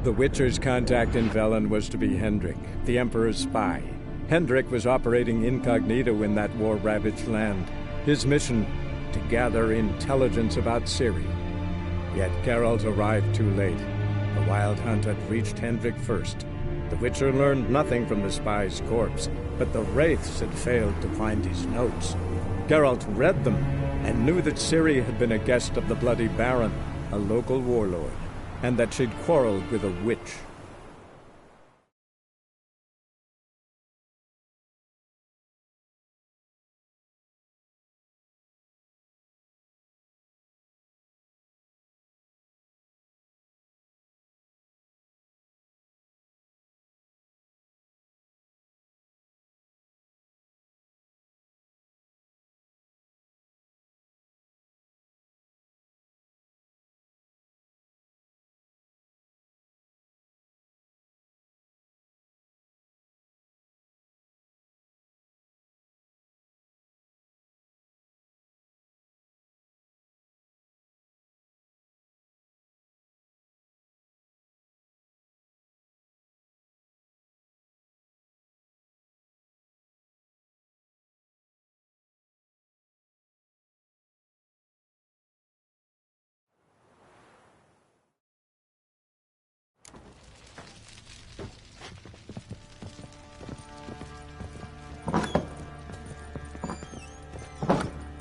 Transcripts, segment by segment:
The Witcher's contact in Velen was to be Hendrik, the Emperor's spy. Hendrik was operating incognito in that war-ravaged land. His mission, to gather intelligence about Ciri. Yet Geralt arrived too late. The Wild Hunt had reached Hendrik first. The Witcher learned nothing from the spy's corpse, but the Wraiths had failed to find his notes. Geralt read them, and knew that Ciri had been a guest of the Bloody Baron, a local warlord, and that she'd quarreled with a witch.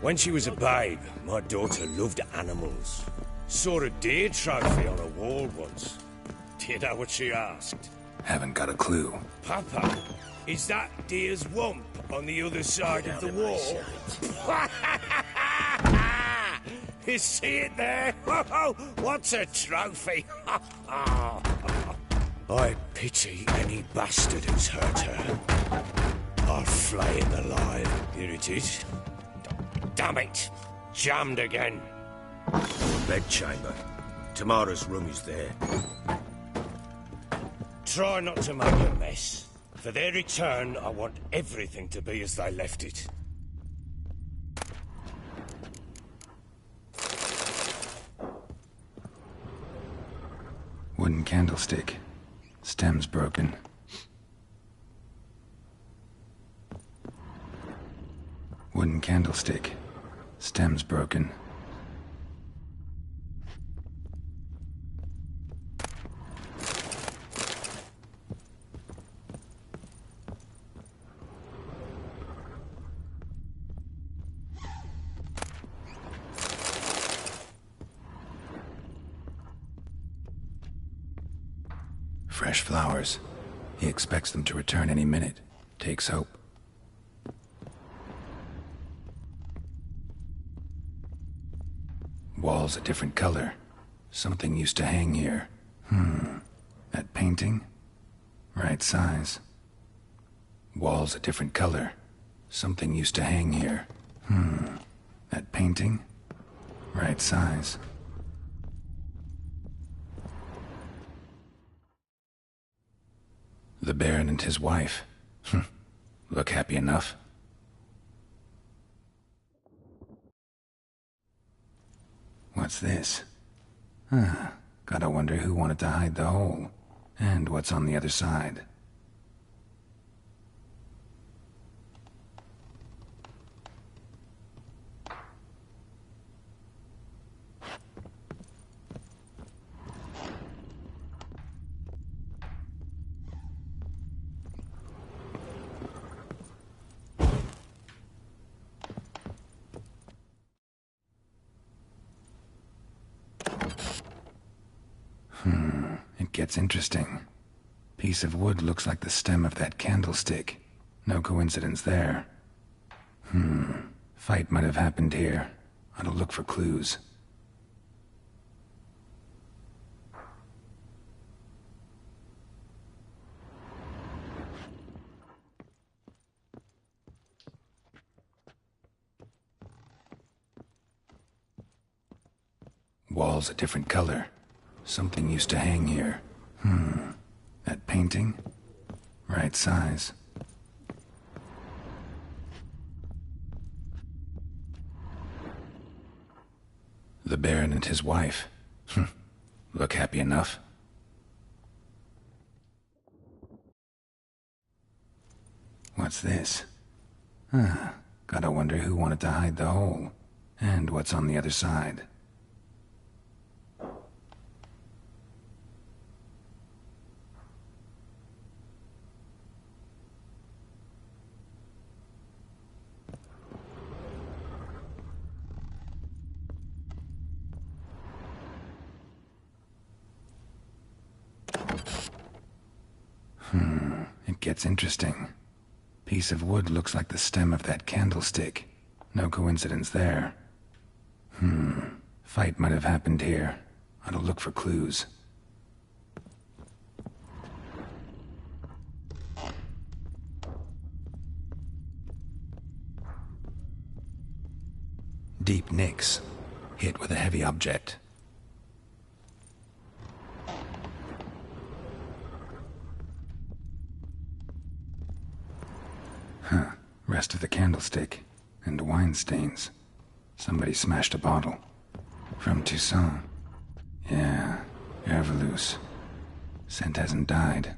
When she was a babe, my daughter loved animals. Saw a deer trophy on a wall once. Do you know what she asked? Haven't got a clue. Papa, is that deer's wump on the other side of the wall? You see it there? What's a trophy? I pity any bastard who's hurt her. I'll flay him alive. Here it is. Damn it! Jammed again. Bedchamber. Tamara's room is there. Try not to make a mess. For their return, I want everything to be as they left it. Wooden candlestick. Stem's broken. Wooden candlestick. Stem's broken. Fresh flowers. He expects them to return any minute. Takes hope. Walls a different color. Something used to hang here. That painting? Right size. Walls a different color. Something used to hang here. That painting? Right size. The Baron and his wife. Look happy enough. What's this? Gotta wonder who wanted to hide the hole, and what's on the other side. It gets interesting. Piece of wood looks like the stem of that candlestick. No coincidence there. Fight might have happened here. I'll look for clues. Walls a different color. Something used to hang here. That painting? Right size. The Baron and his wife. Look happy enough. What's this? Gotta wonder who wanted to hide the hole. And what's on the other side. It gets interesting. Piece of wood looks like the stem of that candlestick. No coincidence there. Fight might have happened here. Ought to look for clues. Deep nicks. Hit with a heavy object. Rest of the candlestick. And wine stains. Somebody smashed a bottle. From Toussaint. Yeah, Herveloos. Scent hasn't died.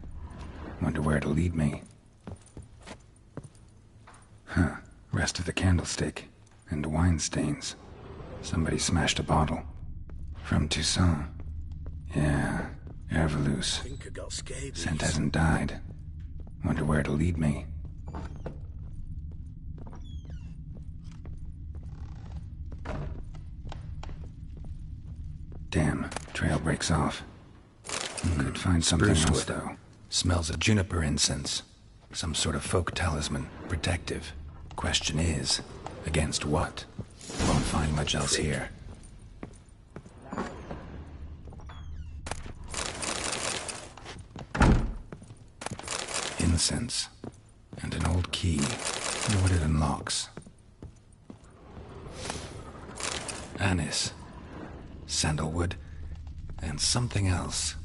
Wonder where it'll lead me. Rest of the candlestick. And wine stains. Somebody smashed a bottle. From Toussaint. Yeah, Herveloos. Think I got scabies. Scent hasn't died. Wonder where it'll lead me. Damn, trail breaks off. Could find something else, though. Smells of juniper incense. Some sort of folk talisman. Protective. Question is, against what? Won't find much else here. Incense. And an old key. Wonder what it unlocks. Anise. Sandalwood. And something else.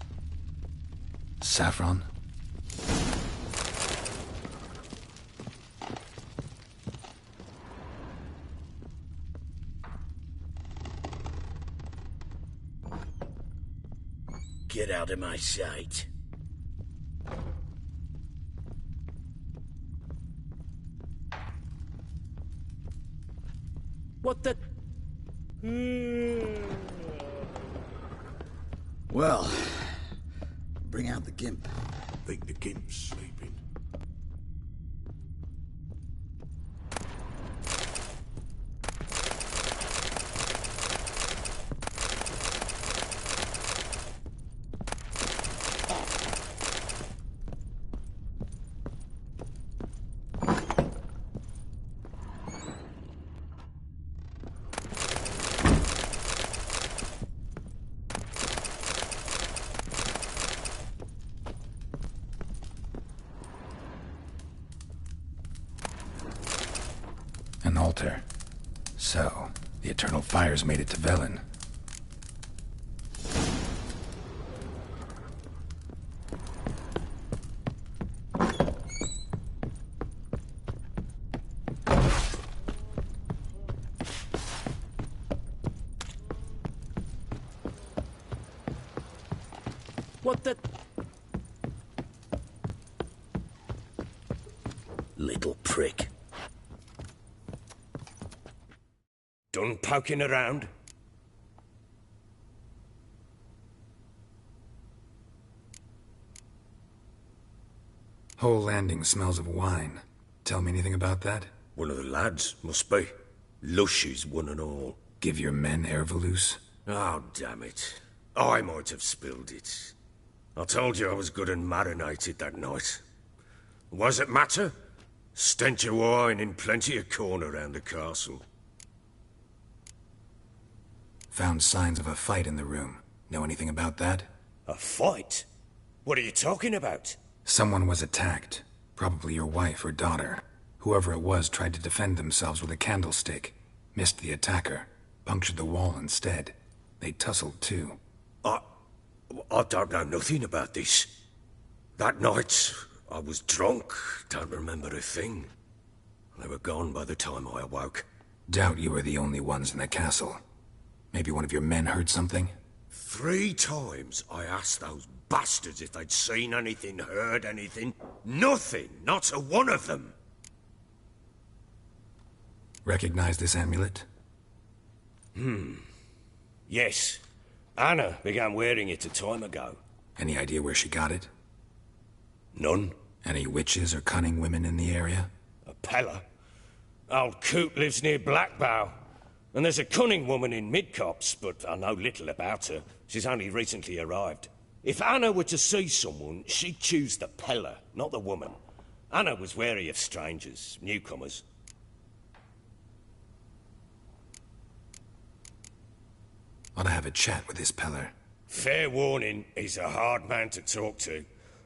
Saffron? Get out of my sight. What the... Well, bring out the gimp. Think the gimp's sleeping. An altar. So, the eternal fires made it to Velen. What the... Little prick. Done poking around? Whole landing smells of wine. Tell me anything about that? One of the lads, must be. Lushes, one and all. Give your men Herveloos? Oh, damn it. I might have spilled it. I told you I was good and marinated that night. Was it matter? Stench of wine in plenty of corn around the castle. Found signs of a fight in the room. Know anything about that? A fight? What are you talking about? Someone was attacked. Probably your wife or daughter. Whoever it was tried to defend themselves with a candlestick. Missed the attacker. Punctured the wall instead. They tussled too. I don't know nothing about this. That night, I was drunk. Don't remember a thing. They were gone by the time I awoke. Doubt you were the only ones in the castle. Maybe one of your men heard something? 3 times I asked those bastards if they'd seen anything, heard anything. Nothing, not a one of them. Recognize this amulet? Yes. Anna began wearing it a time ago. Any idea where she got it? None. Any witches or cunning women in the area? A Pella. Old Coot lives near Blackbow. And there's a cunning woman in Midcopse, but I know little about her. She's only recently arrived. If Anna were to see someone, she'd choose the Pella, not the woman. Anna was wary of strangers, newcomers. Ought to have a chat with this Peller. Fair warning, he's a hard man to talk to.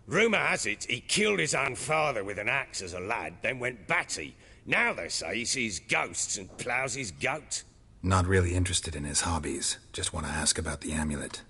Rumour has it he killed his own father with an axe as a lad, then went batty. Now they say he sees ghosts and ploughs his goat. Not really interested in his hobbies. Just want to ask about the amulet.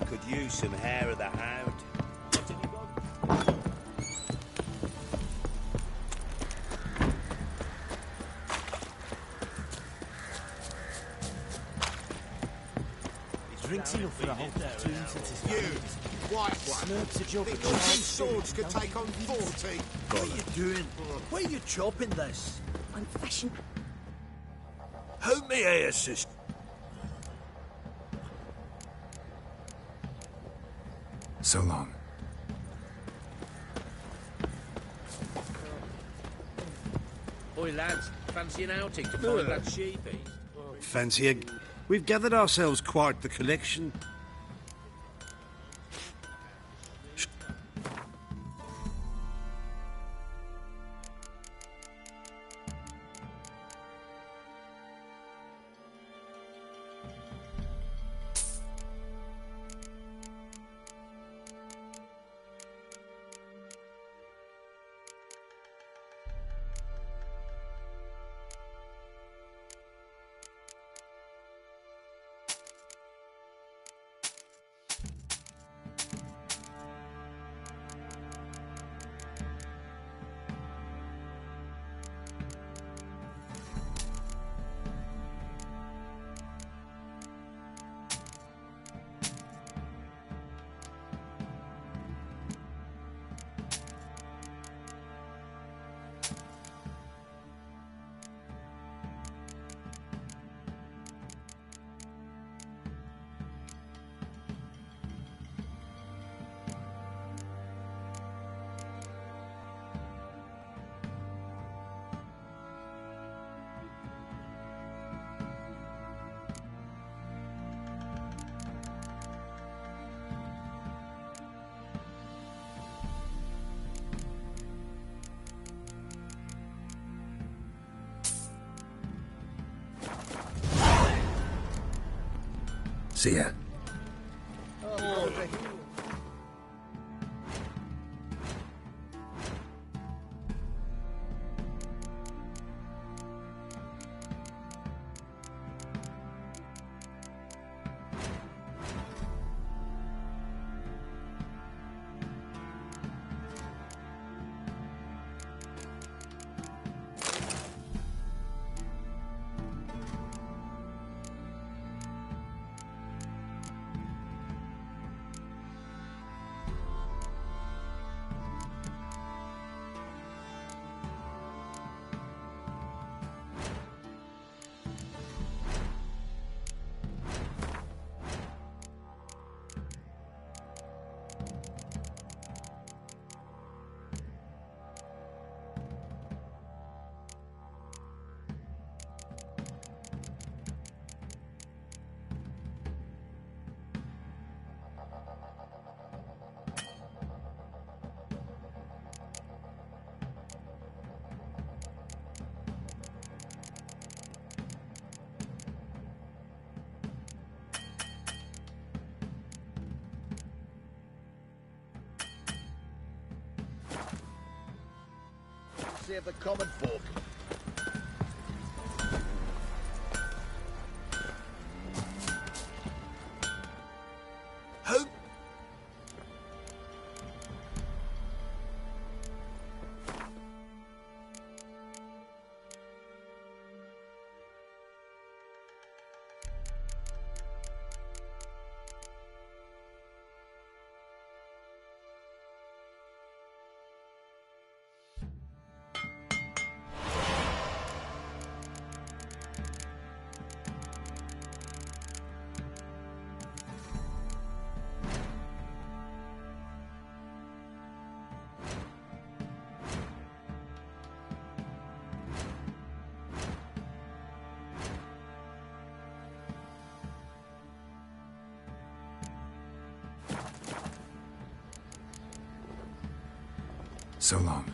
Could use some hair of the hound. He drinks enough for a whole platoon since his You, white one. Think your two swords could take on 40. What are you doing? Why are you chopping this? I'm fashion. How may I assist? So long. Oi, lads, fancy an outing to find that sheepy? Fancy a... We've gathered ourselves quite the collection. See ya. mercy of the common folk. Who? So long.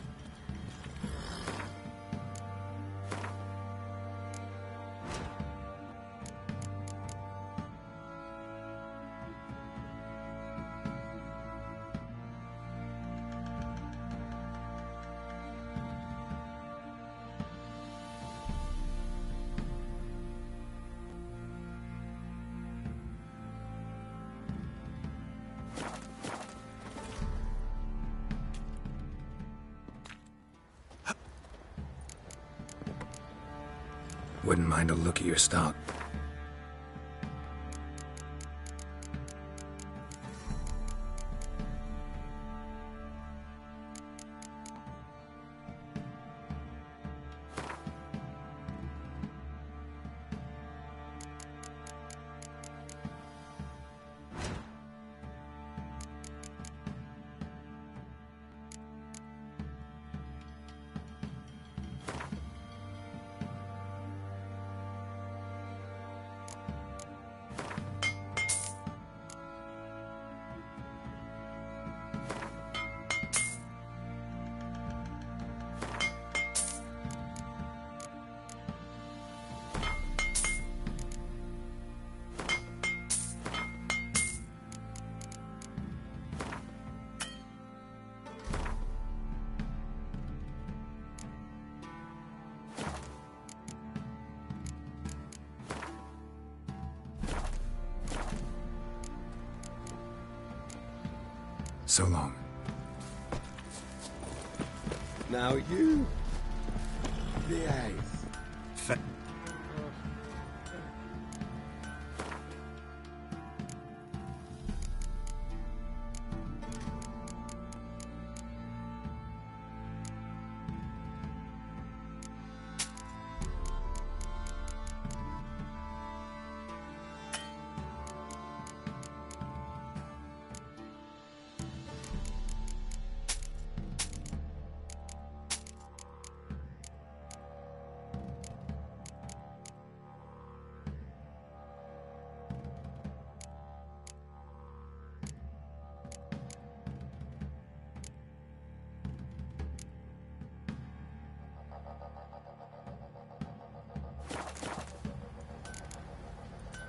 Wouldn't mind a look at your stock. So long. Now you behave.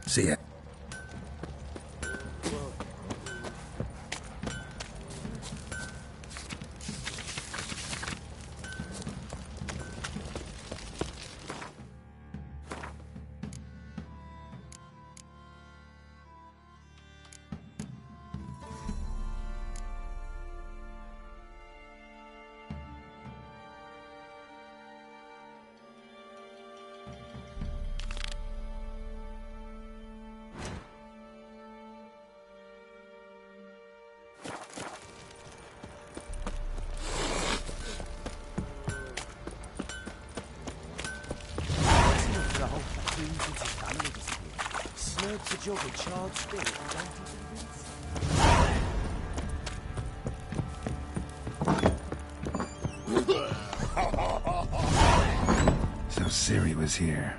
See ya. Snurks a job with charred spirit. So Ciri was here.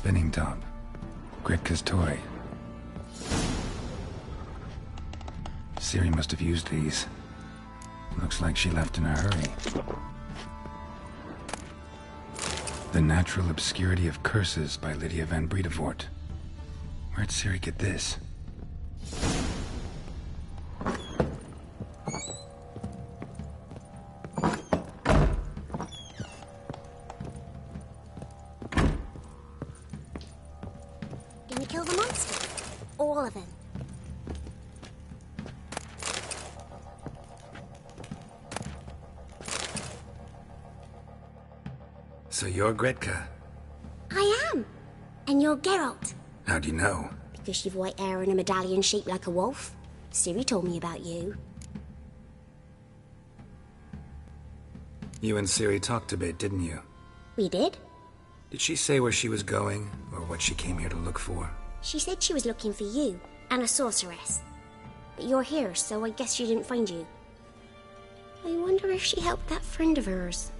spinning top. Gretka's toy. Ciri must have used these. Looks like she left in a hurry. The Natural Obscurity of Curses by Lydia van Bredevoort. Where'd Ciri get this? Gonna kill the monster. All of them. So you're Gretka? I am. And you're Geralt. How'd you know? Because you've white hair and a medallion shaped like a wolf. Ciri told me about you. You and Ciri talked a bit, didn't you? We did? Did she say where she was going, or what she came here to look for? She said she was looking for you, and a sorceress. But you're here, so I guess she didn't find you. I wonder if she helped that friend of hers.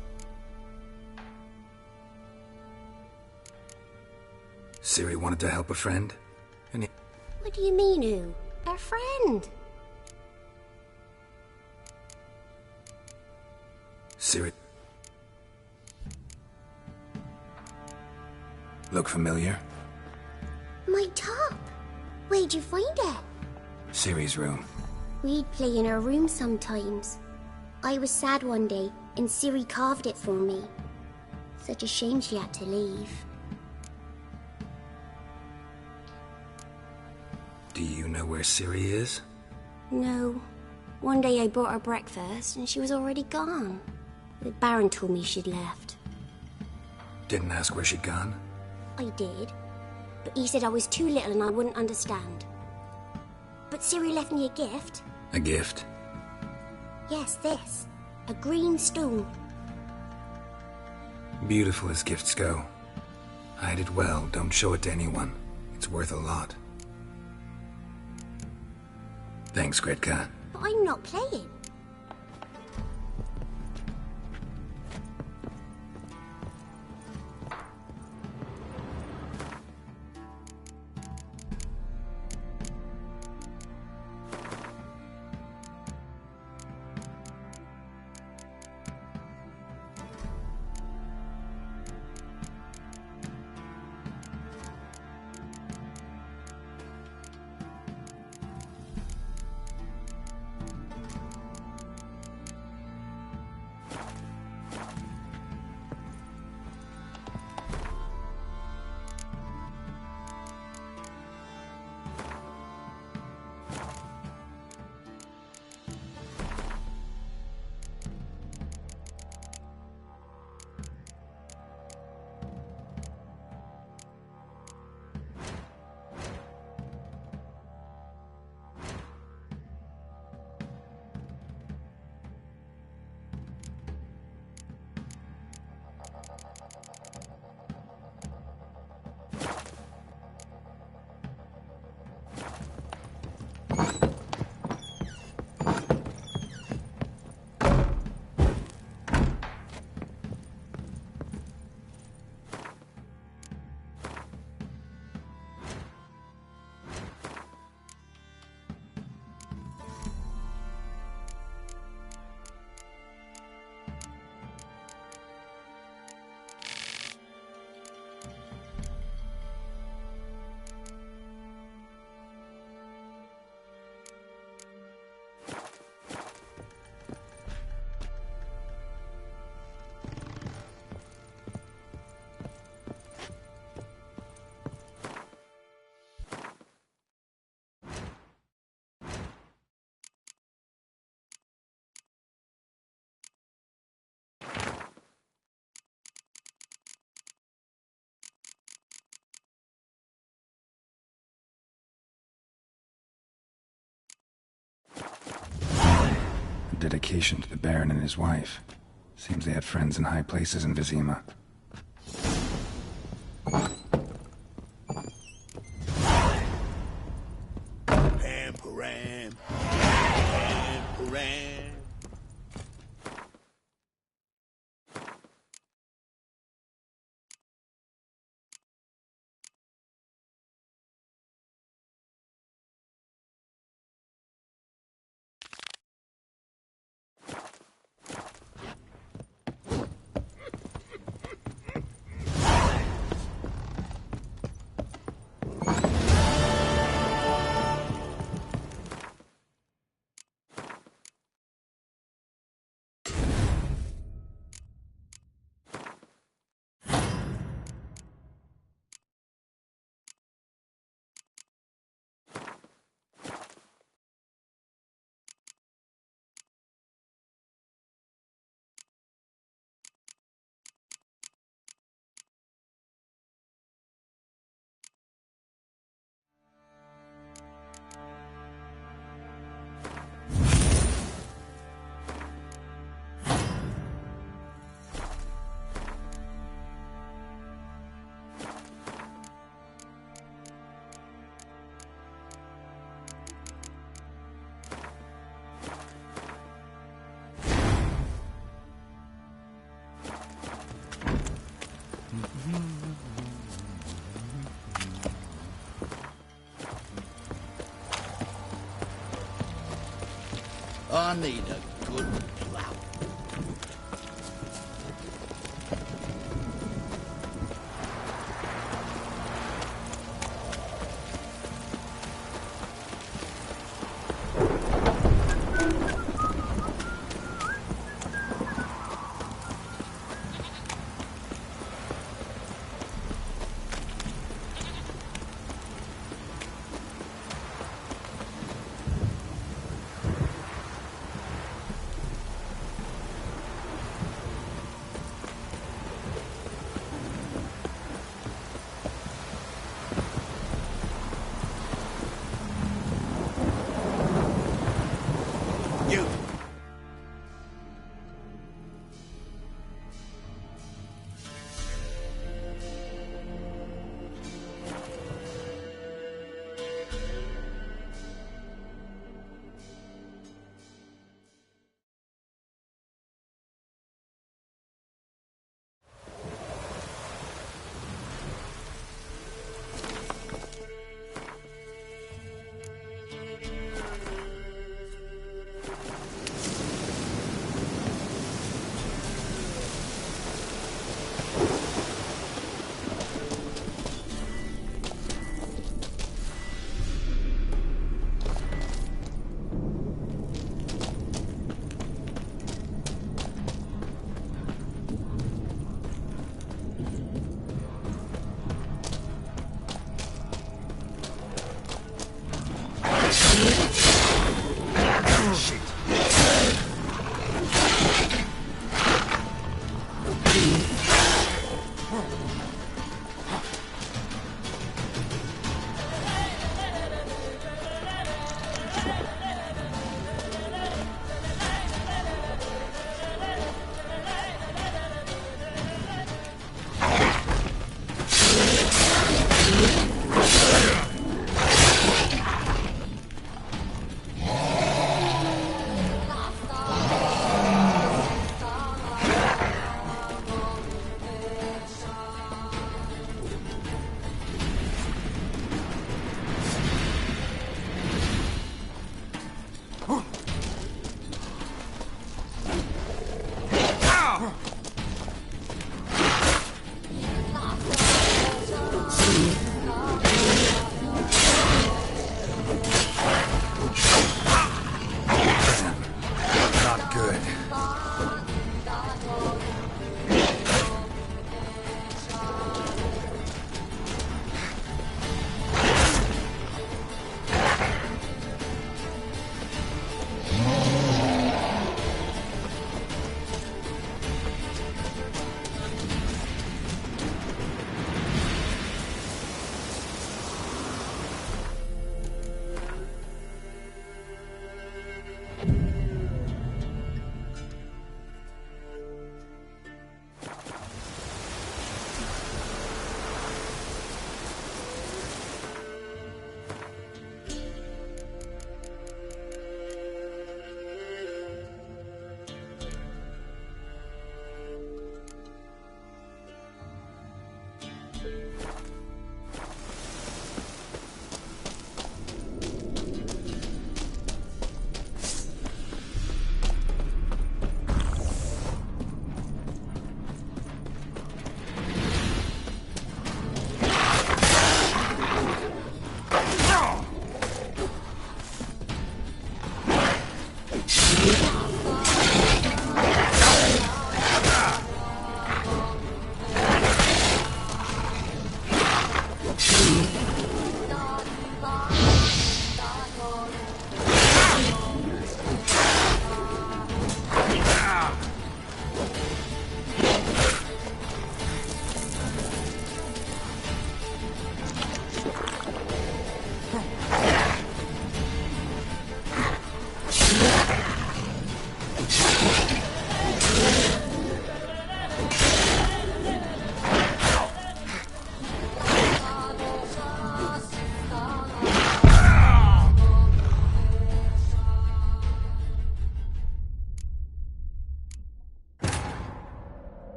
Ciri wanted to help a friend? What do you mean, who? Our friend. Ciri... Look familiar? My top. Where'd you find it? Ciri's room. We'd play in her room sometimes. I was sad one day, and Ciri carved it for me. Such a shame she had to leave. Do you know where Ciri is? No. One day I brought her breakfast, and she was already gone. The Baron told me she'd left. Didn't ask where she'd gone? I did. But he said I was too little and I wouldn't understand. But Ciri left me a gift. A gift? Yes, this. A green stone. Beautiful as gifts go. Hide it well, don't show it to anyone. It's worth a lot. Thanks, Gretka. But I'm not playing. Dedication to the Baron and his wife. Seems they had friends in high places in Vizima. Pamparam. Pamparam. I need a good plow. You!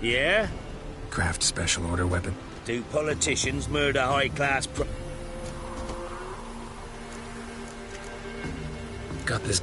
Yeah? Craft special order weapon? Do politicians murder high-class Got this.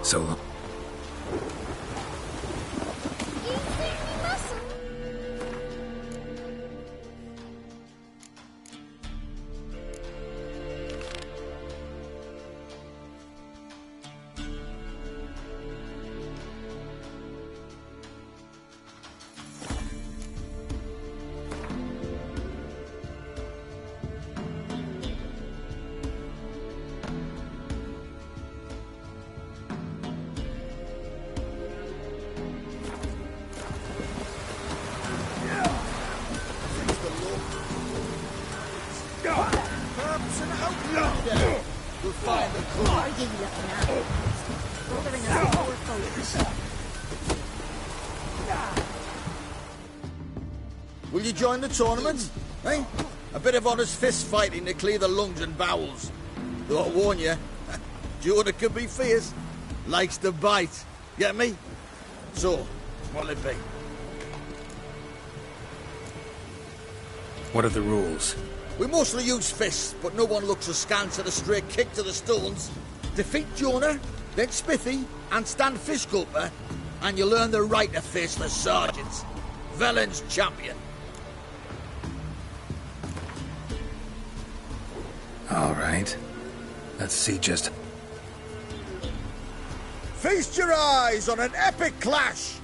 So long. Will you join the tournament? Eh? A bit of honest fist fighting to clear the lungs and bowels. Though I warn you, Jordan could be fierce. Likes to bite. Get me? So, what'll it be? What are the rules? We mostly use fists, but no one looks askance at a straight kick to the stones. Defeat Jonah, then Smithy, and stand Fishgulper, and you'll earn the right to face the sergeants. Velen's champion. All right. Let's see just... Feast your eyes on an epic clash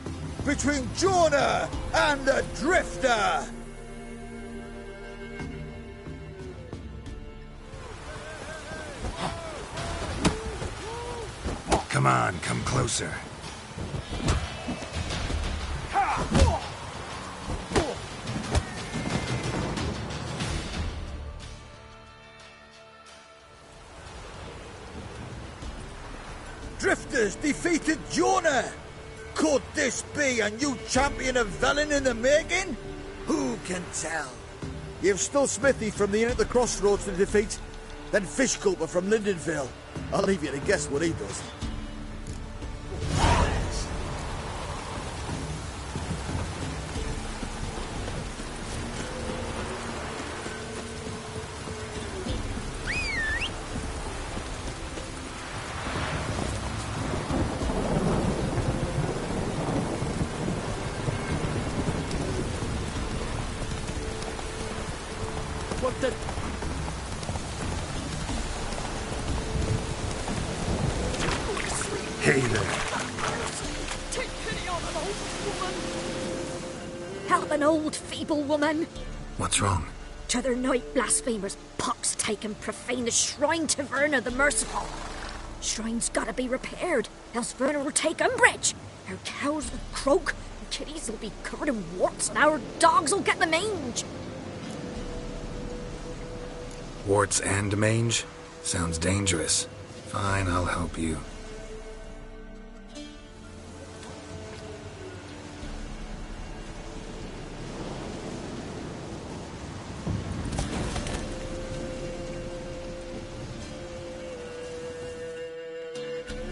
between Jonah and the Drifter. Come on, come closer. Drifters defeated Jonah! Could this be a new champion of Velen in the making? Who can tell? You've still Smithy from the inn at the crossroads to defeat, then Fishgulper from Lindenville. I'll leave you to guess what he does. What the... Hey there. Take pity on an old woman. Help an old feeble woman. What's wrong? T'other night blasphemers pox take and profane the shrine to Verna the Merciful. Shrine's gotta be repaired, else Verna will take umbrage. Our cows will croak, our kitties will be covered in warts, and our dogs will get the mange. Warts and mange? Sounds dangerous. Fine, I'll help you.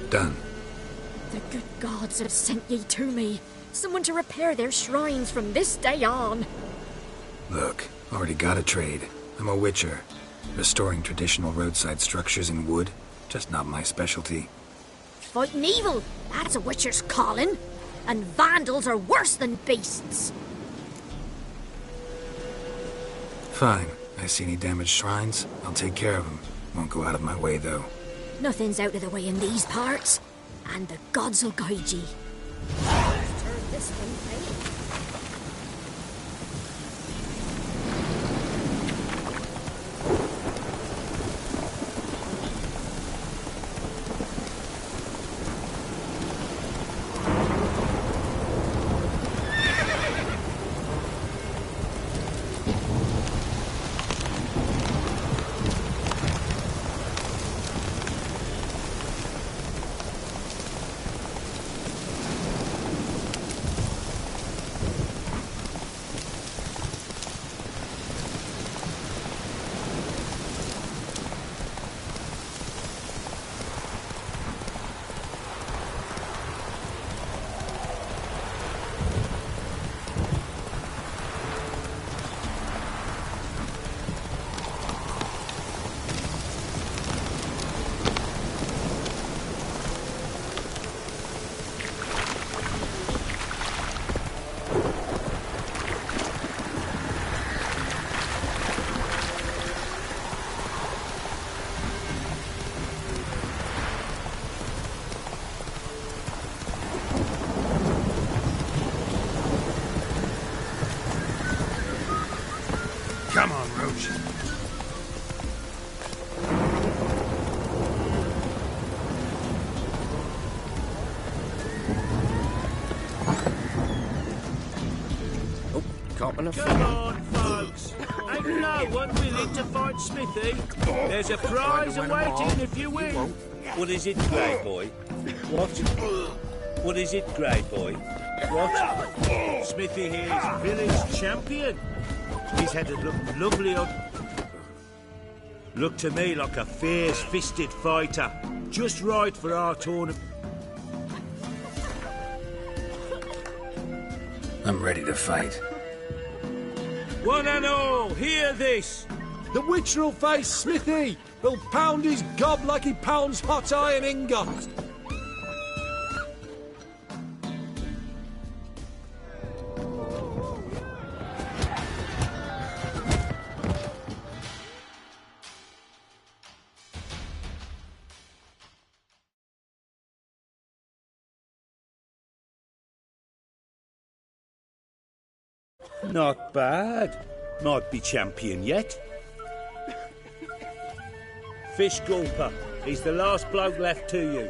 Done. The good gods have sent ye to me. Someone to repair their shrines from this day on. Look, already got a trade. I'm a witcher, restoring traditional roadside structures in wood. Just not my specialty. Fighting evil, that's a witcher's calling. And vandals are worse than beasts. Fine. I see any damaged shrines, I'll take care of them. Won't go out of my way, though. Nothing's out of the way in these parts. And the gods will guide ye. Turn this way, eh? Come on, Roach. Oh, can't enough. Come on, folks. Ain't no one willing to fight Smithy. There's a prize awaiting if you win. What is it, Grey Boy? What? What is it, Grey Boy? What? Smithy here is village champion. His head would look lovely on... Look to me like a fierce-fisted fighter. Just right for our tournament. I'm ready to fight. One and all, hear this. The Witcher will face Smithy. He'll pound his gob like he pounds hot iron ingots. Not bad. Might be champion yet. Fish Gulper, he's the last bloke left to you.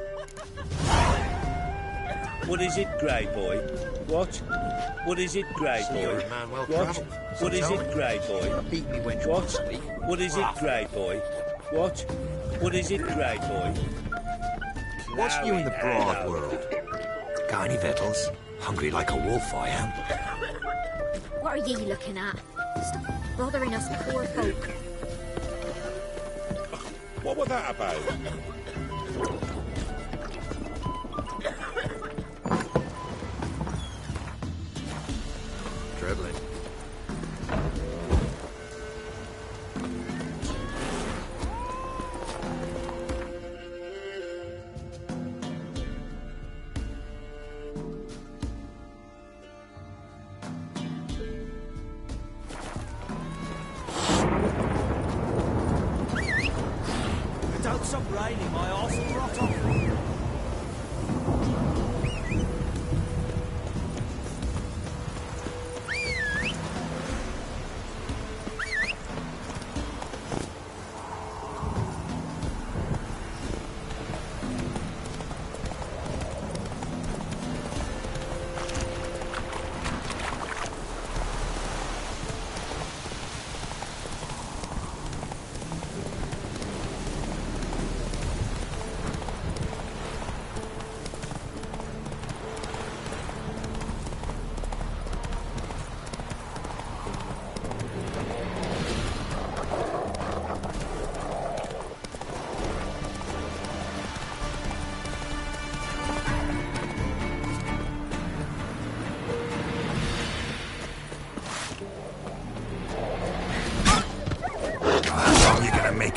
What is it, Grey Boy? What? What is it, Grey Boy? What? What is it, Grey Boy? Beat me when you What? speak. What is it, Grey Boy? What? What is it, Grey Boy? What's new in the broad world? Got any victuals? Hungry like a wolf, I am. What are ye looking at? Stop bothering us poor folk. What was that about? Dribbling. Don't stop raining, my arse will rot off.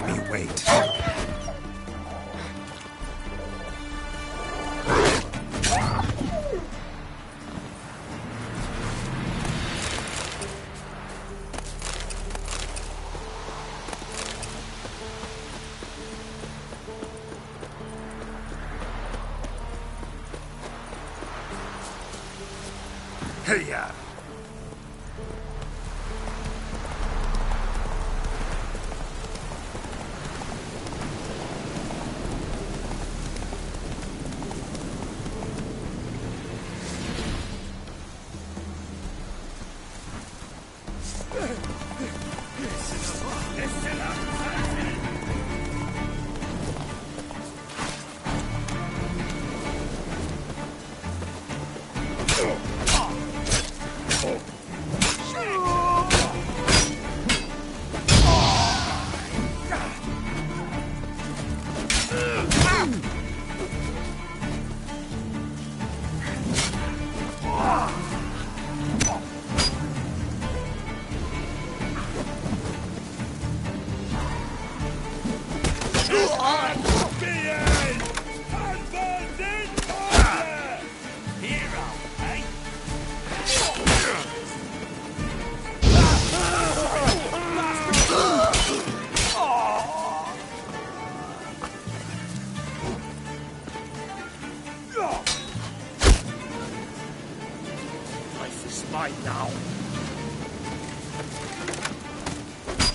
make me wait. Hey-ya!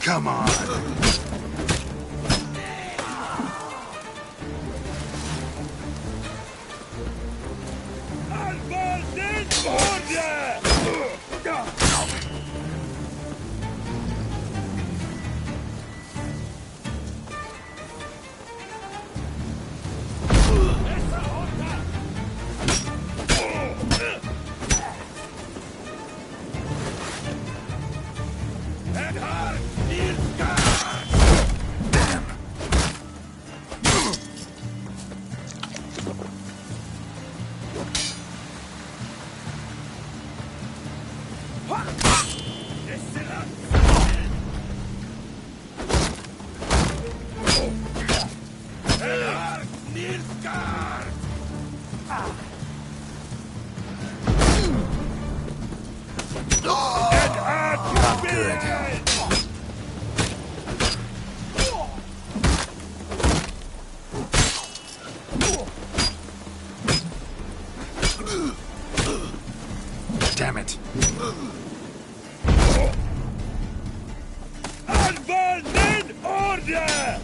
Come on. Damn it. Abandon order!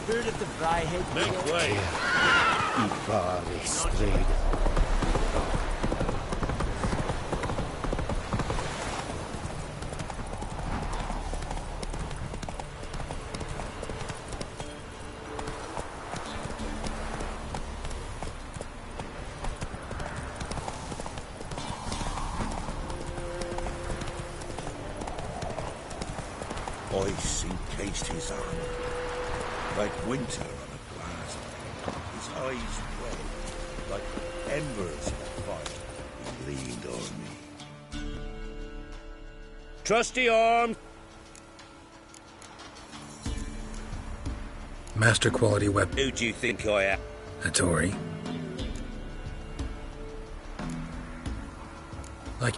Bird of the Fryhead. Make way. Ifari straight. Ice encased his armor, like winter on a glass. His eyes red, like embers in a fire. He leaned on me. Trusty arm. Master quality weapon. Who do you think I am? A Tory. Like...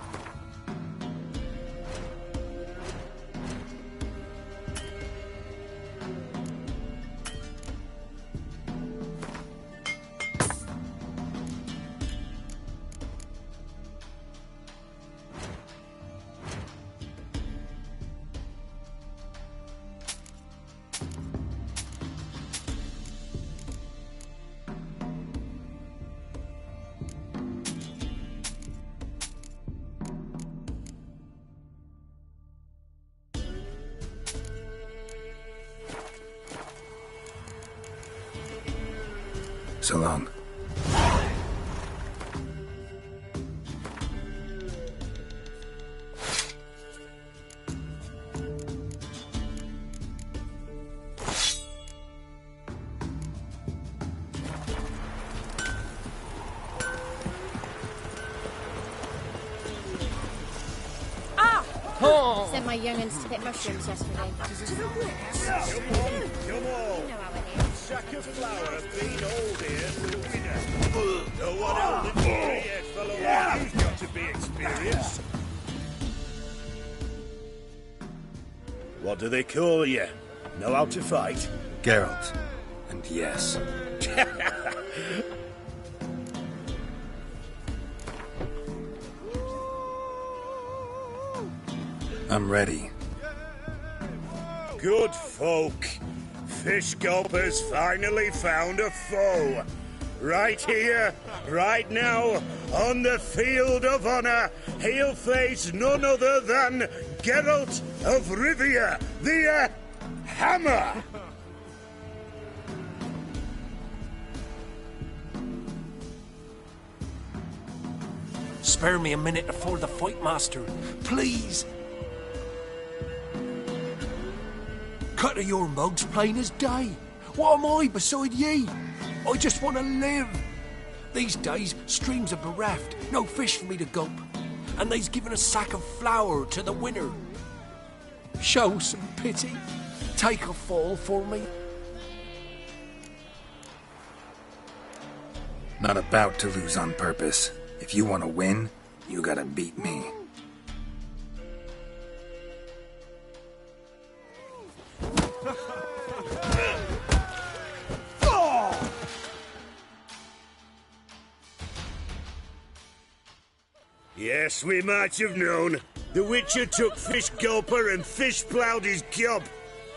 So long. Sent my young'uns to pick mushrooms yesterday. To the woods? Come on. You know how it is. Sack of flour being old here for the winner. No one else than a fellow like you's got to be experienced. What do they call you? Know how to fight? Geralt. And yes. I'm ready. Good folk. Fish Gulper's finally found a foe. Right here, right now, on the field of honor, he'll face none other than Geralt of Rivia, the Hammer. Spare me a minute before the fight, Master. Please. Cut of your mug's plain as day. What am I beside ye? I just want to live. These days, streams are bereft, no fish for me to gulp. And they's given a sack of flour to the winner. Show some pity. Take a fall for me. Not about to lose on purpose. If you want to win, you gotta beat me. Yes, we might have known. The Witcher took Fish Gulper and fish-ploughed his gob.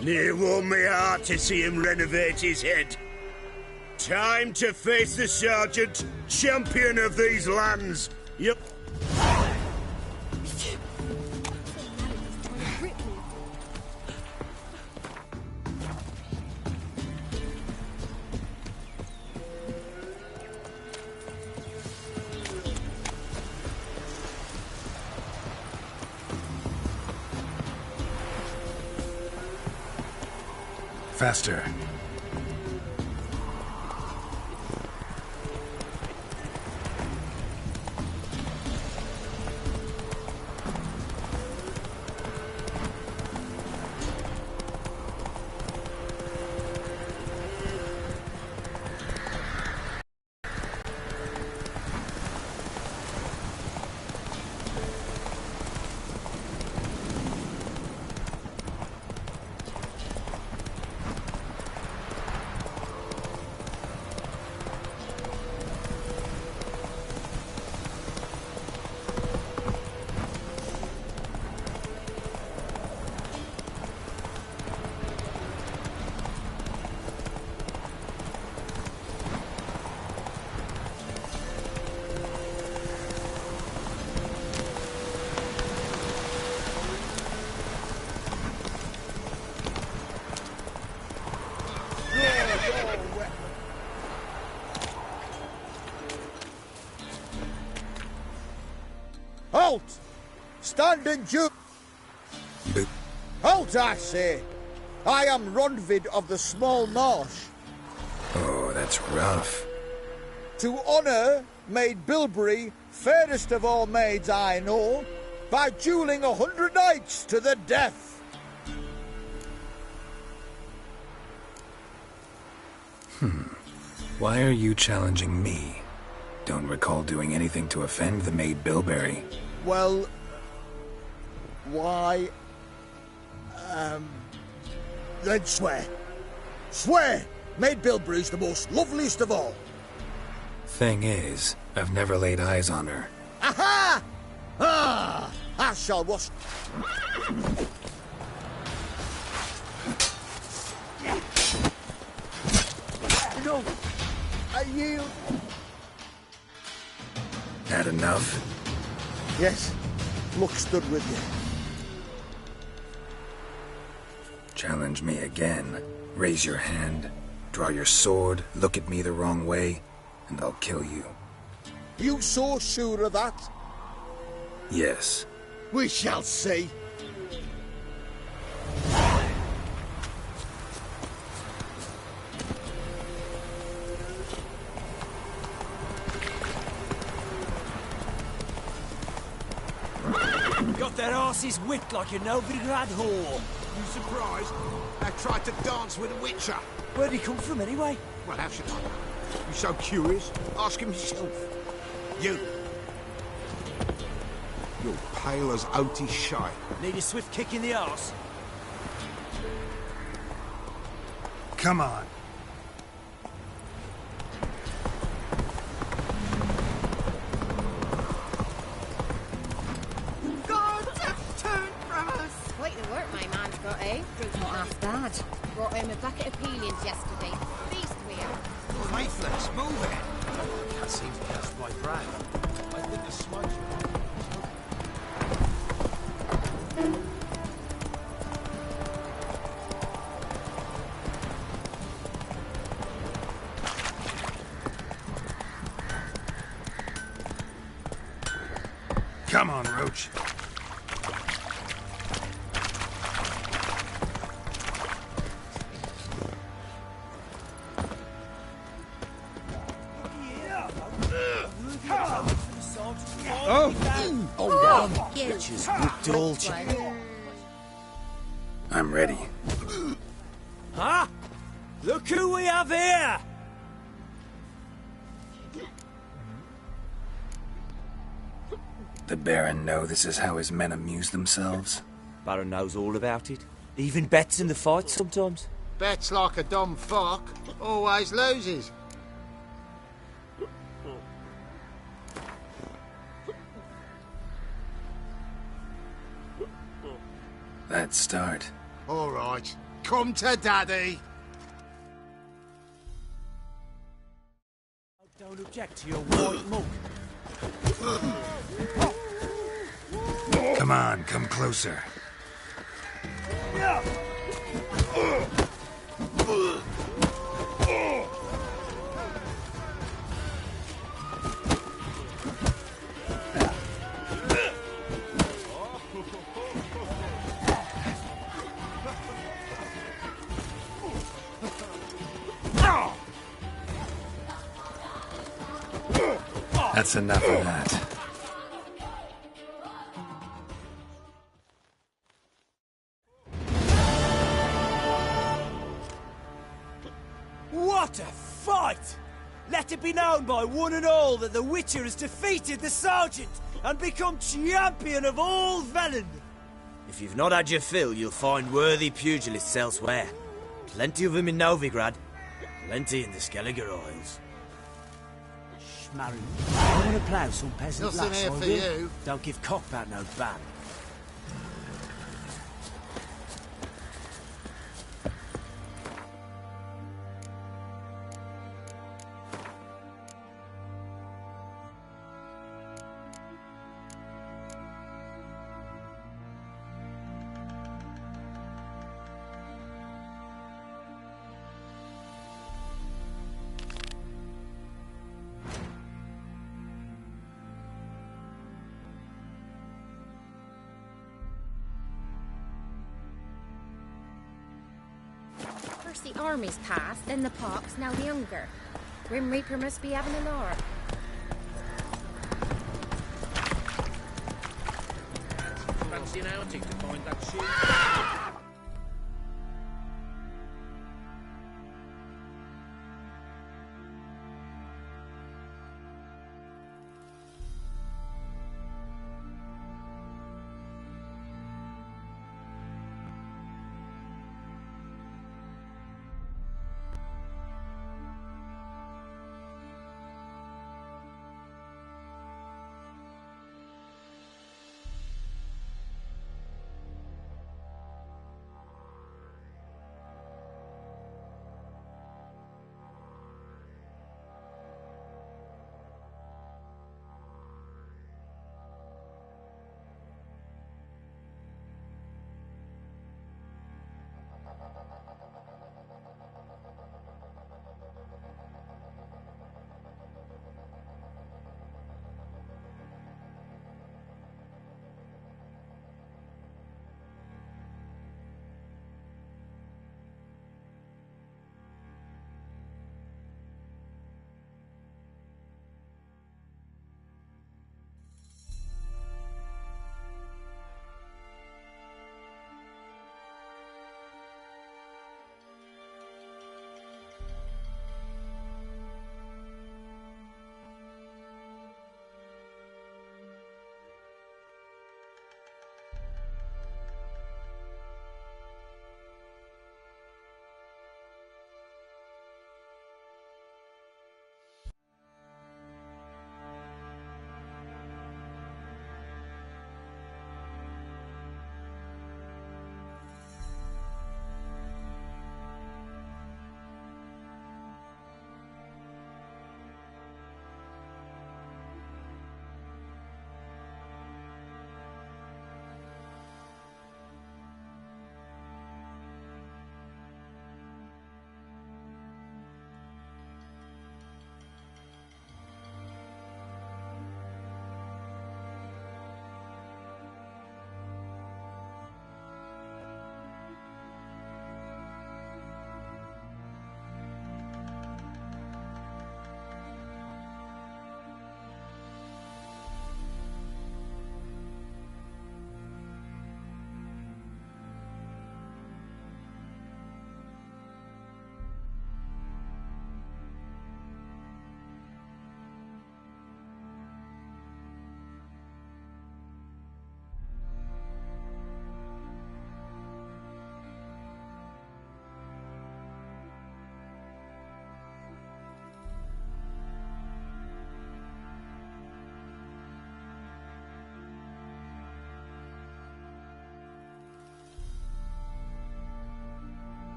Near warmed me heart to see him renovate his head. Time to face the Sergeant, champion of these lands. Yep. Faster. Halt! Stand and do. Halt, I say! I am Ronvid of the Small Marsh. Oh, that's rough. To honour Maid Bilberry, fairest of all maids I know, by duelling 100 knights to the death. Why are you challenging me? Don't recall doing anything to offend the maid Bilberry. Well... why... then swear. Swear! Maid Bilberry's the most loveliest of all. Thing is, I've never laid eyes on her. Aha! Ah! I shall wash... No! I yield! Had enough? Yes. Luck stood with you. Challenge me again. Raise your hand. Draw your sword. Look at me the wrong way. And I'll kill you. You so sure of that? Yes. We shall see. Got their asses whipped like a Novigrad whore. You surprised? I tried to dance with a witcher. Where'd he come from anyway? Well, how should I know? You so curious? Ask him yourself. You. You're pale as oaty shite. Need a swift kick in the arse? Come on. God, turn from us! Quite the work my man's got, eh? Drink not half bad. Brought him a bucket of peelings yesterday. Beast we are. Faithless, move it. I can't seem to cast my brand. I think the smoke's... Come on, Roach. Bitches with Dolce. I'm ready. Huh? Look who we have here! The Baron know this is how his men amuse themselves? Baron knows all about it. Even bets in the fight sometimes. Bets like a dumb fuck. Always loses. Let's start. All right. Come to daddy. Don't object to your white mug. Come on, come closer. That's enough of that. What a fight! Let it be known by one and all that the Witcher has defeated the Sergeant and become champion of all Velen. If you've not had your fill, you'll find worthy pugilists elsewhere. Plenty of them in Novigrad. Plenty in the Skelliger Isles. Schmarry, I want to plough some peasant Nothing lass, here I for will. you. Don't give cock about no ban. First the army's passed, then the pox, now the hunger. Grim Reaper must be having a lark. Fancy an outing to find that shoe?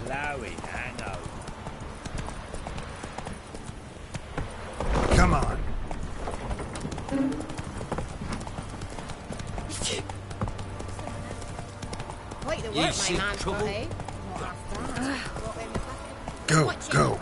Ploughing hangover. Come on. Quite the You work my see man's trouble? got, eh? Not after that. Brought him a bucket of- Go, Watch it, go. lad.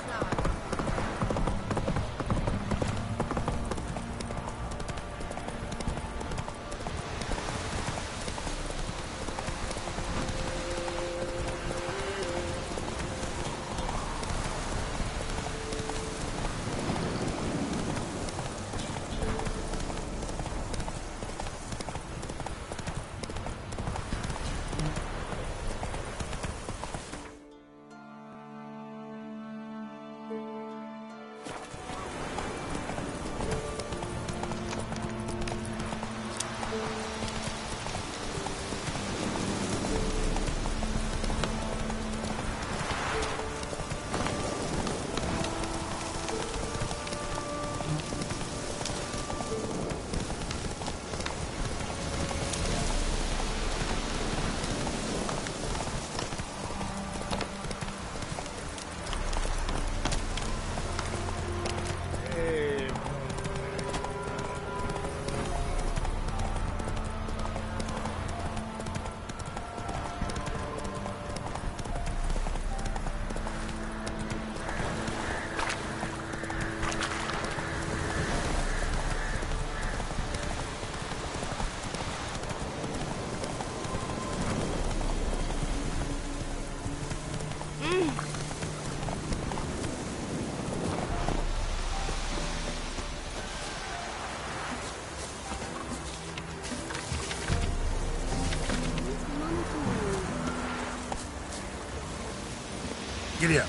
Giddy up.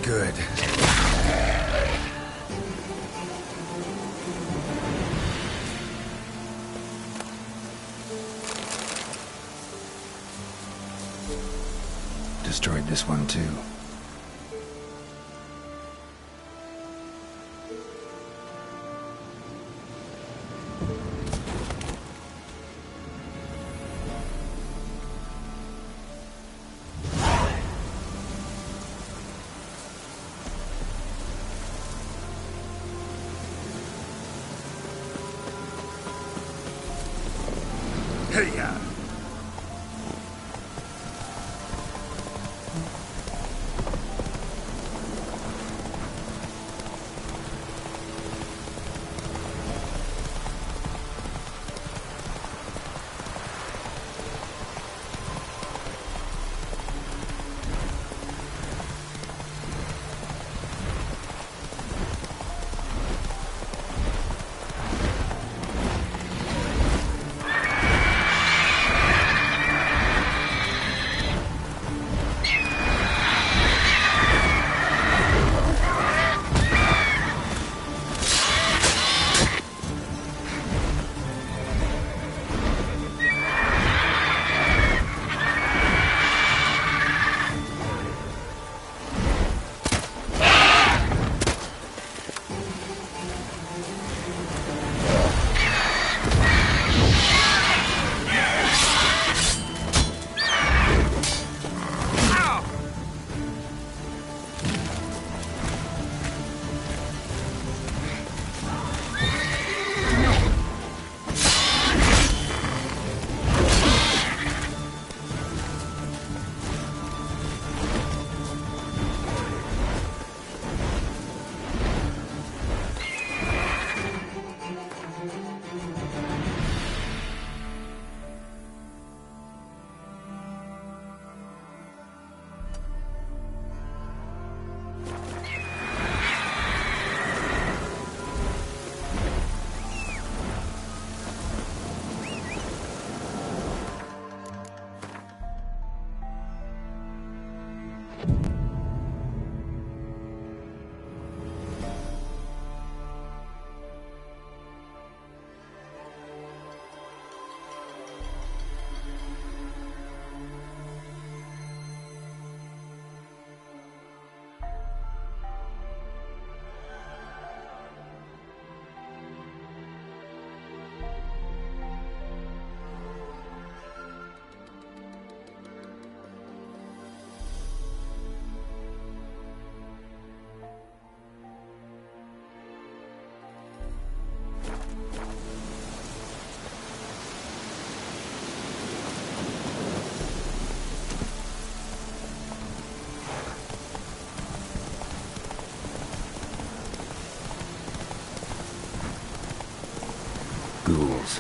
Good. Destroyed this one too. ghouls.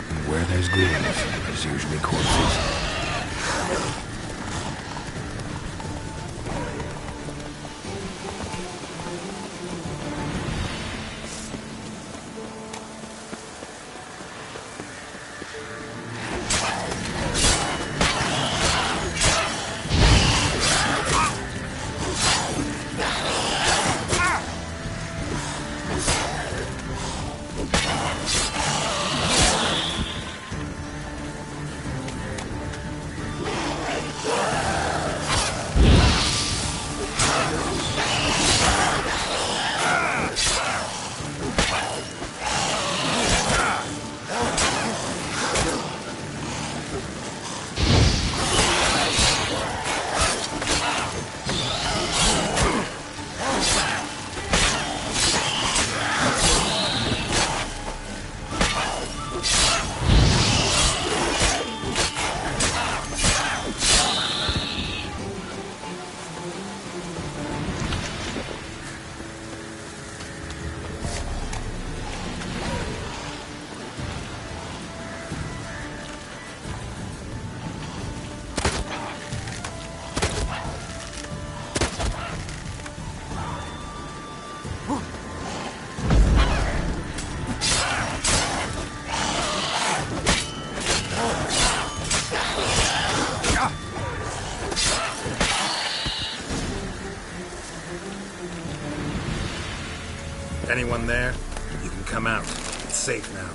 And where there's ghouls, there's usually corpses. Anyone there? You can come out. It's safe now.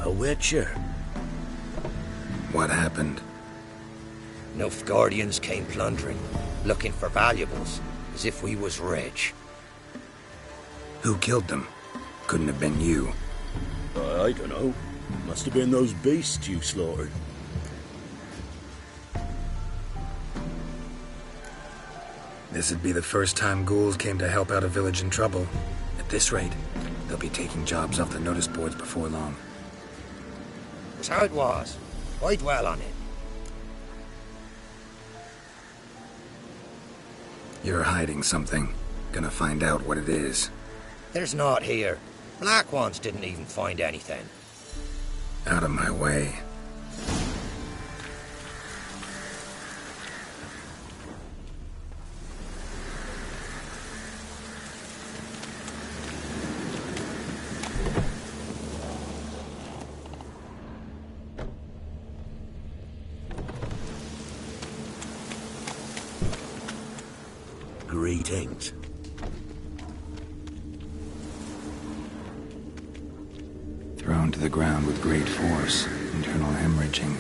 A witcher. What happened? Nilfgaardians came plundering, looking for valuables, as if we was rich. Who killed them? Couldn't have been you. I don't know. Must have been those beasts you slaughtered. This would be the first time ghouls came to help out a village in trouble. At this rate, they'll be taking jobs off the notice boards before long. It's how it was. I dwell on it. You're hiding something. Gonna find out what it is. There's naught here. Black ones didn't even find anything. Out of my way. Greetings. Thrown to the ground with great force, internal hemorrhaging.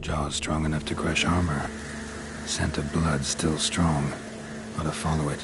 Jaws strong enough to crush armor. Scent of blood still strong. Ought to follow it.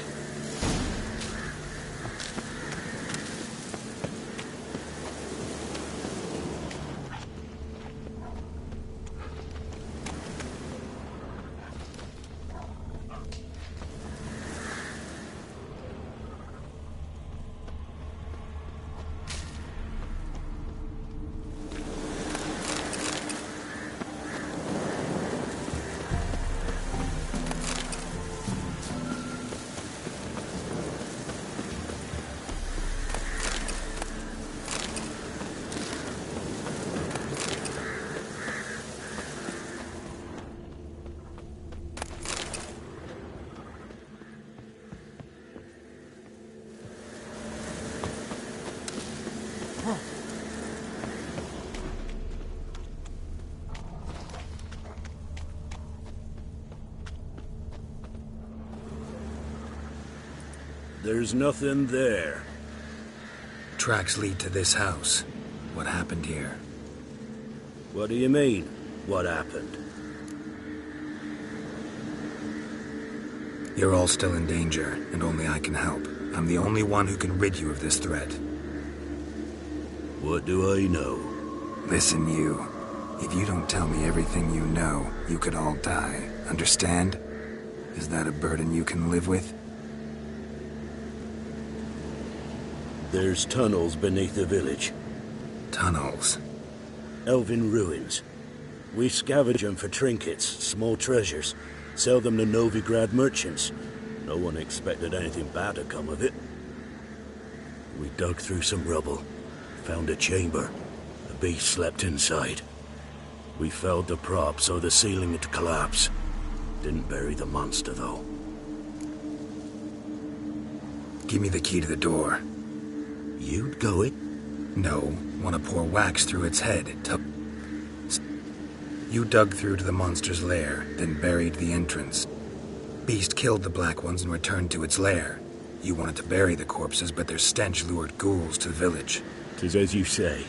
There's nothing there. Tracks lead to this house. What happened here? What do you mean, what happened? You're all still in danger, and only I can help. I'm the only one who can rid you of this threat. What do I know? Listen, you. If you don't tell me everything you know, you could all die. Understand? Is that a burden you can live with? There's tunnels beneath the village. Tunnels? Elven ruins. We scavenge them for trinkets, small treasures. Sell them to Novigrad merchants. No one expected anything bad to come of it. We dug through some rubble. Found a chamber. The beast slept inside. We felled the prop so the ceiling would collapse. Didn't bury the monster, though. Give me the key to the door. You'd go it? No. Want to pour wax through its head. You dug through to the monster's lair, then buried the entrance. Beast killed the black ones and returned to its lair. You wanted to bury the corpses, but their stench lured ghouls to the village. 'Tis as you say.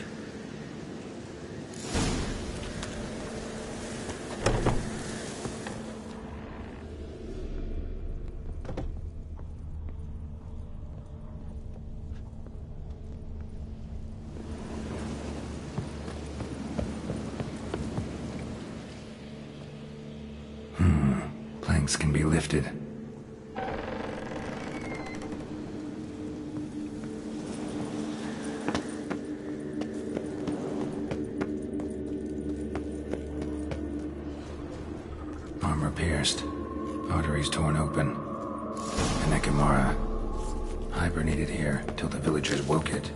Planks can be lifted. Armor pierced. Arteries torn open. The Nekamara hibernated here till the villagers woke it.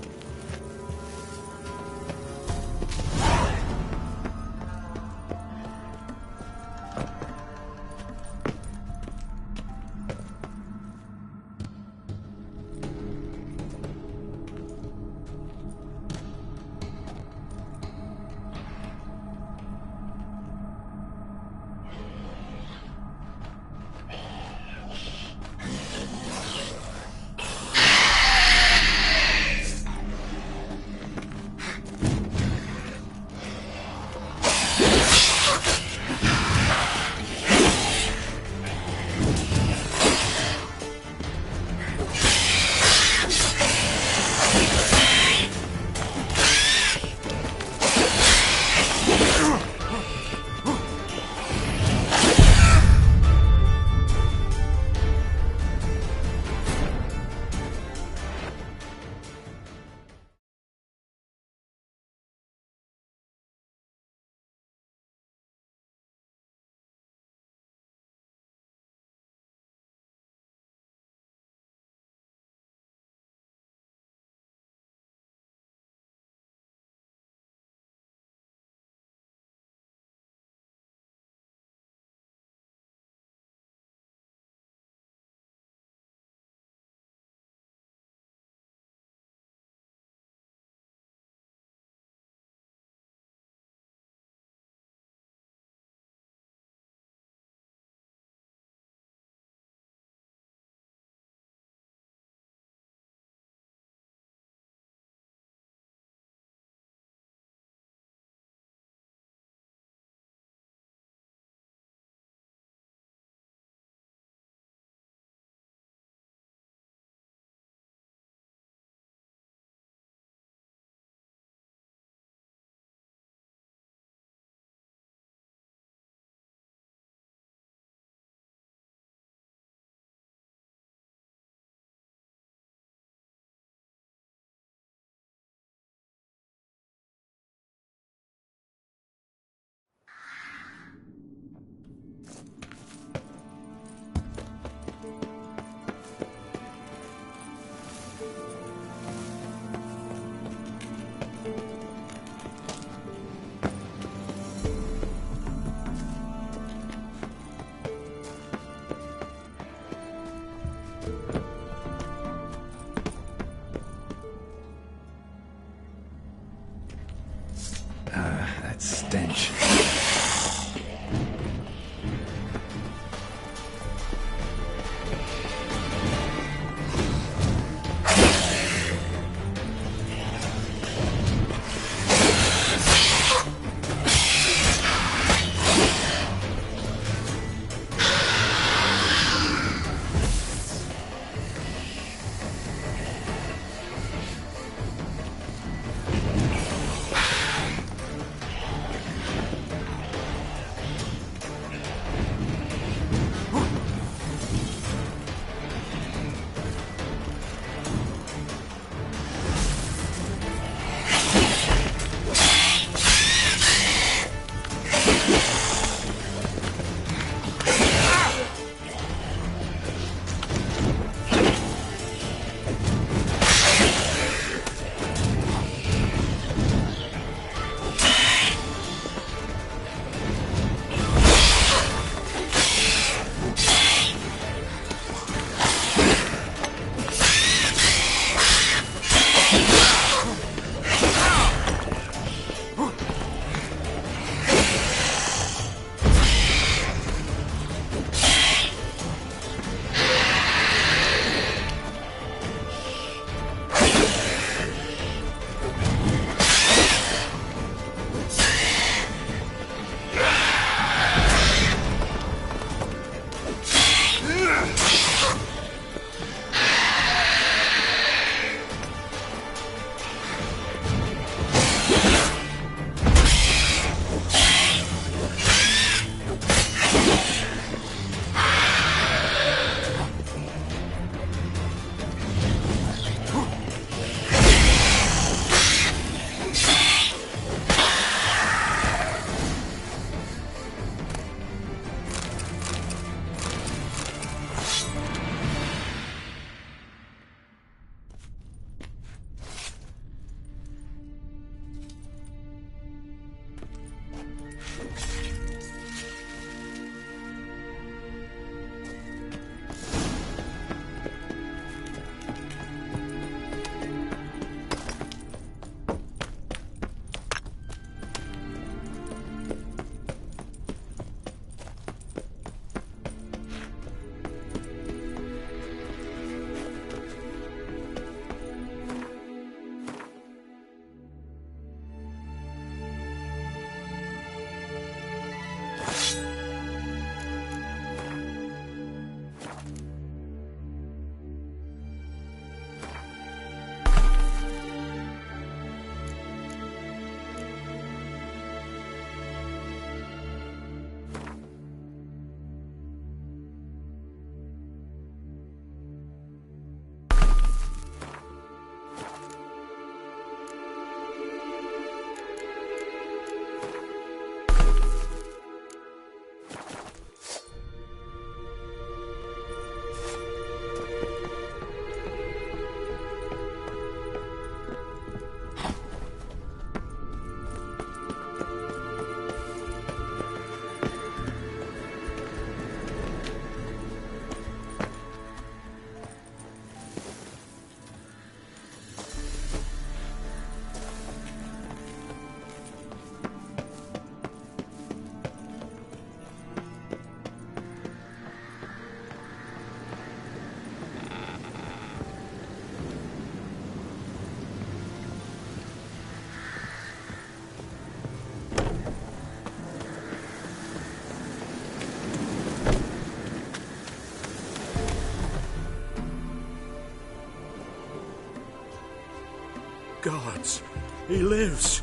gods! He lives!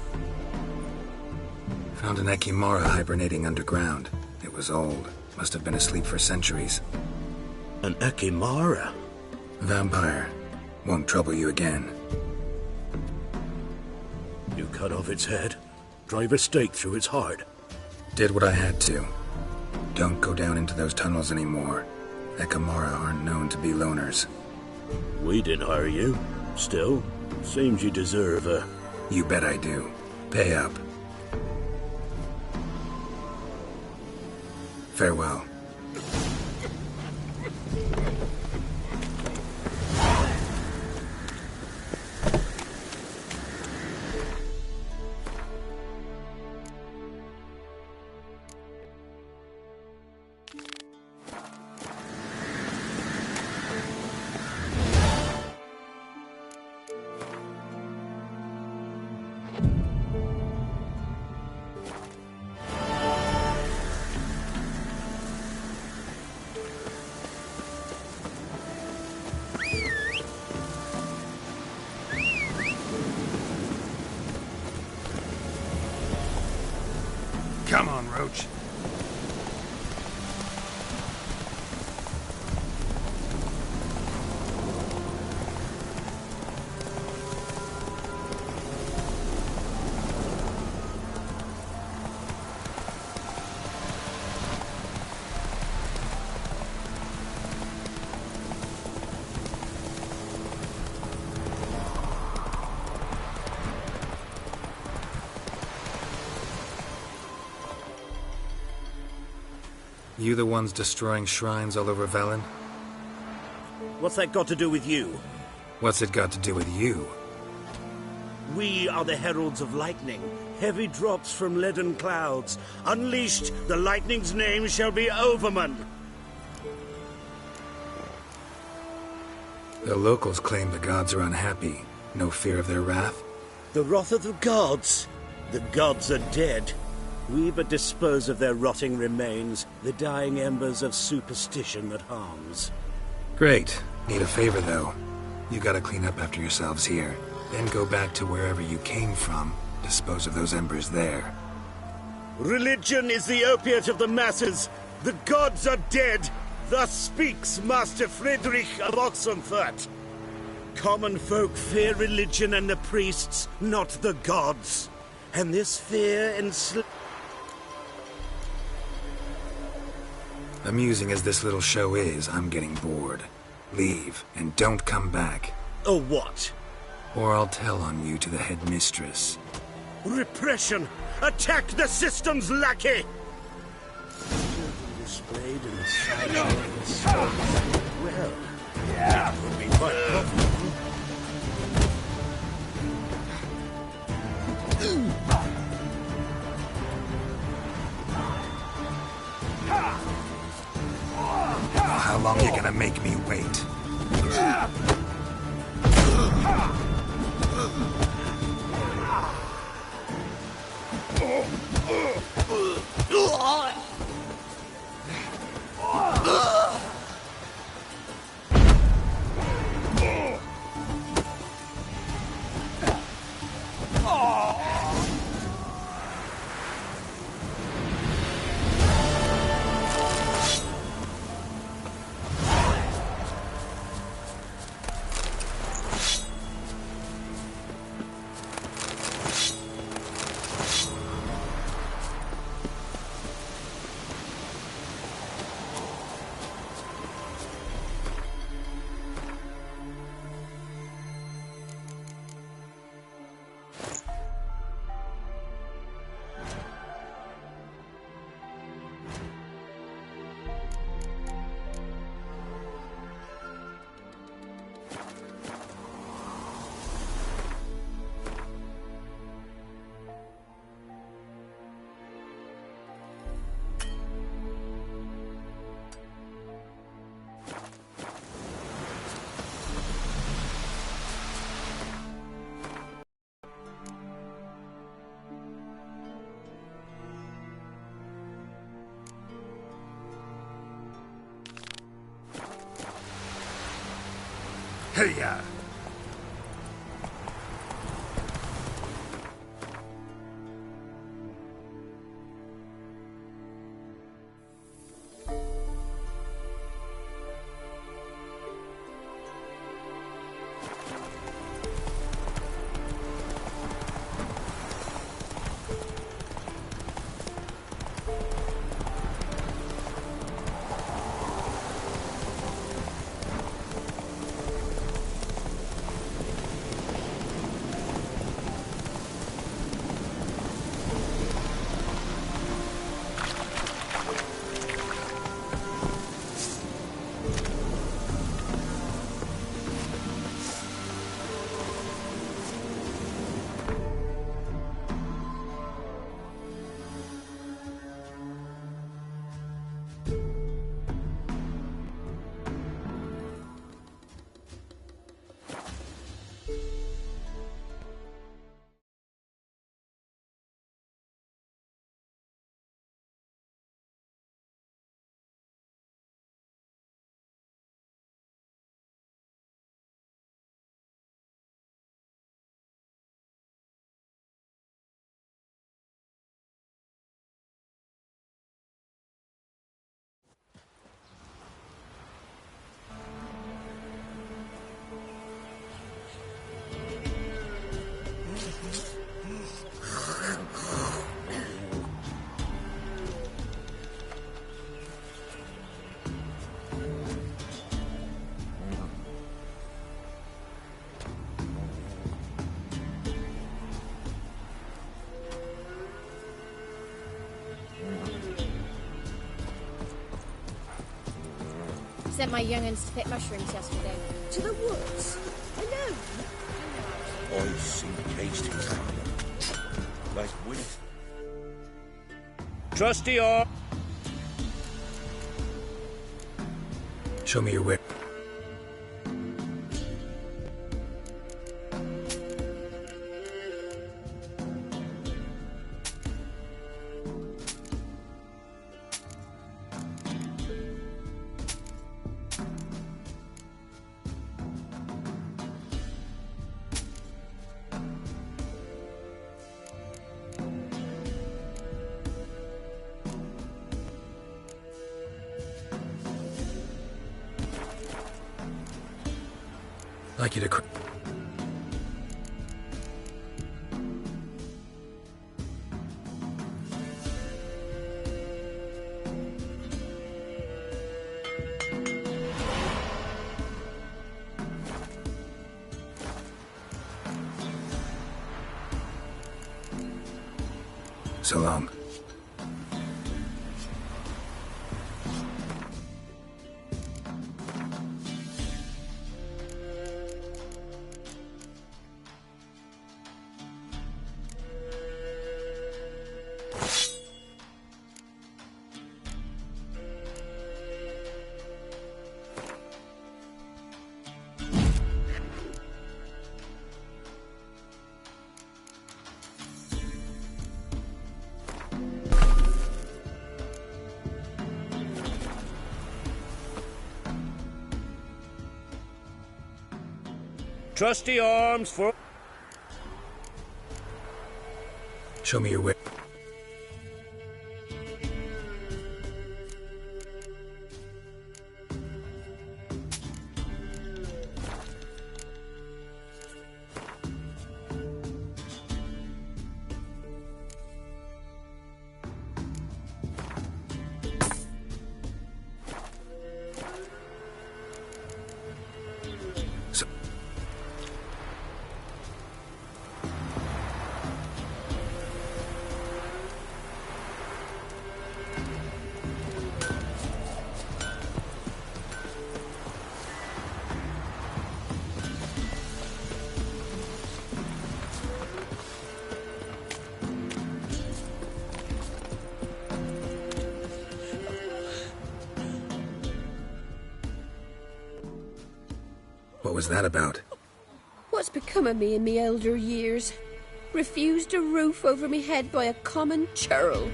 Found an Ekimara hibernating underground. It was old. Must have been asleep for centuries. An Ekimara? Vampire. Won't trouble you again. You cut off its head, drive a stake through its heart. Did what I had to. Don't go down into those tunnels anymore. Ekimara aren't known to be loners. We didn't hire you. Still, seems you deserve a... You bet I do. Pay up. Farewell. Come on, Roach. You the ones destroying shrines all over Velen? What's that got to do with you? What's it got to do with you? We are the heralds of lightning. Heavy drops from leaden clouds. Unleashed, the lightning's name shall be Overman. The locals claim the gods are unhappy. No fear of their wrath? The wrath of the gods? The gods are dead. We but dispose of their rotting remains, the dying embers of superstition that harms. Great. Need a favor, though. You gotta clean up after yourselves here. Then go back to wherever you came from. Dispose of those embers there. Religion is the opiate of the masses. The gods are dead. Thus speaks Master Friedrich of Oxenfurt. Common folk fear religion and the priests, not the gods. And this fear Amusing as this little show is, I'm getting bored. Leave, and don't come back. Oh, what? Or I'll tell on you to the headmistress. Repression! Attack the system's lackey! Displayed in the sideshow. Well, it would be quite profitable. How long are you gonna make me wait? Hey-ya! sent my young'uns to pick mushrooms yesterday. To the woods? Alone? I see Hastings coming. Like with. Trusty or. Show me your whip. Like you to So long. Trusty arms for. Show me your whip. What was that about? What's become of me in me elder years? Refused a roof over me head by a common churl.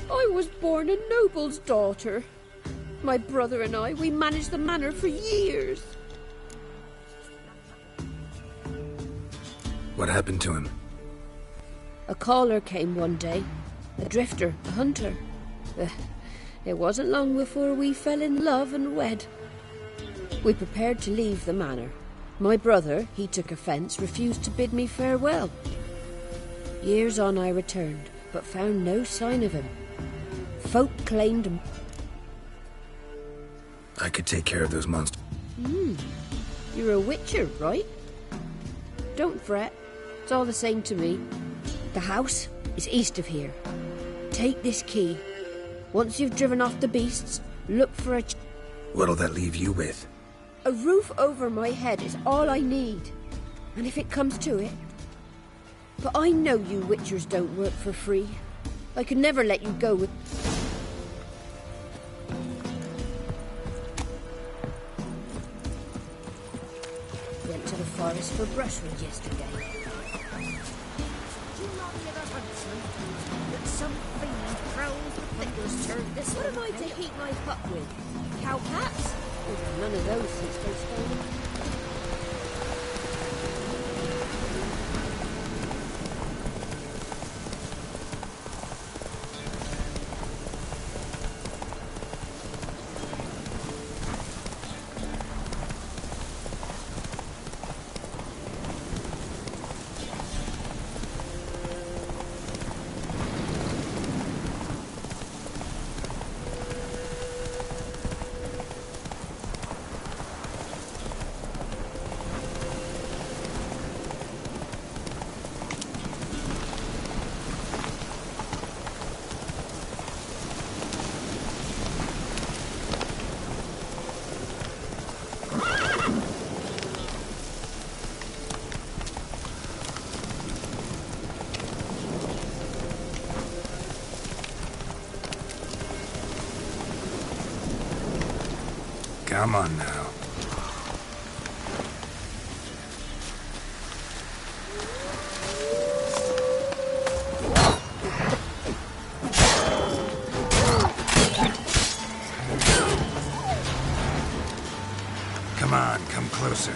I was born a noble's daughter. My brother and I, we managed the manor for years. What happened to him? A caller came one day. A drifter, a hunter. It wasn't long before we fell in love and wed. We prepared to leave the manor. My brother, he took offence, refused to bid me farewell. Years on I returned, but found no sign of him. Folk claimed him. I could take care of those monsters. You're a witcher, right? Don't fret. It's all the same to me. The house is east of here. Take this key. Once you've driven off the beasts, look for a... What'll that leave you with? A roof over my head is all I need. And if it comes to it... But I know you witchers don't work for free. I could never let you go with... Went to the forest for brushwood yesterday. Some fiend prowls the fingers turned this What am I to heat my hut with? Cow pats? There's none of those since they stole them. Come on now. Come on, come closer.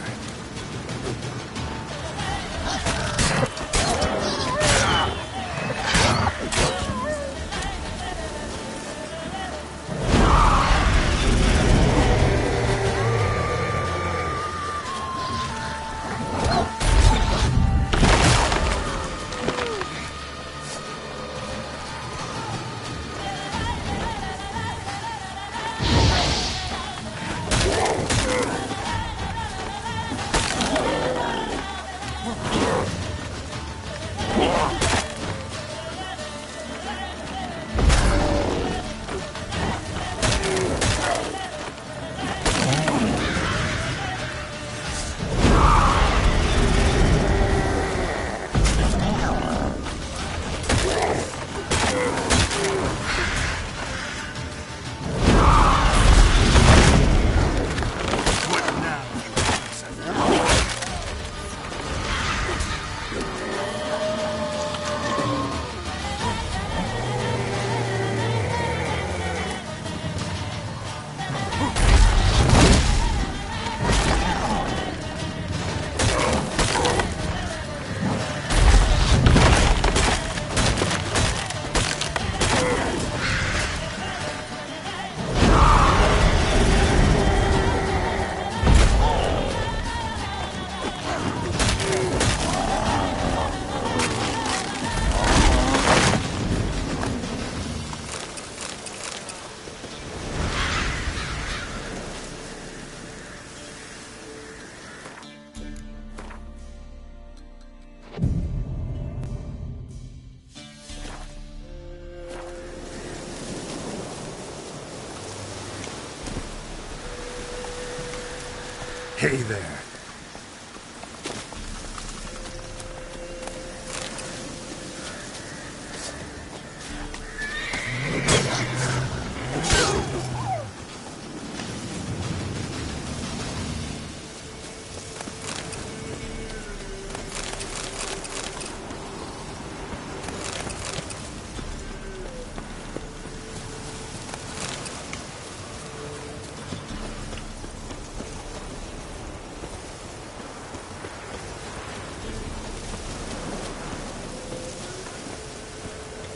Hey there.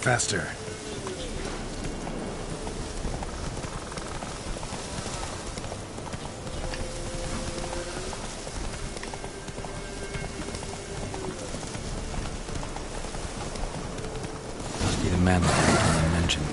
Faster. Must be the man that I mentioned.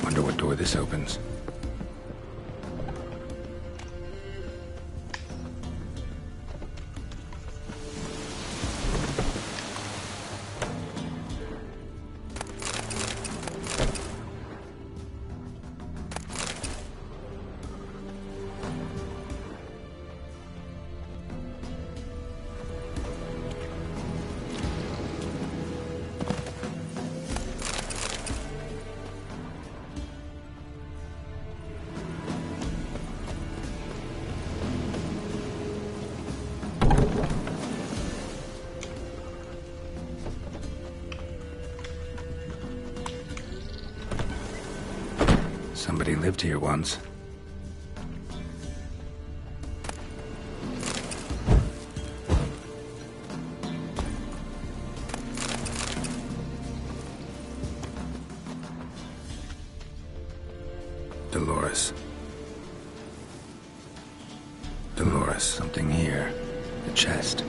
Wonder what door this opens. Somebody lived here once. Dolores. Dolores, something here. The chest.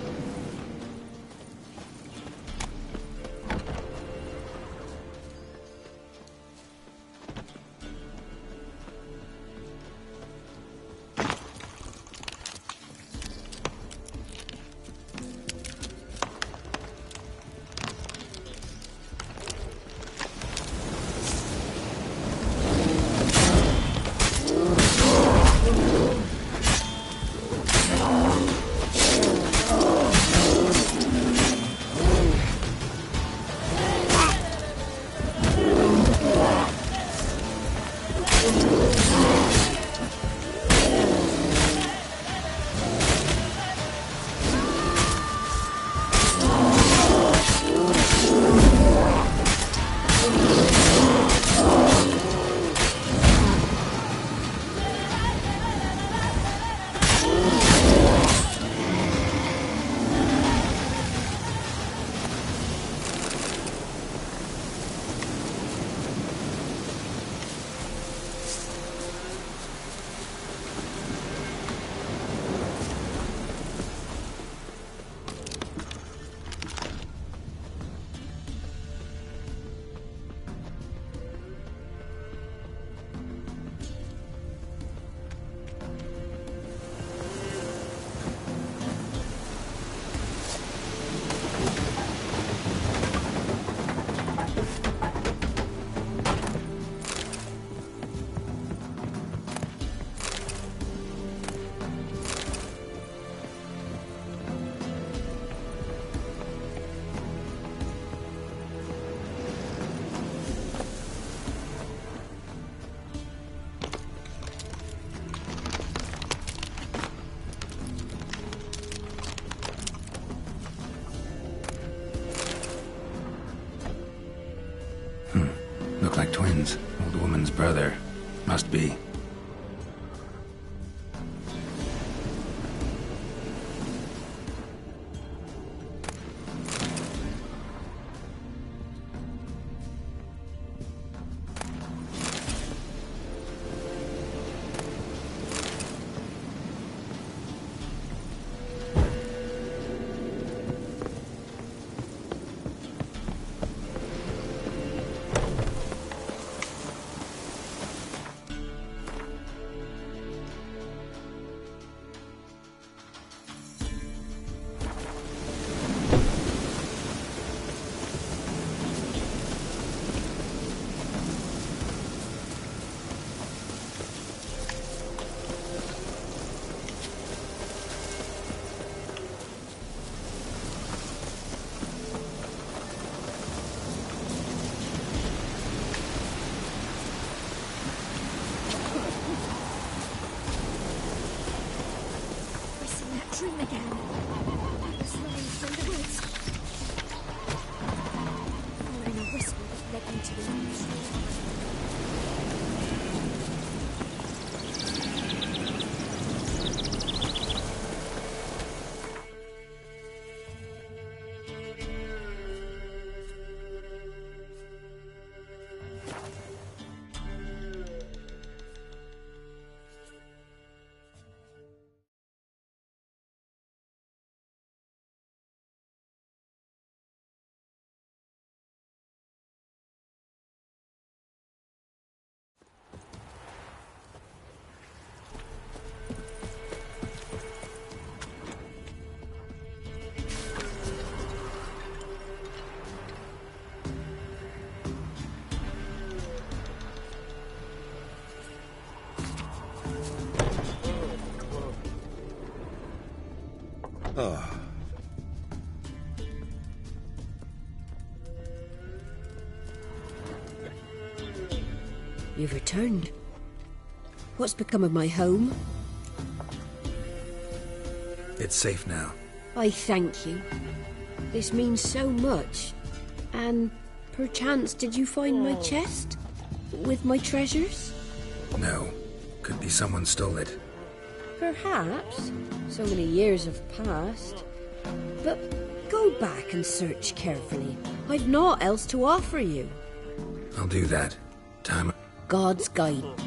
Look like twins. Old woman's brother. Must be. Dream again. This line from the woods. Following a whisper that led me to the woods. Oh. You've returned. What's become of my home? It's safe now. I thank you. This means so much. And perchance did you find my chest? With my treasures? No. Could be someone stole it. Perhaps. So many years have passed. But go back and search carefully. I've naught else to offer you. I'll do that. Time. God's guidance.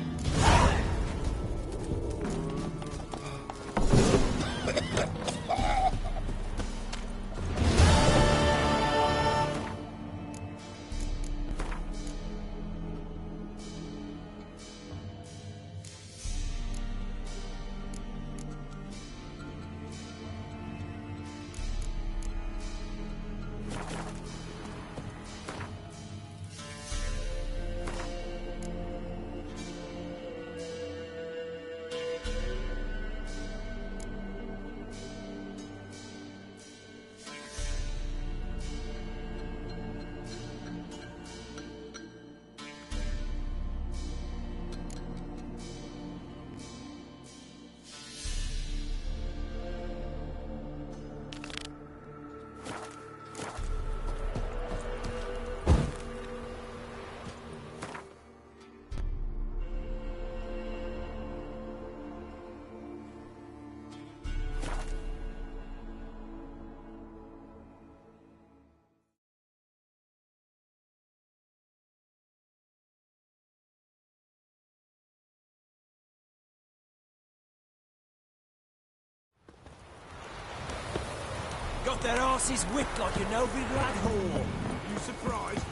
got their asses whipped like a Novigrad whore. You surprised?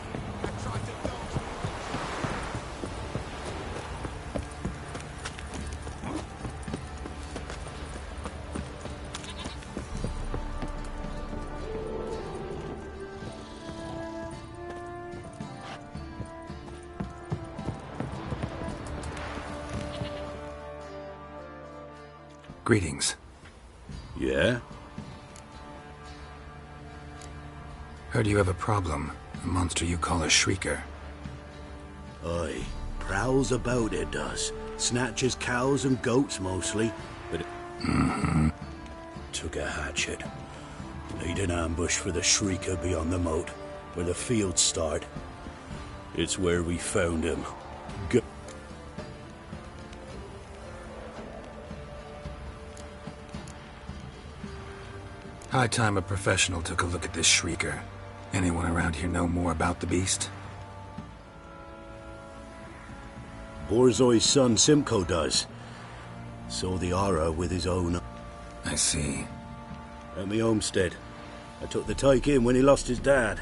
I tried to dodge. Greetings. Yeah? Heard you have a problem. A monster you call a shrieker. Aye. Prowls about, it does. Snatches cows and goats mostly, but it took a hatchet. Laid an ambush for the shrieker beyond the moat, where the fields start. It's where we found him. High time a professional took a look at this shrieker. Anyone around here know more about the beast? Borzoi's son Simcoe does. Saw the aura with his own. I see. At me homestead. I took the tyke in when he lost his dad.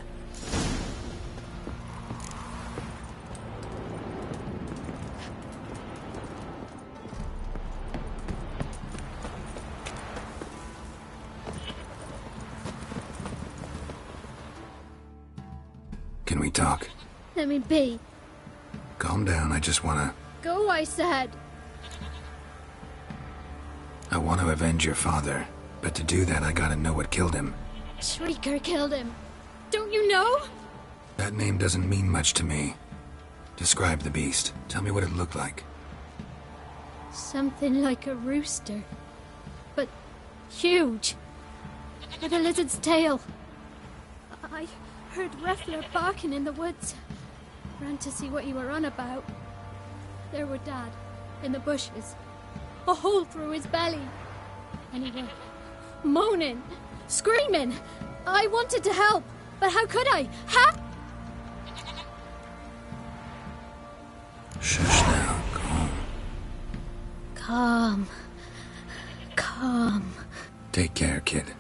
Can we talk? Let me be. Calm down, I just wanna... Go, I said. I want to avenge your father, but to do that I gotta know what killed him. Shrieker killed him. Don't you know? That name doesn't mean much to me. Describe the beast. Tell me what it looked like. Something like a rooster. But huge. With a lizard's tail. I heard Reffler barking in the woods. Ran to see what you were on about. There were Dad, in the bushes. A hole through his belly. And he was moaning, screaming. I wanted to help, but how could I? Shush now, calm. Calm. Take care, kid.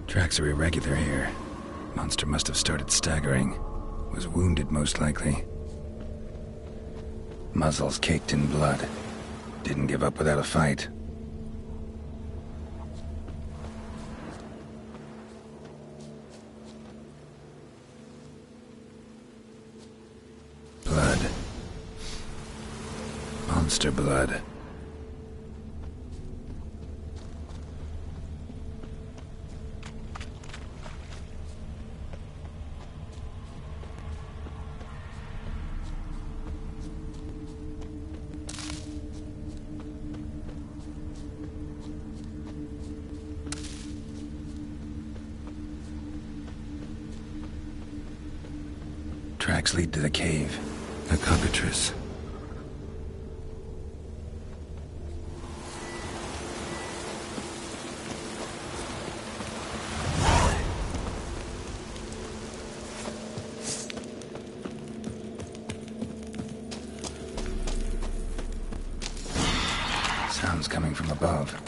Tracks are irregular here. Monster must have started staggering. Was wounded, most likely. Muzzle's caked in blood. Didn't give up without a fight. Blood. Monster blood. Tracks lead to the cave. A cockatrice. Sounds coming from above.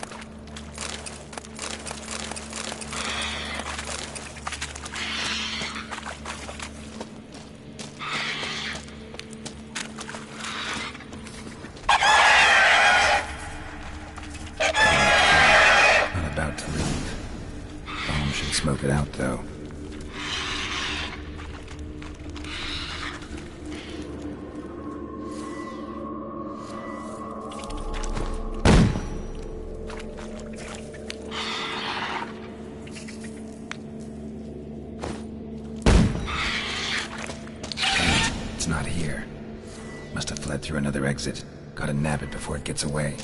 though. It's not here. Must have fled through another exit. Gotta nab it before it gets away.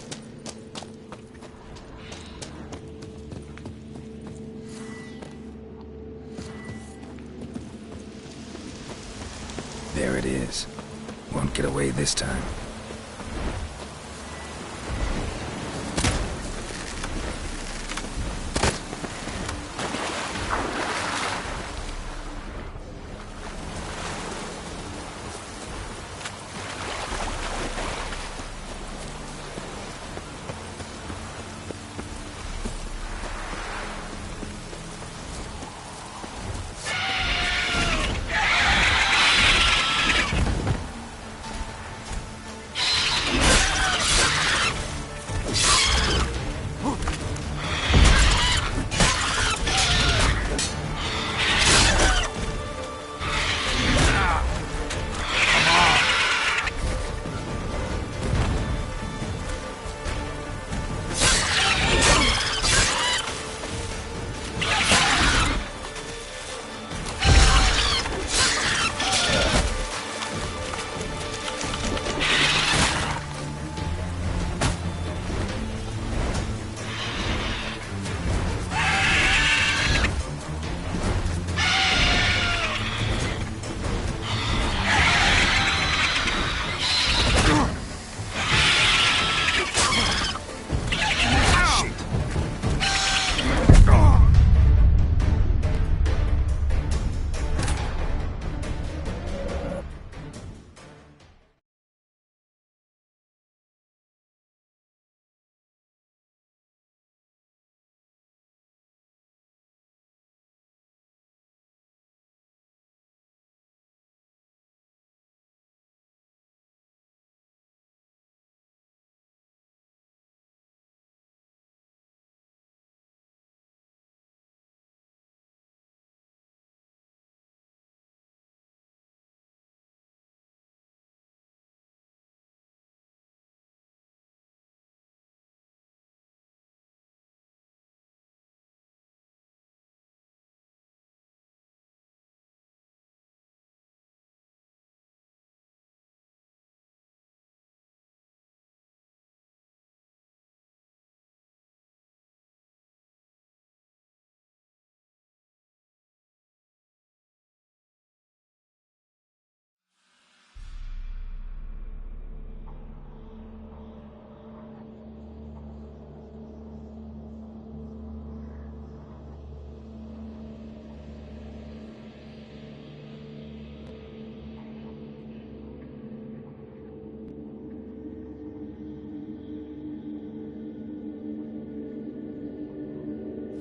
There it is. Won't get away this time.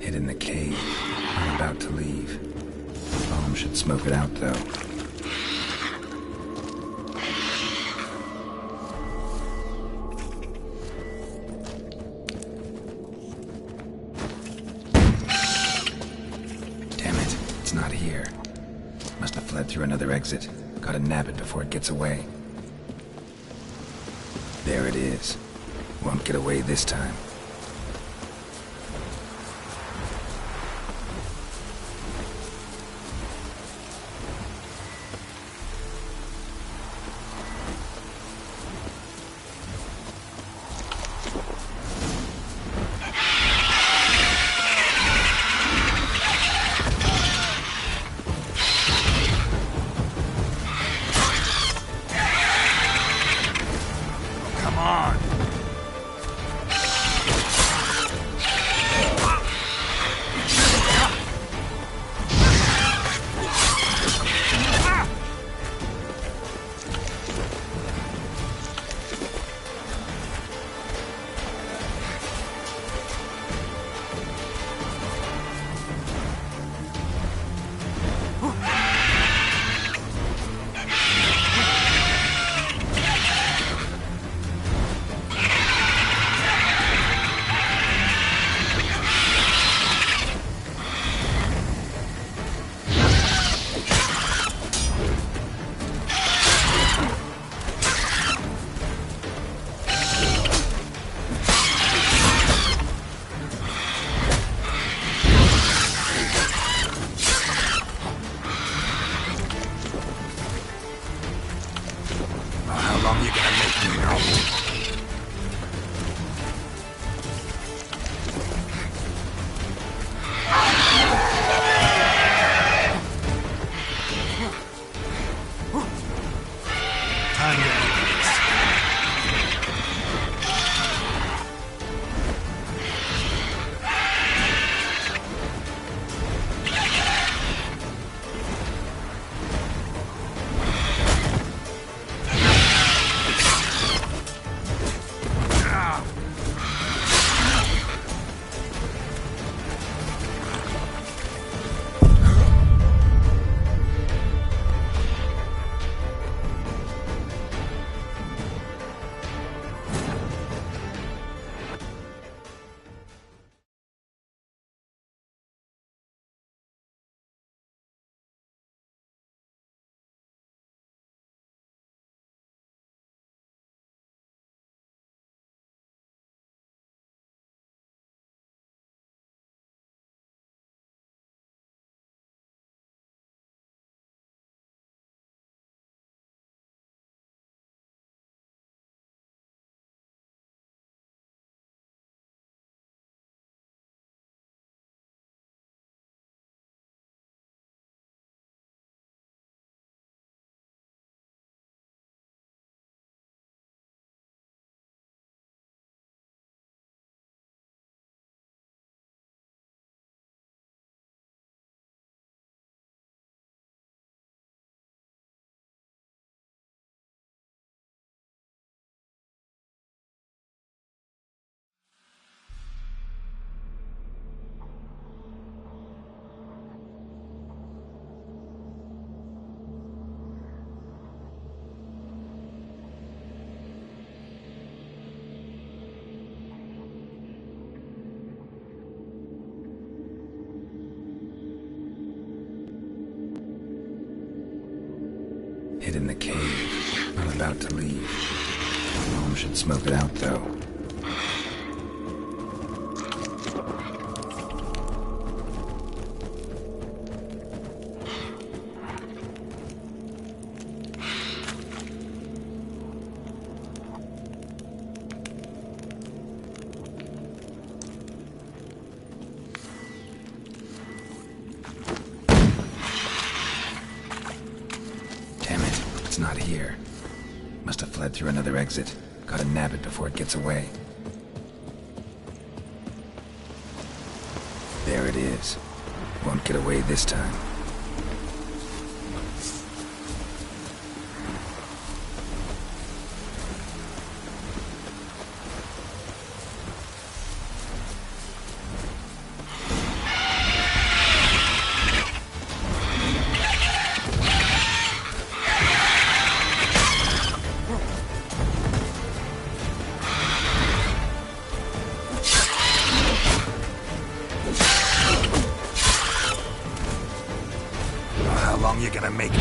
Hid in the cave. I'm about to leave. Bomb should smoke it out, though. Damn it, it's not here. Must have fled through another exit. Gotta nab it before it gets away. There it is. Won't get away this time. How long you gonna make me know? Hid in the cave. I'm about to leave. Mom should smoke it out, though. Not here. Must have fled through another exit. Gotta nab it before it gets away. There it is. Won't get away this time. You're gonna make me.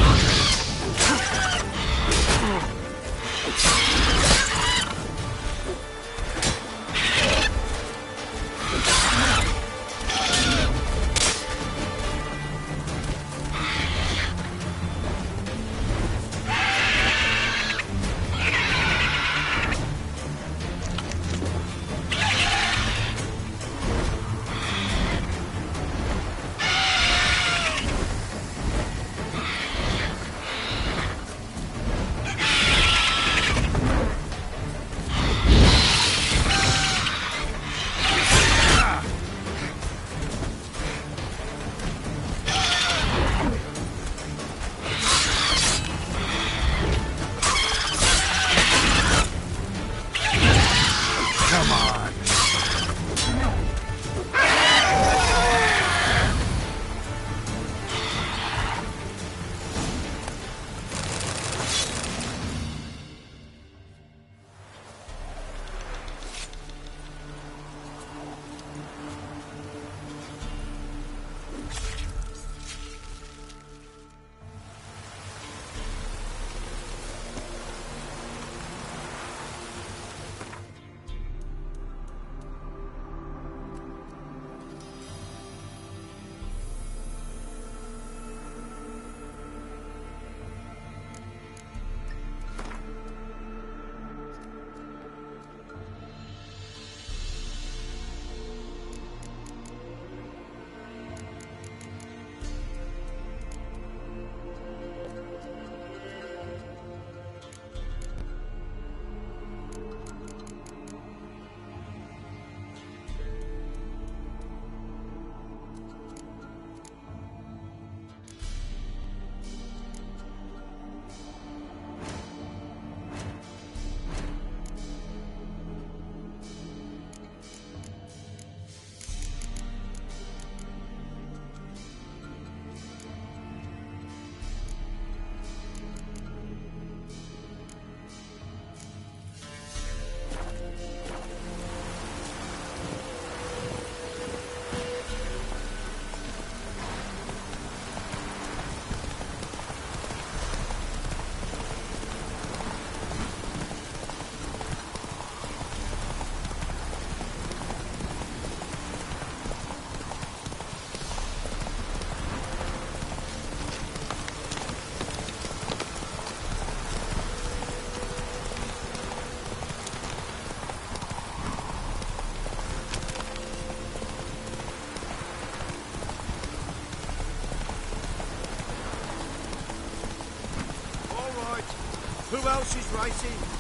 else is racing?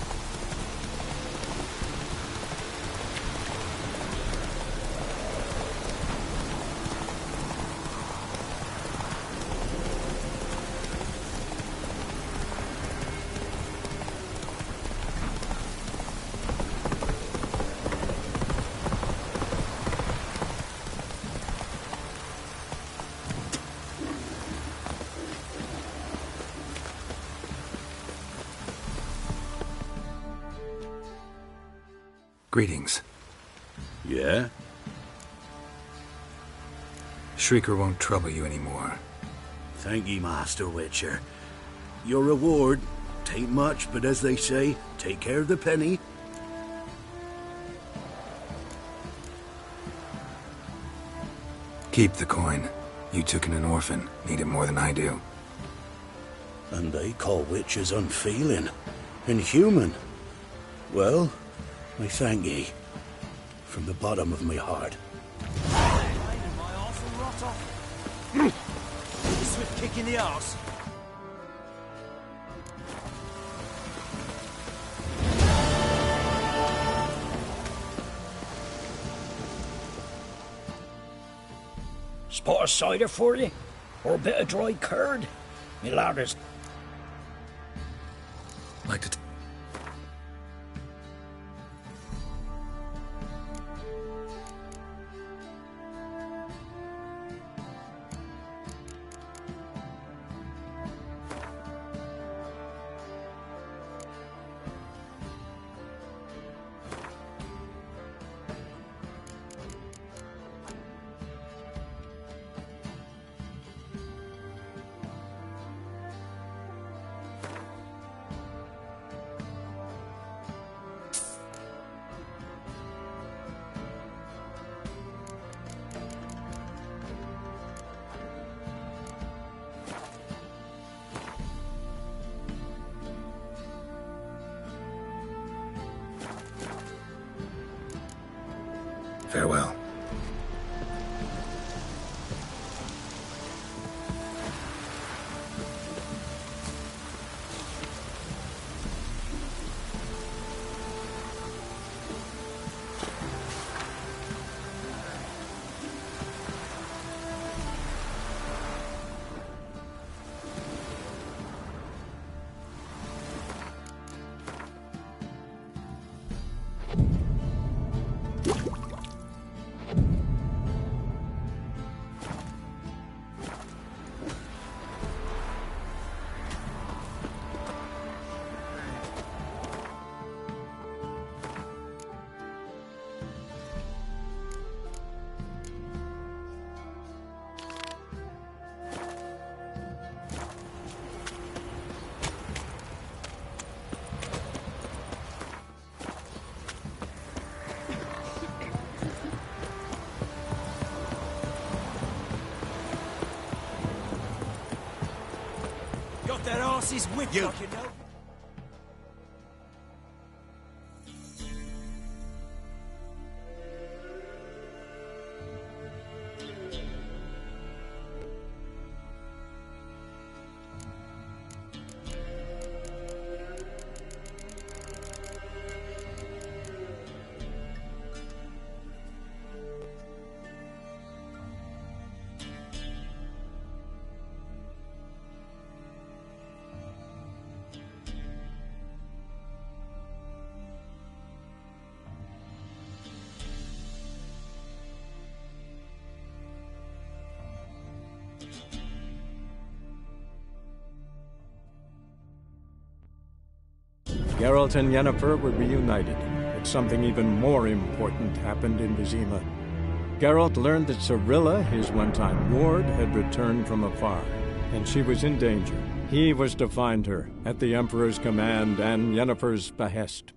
Greetings. Yeah? Shrieker won't trouble you anymore. Thank ye, Master Witcher. Your reward, tain't much, but as they say, take care of the penny. Keep the coin. You took in an orphan. Need it more than I do. And they call witches unfeeling. Inhuman. Well, I thank ye. From the bottom of my heart. Swift kick in the arse. Spot of cider for you? Or a bit of dry curd? Me ladders. Like to... Farewell. Got that arse's whip, you know. Geralt and Yennefer were reunited, but something even more important happened in Vizima. Geralt learned that Cirilla, his one-time ward, had returned from afar, and she was in danger. He was to find her, at the Emperor's command and Yennefer's behest.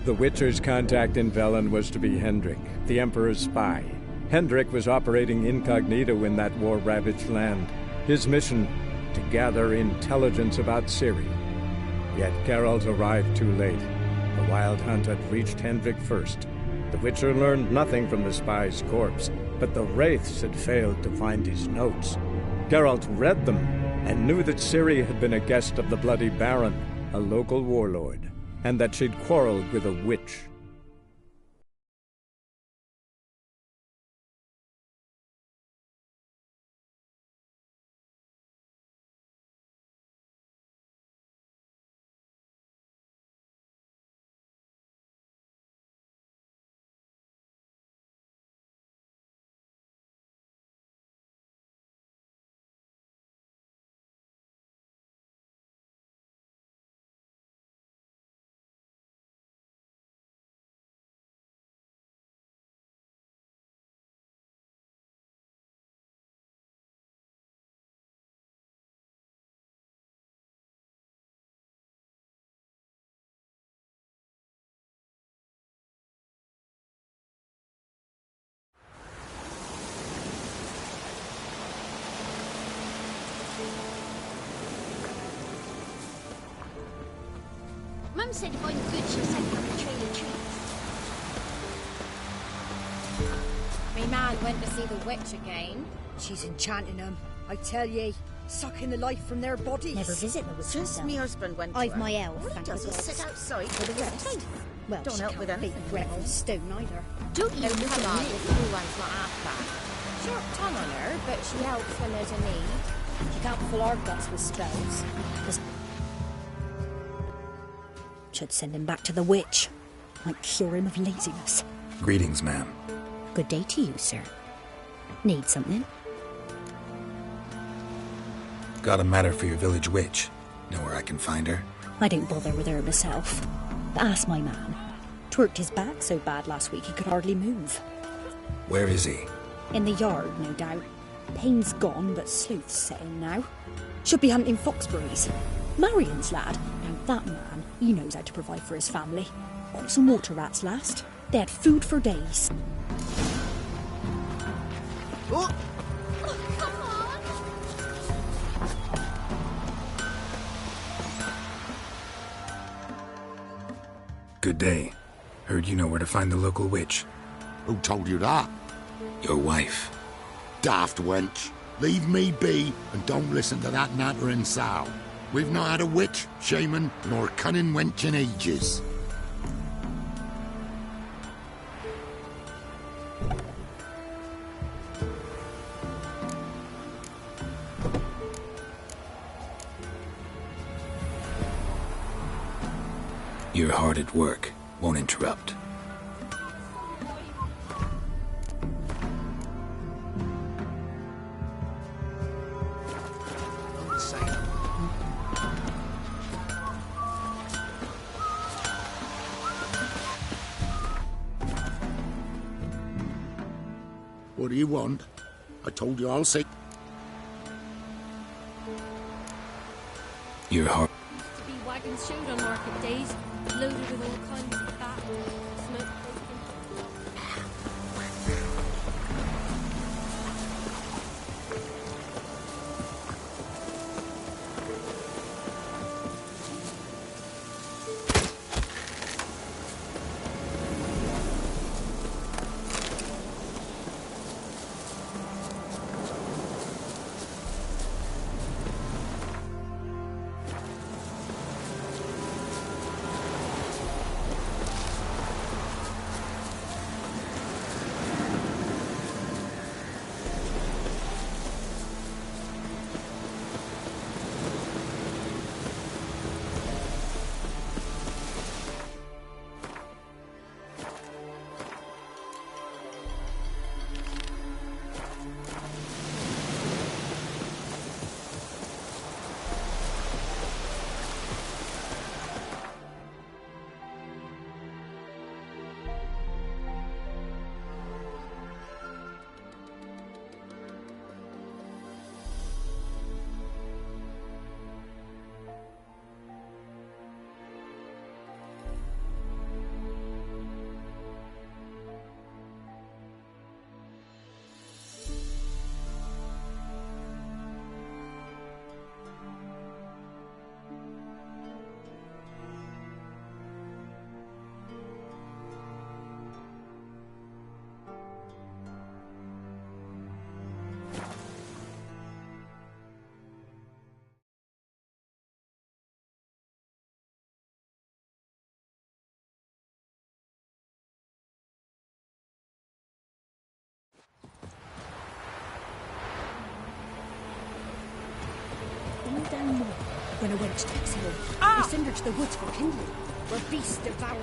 The Witcher's contact in Velen was to be Hendrik, the Emperor's spy. Hendrik was operating incognito in that war-ravaged land. His mission, to gather intelligence about Ciri. Yet Geralt arrived too late. The Wild Hunt had reached Hendrik first. The Witcher learned nothing from the spy's corpse, but the Wraiths had failed to find his notes. Geralt read them, and knew that Ciri had been a guest of the Bloody Baron, a local warlord, and that she'd quarreled with a witch. Mum said if I'm good, she'll send me on a trail of treats. Me man went to see the witch again. She's enchanting them, I tell ye. Sucking the life from their bodies. Never visit the witch. Since me husband went to I've her, my elf, all he thank does the is gods. sit outside for the rest. Well, Don't she help can't with beat anything, Gregor no. Stone either. Don't No, even look come at on, me. the blue one's not half bad. Short tongue on her, but she helps when there's a need. She can't fill our guts with spells. 'Cause should send him back to the witch. Might cure him of laziness. Greetings, ma'am. Good day to you, sir. Need something? Got a matter for your village witch. Know where I can find her? I don't bother with her myself. But ask my man. Twerked his back so bad last week he could hardly move. Where is he? In the yard, no doubt. Pain's gone, but sleuth's setting now. Should be hunting foxberries. Marion's lad. Now that man, he knows how to provide for his family. Caught some water rats last. They had food for days. Oh! Good day. Heard you know where to find the local witch. Who told you that? Your wife. Daft wench. Leave me be and don't listen to that nattering sow. We've not had a witch, shaman, nor cunning wench in ages. You're hard at work. Won't interrupt. What do you want? I told you I'll say. You're hard. To be wagons showed on market days, loaded with all kinds of fat, smoke, bacon. one more. When a wench takes ill, we send her to the woods for kindling. For beast devourer.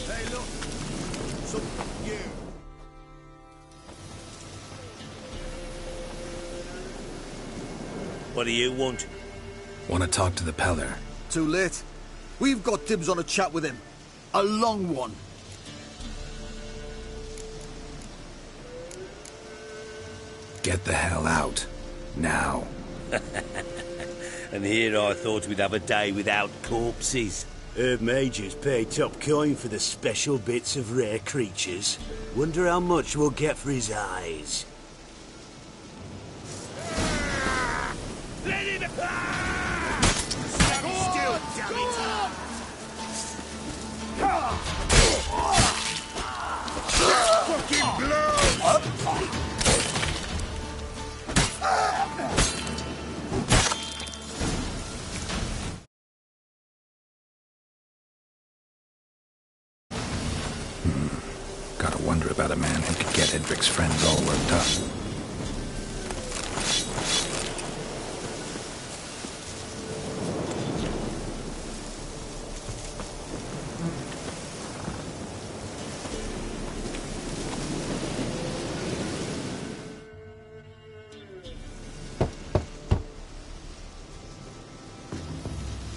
Hey, look. Something new. What do you want? Want to talk to the Peller. Too late. We've got dibs on a chat with him. A long one. Get the hell out. Now. And here I thought we'd have a day without corpses. Herb Majors pay top coin for the special bits of rare creatures. Wonder how much we'll get for his eyes. Let him... Stand still, damn it! Fucking blow! Gotta wonder about a man who could get Hendrik's friends all worked up.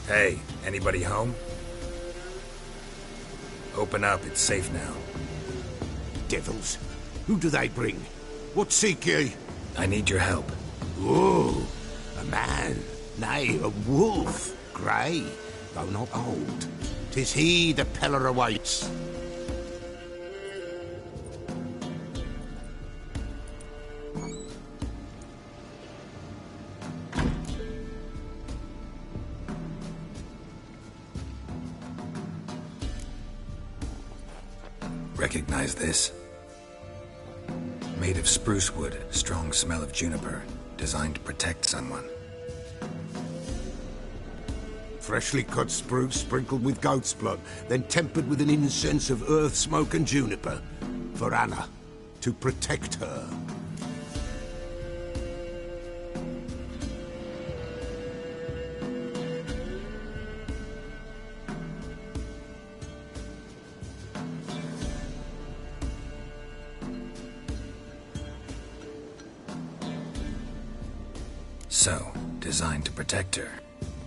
Hey, anybody home? Open up, it's safe now. Devils. Who do they bring? What seek ye? I need your help. Oh, a man. Nay, a wolf. Grey, though not old. 'Tis he the Peller awaits. Recognize this? Made of spruce wood, strong smell of juniper, designed to protect someone. Freshly cut spruce sprinkled with goat's blood, then tempered with an incense of earth, smoke and juniper. For Anna, to protect her. So, designed to protect her.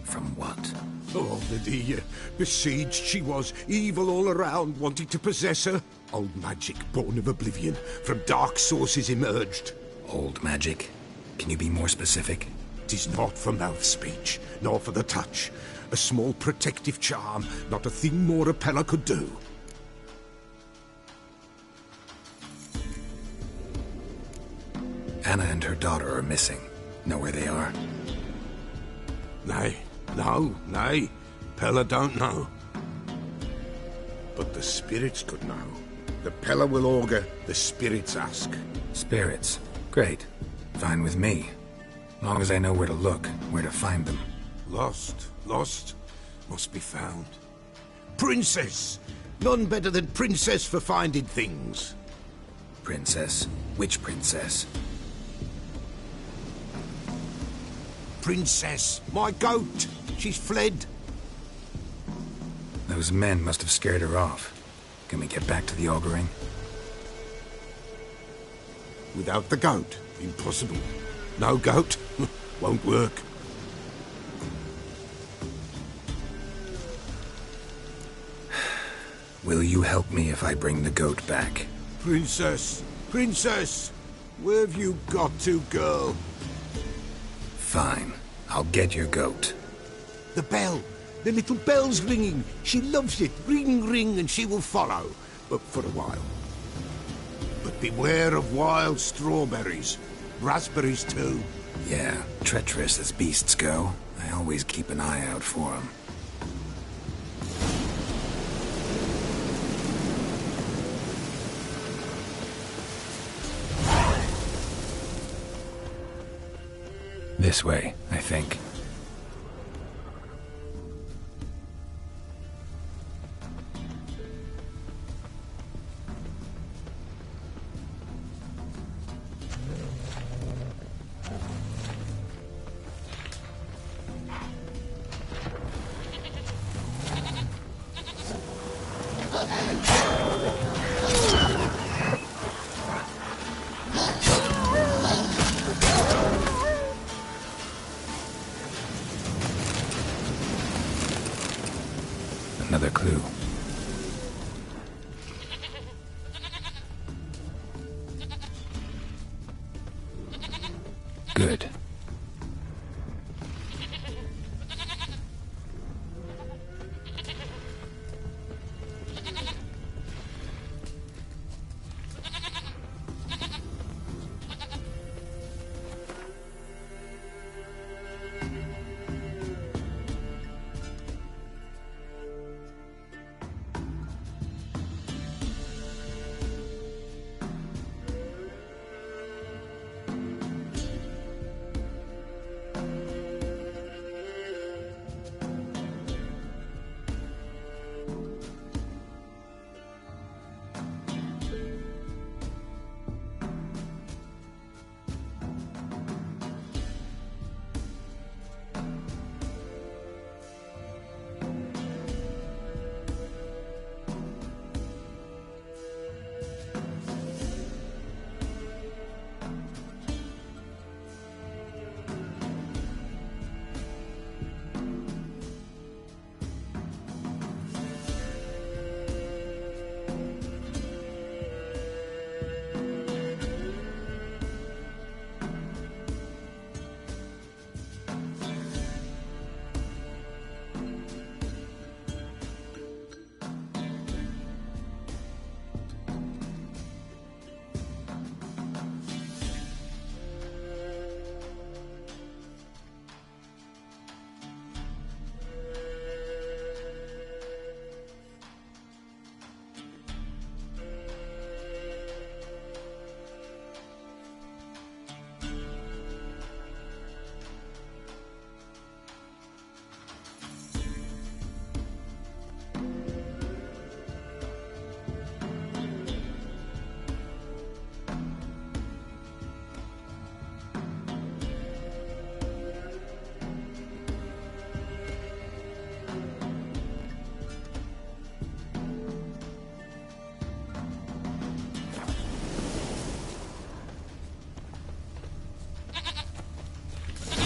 From what? Oh, the besieged she was, evil all around, wanting to possess her. Old magic, born of oblivion, from dark sources emerged. Old magic? Can you be more specific? 'Tis not for mouth speech, nor for the touch. A small protective charm, not a thing more a Peller could do. Anna and her daughter are missing. Know where they are? Nay, nay. Peller don't know. But the spirits could know. The Peller will augur, the spirits ask. Spirits? Great. Fine with me. Long as I know where to look, where to find them. Lost, must be found. Princess! None better than Princess for finding things. Princess? Which princess? Princess, my goat. She's fled. Those men must have scared her off. Can we get back to the auguring? Without the goat, impossible. No goat, won't work. Will you help me if I bring the goat back? Princess, where have you got to, girl? Fine. I'll get your goat. The bell. The little bell's ringing. She loves it. Ring, ring, and she will follow. But for a while. But beware of wild strawberries. Raspberries, too. Yeah, treacherous as beasts go. I always keep an eye out for them. This way, I think. Another clue. Good.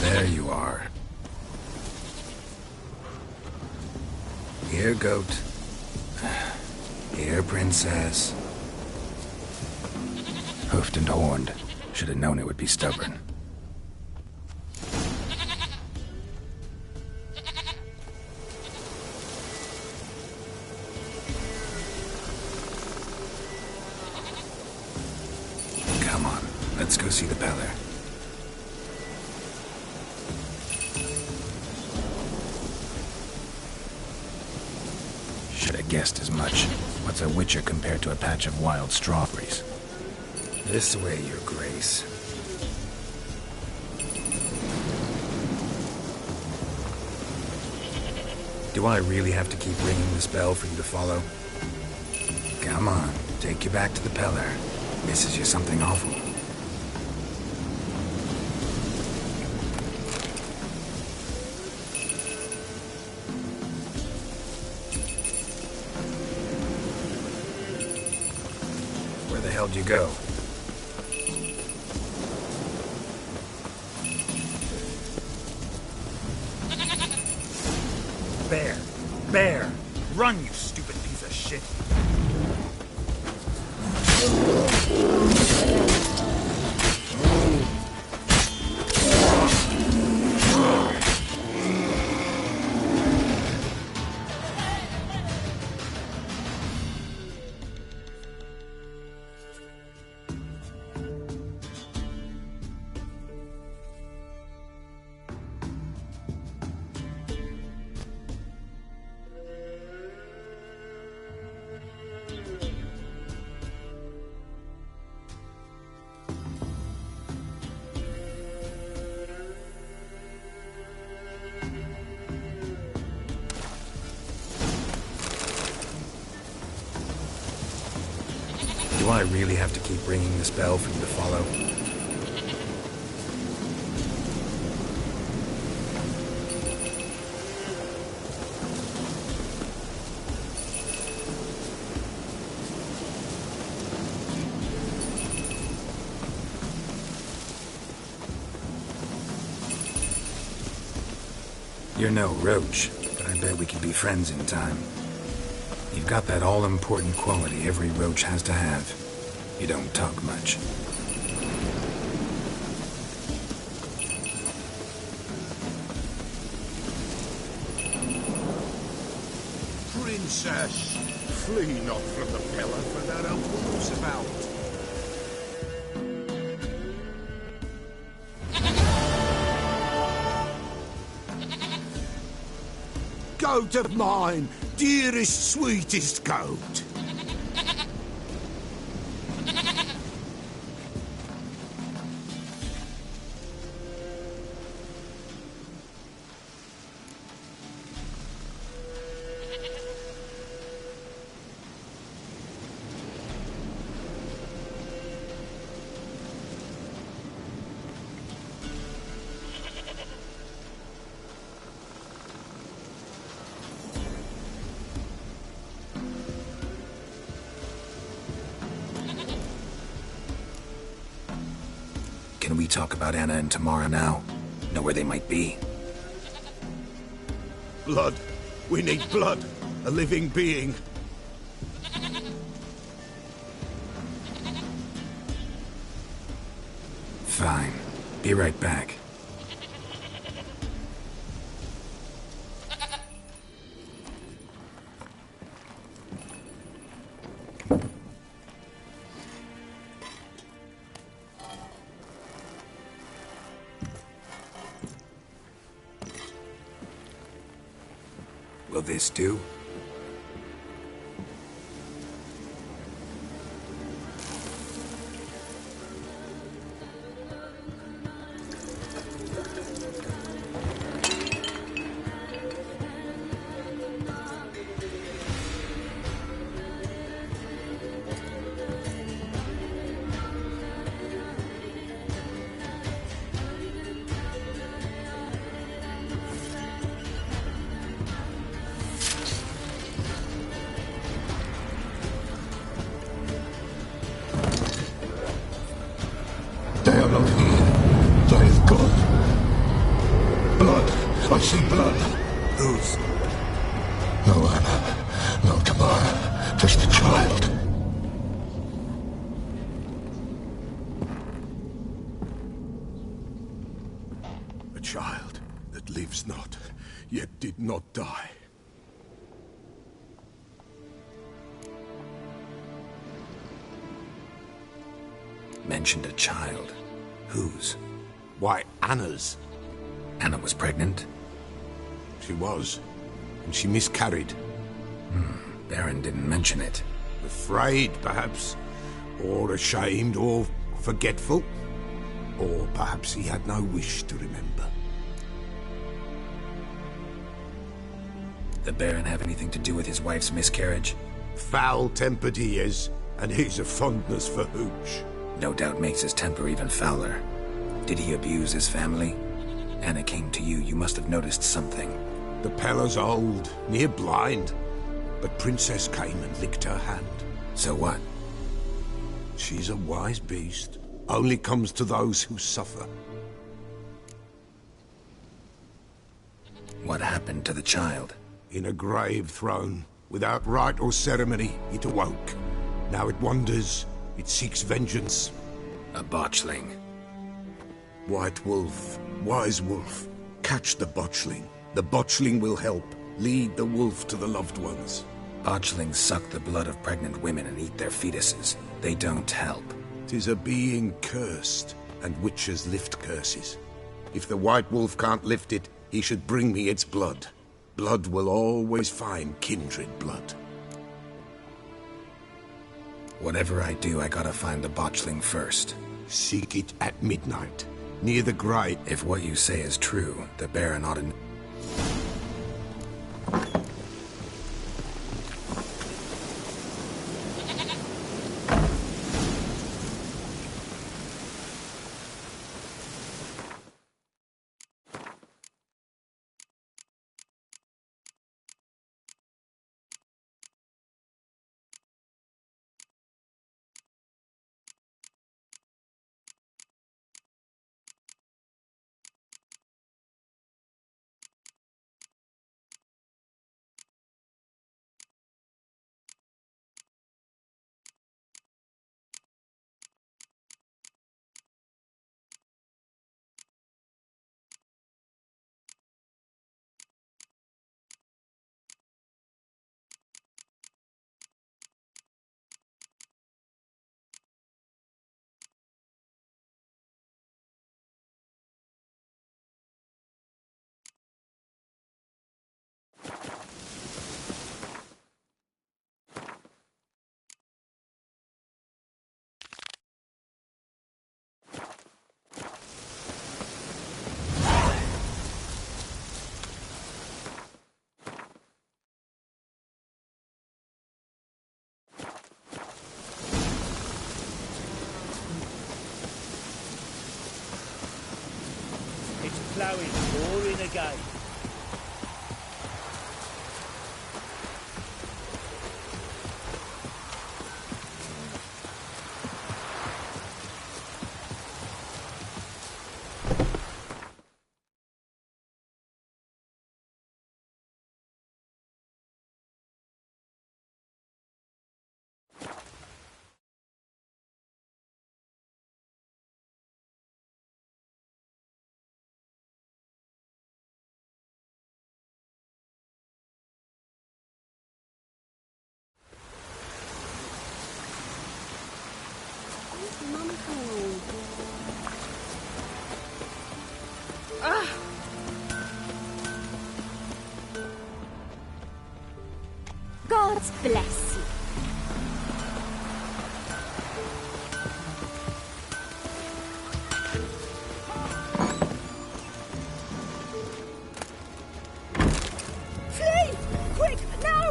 There you are. Here, goat. Here, princess. Hoofed and horned. Should have known it would be stubborn. Come on, let's go see the Peller. Should have guessed as much. What's a witcher compared to a patch of wild strawberries? This way, your grace. Do I really have to keep ringing this bell for you to follow? Come on, take you back to the Peller. Misses you something awful. Where the hell do you go? Bear! Bear! Run, you stupid piece of shit! I really have to keep ringing this bell for you to follow? You're no roach, but I bet we could be friends in time. You've got that all-important quality every roach has to have. You don't talk much. Princess, flee not from the pillar, for there are wolves about. Goat of mine, dearest, sweetest goat. Can we talk about Anna and Tamara now? Know where they might be? Blood. We need blood. A living being. Fine. Be right back. Will this do? They are not here. They have gone. Blood. I see blood. Whose? No Anna. No Tamara. Just a child. A child that lives not, yet did not die. Mentioned a child. Whose? Why, Anna's. Anna was pregnant? She was. And she miscarried. Baron didn't mention it. Afraid, perhaps. Or ashamed, or forgetful. Or perhaps he had no wish to remember. The Baron have anything to do with his wife's miscarriage? Foul-tempered he is, and he's a fondness for hooch. No doubt makes his temper even fouler. Did he abuse his family? Anna came to you, you must have noticed something. The Pella's old, near blind, but Princess came and licked her hand. So what? She's a wise beast. Only comes to those who suffer. What happened to the child? In a grave thrown. Without rite or ceremony, it awoke. Now it wanders. It seeks vengeance. A botchling. White wolf, wise wolf. Catch the botchling. The botchling will help. Lead the wolf to the loved ones. Botchlings suck the blood of pregnant women and eat their fetuses. They don't help. 'Tis a being cursed, and witches lift curses. If the white wolf can't lift it, he should bring me its blood. Blood will always find kindred blood. Whatever I do, I gotta find the botchling first. Seek it at midnight, near the grave. If what you say is true, the Baron ought to... flowing, pouring again. God bless you. Flee! Quick, now!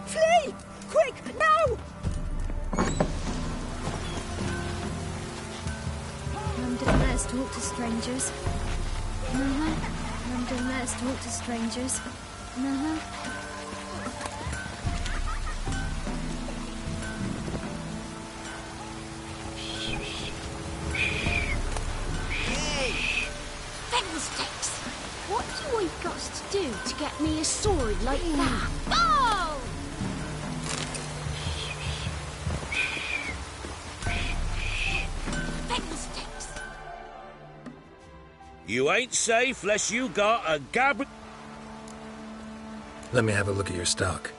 Flee! Quick, now! London let us talk to strangers. London let us talk to strangers. Fiddlesticks! What do I got to do to get me a sword like that? Oh! Fiddlesticks! You ain't safe less you got a gab... Let me have a look at your stock.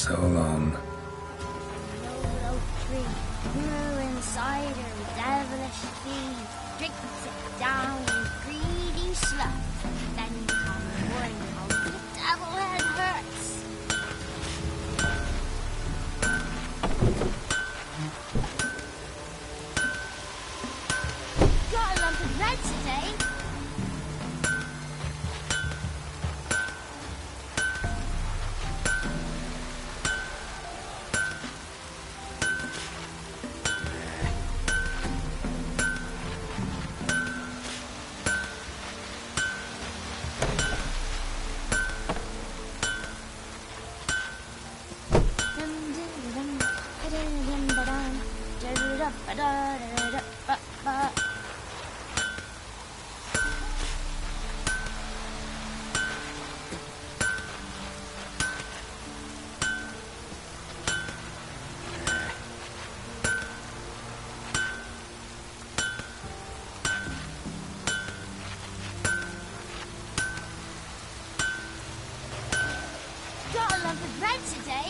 so long. Old tree grew inside her devilish feed, drinks it down in greedy sloth. Then comes one how the devil head hurts. Got a lump of bread today. Got a lump of bread today.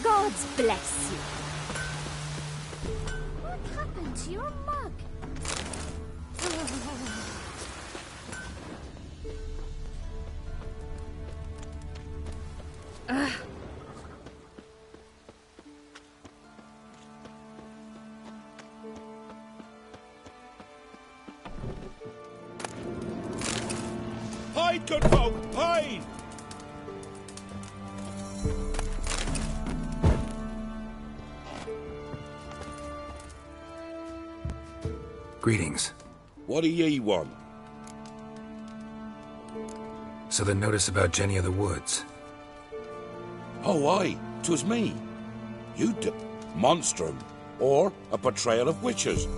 God bless you. What happened to your mug? Hide, good folk, hide! Greetings. What do ye want? So the notice about Jenny of the Woods. Oh, aye, 'twas me. You monstrum, or a betrayal of witches.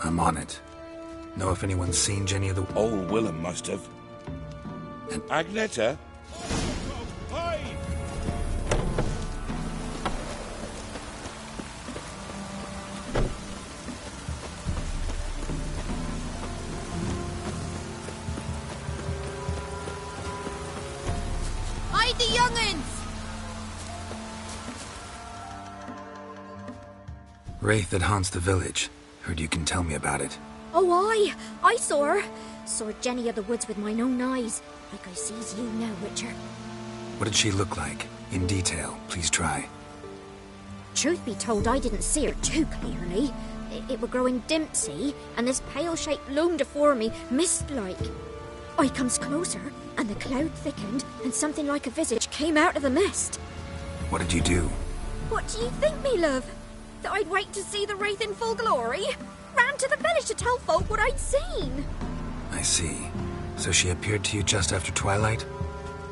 I'm on it. Know if anyone's seen Jenny of the... Old Willem must have. And Agneta? Hide the young'uns! Wraith that haunts the village. Heard you can tell me about it. Oh, I saw her. Saw Jenny of the Woods with mine own eyes. Like I sees you now, Witcher. What did she look like? In detail, please try. Truth be told, I didn't see her too clearly. It were growing dim, see, and this pale shape loomed afore me, mist-like. I comes closer, and the cloud thickened, and something like a visage came out of the mist. What did you do? What do you think, me love? That I'd wait to see the wraith in full glory? Ran to the village to tell folk what I'd seen. I see. So she appeared to you just after twilight?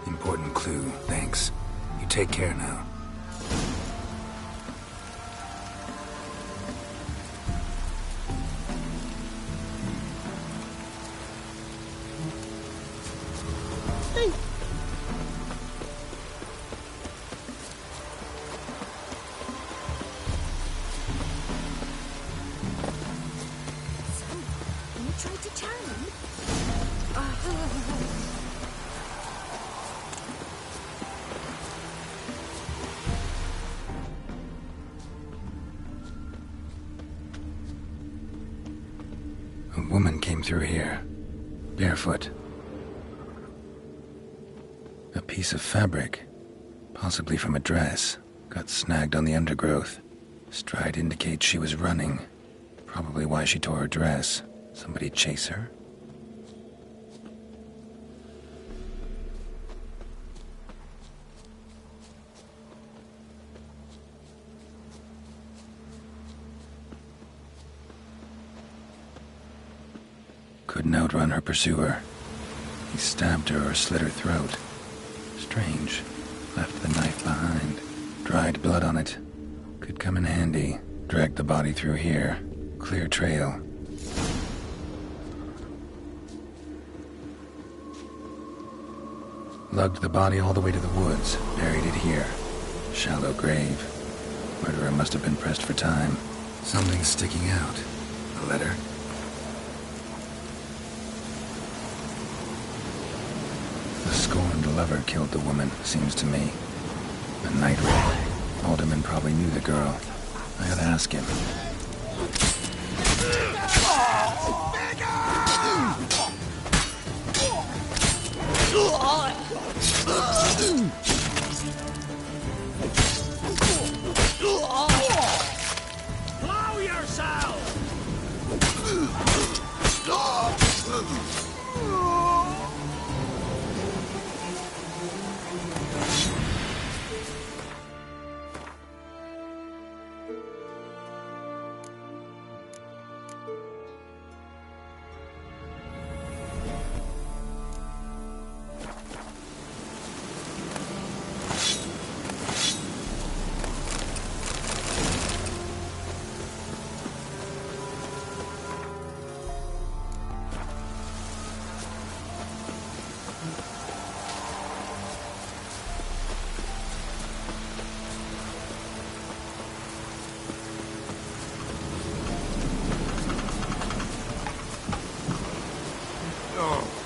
Important clue, thanks. You take care now. Tried to turn him. A woman came through here, barefoot. A piece of fabric, possibly from a dress, got snagged on the undergrowth. Stride indicates she was running, probably why she tore her dress. Somebody chase her? Couldn't outrun her pursuer. He stabbed her or slit her throat. Strange. Left the knife behind. Dried blood on it. Could come in handy. Dragged the body through here. Clear trail. Lugged the body all the way to the woods. Buried it here. Shallow grave. Murderer must have been pressed for time. Something's sticking out. A letter? The scorned lover killed the woman, seems to me. A night raid. Alderman probably knew the girl. I gotta ask him. Blow yourself!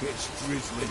It's drizzling.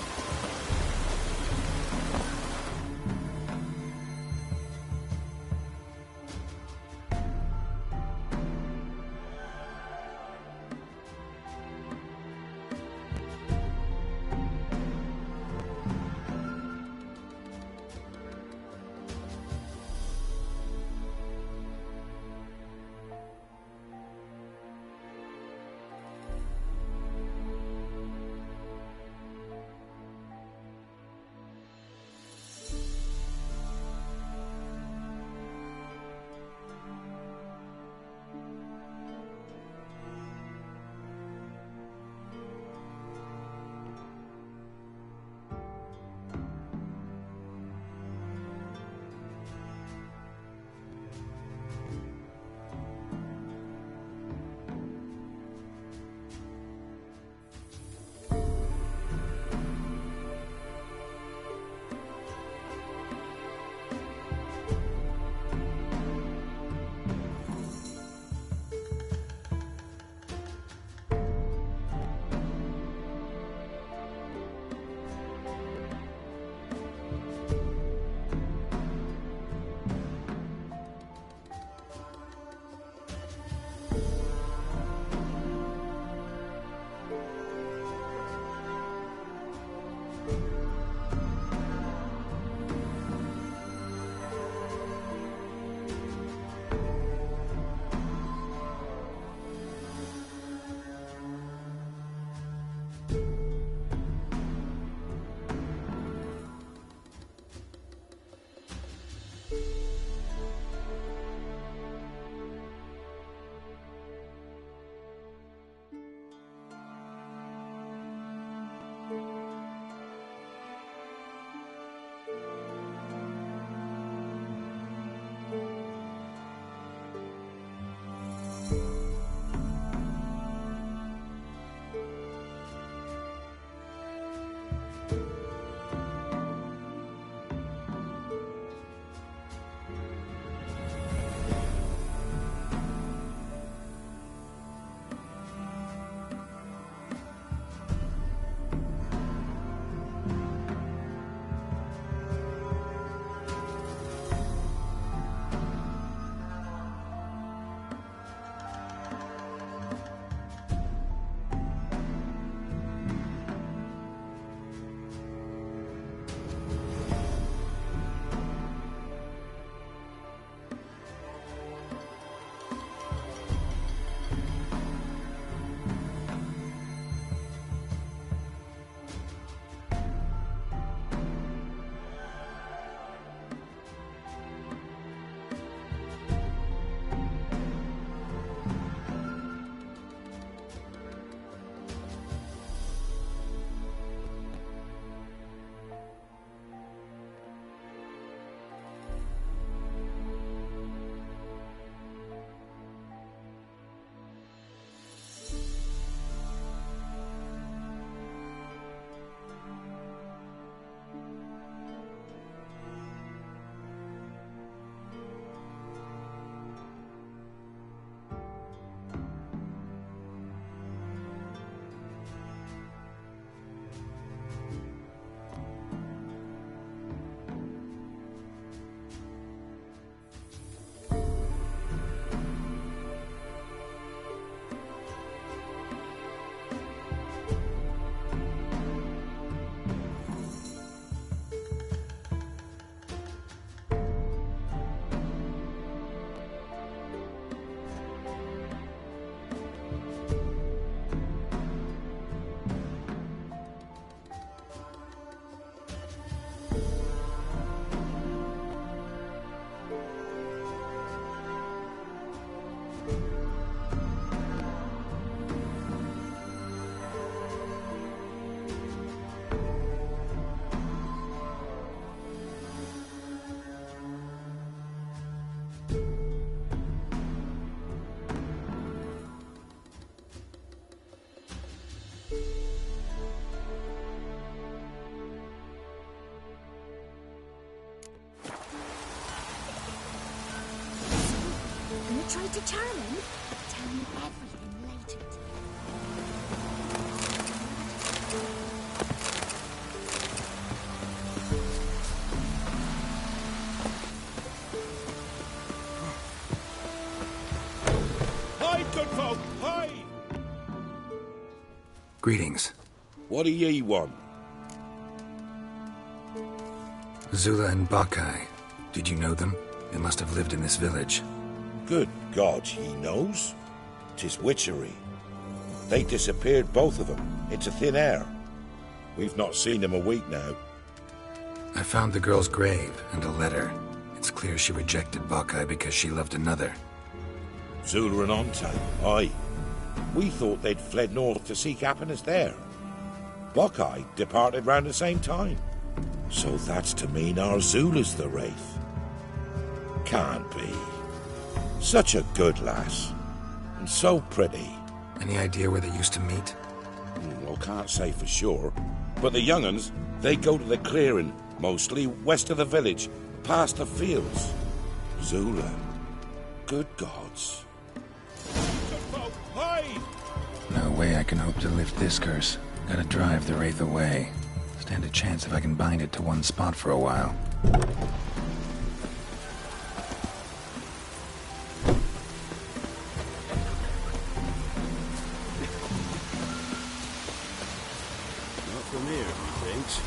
tried to charm him? Tell me everything later. Hide, good folk, hide! Greetings. What do ye want? Zula and Bakai. Did you know them? They must have lived in this village. Good God, he knows? 'Tis witchery. They disappeared, both of them, into thin air. We've not seen them a week now. I found the girl's grave and a letter. It's clear she rejected Bakai because she loved another. Zula and Onta, aye. We thought they'd fled north to seek happiness there. Bakai departed round the same time. So that's to mean our Zula's the wraith. Can't be. Such a good lass. And so pretty. Any idea where they used to meet? Well, can't say for sure. But the young'uns, they go to the clearing, mostly west of the village, past the fields. Zula. Good gods. No way I can hope to lift this curse. Gotta drive the wraith away. Stand a chance if I can bind it to one spot for a while. Not from here, methinks.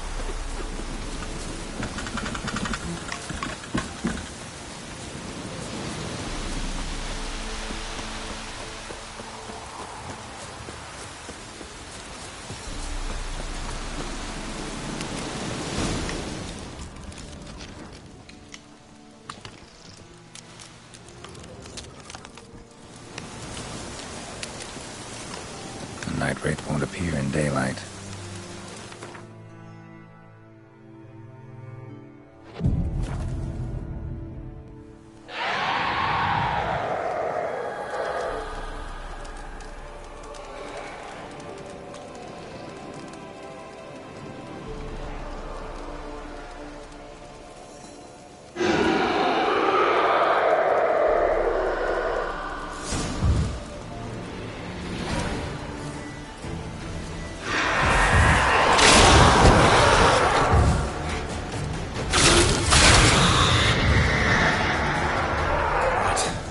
The night wraith won't appear in daylight.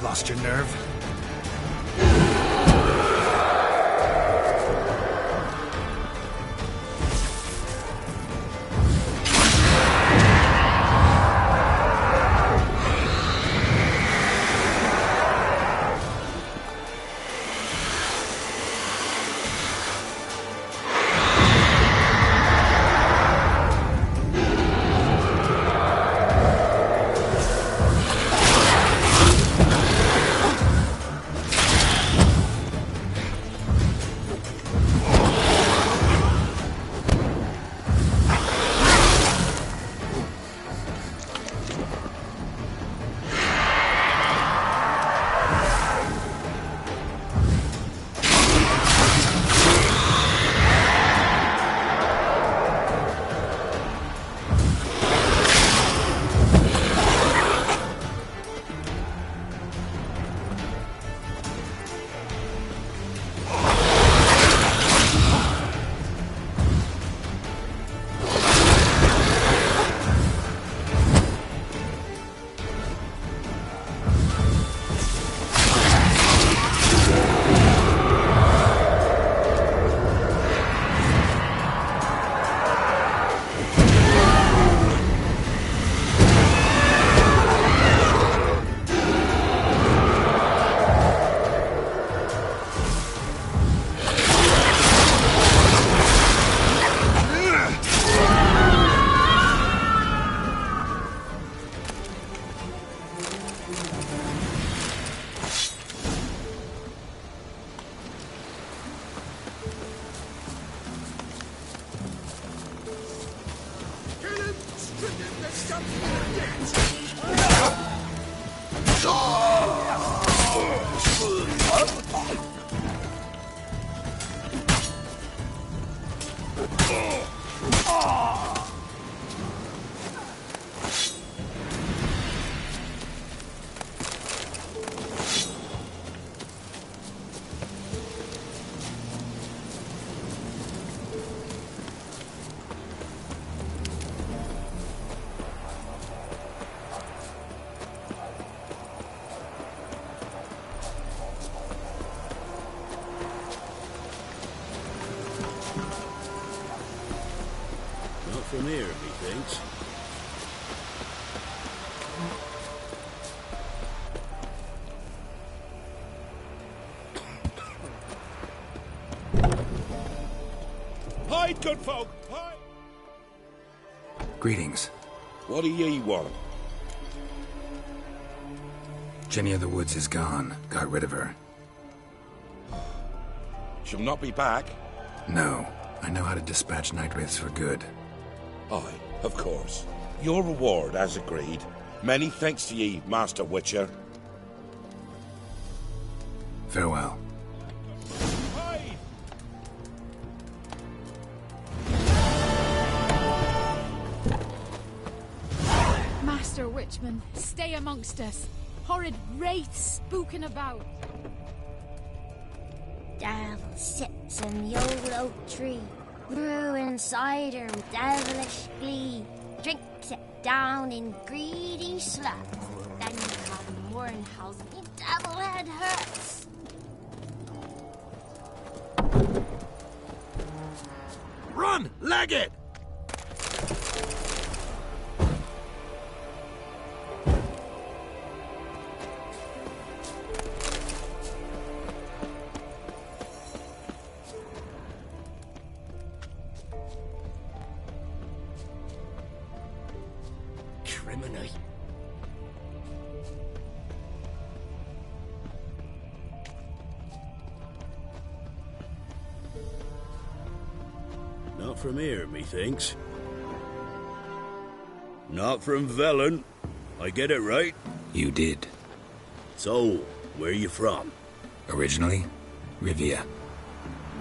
Lost your nerve? from here, methinks. Hide, good folk! Hide! Greetings. What do ye want? Jenny of the Woods is gone. Got rid of her. She'll not be back. No. I know how to dispatch night wraiths for good. Aye, of course. Your reward, as agreed. Many thanks to ye, Master Witcher. Farewell. Master Witchman, stay amongst us. Horrid wraiths spooking about. Devil sits in the old oak tree, brewing cider with devilish glee. Drinks it down in greedy sloth. Then you come mourn how the devil head hurts. Run! Leg it! Criminy. Not from here, methinks. Not from Velen. I get it right? You did. So, where you from? Originally, Rivia.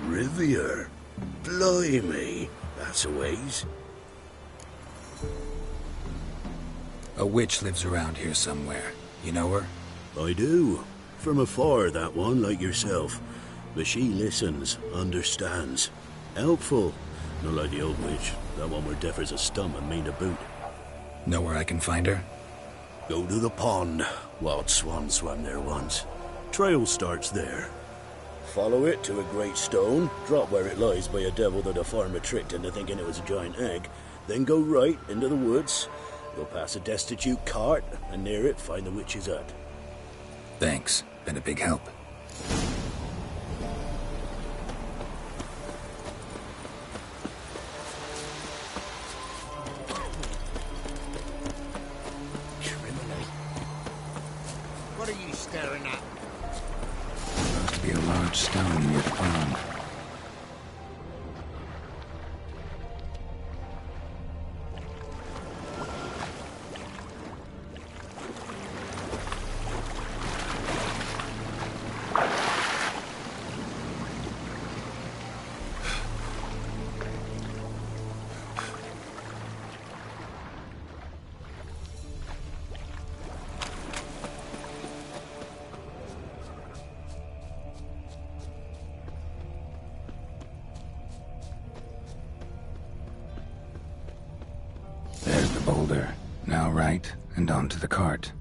Rivia? Blimey. That's a ways. A witch lives around here somewhere. You know her? I do. From afar, that one, like yourself. But she listens, understands. Helpful. Not like the old witch. That one were deaf as a stump and mean to boot. Know where I can find her? Go to the pond. Wild Swan swam there once. Trail starts there. Follow it to a great stone, drop where it lies by a devil that a farmer tricked into thinking it was a giant egg, then go right into the woods. You'll pass a destitute cart, and near it find the witch's hut. Thanks. Been a big help. What are you staring at? Must be a large stone near the pond. There's the boulder. Now right, and onto the cart.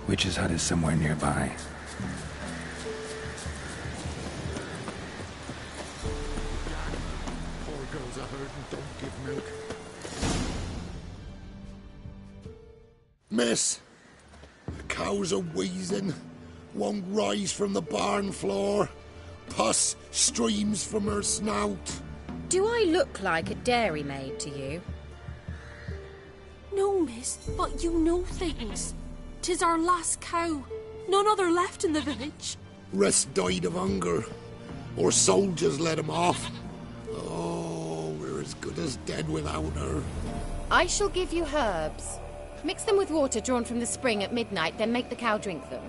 Witch's hut is somewhere nearby. Poor girls are hurt and don't give milk. Miss, the cows are wheezing, won't rise from the barn floor. Pus streams from her snout. Do I look like a dairymaid to you? No, miss, but you know things. 'Tis our last cow. None other left in the village. Rest died of hunger, or soldiers let him off. Oh, we're as good as dead without her. I shall give you herbs. Mix them with water drawn from the spring at midnight, then make the cow drink them.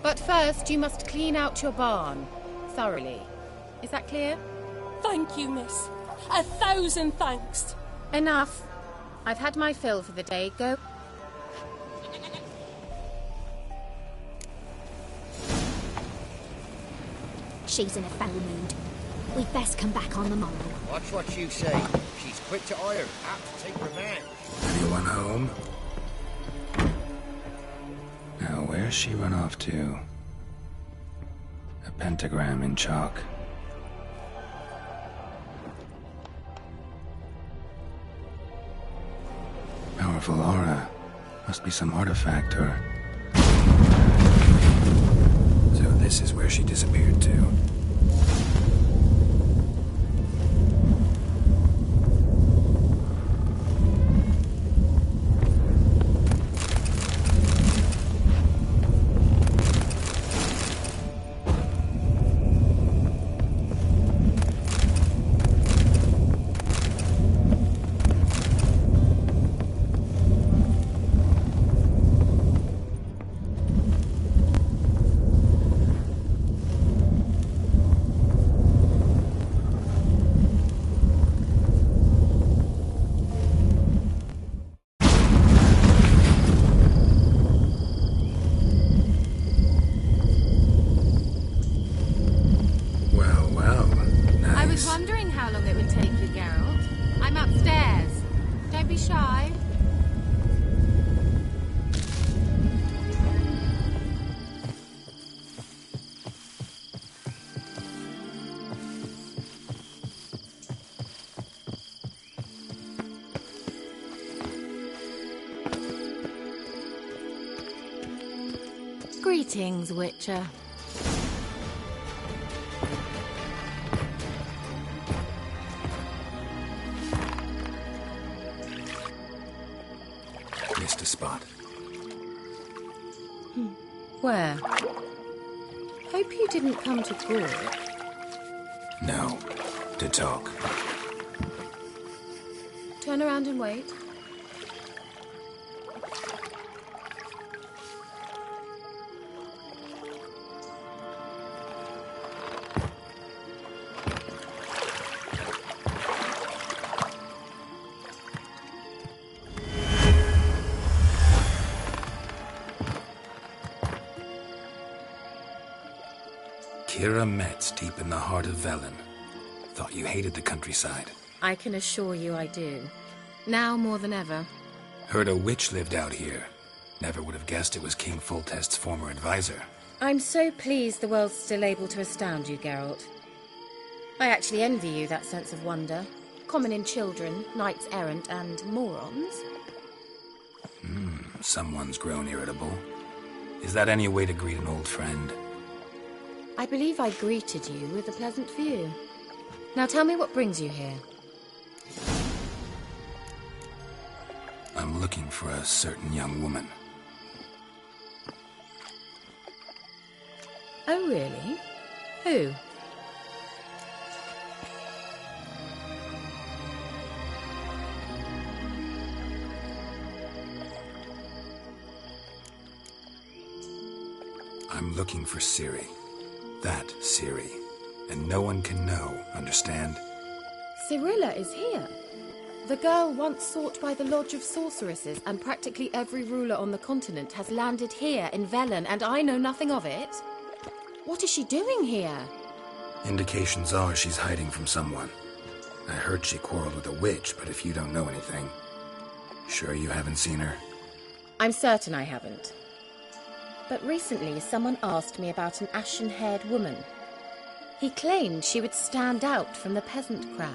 But first, you must clean out your barn thoroughly. Is that clear? Thank you, miss. 1,000 thanks. Enough. I've had my fill for the day. Go. She's in a foul mood. We'd best come back on the morrow. Watch what you say. She's quick to ire, apt to take revenge. Anyone home? Now, where's she run off to? A pentagram in chalk. Powerful aura. Must be some artifact or... So this is where she disappeared to. Greetings, Witcher. Missed a spot. Where? Hope you didn't come to Gore. No. To talk. Turn around and wait. Kira Metz, deep in the heart of Velen. Thought you hated the countryside. I can assure you I do. Now more than ever. Heard a witch lived out here. Never would have guessed it was King Foltest's former advisor. I'm so pleased the world's still able to astound you, Geralt. I actually envy you that sense of wonder. Common in children, knights errant, and morons. Someone's grown irritable. Is that any way to greet an old friend? I believe I greeted you with a pleasant view. Now tell me what brings you here. I'm looking for a certain young woman. Oh, really? Who? I'm looking for Ciri. That Ciri. And no one can know, understand? Cirilla is here. The girl once sought by the Lodge of Sorceresses, and practically every ruler on the continent has landed here in Velen, and I know nothing of it. What is she doing here? Indications are she's hiding from someone. I heard she quarreled with a witch, but if you don't know anything... Sure you haven't seen her? I'm certain I haven't. but recently someone asked me about an ashen-haired woman. He claimed she would stand out from the peasant crowd.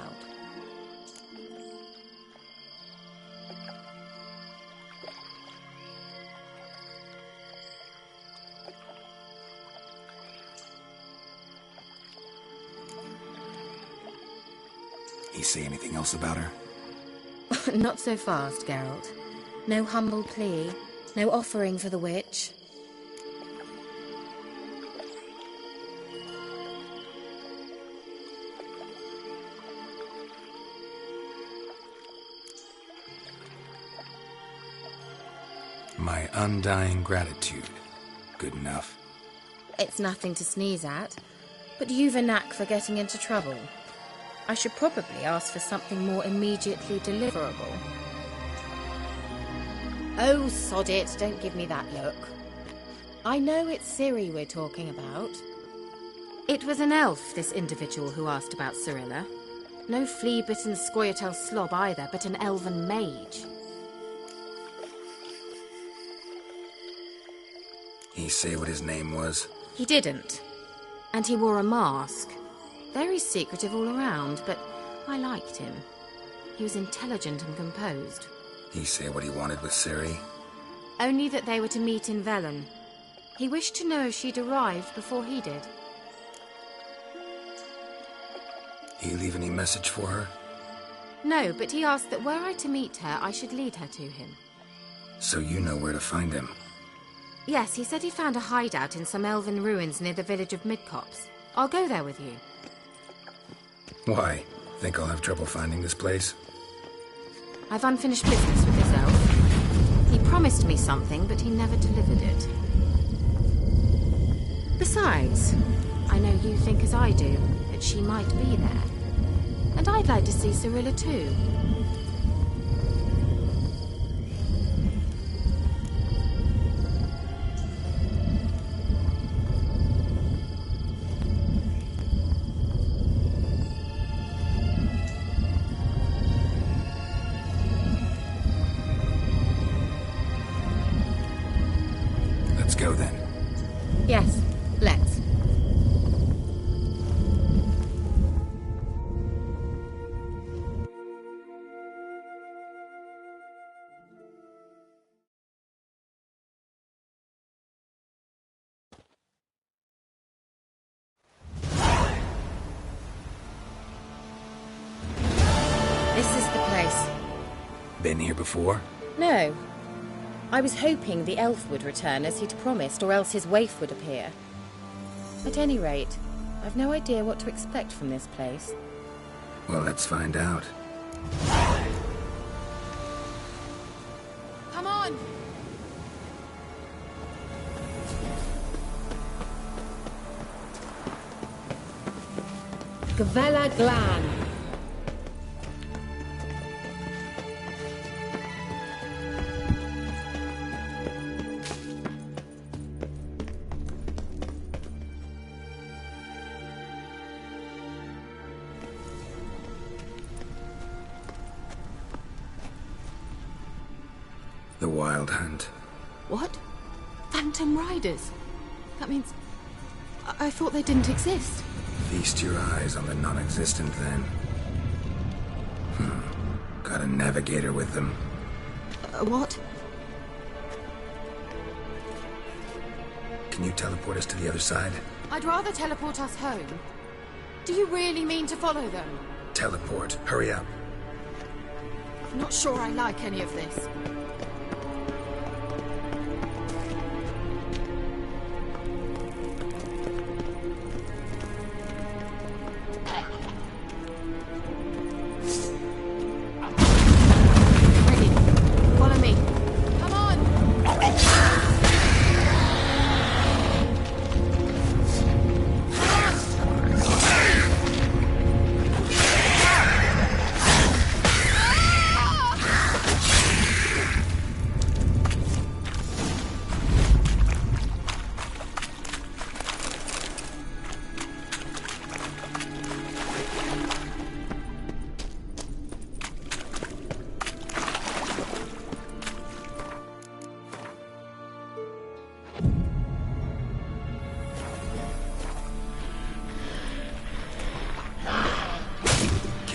He say anything else about her? Not so fast, Geralt. No humble plea, no offering for the witch. My undying gratitude. Good enough. It's nothing to sneeze at, but you've a knack for getting into trouble. I should probably ask for something more immediately deliverable. Oh, sod it, don't give me that look. I know it's Ciri we're talking about. It was an elf, this individual who asked about Cirilla. No flea-bitten Scoia'tael slob either, but an elven mage. He say what his name was? He didn't. And he wore a mask. Very secretive all around, but I liked him. He was intelligent and composed. He say what he wanted with Ciri? Only that they were to meet in Velen. He wished to know if she'd arrived before he did. He leave any message for her? No, but he asked that were I to meet her, I should lead her to him. So you know where to find him? Yes, he said he found a hideout in some elven ruins near the village of Midcopse. I'll go there with you. Why? Think I'll have trouble finding this place? I've unfinished business with this elf. He promised me something, but he never delivered it. Besides, I know you think as I do, that she might be there. And I'd like to see Cirilla too. Let's go then. Yes, let's. This is the place. Been here before? No. I was hoping the elf would return as he'd promised, or else his waif would appear. At any rate, I've no idea what to expect from this place. Well, let's find out. Come on! Gavella Glan. The Wild Hunt. What? Phantom Riders? That means... I thought they didn't exist. Feast your eyes on the non-existent, then. Got a navigator with them. What? Can you teleport us to the other side? I'd rather teleport us home. Do you really mean to follow them? Teleport. Hurry up. I'm not sure I like any of this.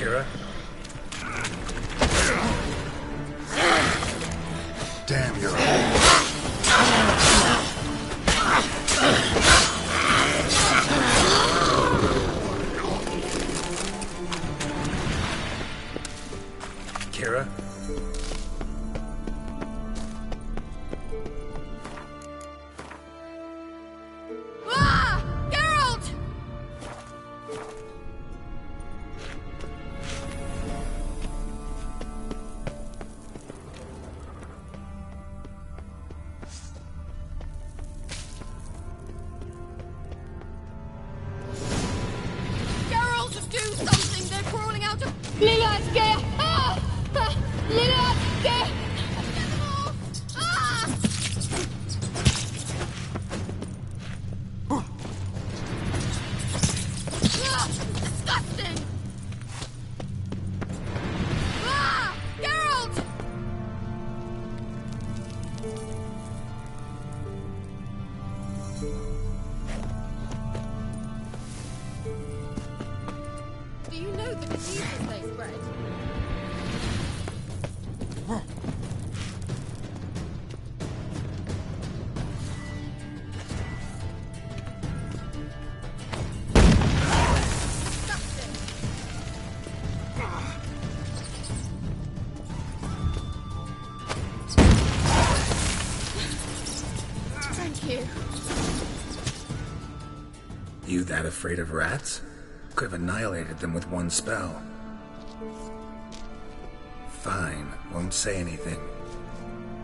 Kira? Damn, you're old. Kira? Ah! Geralt! Geralt, do something! They're crawling out of... Lillard's gear! Ah! Ah! Lillard's gear! Get them off! Ah! Ah! Disgusting! Ah! Geralt! Do you know the diseases they spread? Thank you. You that afraid of rats? Could have annihilated them with one spell. Fine, won't say anything.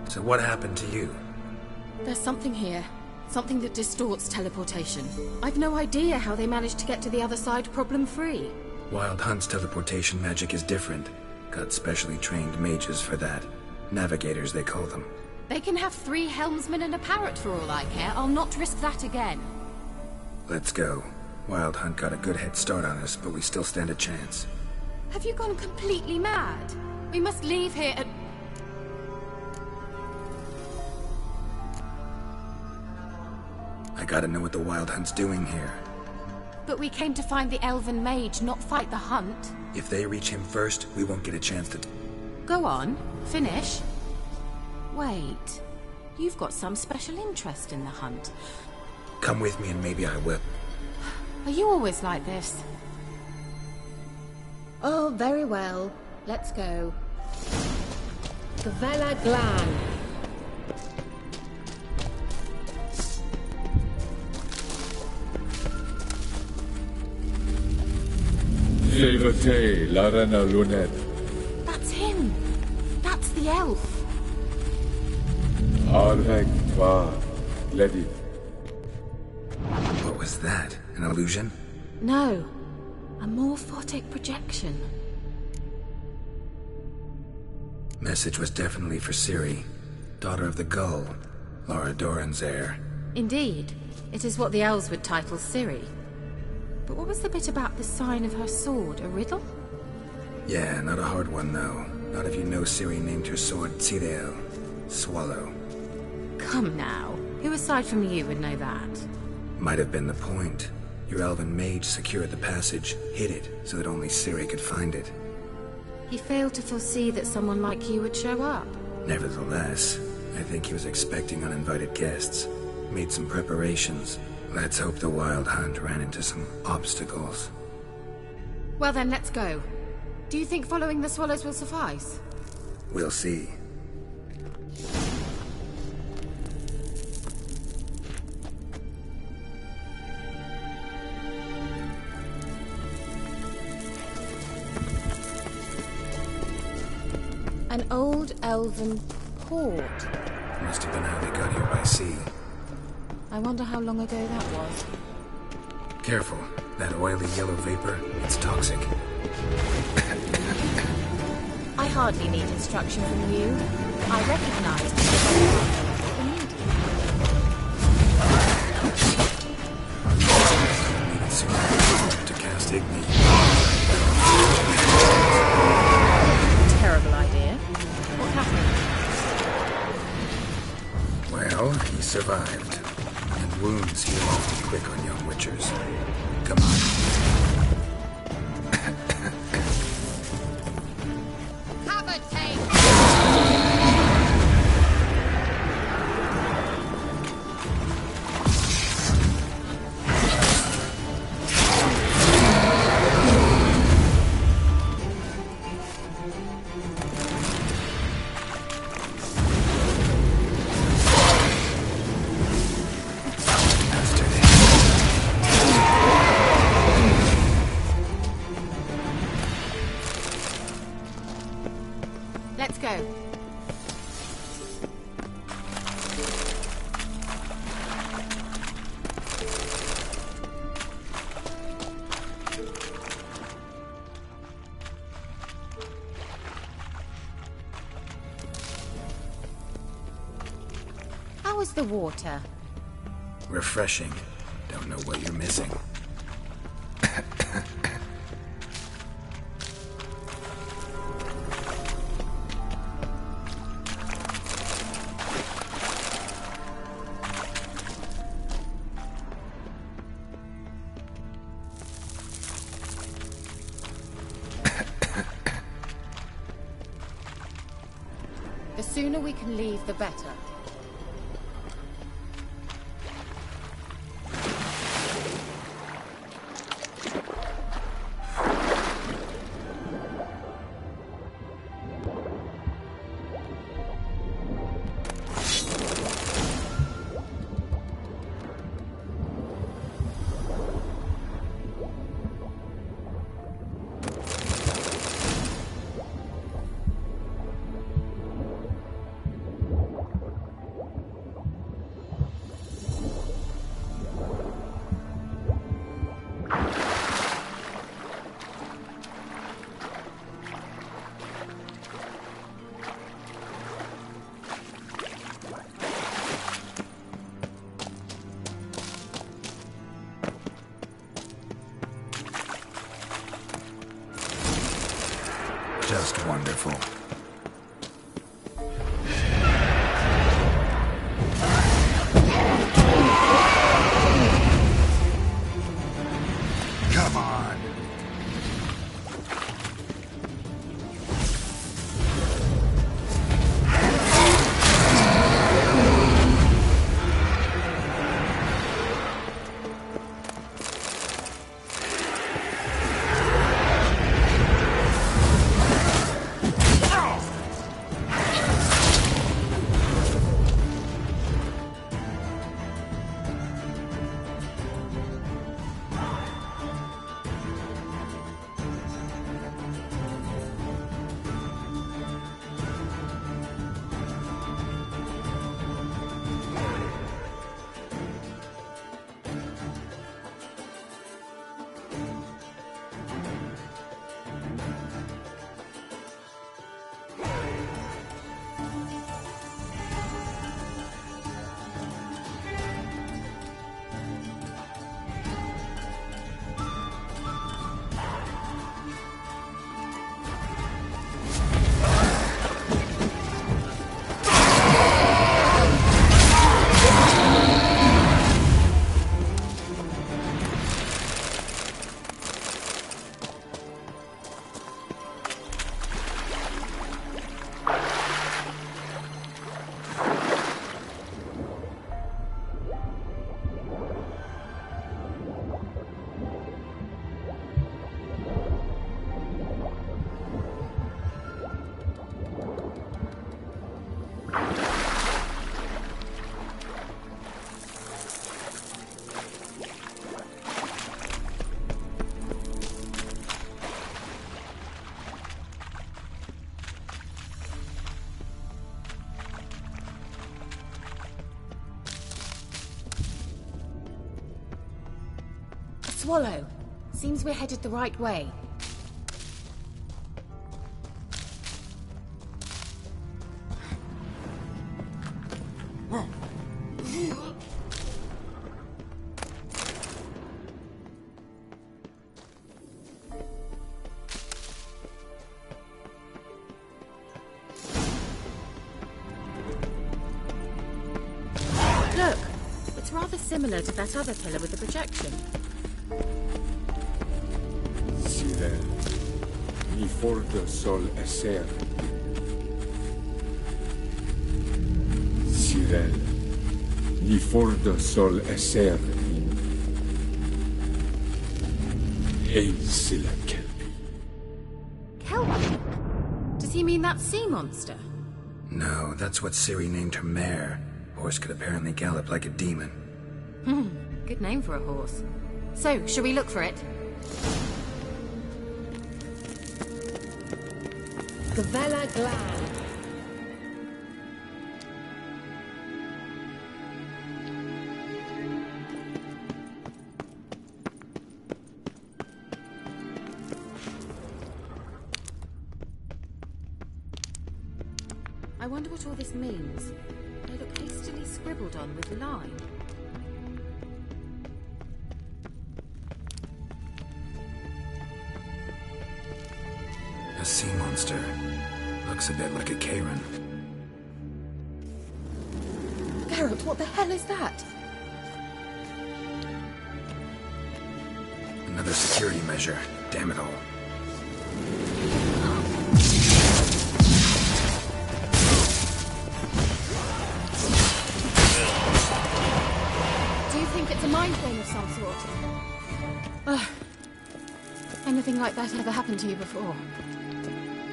So what happened to you? There's something here. Something that distorts teleportation. I've no idea how they managed to get to the other side problem-free. Wild Hunt's teleportation magic is different. Got specially trained mages for that. Navigators, they call them. They can have 3 helmsmen and a parrot for all I care. I'll not risk that again. Let's go. Wild Hunt got a good head start on us, but we still stand a chance. Have you gone completely mad? We must leave here at... I gotta know what the Wild Hunt's doing here. But we came to find the elven mage, not fight the hunt. If they reach him first, we won't get a chance to... Go on. Finish. Wait. You've got some special interest in the hunt. Come with me and maybe I will. Are you always like this? Oh, very well. Let's go. Gavella Glan. Silvete, Larena Lunet. That's him. That's the elf. Arvek Twa, Ledi. What was that? An illusion? No. A morphotic projection. Message was definitely for Ciri, daughter of the Gull, Lara Doran's heir. Indeed. It is what the elves would title Ciri. But what was the bit about the sign of her sword? A riddle? Yeah, not a hard one though. Not if you know Ciri named her sword Tirel, Swallow. Come now. Who aside from you would know that? Might have been the point. Your elven mage secured the passage, hid it, so that only Ciri could find it. He failed to foresee that someone like you would show up. Nevertheless, I think he was expecting uninvited guests. Made some preparations. Let's hope the Wild Hunt ran into some obstacles. Well then, let's go. Do you think following the swallows will suffice? We'll see. An old elven port. Must have been how they got here by sea. I wonder how long ago that was. Careful. That oily yellow vapor, it's toxic. I hardly need instruction from you. I recognize Needed some to cast Igni. Terrible idea. What happened? Well, he survived. And wounds heal awfully quick on young witchers. Come on. Let's go. How is the water? Refreshing. Don't know what you're missing. The sooner we can leave, the better. Just wonderful. Come on. Swallow. Seems we're headed the right way. Look, it's rather similar to that other pillar with the projection. Sirel, ni forte sol esser. Sirel, ni forte sol esser. Sila Kelpie. Kelpie? Does he mean that sea monster? No, that's what Ciri named her mare. Horse could apparently gallop like a demon. Good name for a horse. So, shall we look for it? Gavella Glad. wonder what all this means. They look hastily scribbled on with lime. A sea monster. Looks a bit like a Karen. Geralt, what the hell is that? Another security measure. Damn it all. Do you think it's a mind game of some sort? Ugh. Anything like that ever happened to you before?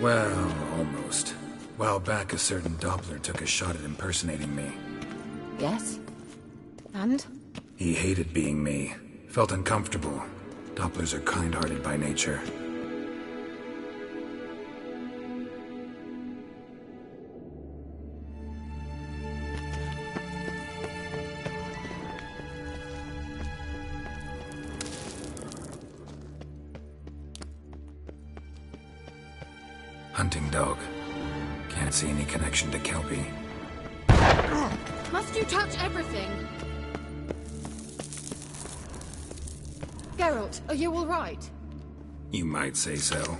Well, almost. While back, a certain Doppler took a shot at impersonating me. Yes? And? He hated being me. Felt uncomfortable. Dopplers are kind-hearted by nature. Hunting dog. Can't see any connection to Kelpie. Must you touch everything? Geralt, are you all right? You might say so.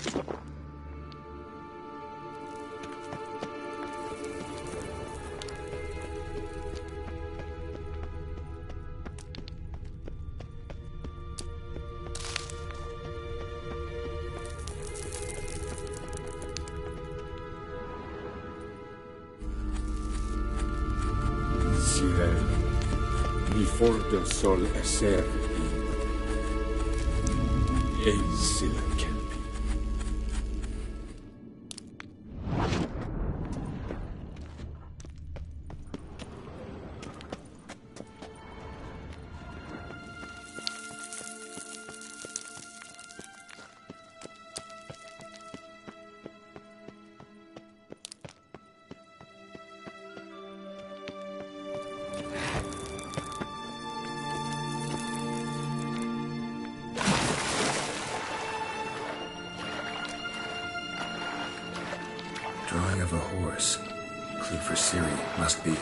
Ciel, mi forte sol esservi, e sila Kelpie. Drawing of a horse. Clue for Ciri. Must be.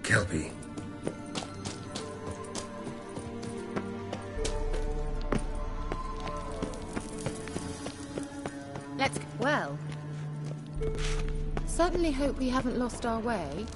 Kelpie. Well, certainly hope we haven't lost our way.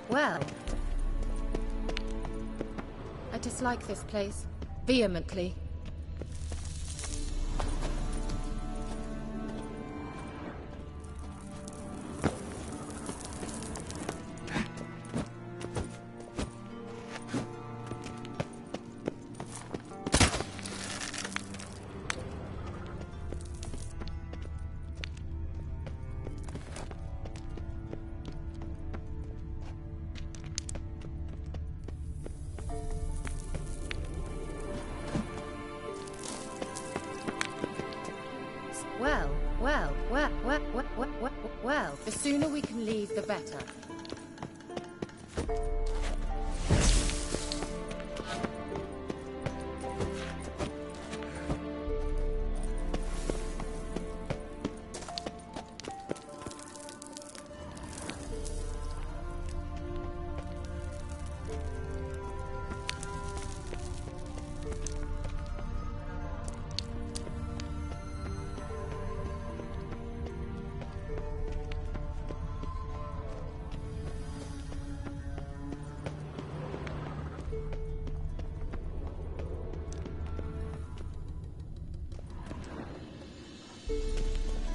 Well. I dislike this place. Vehemently. sooner we can leave, the better.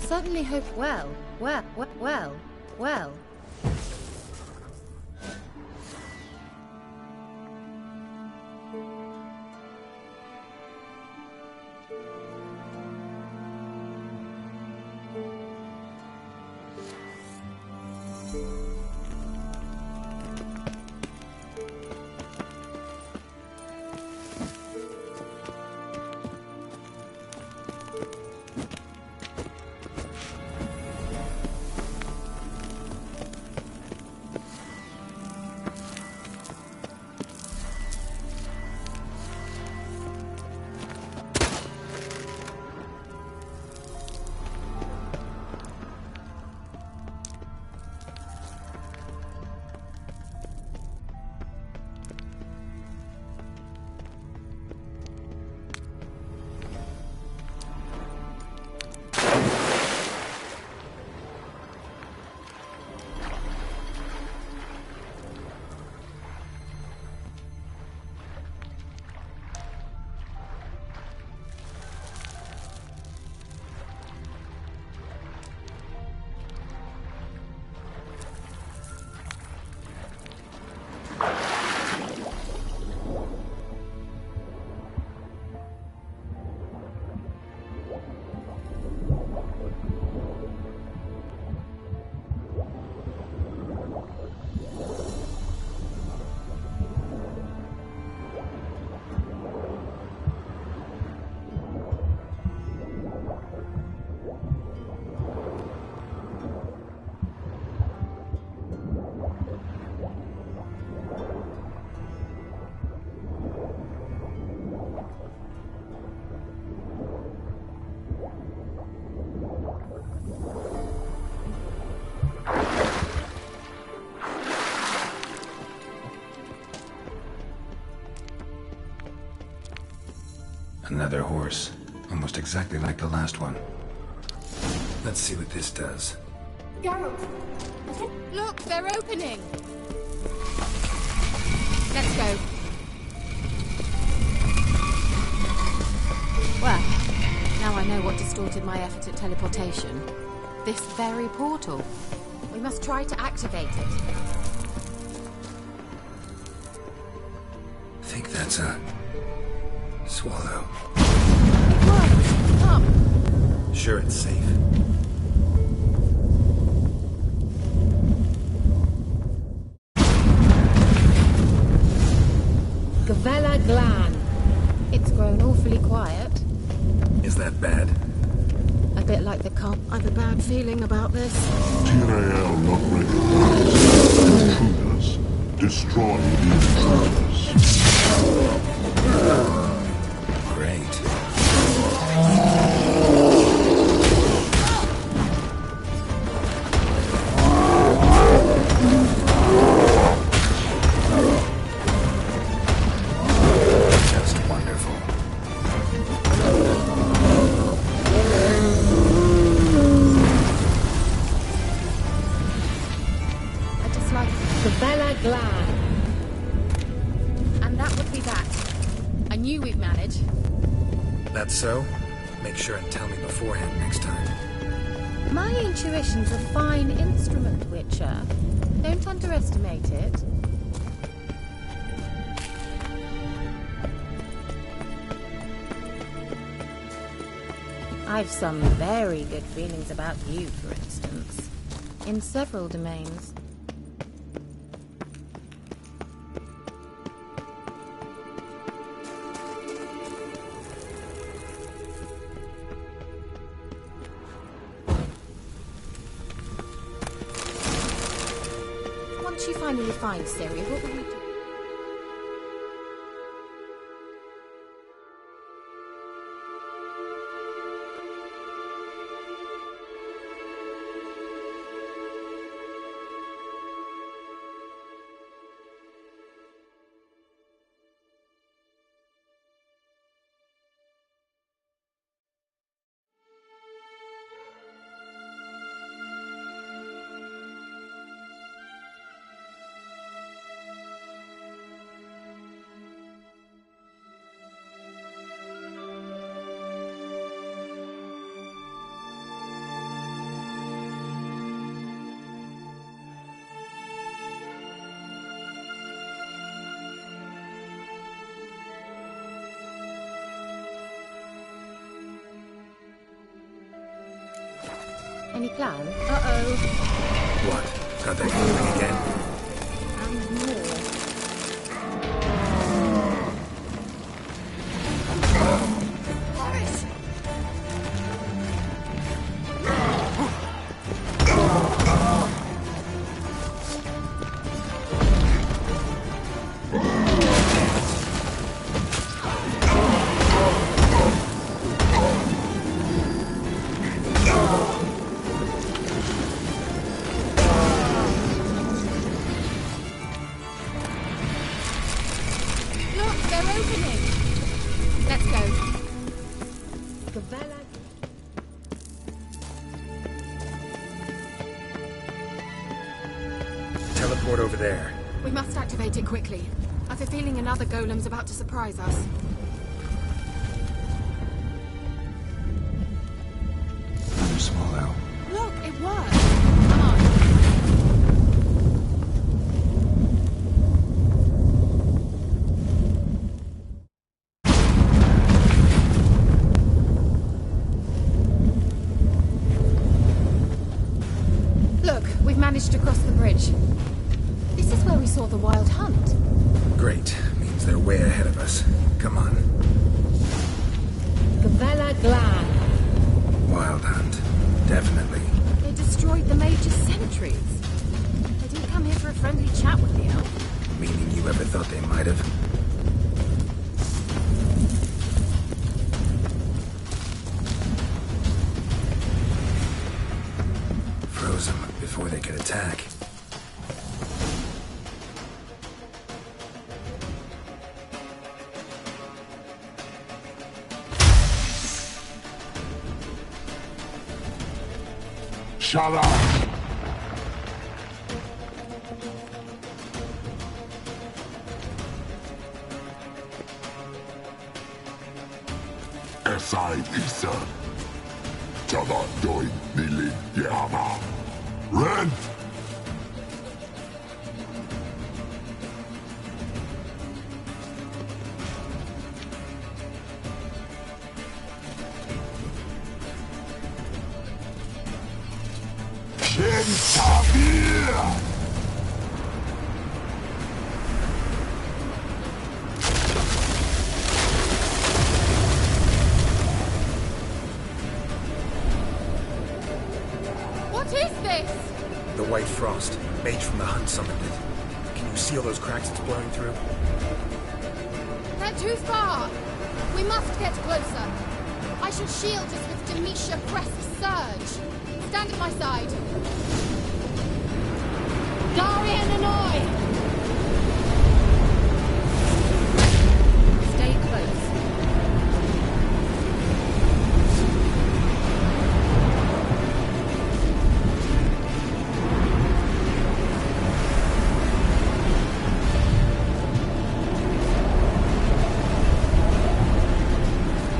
Certainly hope well. Another horse. Almost exactly like the last one. Let's see what this does. Geralt! Look, they're opening! Let's go. Well, now I know what distorted my effort at teleportation. This very portal. We must try to activate it. I think that's a... swallow. It works! Come! Sure it's safe. Gavella Glan. It's grown awfully quiet. Is that bad? A bit like the comp. I've a bad feeling about this. Tyrael not recognize intruders. Destroy the intruders. Great. Just wonderful. I dislike Gavella Glan. And that would be that. I knew we'd manage. That's so? Make sure and tell me beforehand next time. My intuition's a fine instrument, Witcher. Don't underestimate it. I've some very good feelings about you, for instance. In several domains. once you finally find Siri, what will we do? Any plan? Uh-oh. What? Got that feeling again? And more. Horace! Look, they're opening! Let's go. Gavella. Teleport over there. We must activate it quickly. I've a feeling another golem's about to surprise us. Another swallow. Look, it worked! Come on. Look, we've managed to cross the bridge. This is where we saw the wild hunt. Great. Means they're way ahead of us. Come on. Gavella Glan. Wild hunt. Definitely. They destroyed the major sentries. They didn't come here for a friendly chat with the elf. Meaning you ever thought they might have? Froze them before they could attack. Shut up! Esai Isa. Tada doin nilin yama. Ren! Kentavir! What is this? The White Frost. Mage from the hunt summoned it. Can you see all those cracks it's blowing through? They're too far. We must get closer. I shall shield us with Demetia Crest Surge. Stand at my side. Darian and I! Stay close.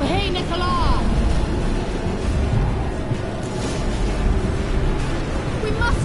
Hey, Nicola! We must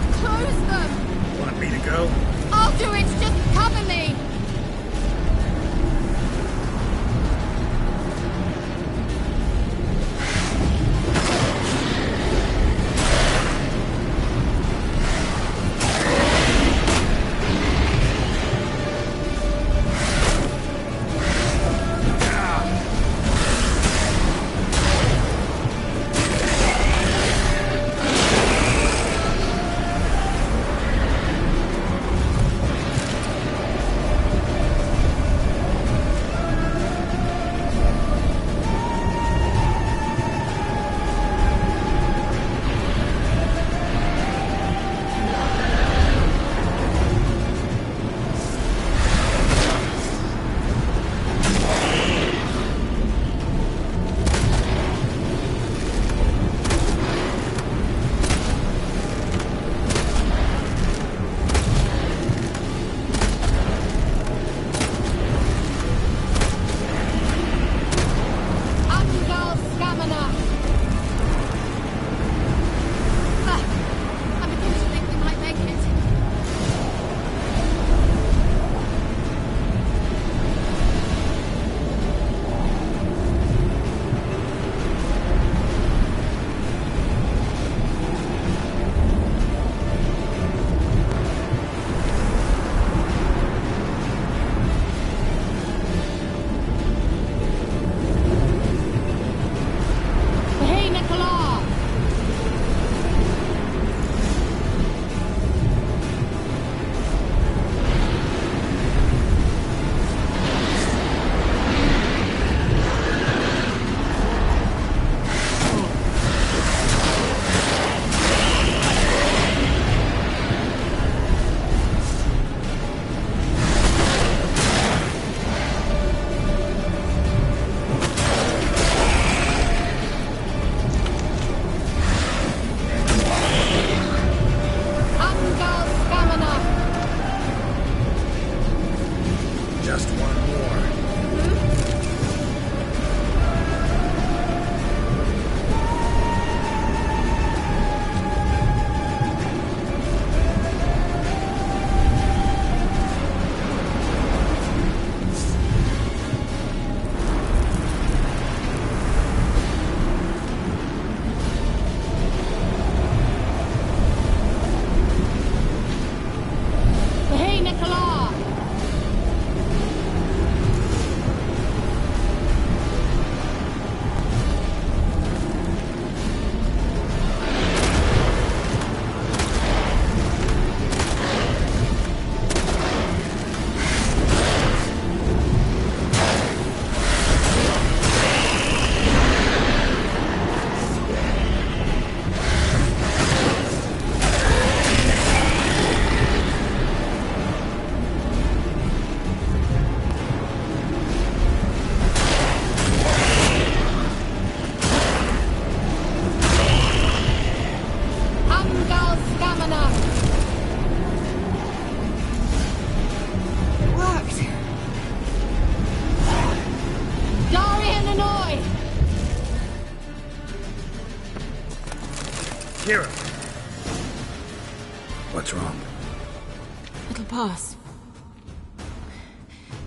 to pass.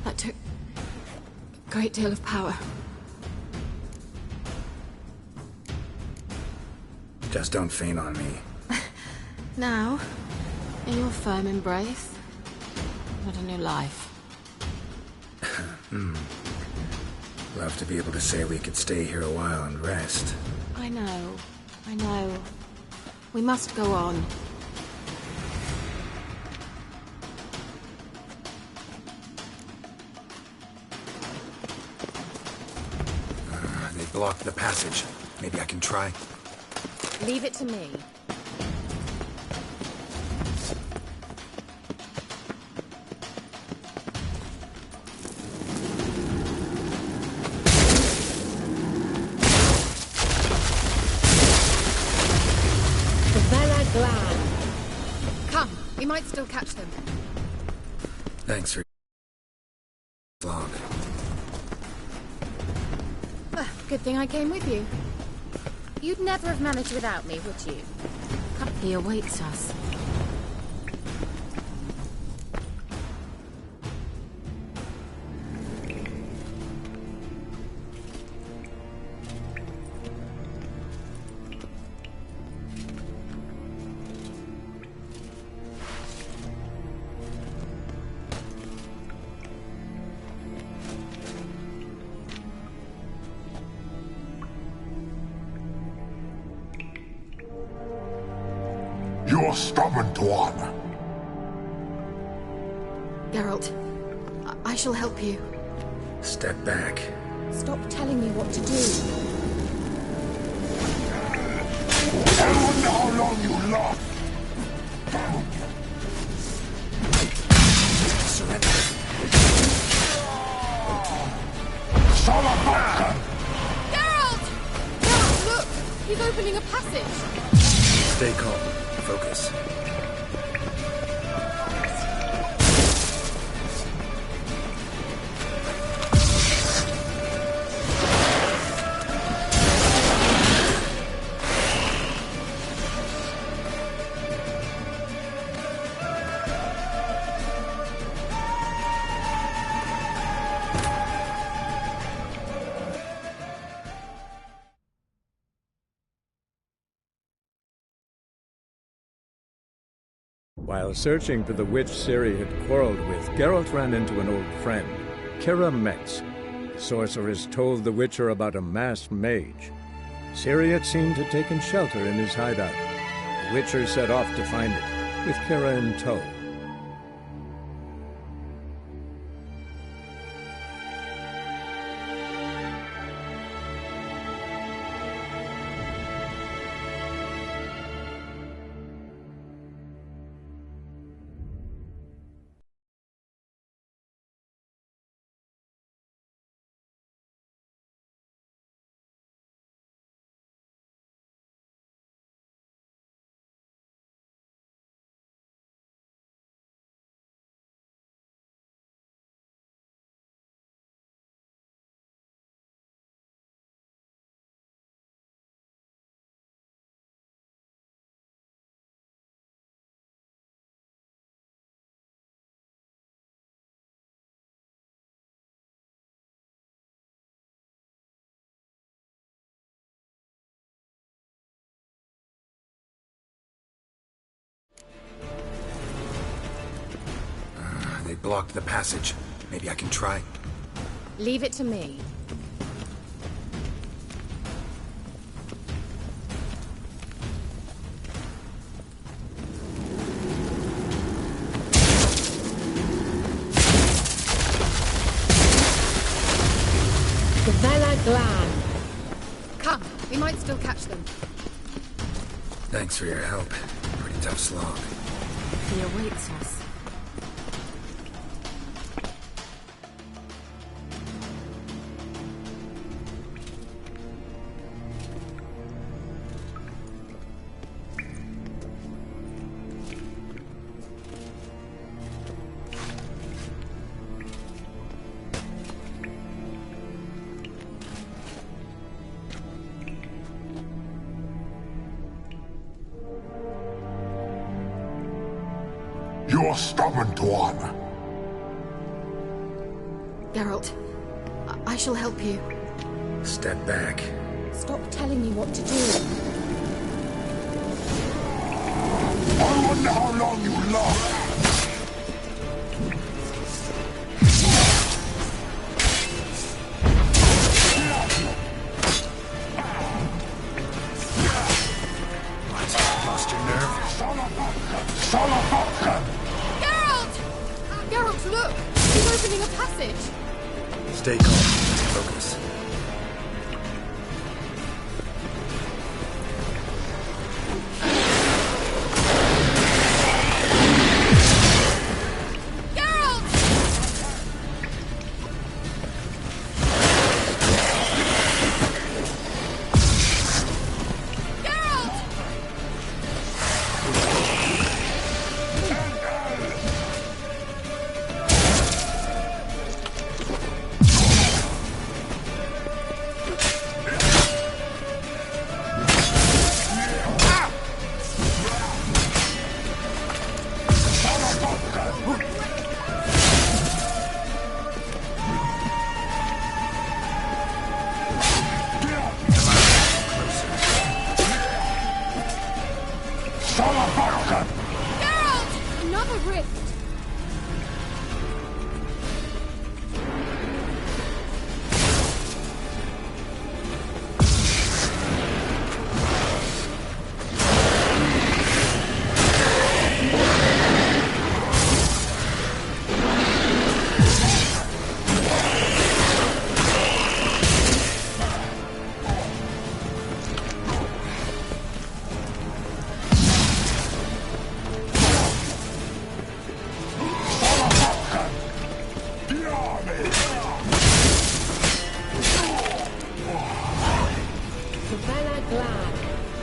That took a great deal of power. Just don't faint on me. Now, in your firm embrace, what a new life. Love to be able to say we could stay here a while and rest. I know. We must go on. They blocked the passage. Maybe I can try. Leave it to me. Come, we might still catch them. Thanks for long. Good thing I came with you. You'd never have managed without me, would you? He awaits us. You're stubborn, one. Geralt, I shall help you. Step back. Stop telling me what to do. I wonder how long you last. Surrender. Geralt! Geralt, look! He's opening a passage! Stay calm. Focus. While searching for the witch Ciri had quarreled with, Geralt ran into an old friend, Kira Metz. The sorceress told the Witcher about a masked mage. Ciri, it seemed, had taken shelter in his hideout. The Witcher set off to find it, with Kira in tow. They blocked the passage. Maybe I can try. Leave it to me. Come, we might still catch them. Thanks for your help. Pretty tough slog. He awaits us. You're stubborn one. Geralt, I shall help you. Step back. Stop telling me what to do. I wonder how long you last. Lost your nerve? Geralt! Geralt, look! He's opening a passage! Stay calm. Focus. Geralt! Another rift!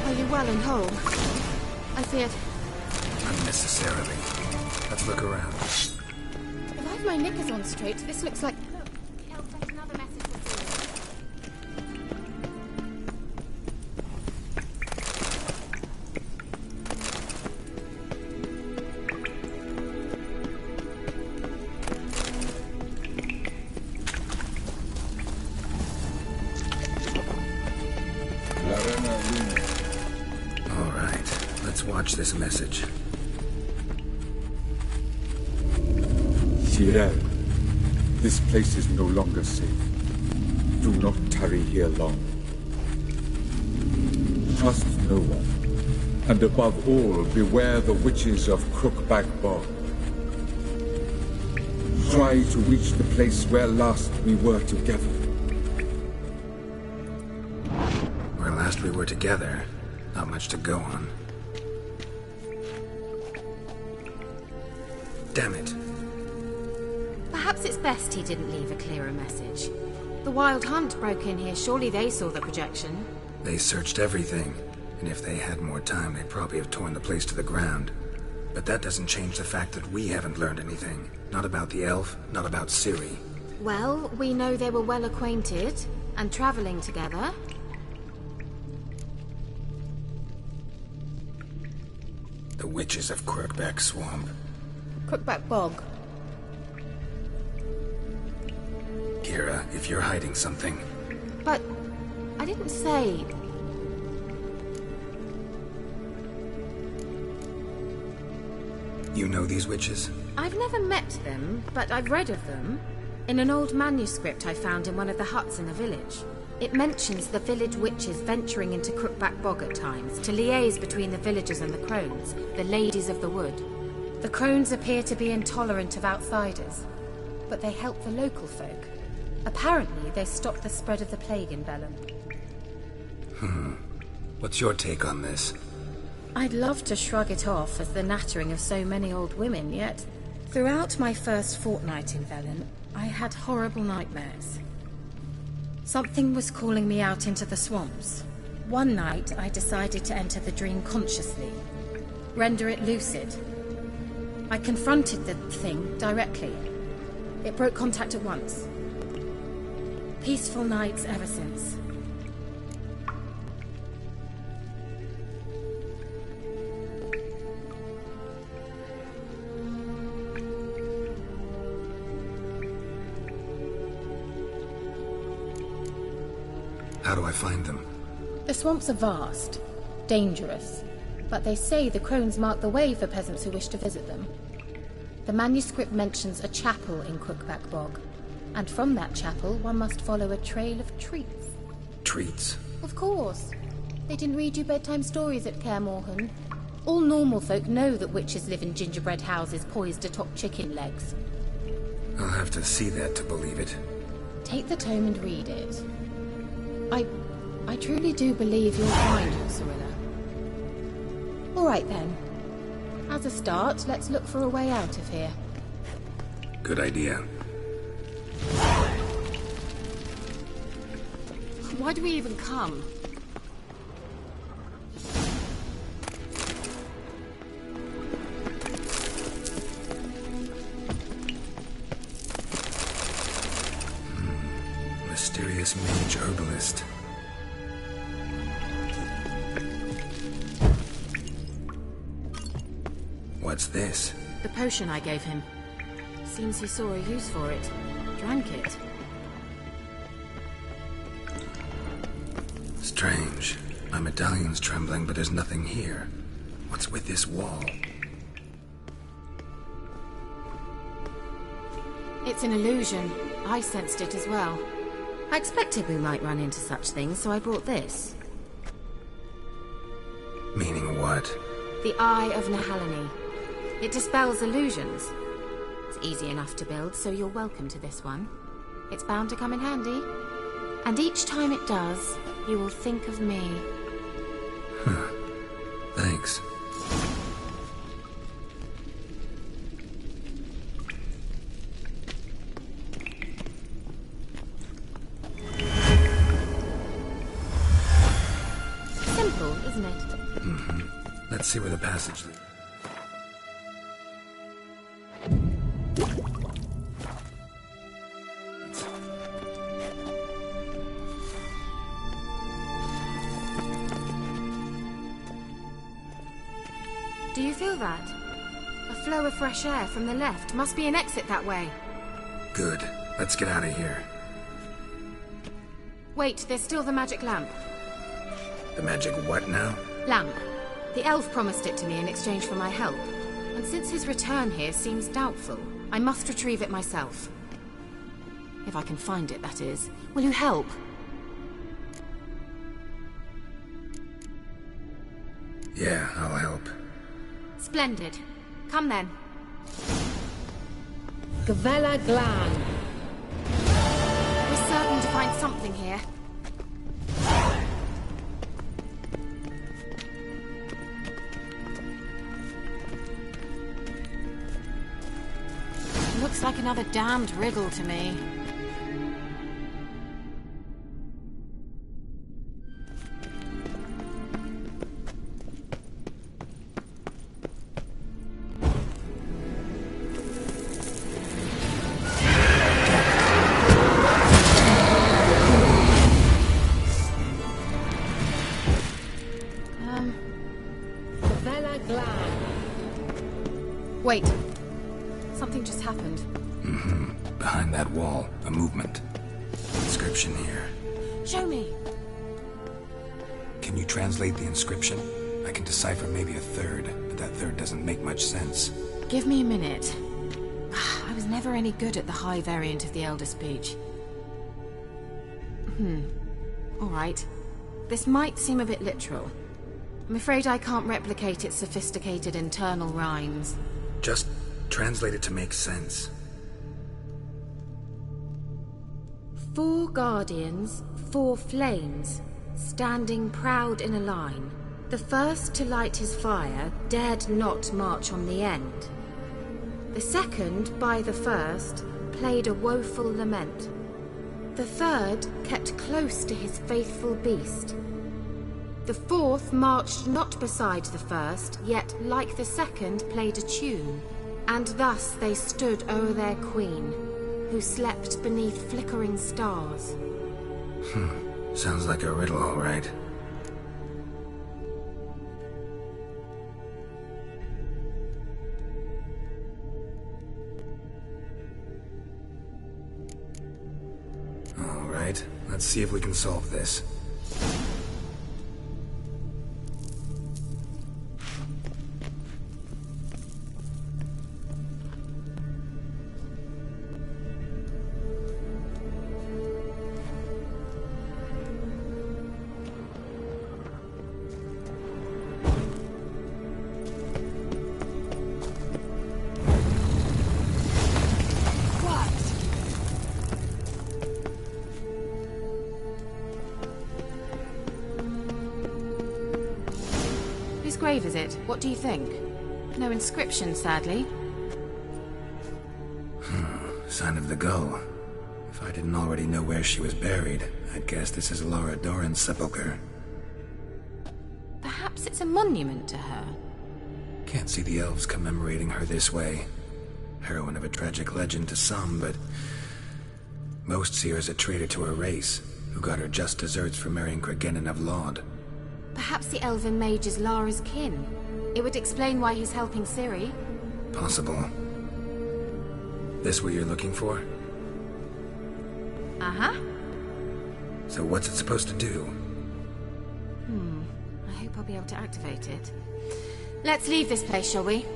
Are you well and whole? I feared... Unnecessarily. Let's look around. If I've my knickers on straight, this looks like... All right, let's watch this message. Tyrell, this place is no longer safe. Do not tarry here long. Trust no one, and above all, beware the witches of Crookback Bog. Try to reach the place where last we were together. Where last we were together, not much to go on. Damn it. Perhaps it's best he didn't leave a clearer message. The Wild Hunt broke in here. Surely they saw the projection. They searched everything, and if they had more time, they'd probably have torn the place to the ground. But that doesn't change the fact that we haven't learned anything. Not about the elf, not about Ciri. Well, we know they were well acquainted, and travelling together. The witches of Crookback Swamp. Crookback Bog. Kira, if you're hiding something... But... I didn't say... You know these witches? I've never met them, but I've read of them. In an old manuscript I found in one of the huts in the village. It mentions the village witches venturing into Crookback Bog at times to liaise between the villagers and the crones, the ladies of the wood. The crones appear to be intolerant of outsiders, but they help the local folk. Apparently, they stopped the spread of the plague in Velen. What's your take on this? I'd love to shrug it off as the nattering of so many old women, yet throughout my first fortnight in Velen, I had horrible nightmares. Something was calling me out into the swamps. One night, I decided to enter the dream consciously, render it lucid. I confronted the thing directly. It broke contact at once. Peaceful nights ever since. How do I find them? The swamps are vast, dangerous, but they say the crones mark the way for peasants who wish to visit them. The manuscript mentions a chapel in Crookback Bog, and from that chapel one must follow a trail of treats. Treats? Of course. They didn't read you bedtime stories at Kaer Morhen. All normal folk know that witches live in gingerbread houses poised atop chicken legs. I'll have to see that to believe it. Take the tome and read it. I truly do believe you'll find Ursula. All right then. As a start, let's look for a way out of here. Good idea. Why do we even come? Mysterious mage herbalist. What's this? The potion I gave him. Seems he saw a use for it. Drank it. Strange. My medallion's trembling, but there's nothing here. What's with this wall? It's an illusion. I sensed it as well. I expected we might run into such things, so I brought this. Meaning what? The Eye of Nahalani. It dispels illusions. It's easy enough to build, so you're welcome to this one. It's bound to come in handy. And each time it does, you will think of me. Huh. Thanks. Simple, isn't it? Mm-hmm. Let's see where the passage leads. Do you feel that? A flow of fresh air from the left. Must be an exit that way. Good. Let's get out of here. Wait, there's still the magic lamp. The magic what now? Lamp. The elf promised it to me in exchange for my help. And since his return here seems doubtful, I must retrieve it myself. If I can find it, that is. Will you help? Yeah, I'll help. Splendid. Come then. Gavella Glan. We're certain to find something here. Looks like another damned riddle to me. Wait. Something just happened. Mm-hmm. Behind that wall, a movement. Inscription here. Show me. Can you translate the inscription? I can decipher maybe a third, but that third doesn't make much sense. Give me a minute. I was never any good at the high variant of the Elder Speech. All right. This might seem a bit literal. I'm afraid I can't replicate its sophisticated internal rhymes. Just translate it to make sense. 4 guardians, 4 flames, standing proud in a line. The first to light his fire dared not march on the end. The second, by the first, played a woeful lament. The third kept close to his faithful beast. The fourth marched not beside the first, yet, like the second, played a tune. And thus they stood o'er their queen, who slept beneath flickering stars. Sounds like a riddle, all right. All right, let's see if we can solve this. grave, is it? What do you think? No inscription, sadly. Sign of the gull. If I didn't already know where she was buried, I'd guess this is Laura Doran's sepulcher. Perhaps it's a monument to her. Can't see the elves commemorating her this way. Heroine of a tragic legend to some, but most see her as a traitor to her race, who got her just deserts for marrying Cregennan of Laud. Perhaps the elven mage is Lara's kin. It would explain why he's helping Ciri. Possible. This what you're looking for? Uh-huh. So what's it supposed to do? I hope I'll be able to activate it. Let's leave this place, shall we?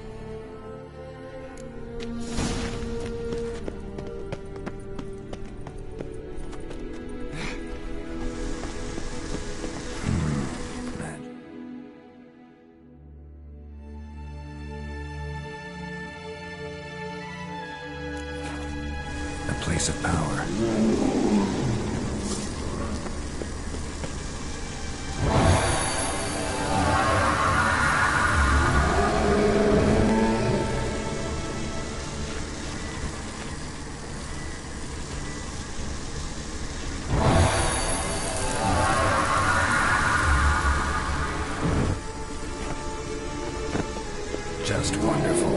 A place of power. Just wonderful.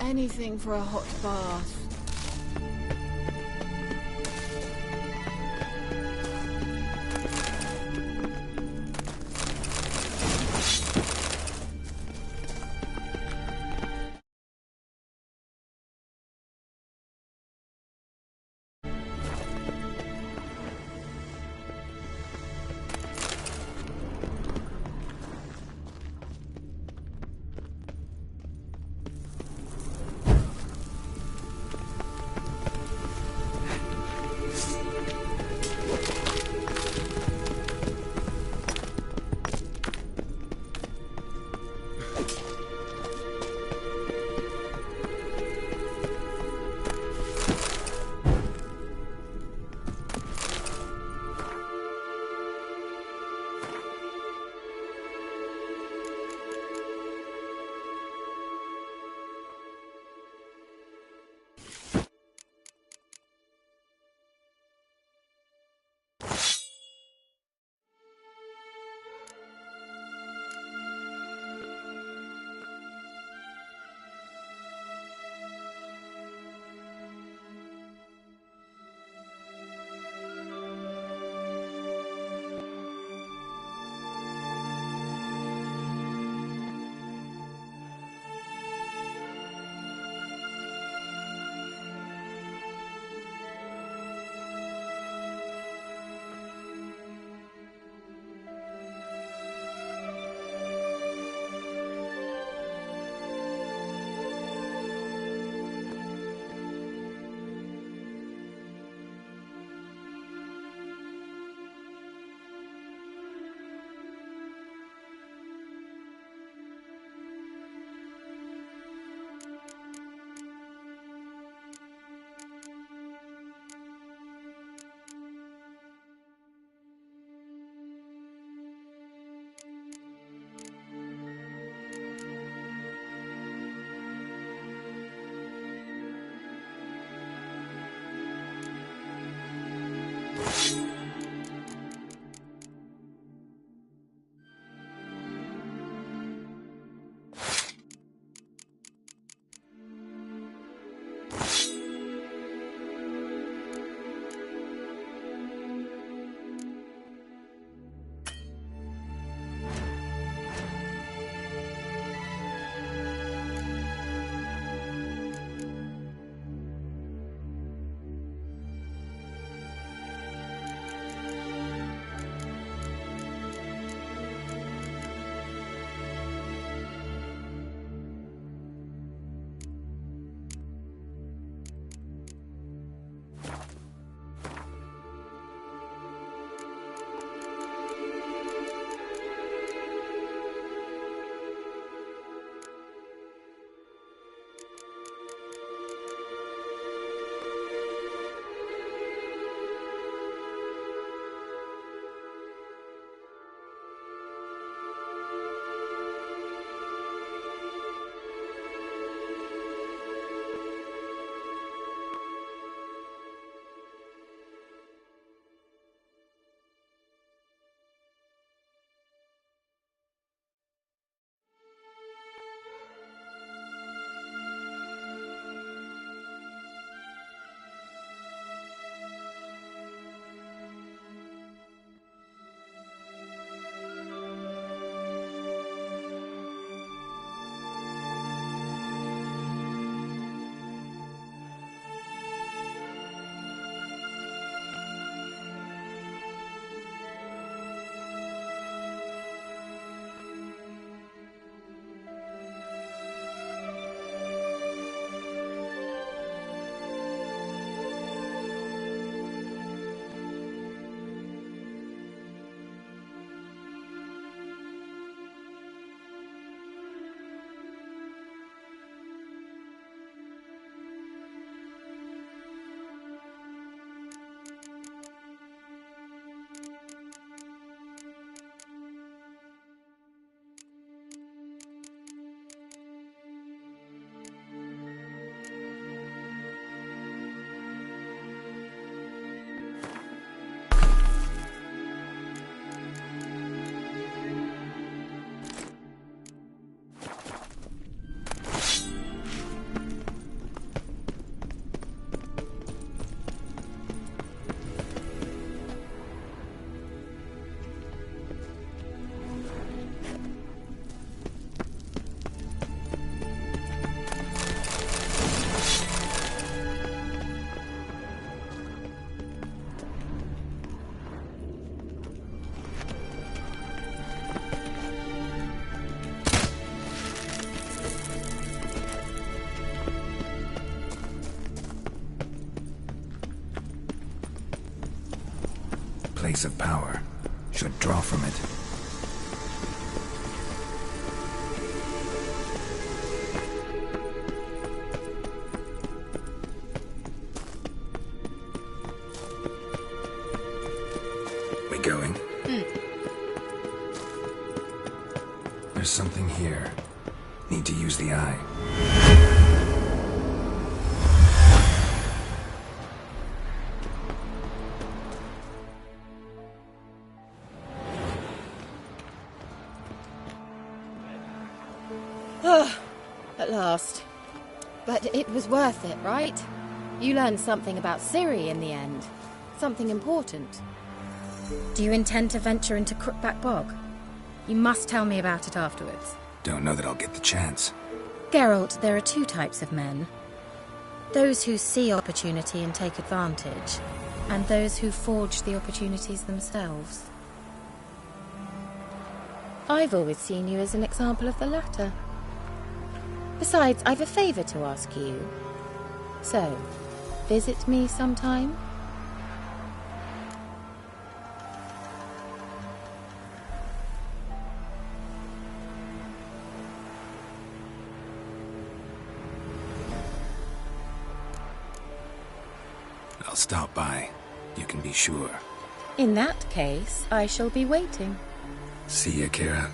Anything for a hot bath. place of power. Should draw from it. We going? There's something here. Need to use the eye. At last. But it was worth it, right? You learned something about Ciri in the end. Something important. Do you intend to venture into Crookback Bog? You must tell me about it afterwards. Don't know that I'll get the chance. Geralt, there are two types of men. Those who see opportunity and take advantage, and those who forge the opportunities themselves. I've always seen you as an example of the latter. Besides, I've a favour to ask you. So, visit me sometime? I'll stop by. You can be sure. In that case, I shall be waiting. See ya, Kira.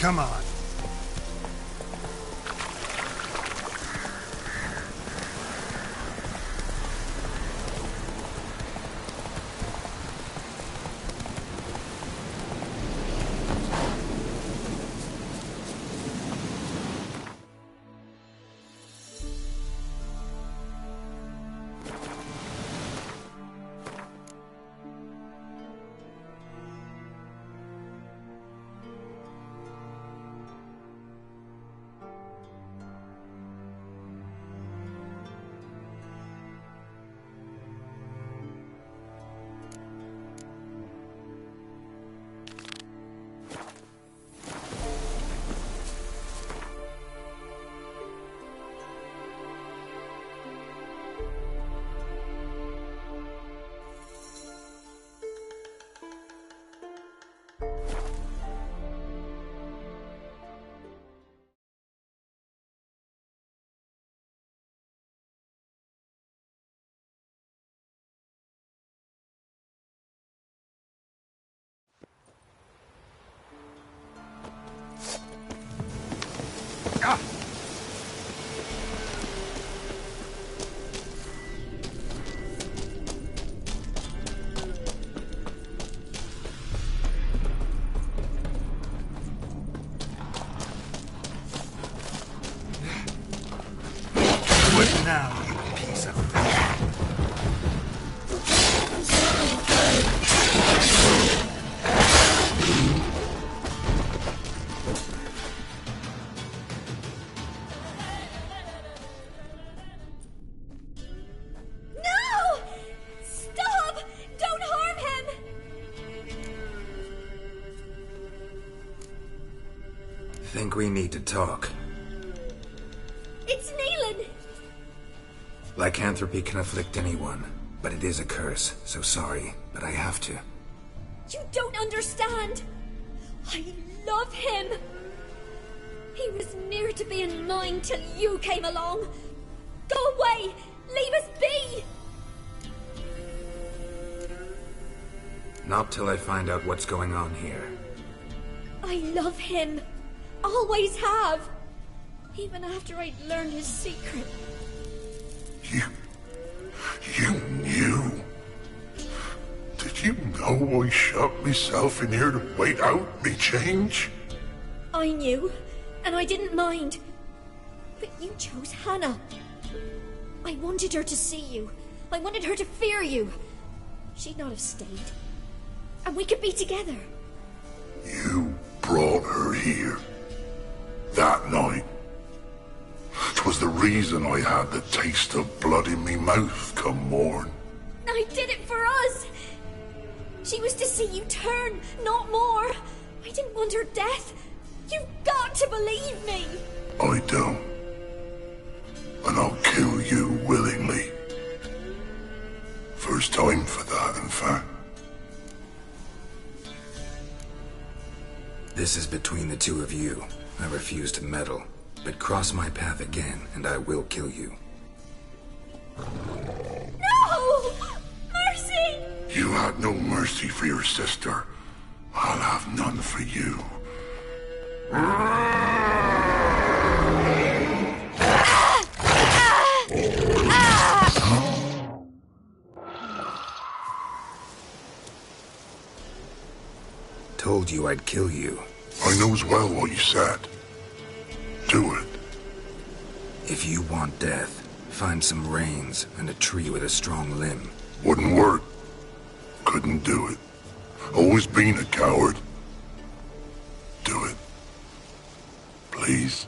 Come on. Now, you piece of... No! Stop! Don't harm him! Think we need to talk. It's Neelan! Lycanthropy can afflict anyone, but it is a curse, so sorry, but I have to. You don't understand! I love him! He was near to being mine till you came along! Go away! Leave us be! Not till I find out what's going on here. I love him! Always have! Even after I'd learned his secret. You knew? Did you know I shut myself in here to wait out me change? I knew, and I didn't mind. But you chose Hannah. I wanted her to see you. I wanted her to fear you. She'd not have stayed. And we could be together. You brought her here. That night. 'Twas the reason I had the taste of blood in me mouth come morn. I did it for us. She was to see you turn, not more. I didn't want her death. You've got to believe me. I don't. And I'll kill you willingly. First time for that, in fact. This is between the two of you. I refuse to meddle. But cross my path again, and I will kill you. No! Mercy! You had no mercy for your sister. I'll have none for you. Told you I'd kill you. I knows well what you said. Do it. If you want death, find some reins and a tree with a strong limb. Wouldn't work. Couldn't do it. Always been a coward. Do it. Please.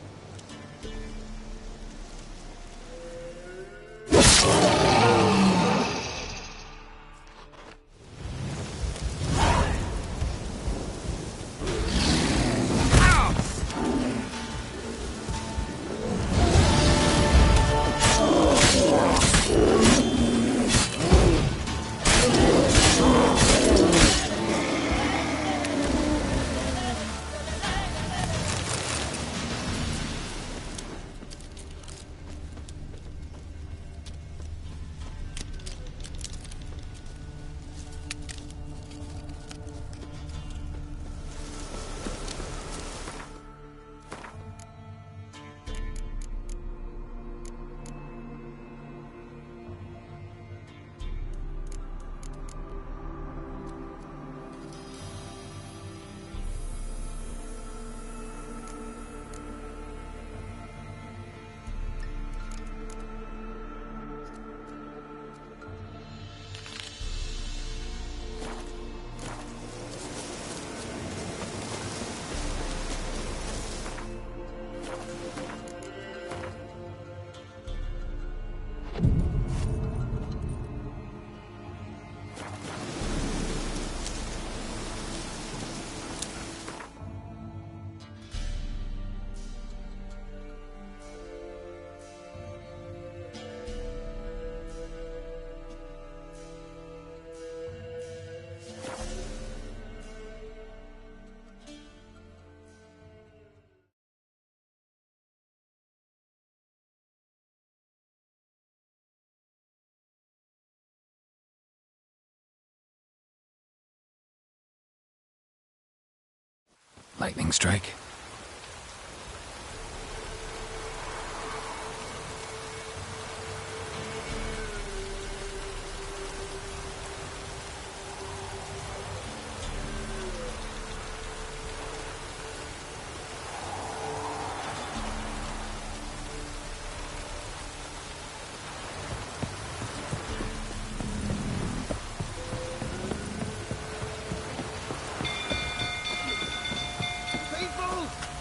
Lightning strike?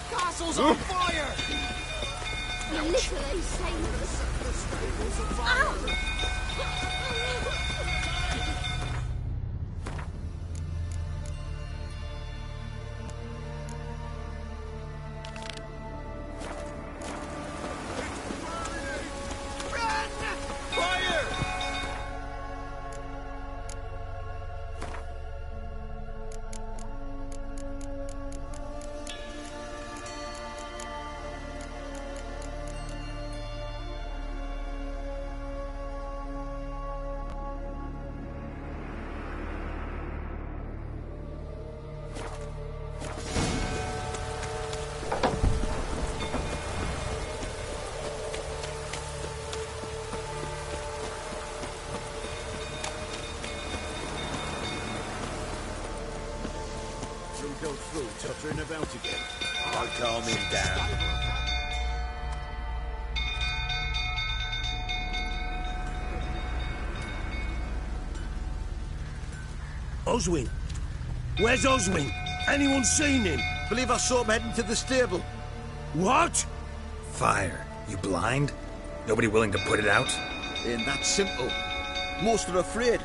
Castle's on fire! You literally saved us. The stable's on fire! Go through, tottering about again. I'll calm him down. Oswin? Where's Oswin? Anyone seen him? Believe I saw him heading to the stable. What? Fire. You blind? Nobody willing to put it out? Ain't that simple. Most are afraid.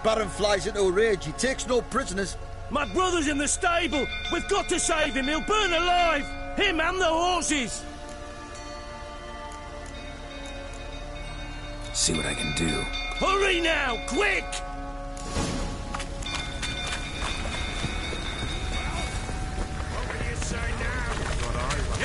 Baron flies into a rage. He takes no prisoners. My brother's in the stable! We've got to save him! He'll burn alive! Him and the horses! See what I can do. Hurry now! Quick! What will you say now? What I want.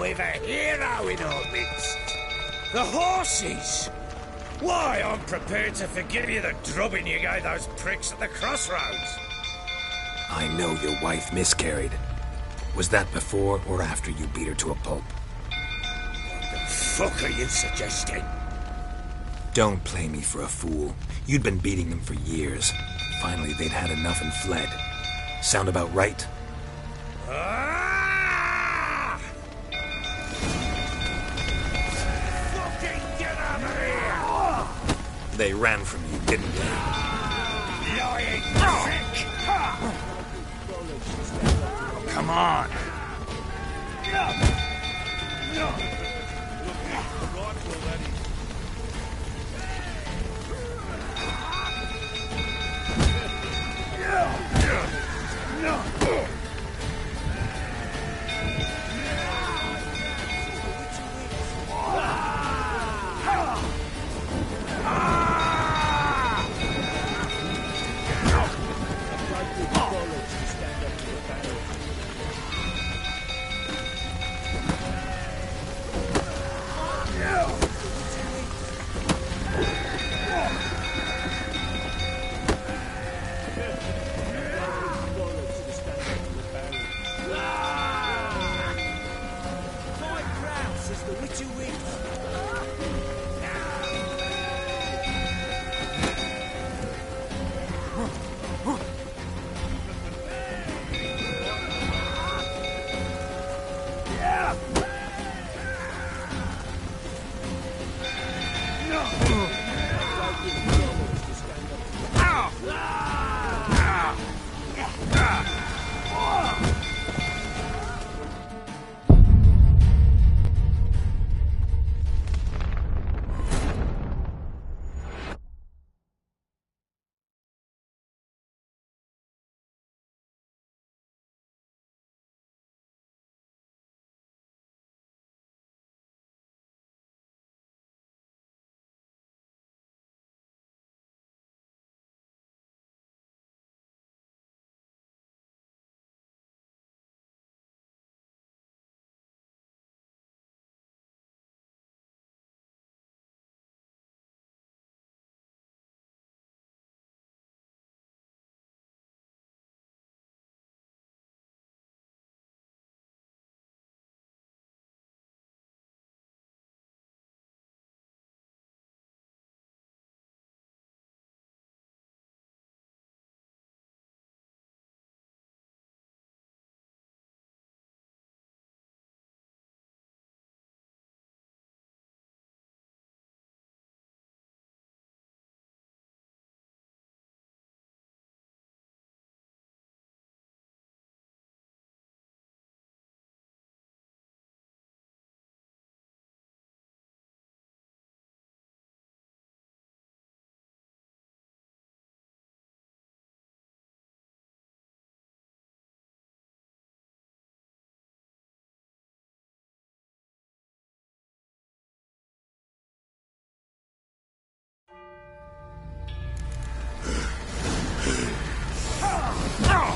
We've a hero in our midst. The horses! Why, I'm prepared to forgive you the drubbing you gave those pricks at the crossroads. I know your wife miscarried. Was that before or after you beat her to a pulp? What the fuck are you suggesting? Don't play me for a fool. You'd been beating them for years. Finally, they'd had enough and fled. Sound about right? They ran from you, didn't they? Lying prick! Come on!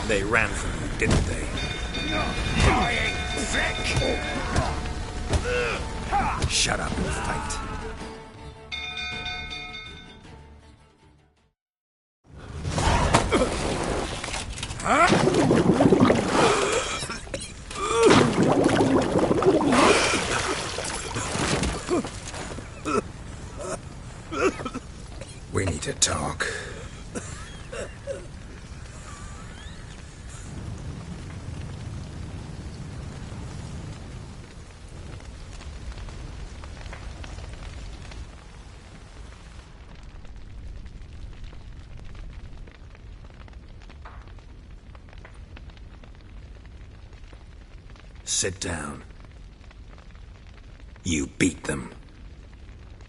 They ran from you, didn't they? Lying prick! Shut up and fight. We need to talk. Sit down. You beat them.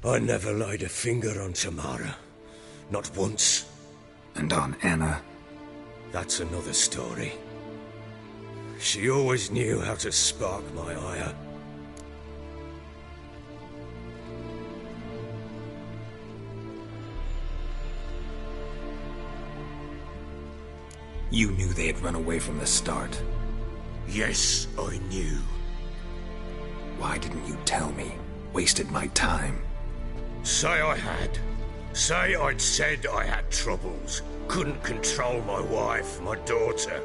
I never laid a finger on Tamara. Not once. And on Anna? That's another story. She always knew how to spark my ire. You knew they had run away from the start. Yes, I knew. Why didn't you tell me? Wasted my time. Say I had. Say I'd said I had troubles. Couldn't control my wife, my daughter.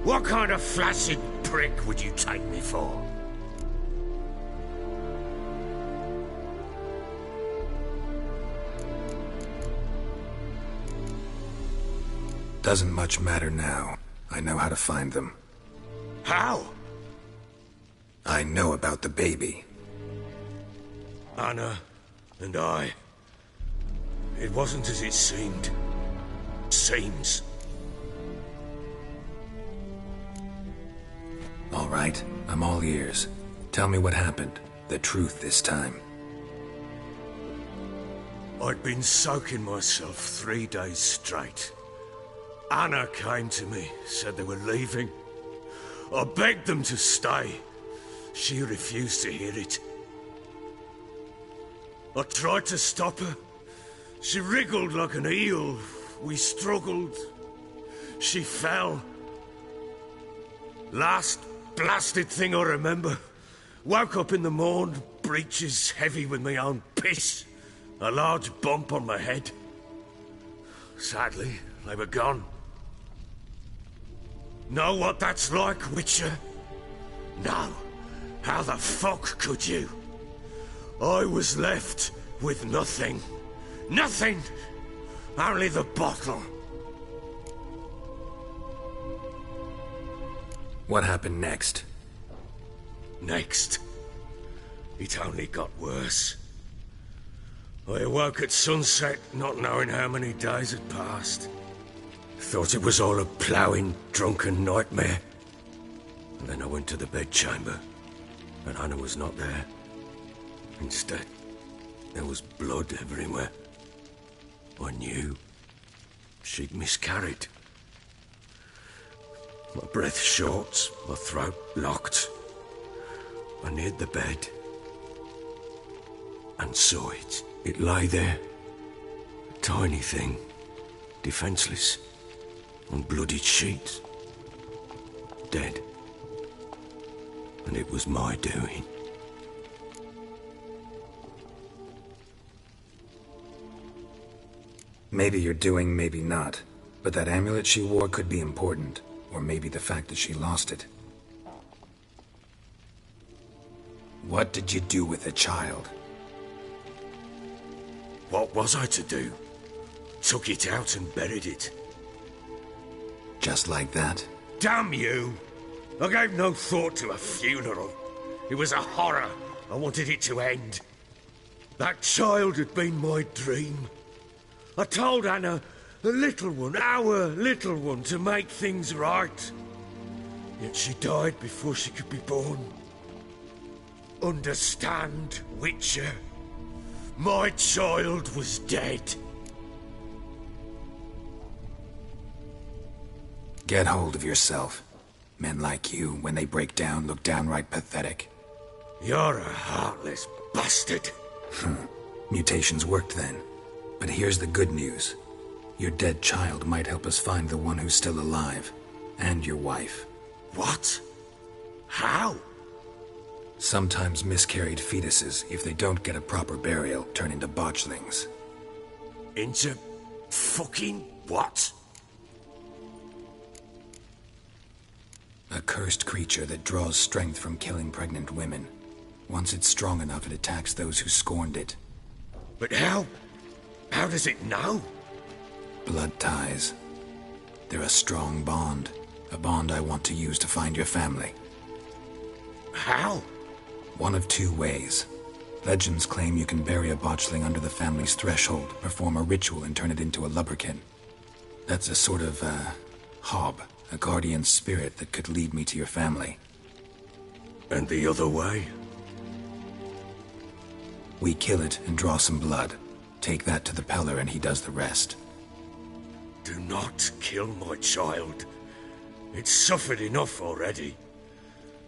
What kind of flaccid prick would you take me for? Doesn't much matter now. I know how to find them. How? I know about the baby. Anna and I. It wasn't as it seemed. Seems. All right, I'm all ears. Tell me what happened. The truth this time. I'd been soaking myself 3 days straight. Anna came to me, said they were leaving. I begged them to stay. She refused to hear it. I tried to stop her. She wriggled like an eel. We struggled. She fell. Last blasted thing I remember. Woke up in the morn, breeches heavy with my own piss. A large bump on my head. Sadly, they were gone. Know what that's like, Witcher? No. How the fuck could you? I was left with nothing. Nothing! Only the bottle. What happened next? Next? It only got worse. I awoke at sunset, not knowing how many days had passed. Thought it was all a ploughing, drunken nightmare. And then I went to the bedchamber, and Anna was not there. Instead, there was blood everywhere. I knew she'd miscarried. My breath short, my throat locked. I neared the bed and saw it. It lay there, a tiny thing, defenseless, on bloodied sheets, dead. And it was my doing. Maybe you're doing, maybe not. But that amulet she wore could be important. Or maybe the fact that she lost it. What did you do with the child? What was I to do? Took it out and buried it. Just like that? Damn you! I gave no thought to a funeral. It was a horror. I wanted it to end. That child had been my dream. I told Anna, the little one, our little one, to make things right. Yet she died before she could be born. Understand, Witcher? My child was dead. Get hold of yourself. Men like you, when they break down, look downright pathetic. You're a heartless bastard. Mutations worked then. But here's the good news. Your dead child might help us find the one who's still alive. And your wife. What? How? Sometimes miscarried fetuses, if they don't get a proper burial, turn into botchlings. Into fucking what? A cursed creature that draws strength from killing pregnant women. Once it's strong enough, it attacks those who scorned it. But how? How does it know? Blood ties. They're a strong bond. A bond I want to use to find your family. How? One of two ways. Legends claim you can bury a botchling under the family's threshold, perform a ritual, and turn it into a lubberkin. That's a sort of, hob, a guardian spirit that could lead me to your family. And the other way? We kill it and draw some blood. Take that to the Peller and he does the rest. Do not kill my child. It's suffered enough already.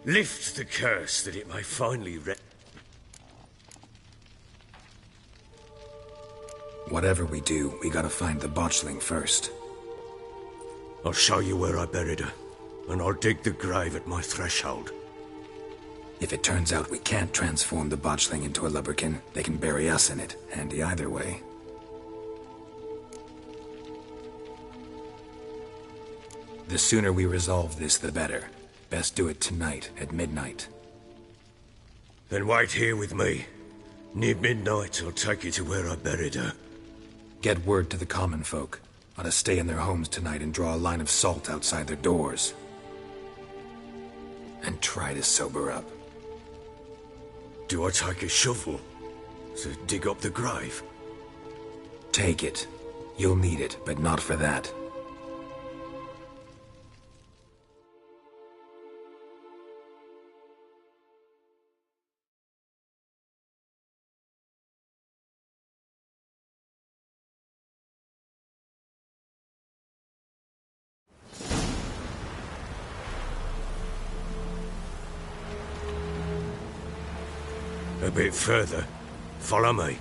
Lift the curse that it may finally Whatever we do, we gotta find the botchling first. I'll show you where I buried her, and I'll dig the grave at my threshold. If it turns out we can't transform the botchling into a lubberkin, they can bury us in it. Handy either way. The sooner we resolve this, the better. Best do it tonight, at midnight. Then wait here with me. Near midnight, I'll take you to where I buried her. Get word to the common folk. Ought to stay in their homes tonight and draw a line of salt outside their doors. And try to sober up. Do I take a shovel to dig up the grave? Take it. You'll need it, but not for that. A bit further. Follow me.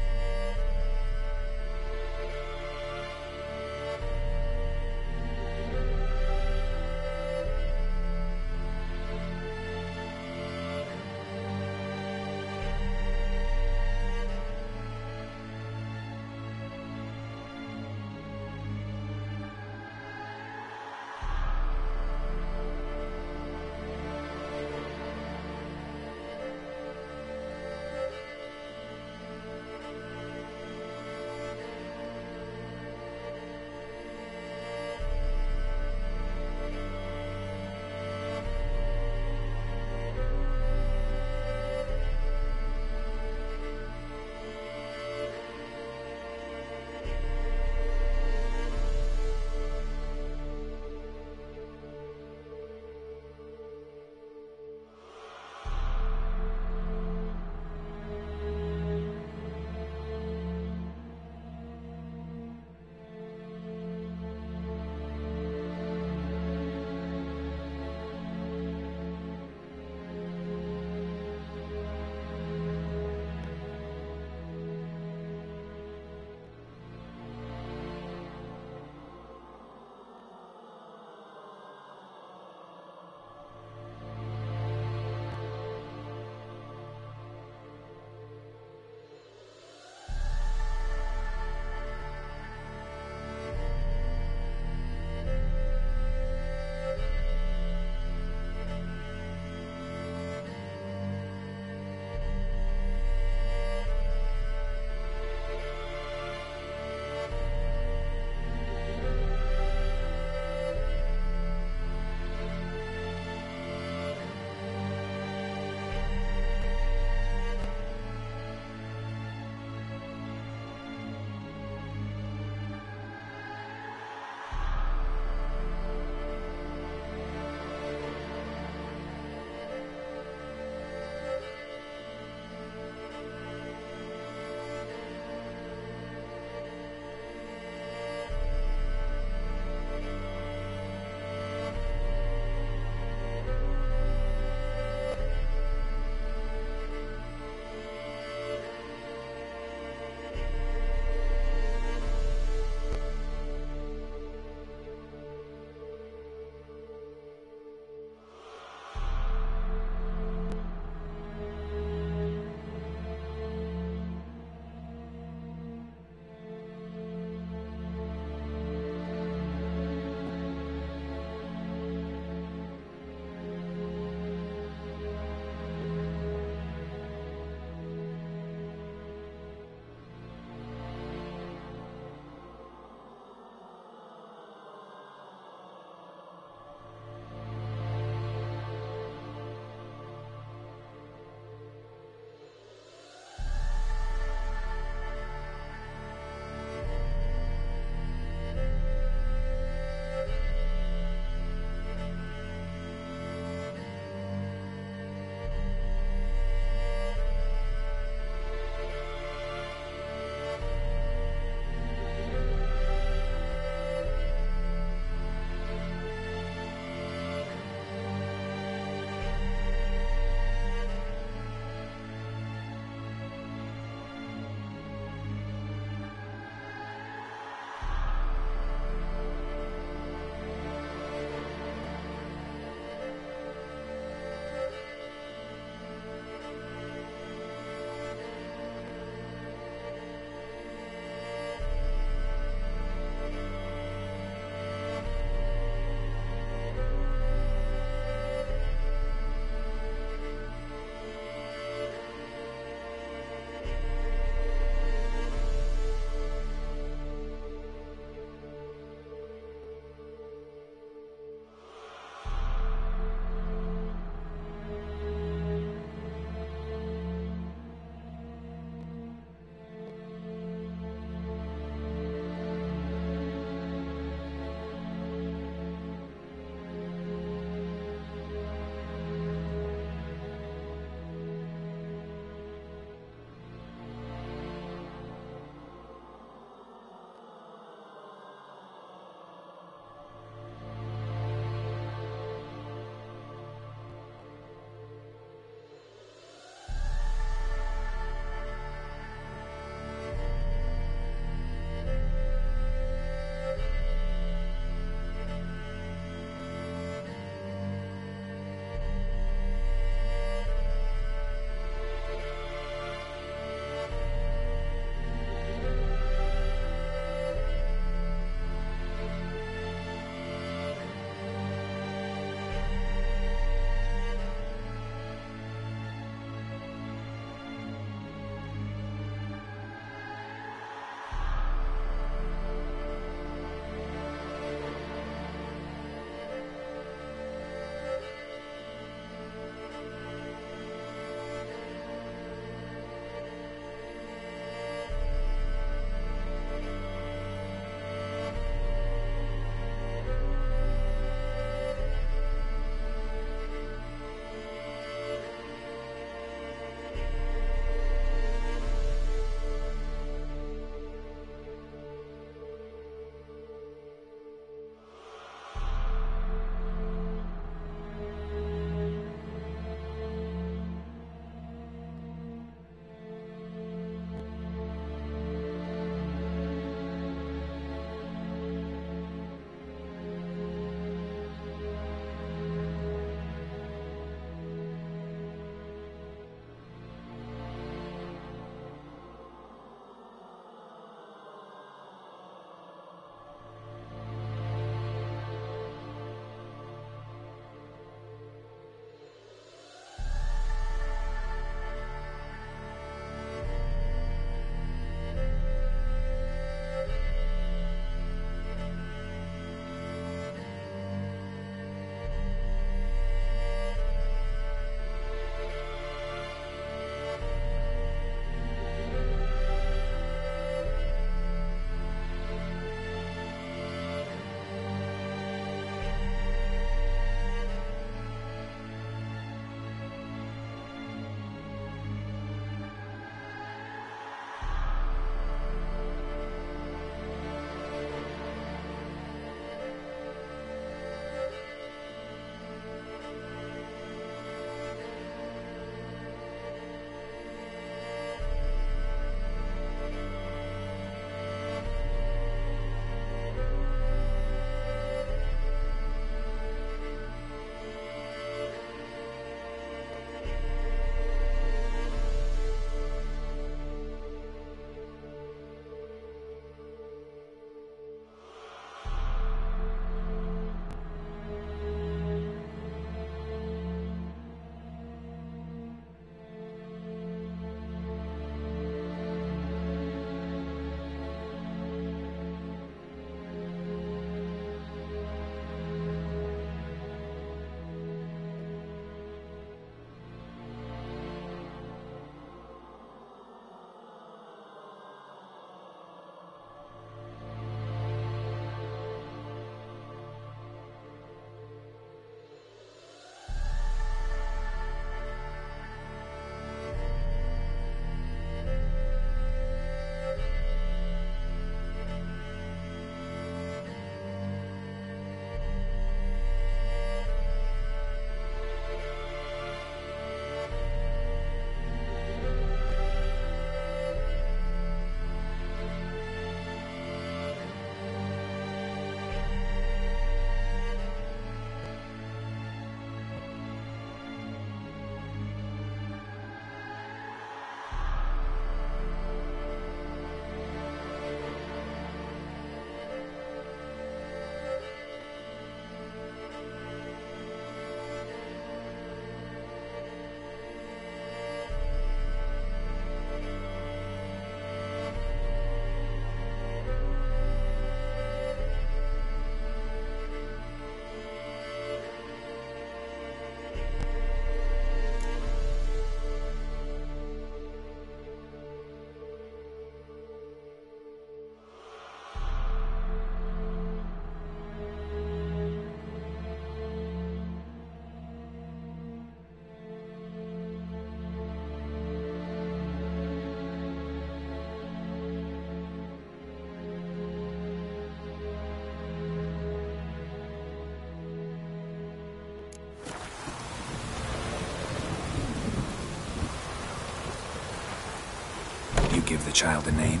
child a name?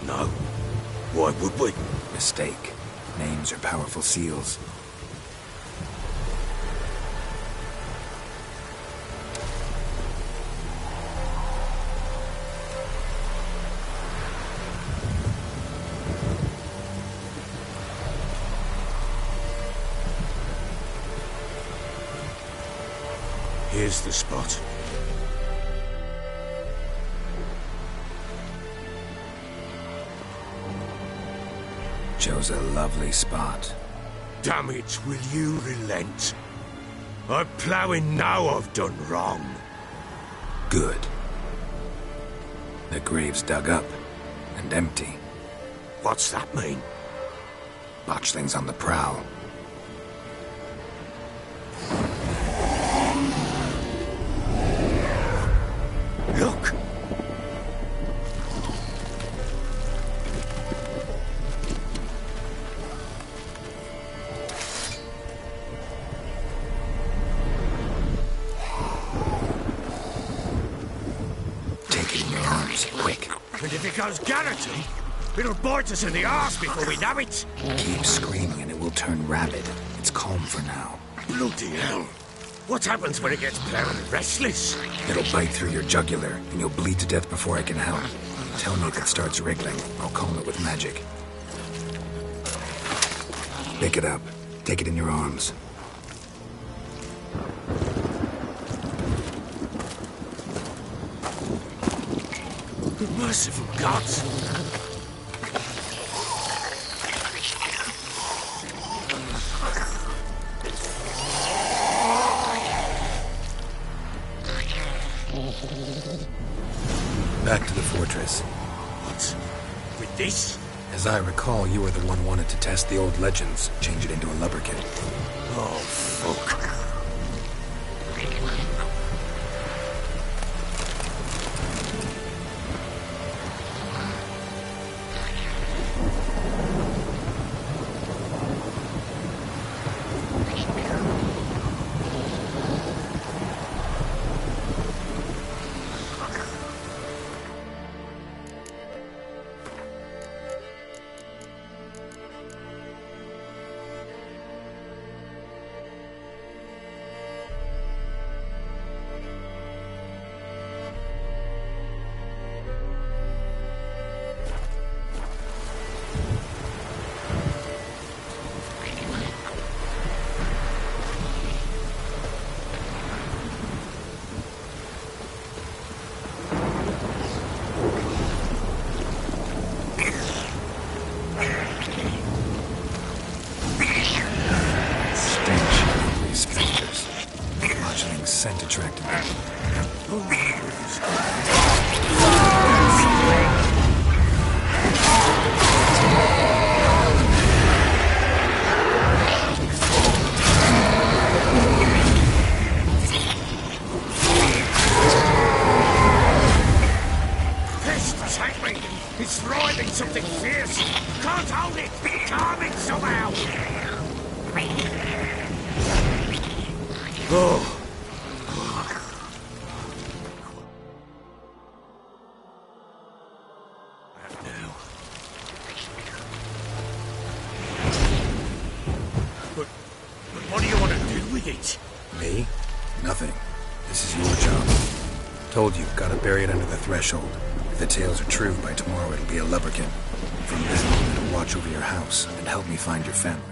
No. Why would we? Mistake. Names are powerful seals. Here's the spot. Chose a lovely spot. Damn it, will you relent? I'm ploughing now I've done wrong. Good. The grave's dug up and empty. What's that mean? Botchling's on the prowl. Look! Take it in your arms, quick. And if it goes garroty, it'll bite us in the arse before we know it. Keep screaming and it will turn rabid. It's calm for now. Bloody hell. What happens when it gets plowing and restless? It'll bite through your jugular, and you'll bleed to death before I can help. Tell me if it starts wriggling. I'll calm it with magic. Pick it up. Take it in your arms. Merciful gods! Back to the fortress. What? With this? As I recall, you were the one wanted to test the old legends, change it into a lubberkin. Oh, fuck. Scent attracted me. Pest, take me! It's writhing something fierce! Can't hold it! Calm it somehow! Oh! Me? Nothing. This is your job. Told you, gotta bury it under the threshold. If the tales are true, by tomorrow it'll be a lubberkin. From then, it'll watch over your house and help me find your family.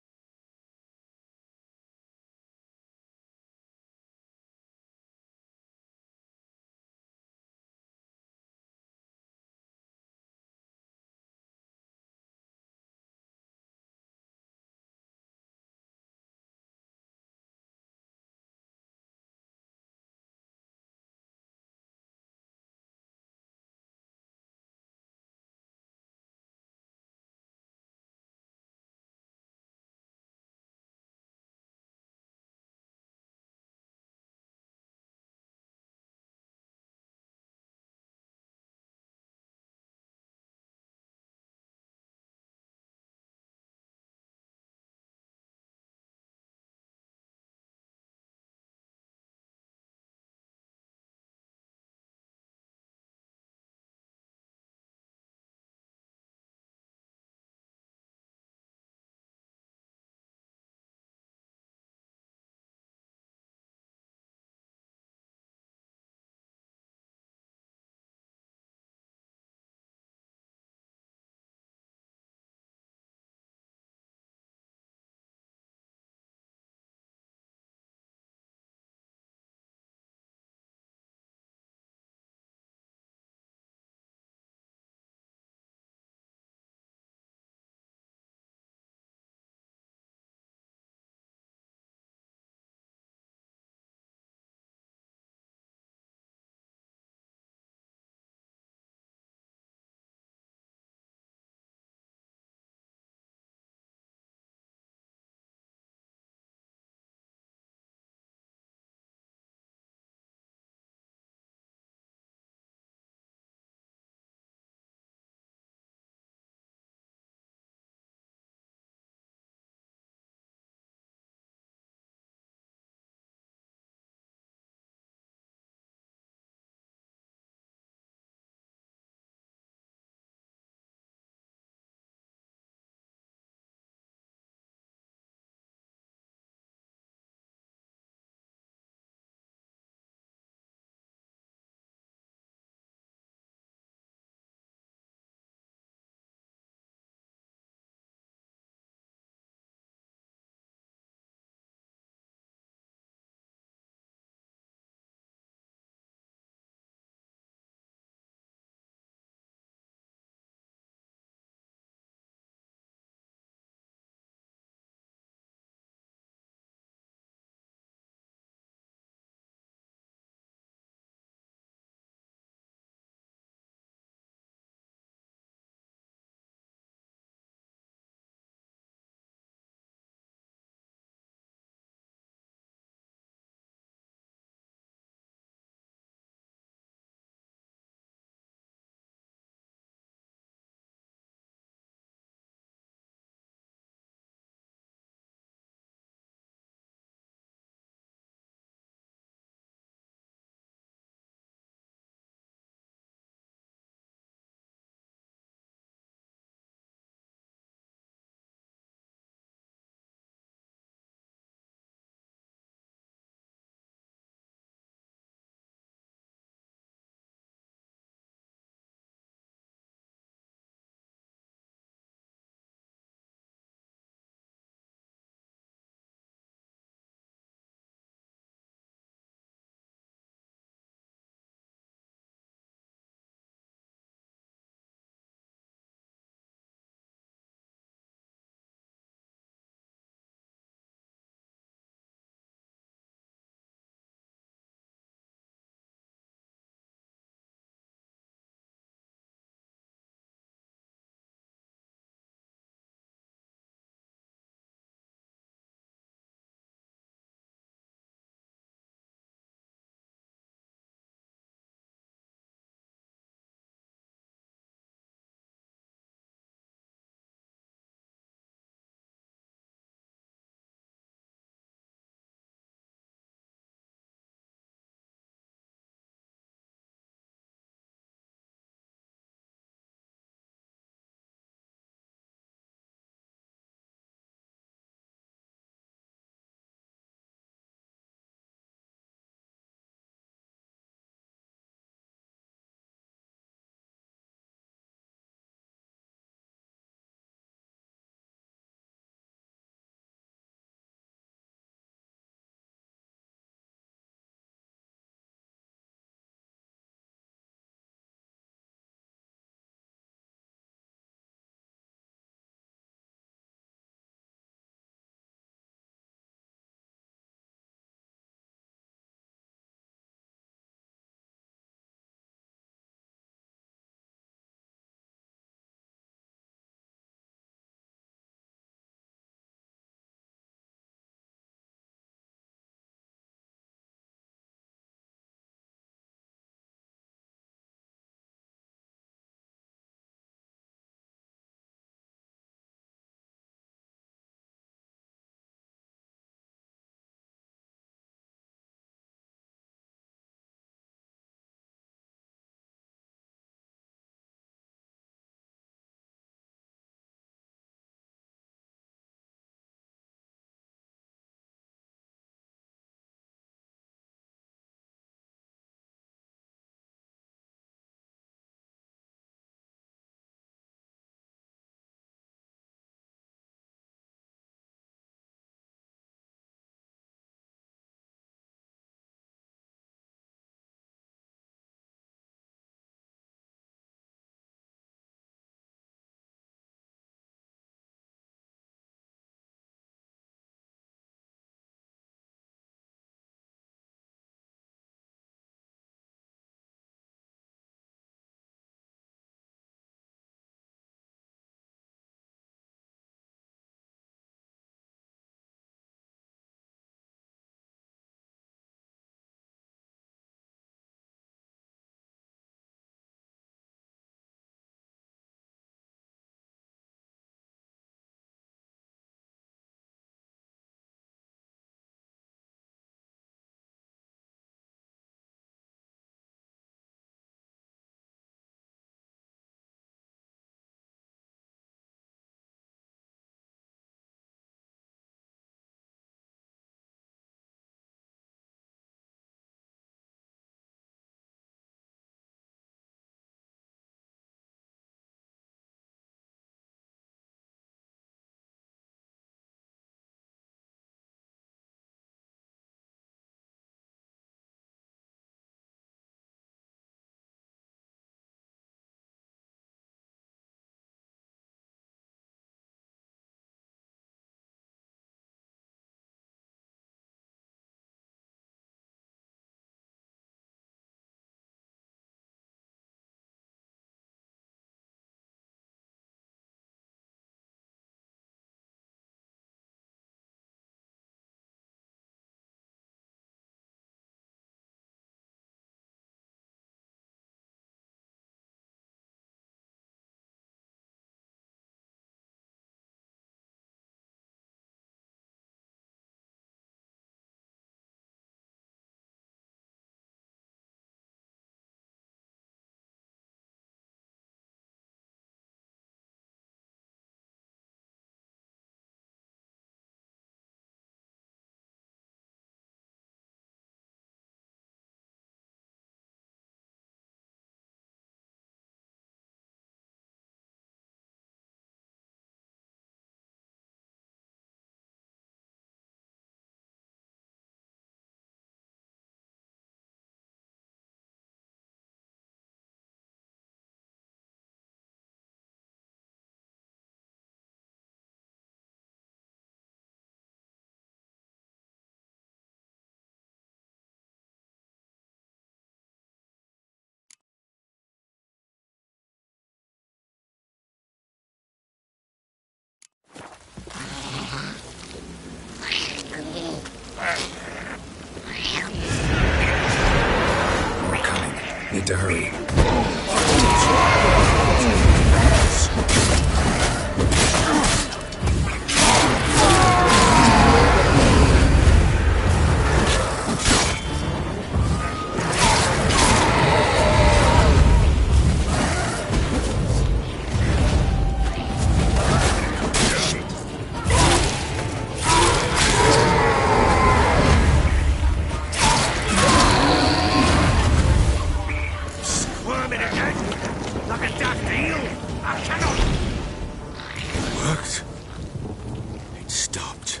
stopped.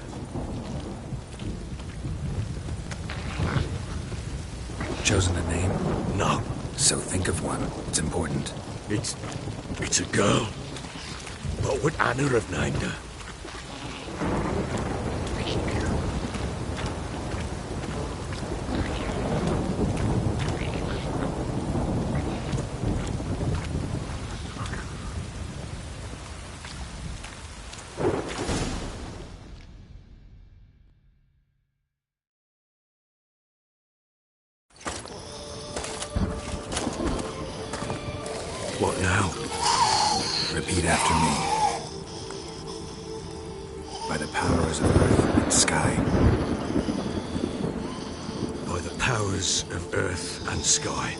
Chosen a name? No. So think of one. It's important. It's a girl. What would Anna have named her? What now? Repeat after me. By the powers of earth and sky. By the powers of earth and sky.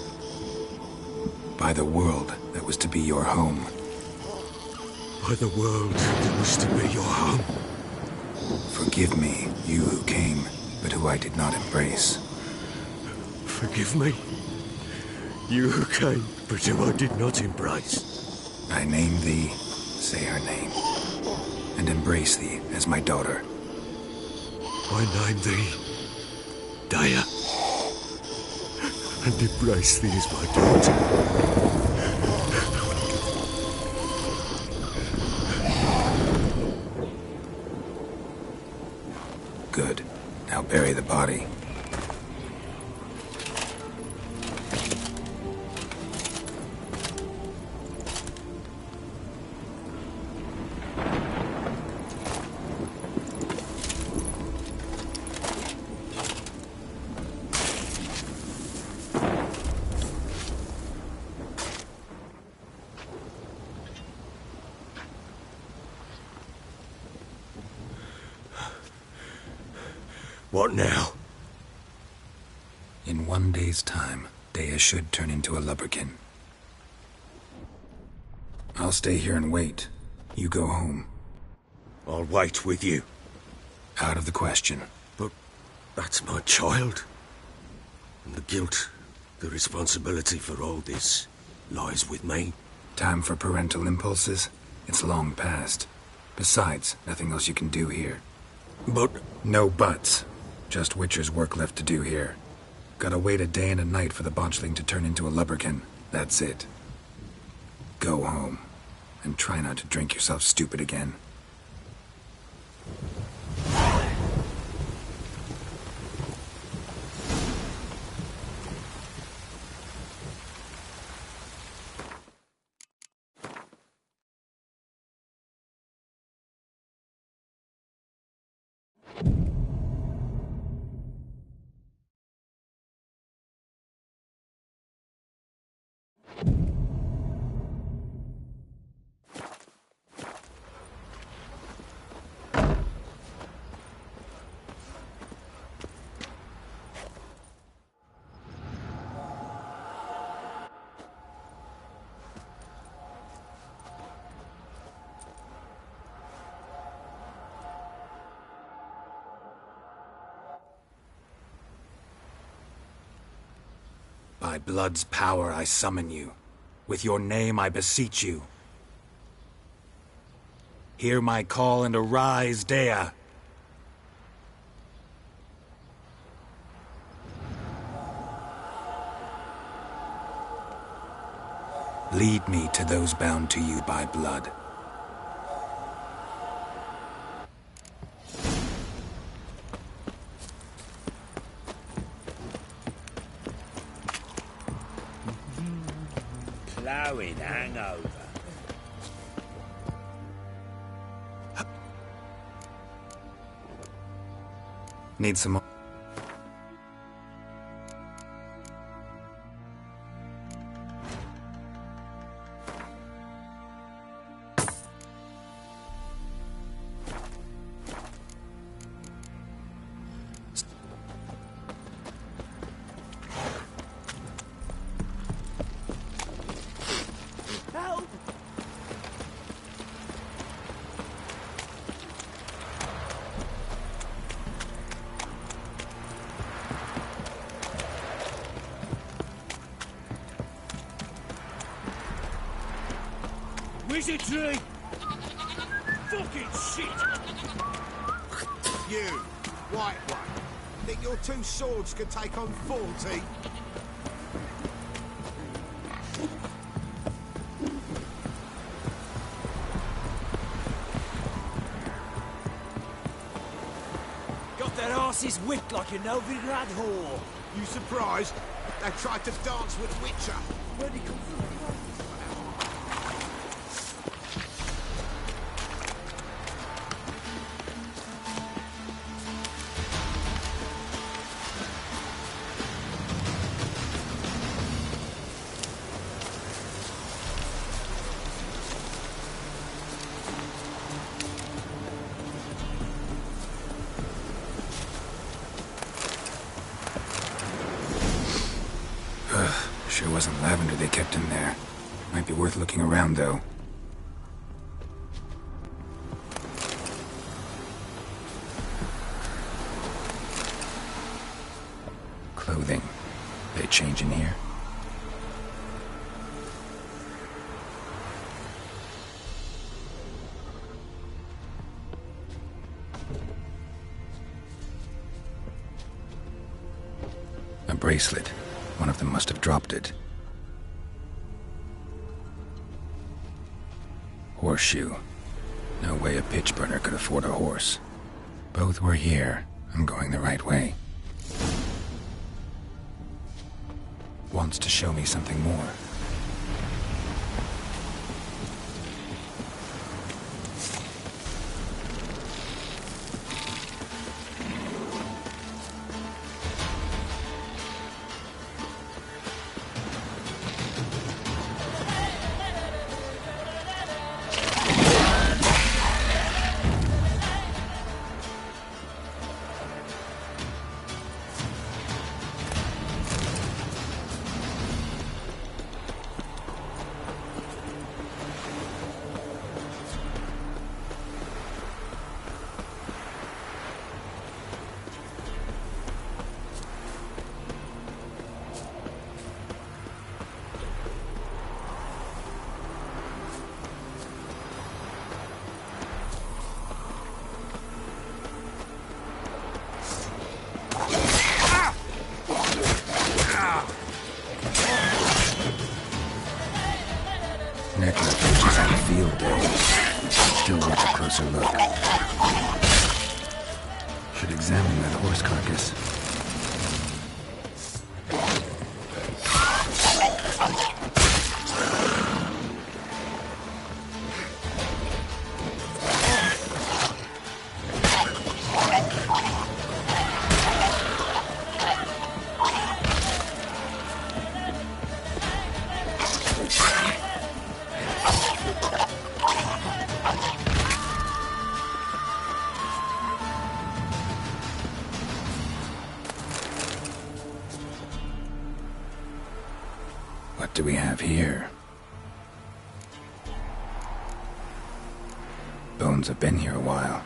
By the world that was to be your home. By the world that was to be your home. Forgive me, you who came, but who I did not embrace. Forgive me, you who came, but who I did not embrace. I name thee, say her name, and embrace thee as my daughter. I name thee, Daya, and embrace thee as my daughter. Good. Now bury the body. What now? In 1 day's time, Daya should turn into a lubberkin. I'll stay here and wait. You go home. I'll wait with you. Out of the question. But that's my child. And the guilt, the responsibility for all this lies with me. Time for parental impulses? It's long past. Besides, nothing else you can do here. But... No buts. Just Witcher's work left to do here. Gotta wait a day and a night for the botchling to turn into a lubberkin. That's it. Go home. And try not to drink yourself stupid again. By blood's power I summon you. With your name I beseech you. Hear my call and arise, Daya. Lead me to those bound to you by blood. Ploughing hangover. Need some more. Wizardry! Fucking shit! You, white one. Think your two swords could take on 40? Got their asses whipped like a Novigrad whore. You surprised? They tried to dance with Witcher. Where'd he come from? Sure wasn't lavender they kept in there. Might be worth looking around, though. Clothing. They change in here? A bracelet. One of them must have dropped it. Horseshoe. No way a pitch burner could afford a horse. Both were here. I'm going the right way. Wants to show me something more. Necrophages had a field day. Still worth a closer look. Should examine that horse carcass. What do we have here? Bones have been here a while.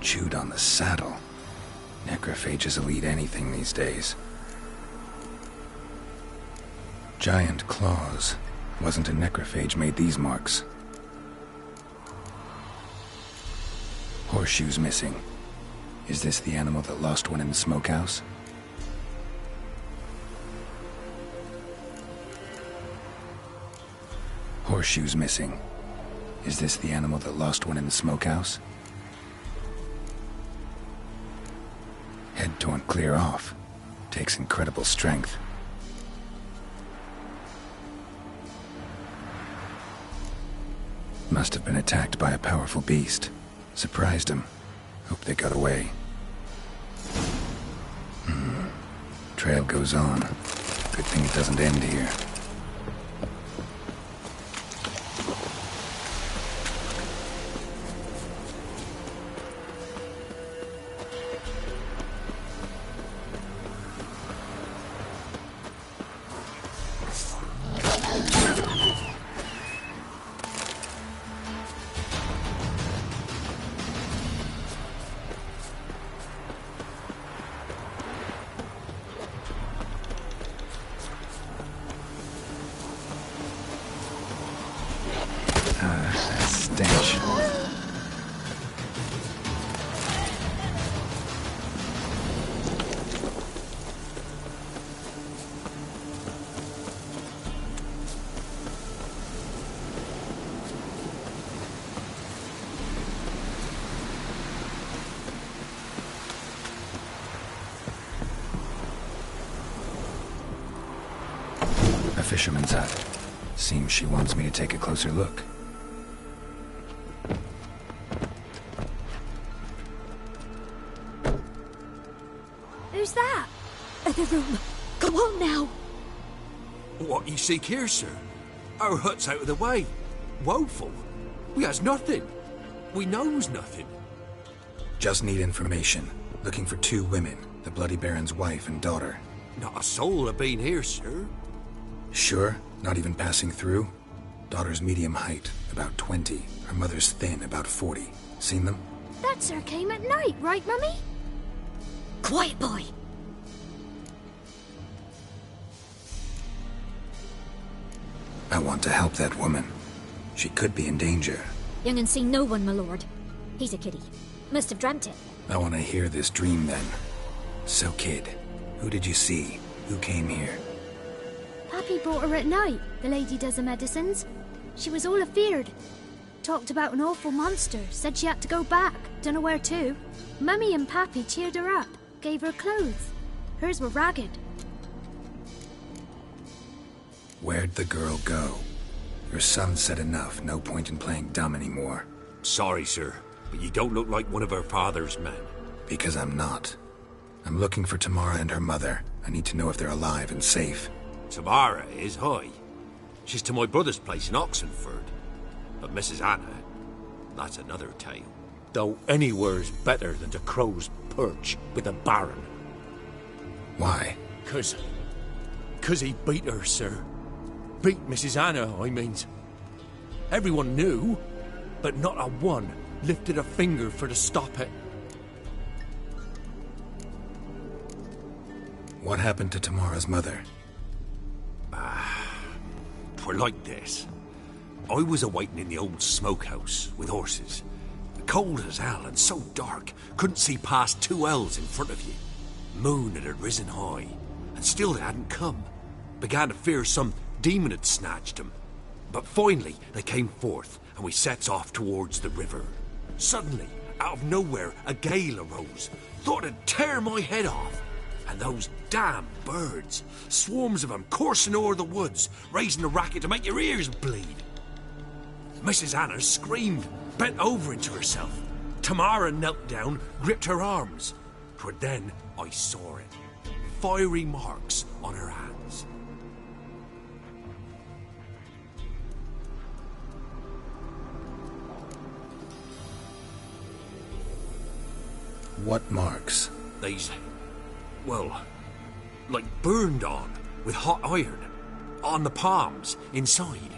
Chewed on the saddle. Necrophages will eat anything these days. Giant claws. Wasn't a necrophage made these marks. Horseshoes missing. Is this the animal that lost one in the smokehouse? Horseshoes missing. Is this the animal that lost one in the smokehouse? Head torn clear off. Takes incredible strength. Must have been attacked by a powerful beast. Surprised him. Hope they got away. Trail goes on. Good thing it doesn't end here. fisherman's hut. Seems she wants me to take a closer look. Who's that? The room. Go on now. What you seek here, sir? Our hut's out of the way. Woeful. We has nothing. We knows nothing. Just need information. Looking for 2 women, the Bloody Baron's wife and daughter. Not a soul have been here, sir. Sure? Not even passing through? Daughter's medium height, about 20. Her mother's thin, about 40. Seen them? That sir came at night, right, Mummy? Quiet, boy. I want to help that woman. She could be in danger. Young and seen no one, my lord. He's a kiddie. Must have dreamt it. I want to hear this dream then. So, kid, who did you see? Who came here? Pappy brought her at night, the lady does the medicines. She was all afeared. Talked about an awful monster, said she had to go back, dunno where to. Mummy and Pappy cheered her up, gave her clothes. Hers were ragged. Where'd the girl go? Your son said enough, no point in playing dumb anymore. Sorry, sir, but you don't look like one of her father's men. Because I'm not. I'm looking for Tamara and her mother. I need to know if they're alive and safe. Tamara is, hi. She's to my brother's place in Oxenford. But Mrs. Anna, that's another tale. Though anywhere's better than to Crow's Perch with a baron. Why? 'Cause he beat her, sir. Beat Mrs. Anna, I means. Everyone knew, but not a one lifted a finger for to stop it. What happened to Tamara's mother? Twere like this. I was awaiting in the old smokehouse with horses. Cold as hell and so dark, couldn't see past 2 ells in front of you. Moon had risen high, and still they hadn't come. Began to fear some demon had snatched them. But finally they came forth, and we sets off towards the river. Suddenly, out of nowhere, a gale arose. Thought it'd tear my head off. And those damn birds, swarms of them coursing o'er the woods, raising a racket to make your ears bleed. Mrs. Anna screamed, bent over into herself. Tamara knelt down, gripped her arms. 'Twere then I saw it. Fiery marks on her hands. What marks? These, well, like burned on with hot iron. On the palms, inside.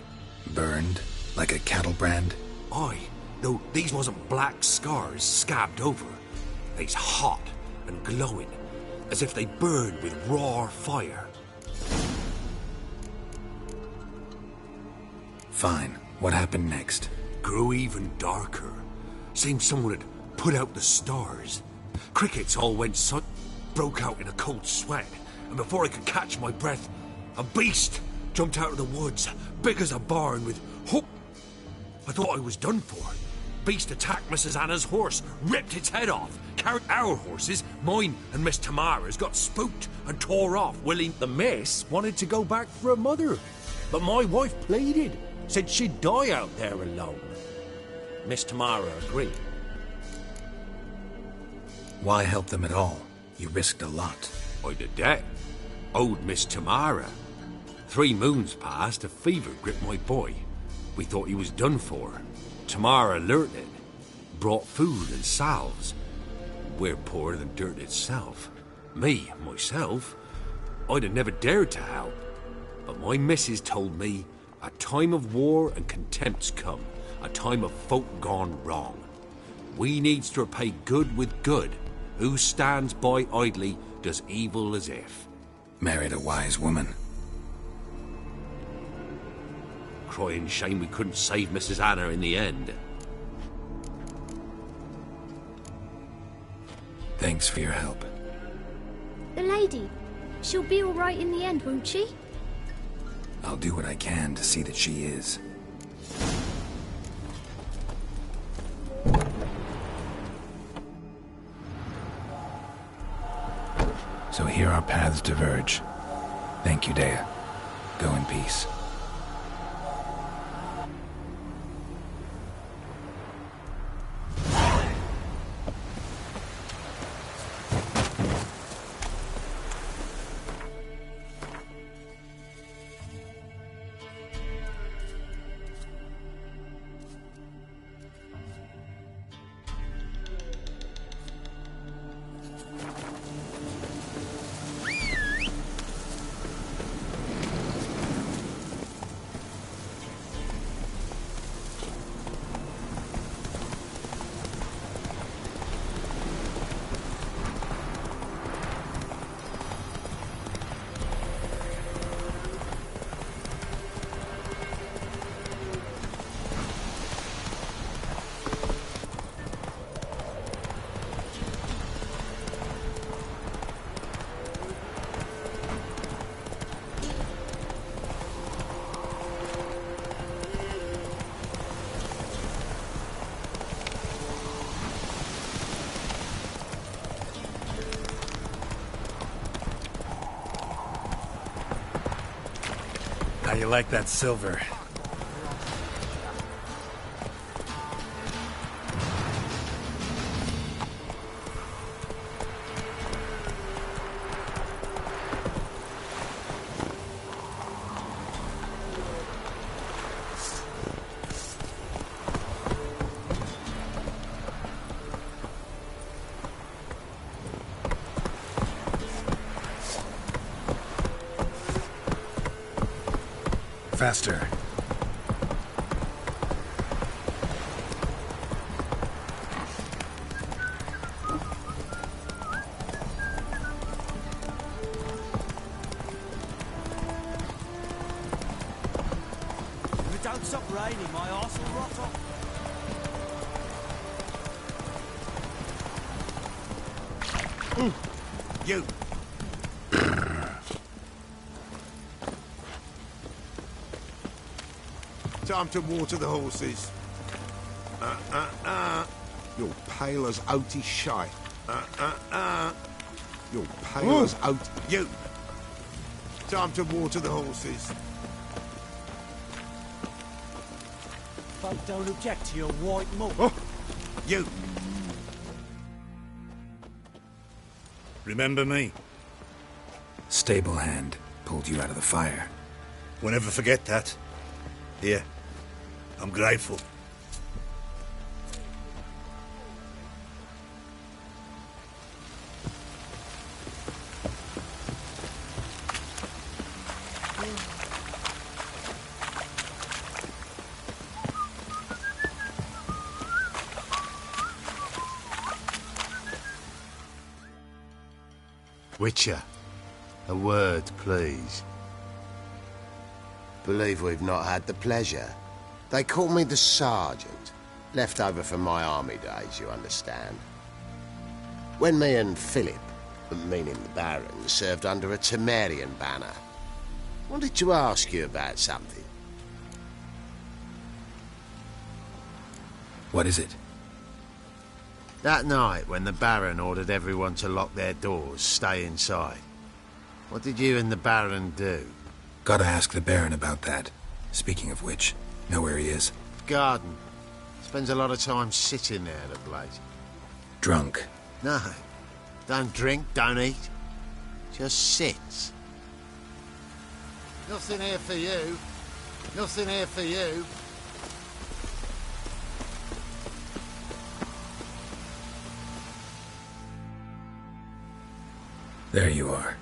Burned? Like a cattle brand? Aye, though these wasn't black scars scabbed over. They's hot and glowing, as if they burned with raw fire. Fine. What happened next? Grew even darker. Seemed someone had put out the stars. Crickets all went broke out in a cold sweat, and before I could catch my breath, a beast jumped out of the woods, big as a barn, with hook. I thought I was done for. Beast attacked Mrs. Anna's horse, ripped its head off, carried our horses, mine and Miss Tamara's, got spooked and tore off. Willie, the miss, wanted to go back for her mother, but my wife pleaded, said she'd die out there alone. Miss Tamara agreed. Why help them at all? You risked a lot. I did that. Owed Miss Tamara. 3 moons passed, a fever gripped my boy. We thought he was done for. Tamara alerted, brought food and salves. We're poorer than dirt itself. Me, myself, I'd have never dared to help. But my missus told me a time of war and contempt's come, a time of folk gone wrong. We needs to repay good with good. Who stands by idly does evil as if. Married a wise woman. Crying shame we couldn't save Mrs. Anna in the end. Thanks for your help. The lady, she'll be all right in the end, won't she? I'll do what I can to see that she is. So here our paths diverge. Thank you, Dea. Go in peace. How you like that silver? Faster. If it don't stop raining, my arse will rot off. You! Time to water the horses. You're pale as oaty shite. You're pale as oat. You! Time to water the horses. Folk don't object to your white muck. You! Remember me? Stable hand pulled you out of the fire. We'll never forget that. Here. I'm grateful. Witcher, a word, please. Believe we've not had the pleasure. They call me the Sergeant. Left over from my army days, you understand. When me and Philip, meaning the Baron, served under a Temerian banner, wanted to ask you about something. What is it? That night, when the Baron ordered everyone to lock their doors, stay inside, what did you and the Baron do? Gotta ask the Baron about that. Speaking of which, know where he is? Garden. Spends a lot of time sitting there of late. Drunk. No. Don't drink, don't eat. Just sits. Nothing here for you. Nothing here for you. There you are.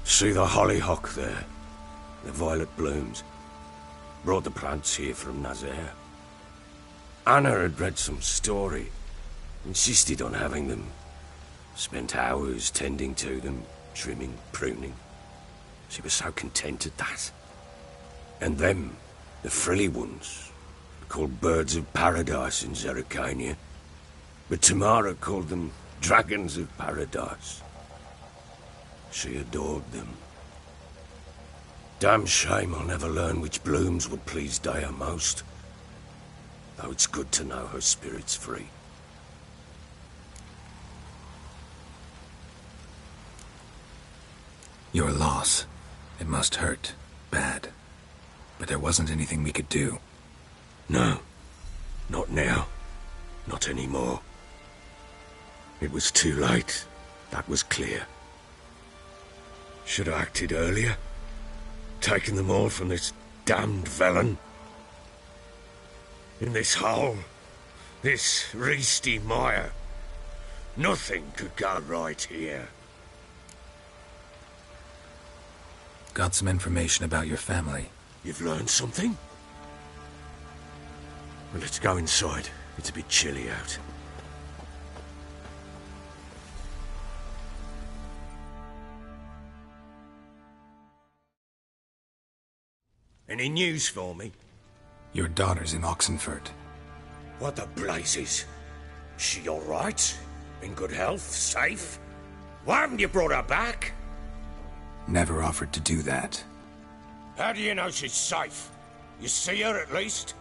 See the hollyhock there? The violet blooms. Brought the plants here from Nazaire. Anna had read some story. Insisted on having them. Spent hours tending to them, trimming, pruning. She was so content at that. And them, the frilly ones, called birds of paradise in Zerrikania. But Tamara called them dragons of paradise. She adored them. Damn shame I'll never learn which blooms would please Dea most. Though it's good to know her spirit's free. Your loss. It must hurt. Bad. But there wasn't anything we could do. No. Not now. Not anymore. It was too late. That was clear. Should have acted earlier. Taken them all from this damned Velen. In this hole. This reesty mire. Nothing could go right here. Got some information about your family. You've learned something? Well, let's go inside. It's a bit chilly out. Any news for me? Your daughter's in Oxenfurt. What the blazes? She all right? In good health? Safe? Why haven't you brought her back? Never offered to do that. How do you know she's safe? You see her at least?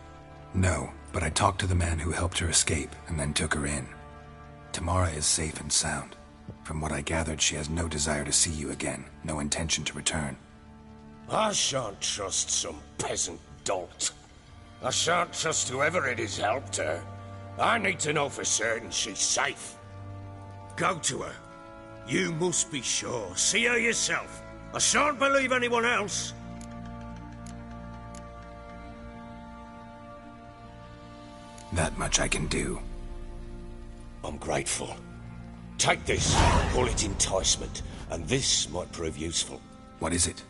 No, but I talked to the man who helped her escape and then took her in. Tamara is safe and sound. From what I gathered, she has no desire to see you again, no intention to return. I shan't trust some peasant dolt. I shan't trust whoever it is helped her. I need to know for certain she's safe. Go to her. You must be sure. See her yourself. I shan't believe anyone else. That much I can do. I'm grateful. Take this, call it enticement, and this might prove useful. What is it?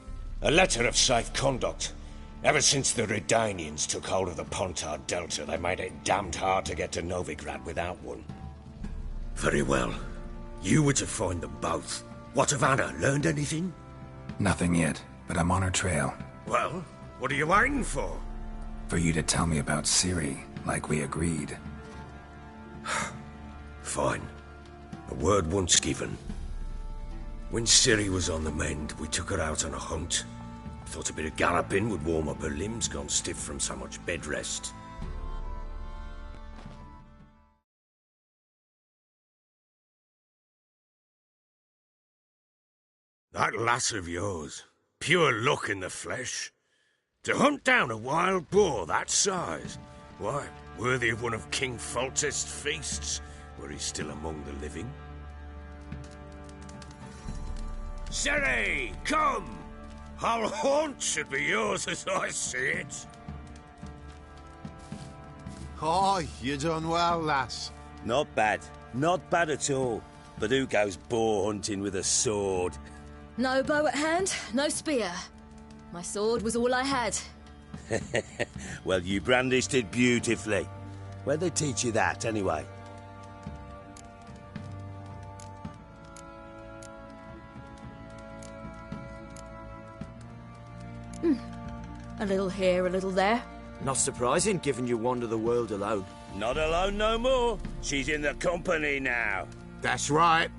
A letter of safe conduct. Ever since the Redanians took hold of the Pontard Delta, they made it damned hard to get to Novigrad without one. Very well. You were to find them both. What of Anna? Learned anything? Nothing yet, but I'm on her trail. Well, what are you waiting for? For you to tell me about Ciri, like we agreed. Fine. A word once given. When Ciri was on the mend, we took her out on a hunt. Thought a bit of galloping would warm up her limbs, gone stiff from so much bed rest. That lass of yours, pure luck in the flesh. To hunt down a wild boar that size, why, worthy of one of King Foltest's feasts, were he still among the living. Ciri, come! Our haunt should be yours as I see it. Aye, you done well, lass. Not bad. Not bad at all. But who goes boar hunting with a sword? No bow at hand, no spear. My sword was all I had. Well, you brandished it beautifully. Where'd they teach you that, anyway? A little here, a little there. Not surprising, given you wander the world alone. Not alone no more. She's in the company now. That's right.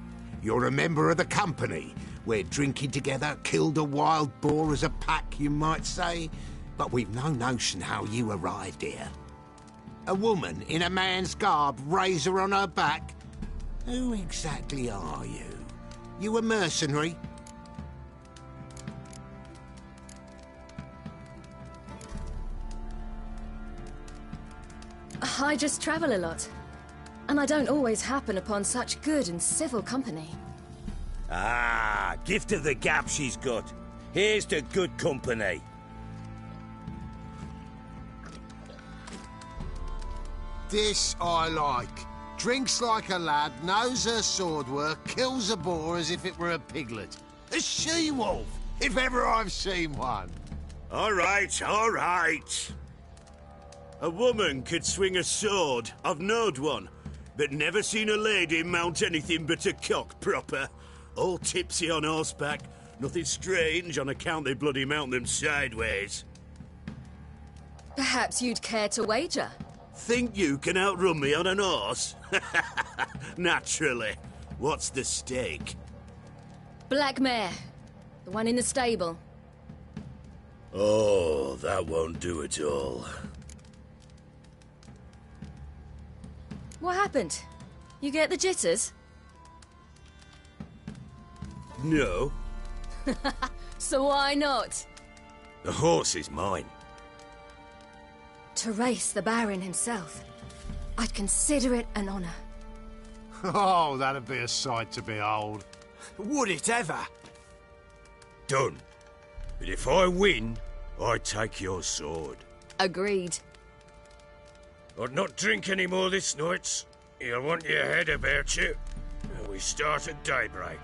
You're a member of the company. We're drinking together, killed a wild boar as a pack, you might say. But we've no notion how you arrived here. A woman in a man's garb, razor on her back. Who exactly are you? You a mercenary? I just travel a lot. And I don't always happen upon such good and civil company. Ah, gift of the gab she's got. Here's to good company. This I like. Drinks like a lad, knows her sword work, kills a boar as if it were a piglet. A she-wolf, if ever I've seen one. All right, all right. A woman could swing a sword. I've knowed one. But never seen a lady mount anything but a cock proper. All tipsy on horseback. Nothing strange on account they bloody mount them sideways. Perhaps you'd care to wager? Think you can outrun me on an horse? Naturally. What's the stake? Black mare. The one in the stable. Oh, that won't do at all. What happened? You get the jitters? No. So why not? The horse is mine. To race the Baron himself. I'd consider it an honor. Oh, that'd be a sight to behold. Would it ever? Done. But if I win, I take your sword. Agreed. I'd not drink any more this night. You'll want your head about you. And we start at daybreak.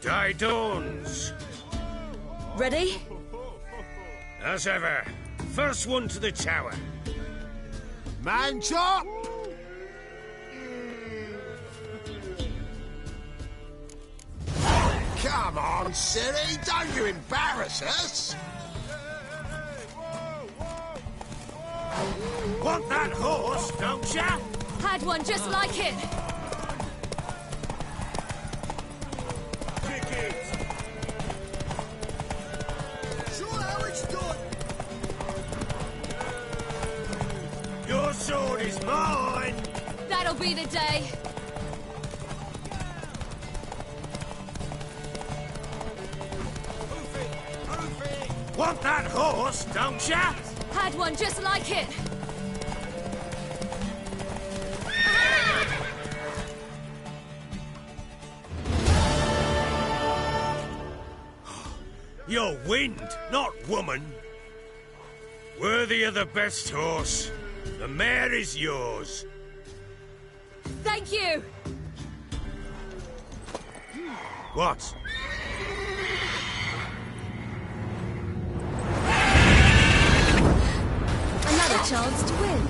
Day dawns. Ready? As ever. First one to the tower. Man chop! Come on, Siri, don't you embarrass us! Want that horse, don't ya? Had one just like it. Your sword is mine! That'll be the day. Want that horse, don't ya? Had one just like it. You're wind, not woman. Worthy of the best horse. The mare is yours. Thank you. What? Another chance to win.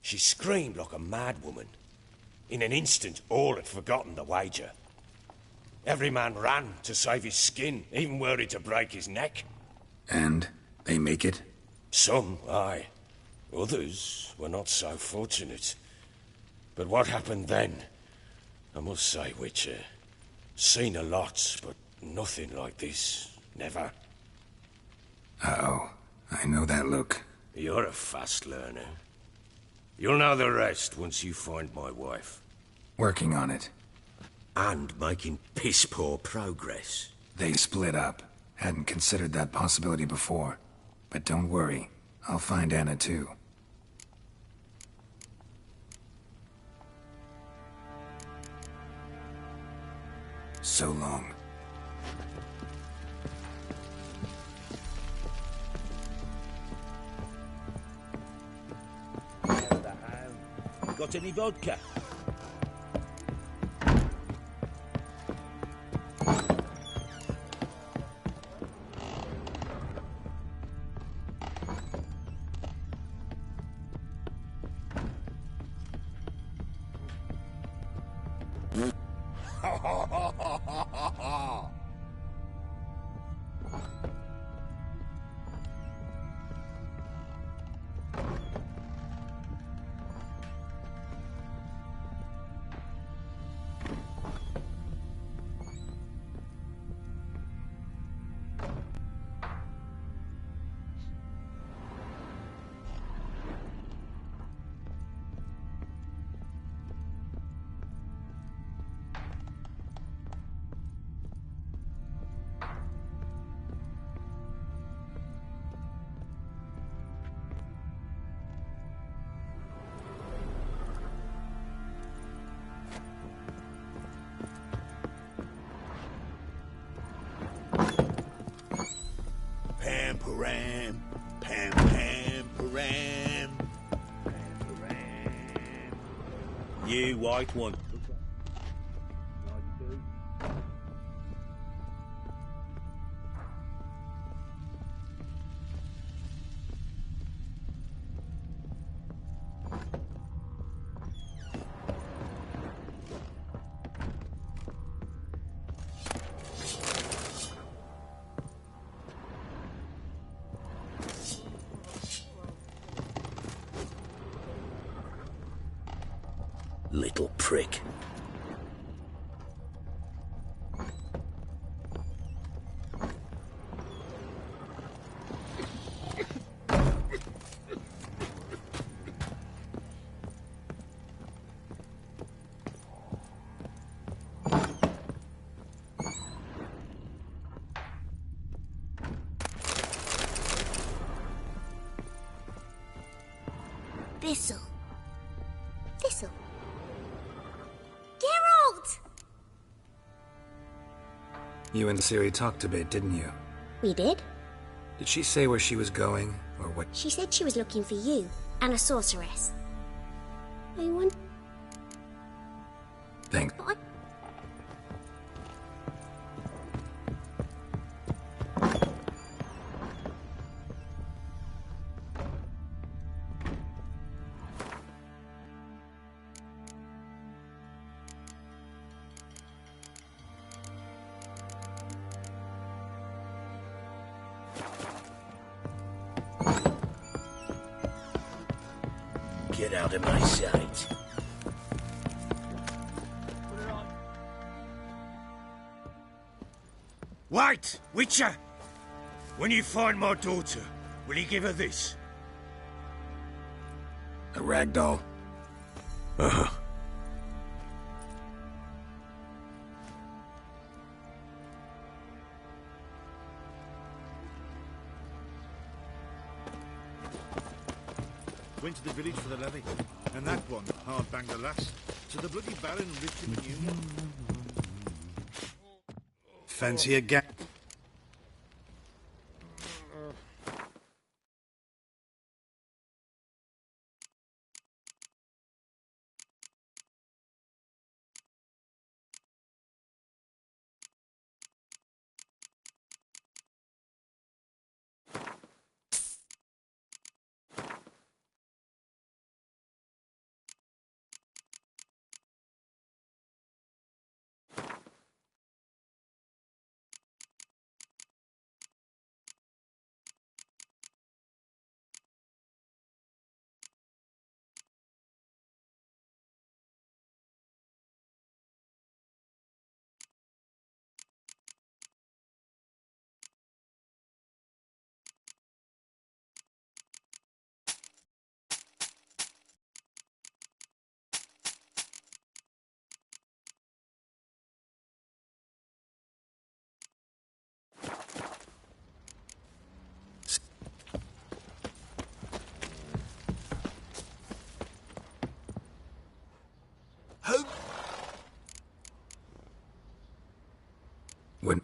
She screamed like a mad woman. In an instant, all had forgotten the wager. Every man ran to save his skin, even were it to break his neck. And they make it? Some, aye. Others were not so fortunate. But what happened then? I must say, Witcher, seen a lot, but nothing like this. Never. Uh-oh. I know that look. You're a fast learner. You'll know the rest once you find my wife. Working on it. And making piss-poor progress. They split up. Hadn't considered that possibility before. But don't worry. I'll find Anna too. So long. Got any vodka? Pam-param, pam-pam-param. You white one. Little prick. Thistle. Thistle. Geralt! You and Ciri talked a bit, didn't you? We did. Did she say where she was going, or what? She said she was looking for you and a sorceress. I want... Thanks. Get out of my sight. Wait, Witcher! When you find my daughter, will you give her this? A rag doll. Uh-huh. Went to the village for the levy, and that one hard banged the lass. So the bloody Baron ripped him a new one. Fancy a gap? When...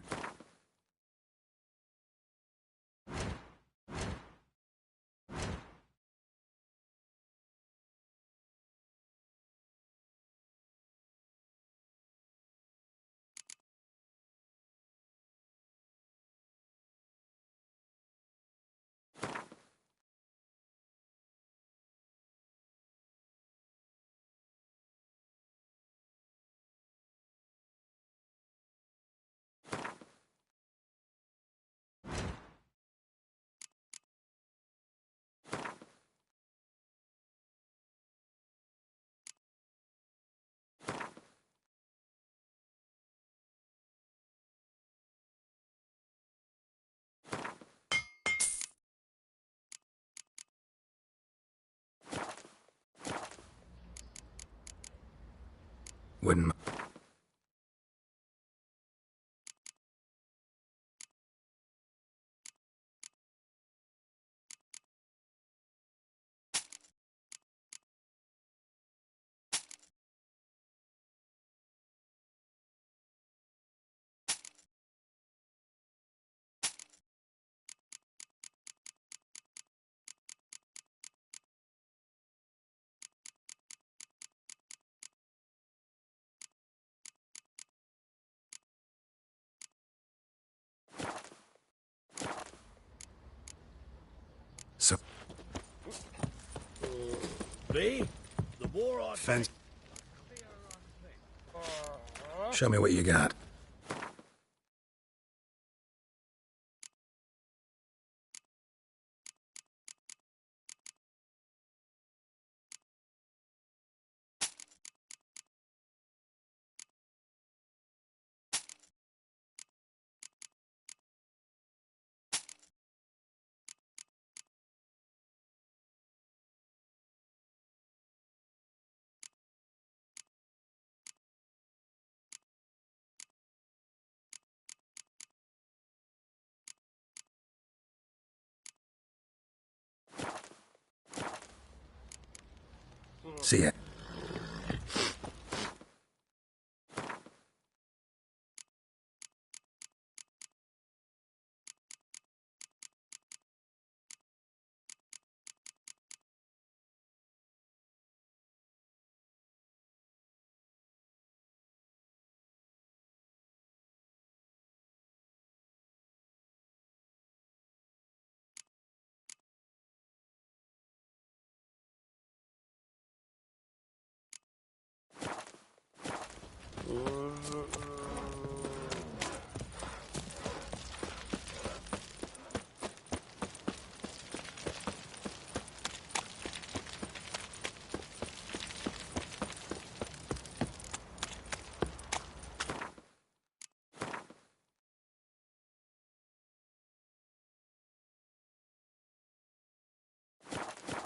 Wouldn't... Me? The more I... Fence. Show me what you got. See ya.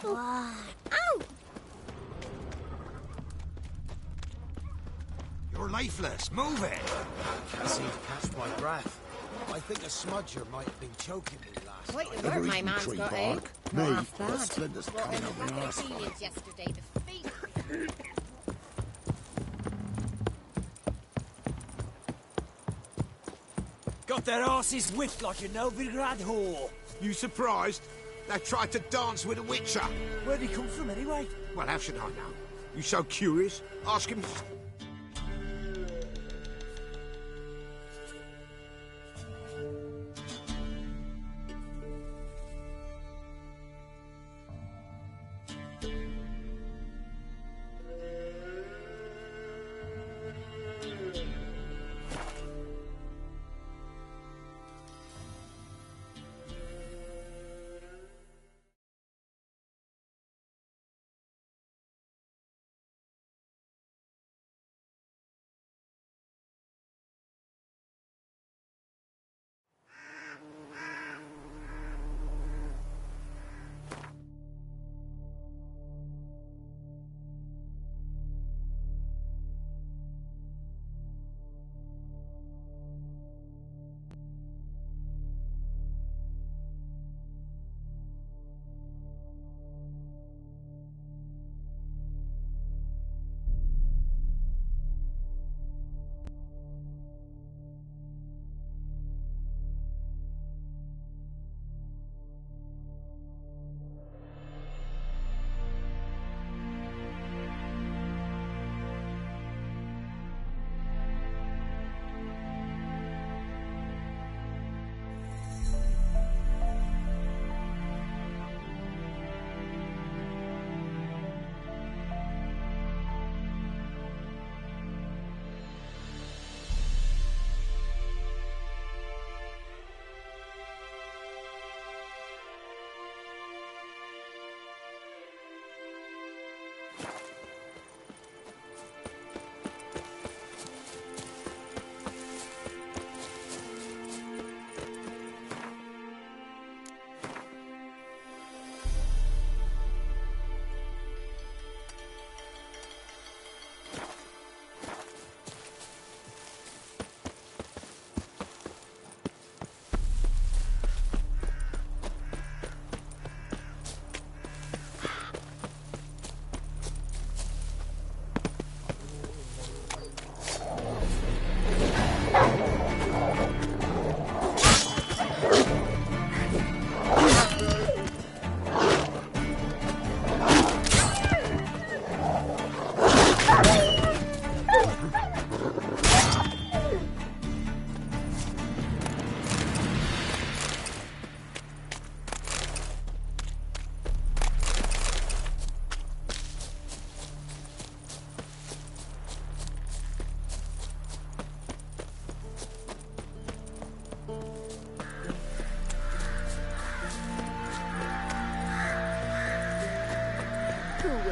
Wow. Ow! You're lifeless. Move it. Can't seem to catch my breath. I think a smudger might have been choking me last Quite night. the work my man's got, eh? Not half bad. Splinters Brought in a coming up packet your of arse. peelings yesterday. The feet. Got their asses whipped like a Novigrad whore. You surprised? They tried to dance with a witcher. Where'd he come from anyway? Well, how should I know? You so curious? Ask him.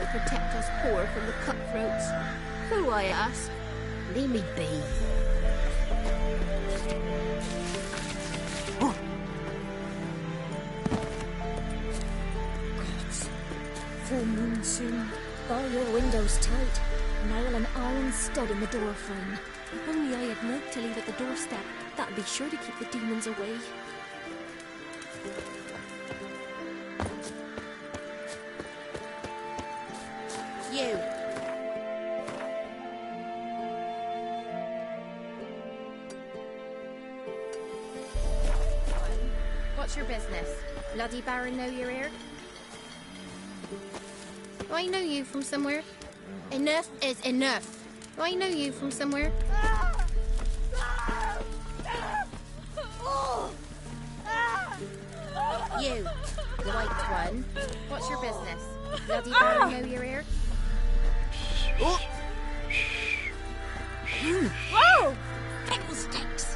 protect us poor from the cutthroats. Who, I ask? Leave me be. Gods. Full moon soon. Bar your windows tight. Nail an iron stud in the door frame. If only I had milk to leave at the doorstep, that'd be sure to keep the demons away. You. What's your business? Bloody Baron know you're here? Do I know you from somewhere? Enough is enough. Do I know you from somewhere? You, the white one. What's your business? Bloody Baron know you're here? Whoa! Fiddlesticks!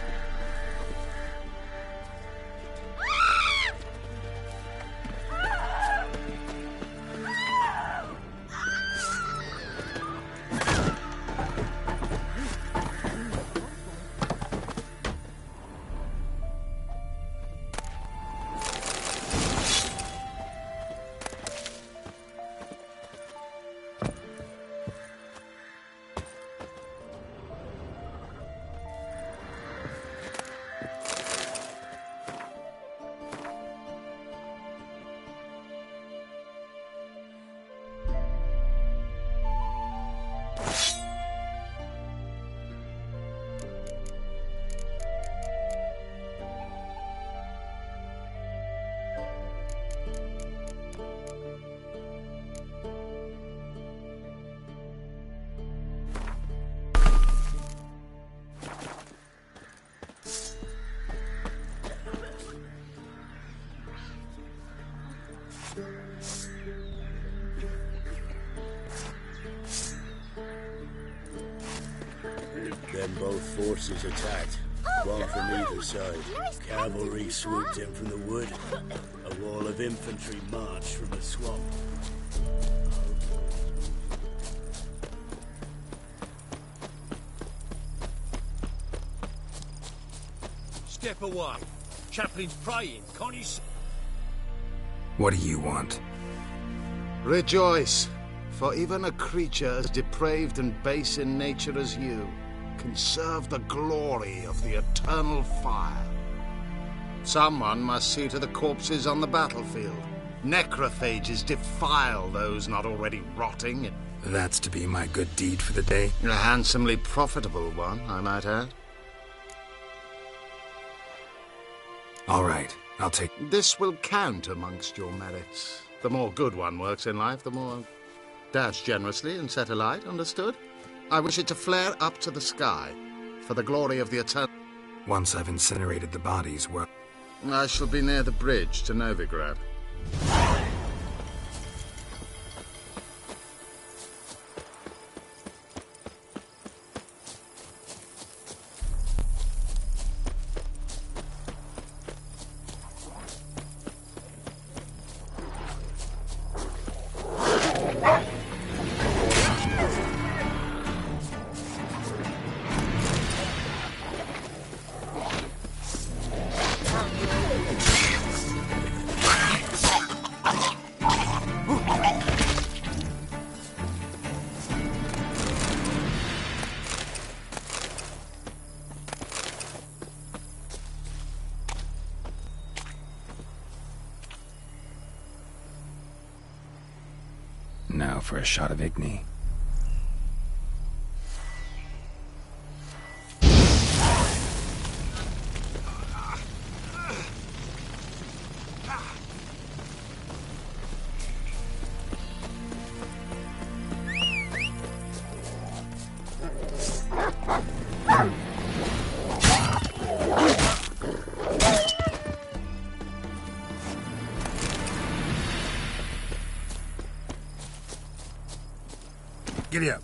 Then both forces attacked, one from either side. Cavalry swooped in from the wood. A wall of infantry marched from the swamp. Step away. Chaplain's praying, can't you see? What do you want? Rejoice, for even a creature as depraved and base in nature as you can serve the glory of the eternal fire. Someone must see to the corpses on the battlefield. Necrophages defile those not already rotting. That's to be my good deed for the day? A handsomely profitable one, I might add. All right, I'll take... This will count amongst your merits. The more good one works in life, the more... Dash generously and set alight, understood? I wish it to flare up to the sky, for the glory of the eternal... Once I've incinerated the bodies, well... I shall be near the bridge to Novigrad. Now for a shot of Igni. Giddy up.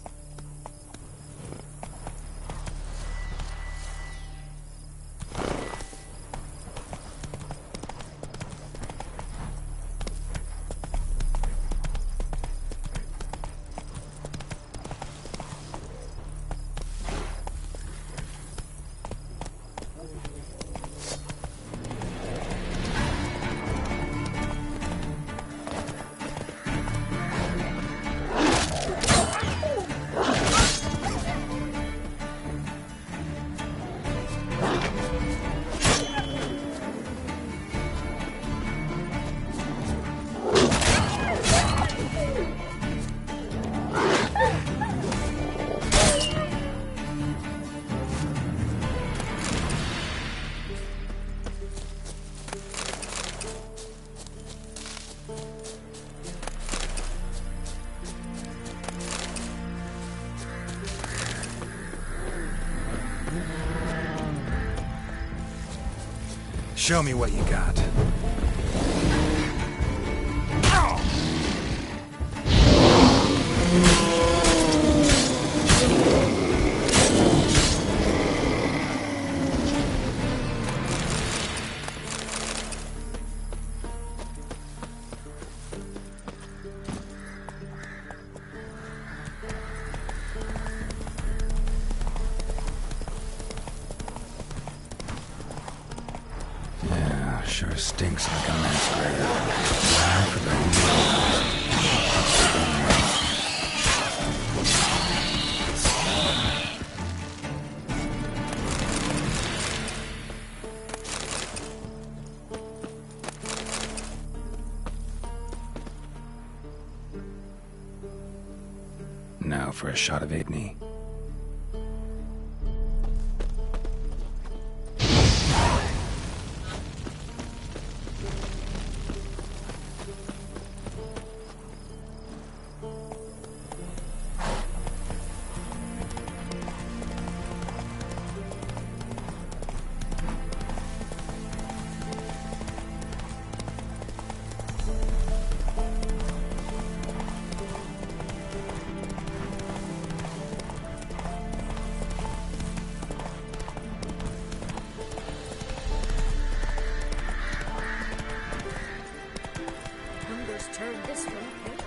Show me what you got. Sure stinks like a mass grave. Now for the Now for a shot of Igni. Turn this one, okay?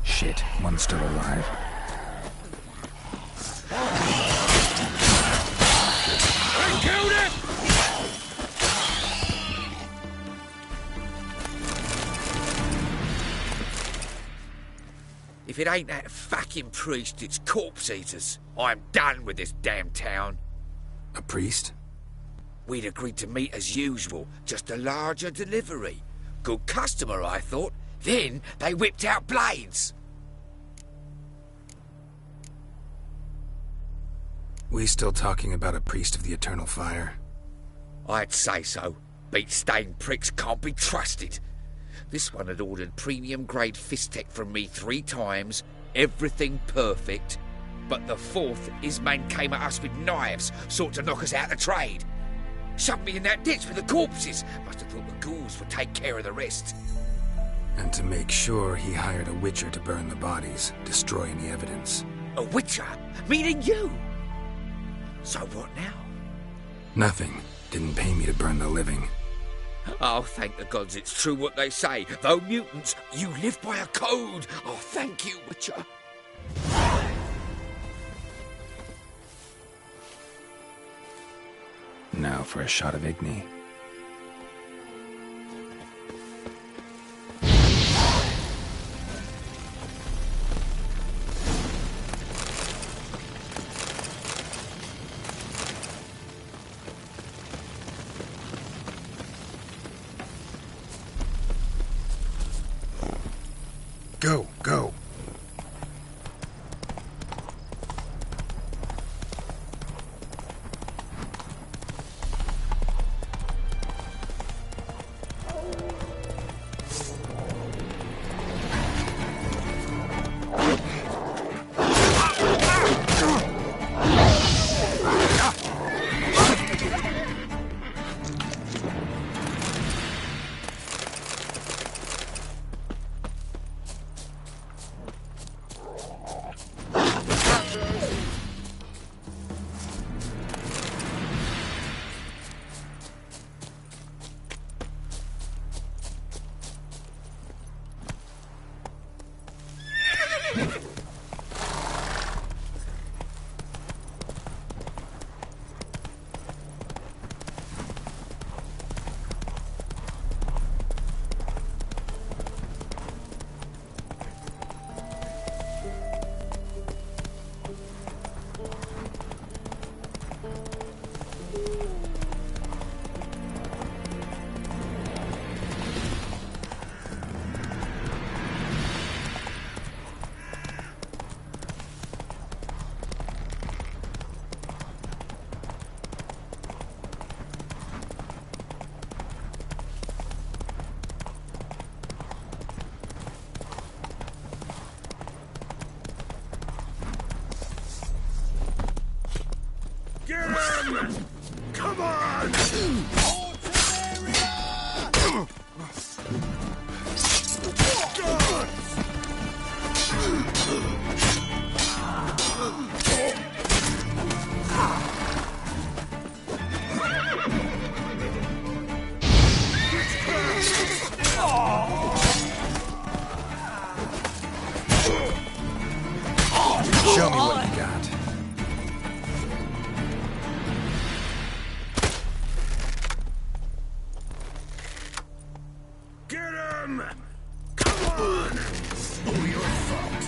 Shit, one's still alive. I killed it! If it ain't that fucking priest, it's corpse eaters. I'm done with this damn town. A priest? We'd agreed to meet as usual, just a larger delivery. Good customer, I thought. Then they whipped out blades. We still talking about a priest of the eternal fire? I'd say so. Beat-stained pricks can't be trusted. This one had ordered premium-grade fisstech from me 3 times, everything perfect. But the 4th, his man came at us with knives, sought to knock us out of trade. Shoved me in that ditch with the corpses. Must have thought the ghouls would take care of the rest. And to make sure, he hired a witcher to burn the bodies, destroy any evidence. A witcher? Meaning you? So what now? Nothing. Didn't pay me to burn the living. Oh, thank the gods it's true what they say. Though mutants, you live by a code. Oh, thank you, Witcher. Now for a shot of Igni. Go, go. him! Come on! Or you're fucked.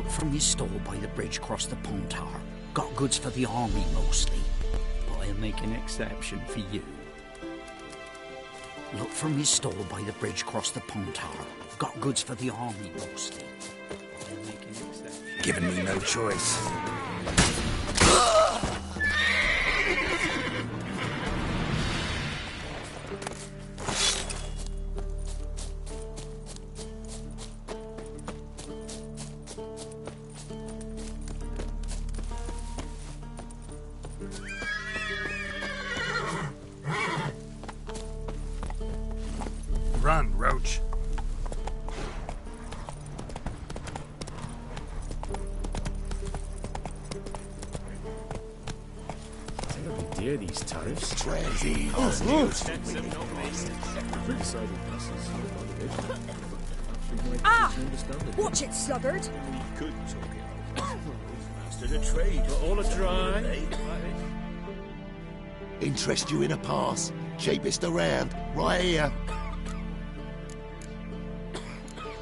From his store by the bridge across the pond tower. Got goods for the army mostly, but I'll make an exception for you. Look from his store by the bridge across the pond tower. Got goods for the army mostly, but I'll make an exception. Giving me no choice. Run, Roach. Terribly dear, these tariffs. Trendy. Ah! Watch it, sluggard! We could talk it over. Master the trade. We're all dry. Interest you in a pass? Cheapest around, right here.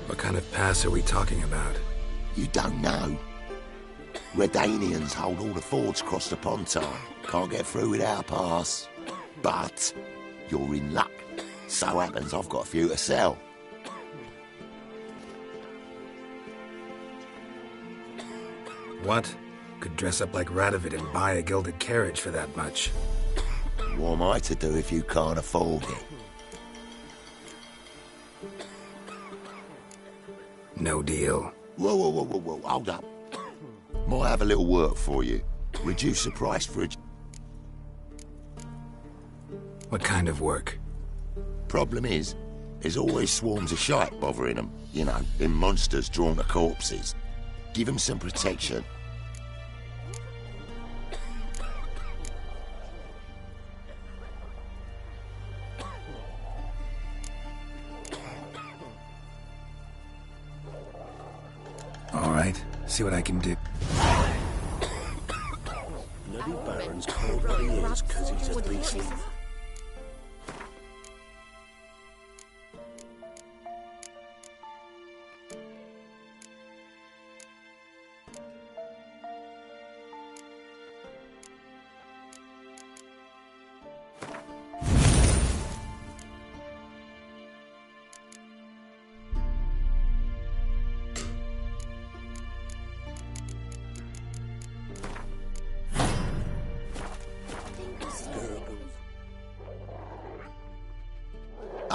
What kind of pass are we talking about? You don't know. Redanians hold all the fords across the Pontar. Can't get through without a pass. But you're in luck. So happens I've got a few to sell. What? Could dress up like Radovid and buy a gilded carriage for that much. What am I to do if you can't afford it? No deal. Whoa, hold up. Might have a little work for you. Reduce the price for a... What kind of work? Problem is, there's always swarms of shite bothering them. You know, them monsters drawn to corpses. Give them some protection. All right, see what I can do. Bloody Baron's called what he is, 'cause he's a beast.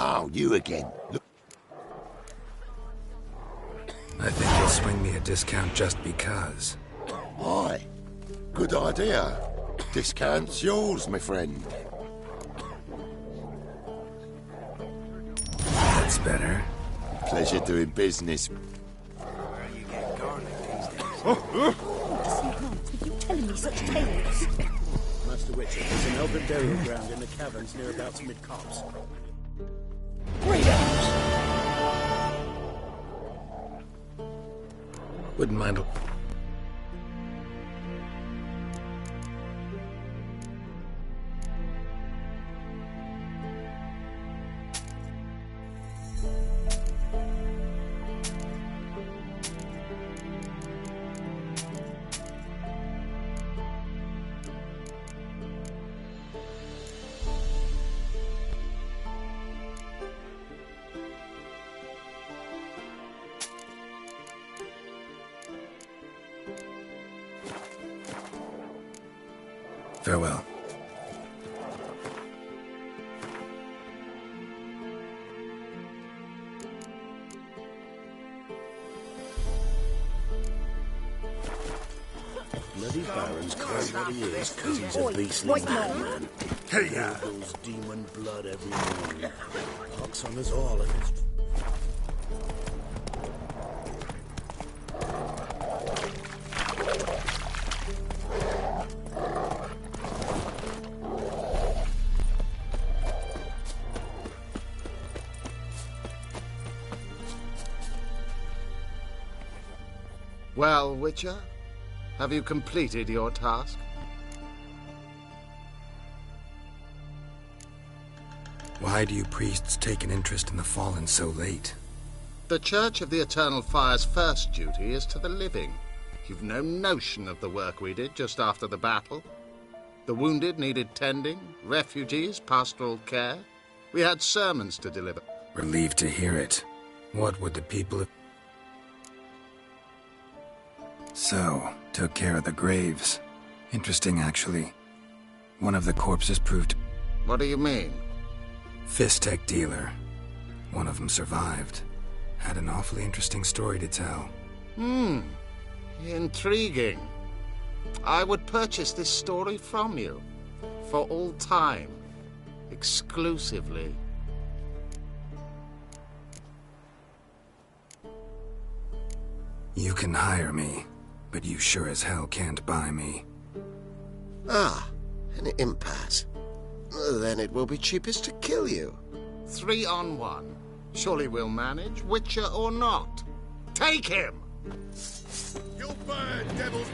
Oh, you again. Look. I think you'll swing me a discount just because. Aye. Good idea. Discount's yours, my friend. That's better. Pleasure doing business. With you telling me such tales? Master Witcher, there's an elven burial ground in the caverns nearabouts mid-copse. Wouldn't mind. Farewell. bloody Baron's called what he is because he's a beastly madman. Gurgles demon blood every morning. Pox on us all and his... Well, Witcher, have you completed your task? Why do you priests take an interest in the fallen so late? The Church of the Eternal Fire's first duty is to the living. You've no notion of the work we did just after the battle. The wounded needed tending, refugees, pastoral care. We had sermons to deliver. Relieved to hear it. What would the people have... So, took care of the graves. Interesting, actually. One of the corpses proved... What do you mean? Fist-tech dealer. One of them survived. Had an awfully interesting story to tell. Intriguing. I would purchase this story from you. For all time. Exclusively. You can hire me, but you sure as hell can't buy me. Ah, an impasse. Then it will be cheapest to kill you. 3 on 1. Surely we'll manage, Witcher or not. Take him! You burn, devil's...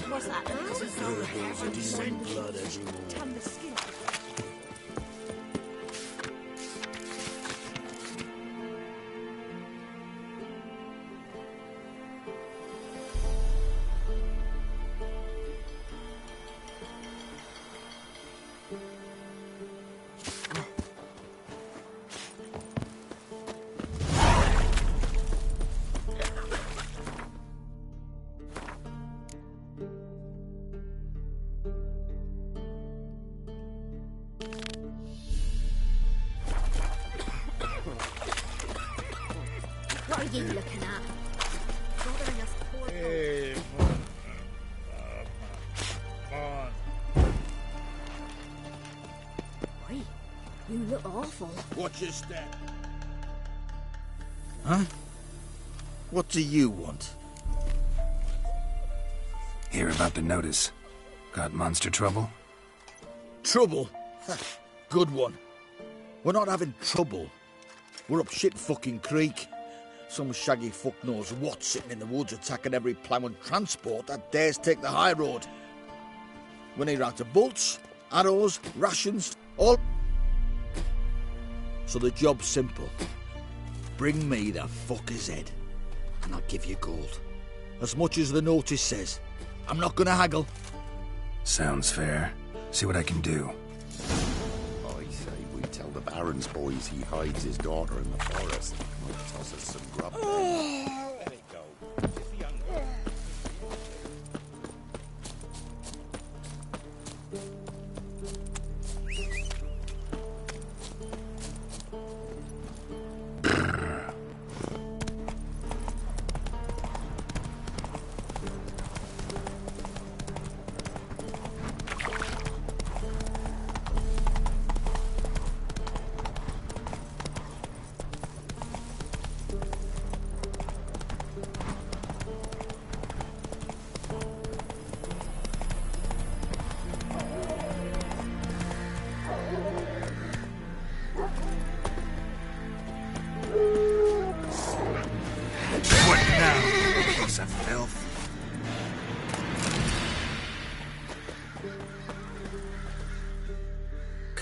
What's that? Demon blood every morning. What are you looking at? Bothering us poor Hey, Oi, you look awful. Watch your step. Huh? What do you want? Hear about the notice. Got monster trouble? Trouble? Good one. We're not having trouble. We're up shit fucking creek. Some shaggy fuck knows what sitting in the woods attacking every plough and transport that dares take the high road. We need round to bolts, arrows, rations, all. So the job's simple. Bring me the fucker's head, and I'll give you gold. As much as the notice says. I'm not gonna haggle. Sounds fair. See what I can do. I say we tell the Baron's boys he hides his daughter in the forest. Might toss us some grub. Let it go.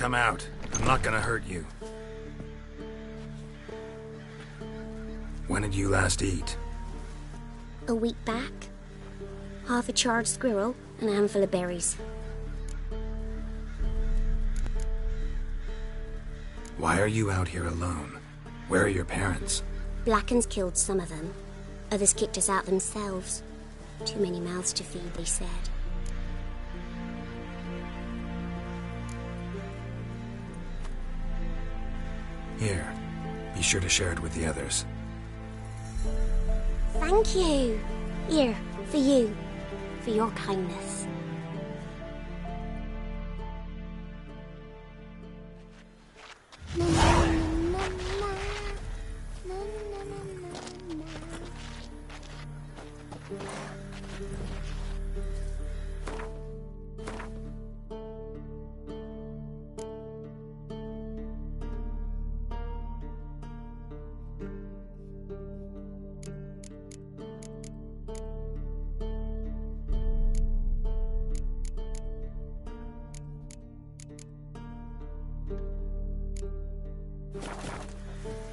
Come out. I'm not gonna hurt you. When did you last eat? A week back. Half a charred squirrel and a handful of berries. Why are you out here alone? Where are your parents? Blackens killed some of them. Others kicked us out themselves. Too many mouths to feed, they said. Here. Be sure to share it with the others. Thank you. Here, for you. For your kindness.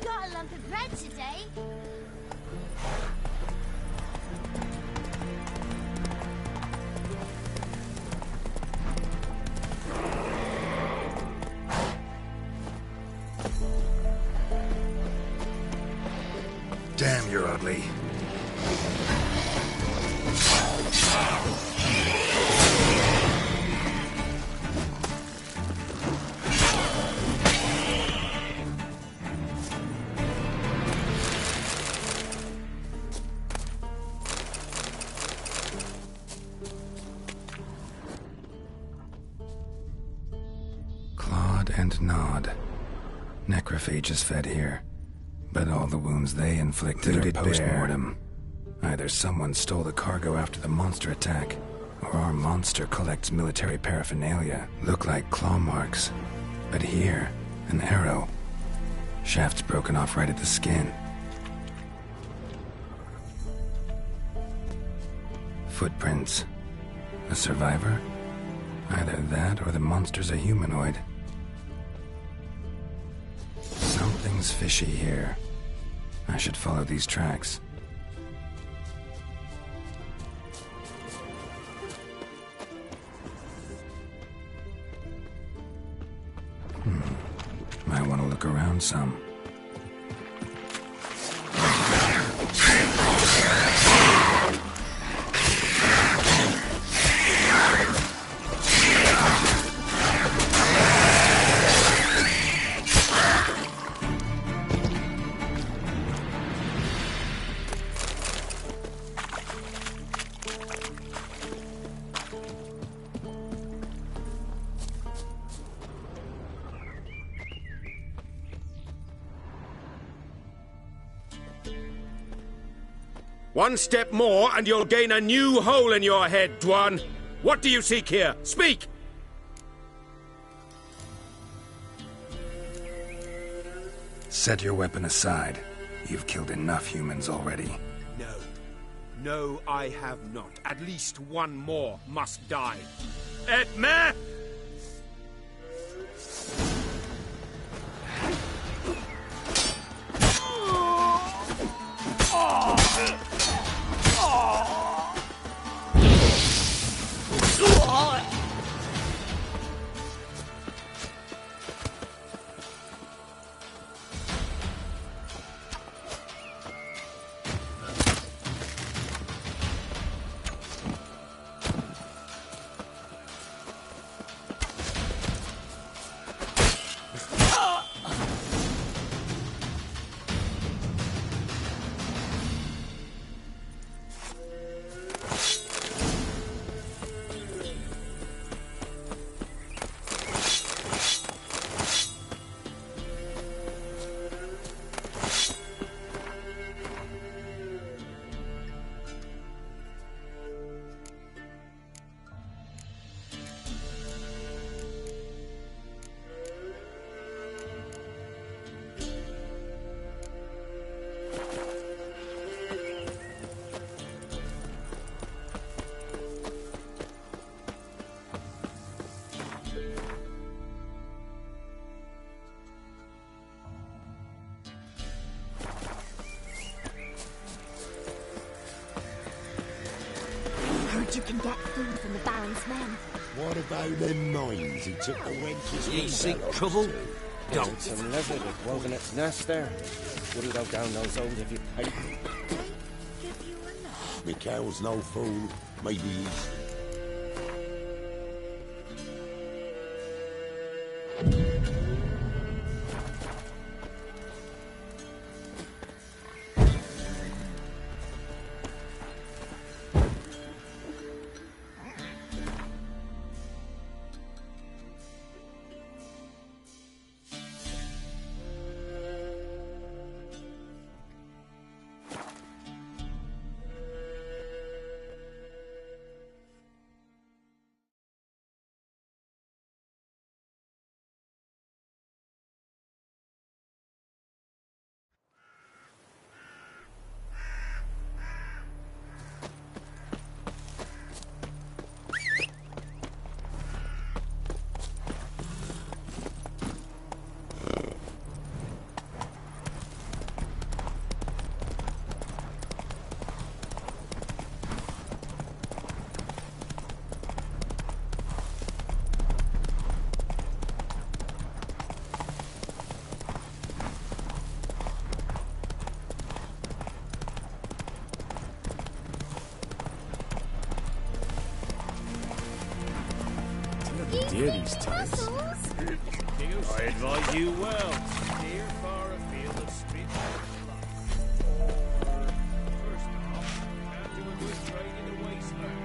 Got a lump of bread today. Damn, you're ugly. Clawed and gnawed. Necrophages fed here. But all the wounds they inflicted are post-mortem. Either someone stole the cargo after the monster attack, or our monster collects military paraphernalia. Look like claw marks. But here, an arrow. Shaft's broken off right at the skin. Footprints. A survivor? Either that or the monster's a humanoid. Something's fishy here. I should follow these tracks. Might want to look around some. One step more and you'll gain a new hole in your head, Dwan. What do you seek here? Speak! Set your weapon aside. You've killed enough humans already. No. No, I have not. At least one more must die. Etme! get food from the Baron's men. What about them mines he took the wenches? Ye seek trouble? Don't. Some lizard had woven its nest there. Wouldn't go down those holes if you paid me. Mikhail's no fool. Maybe he's... Dear these times. I advise you well. Steer far afield of street. First off, can't do a good trade in the wasteland.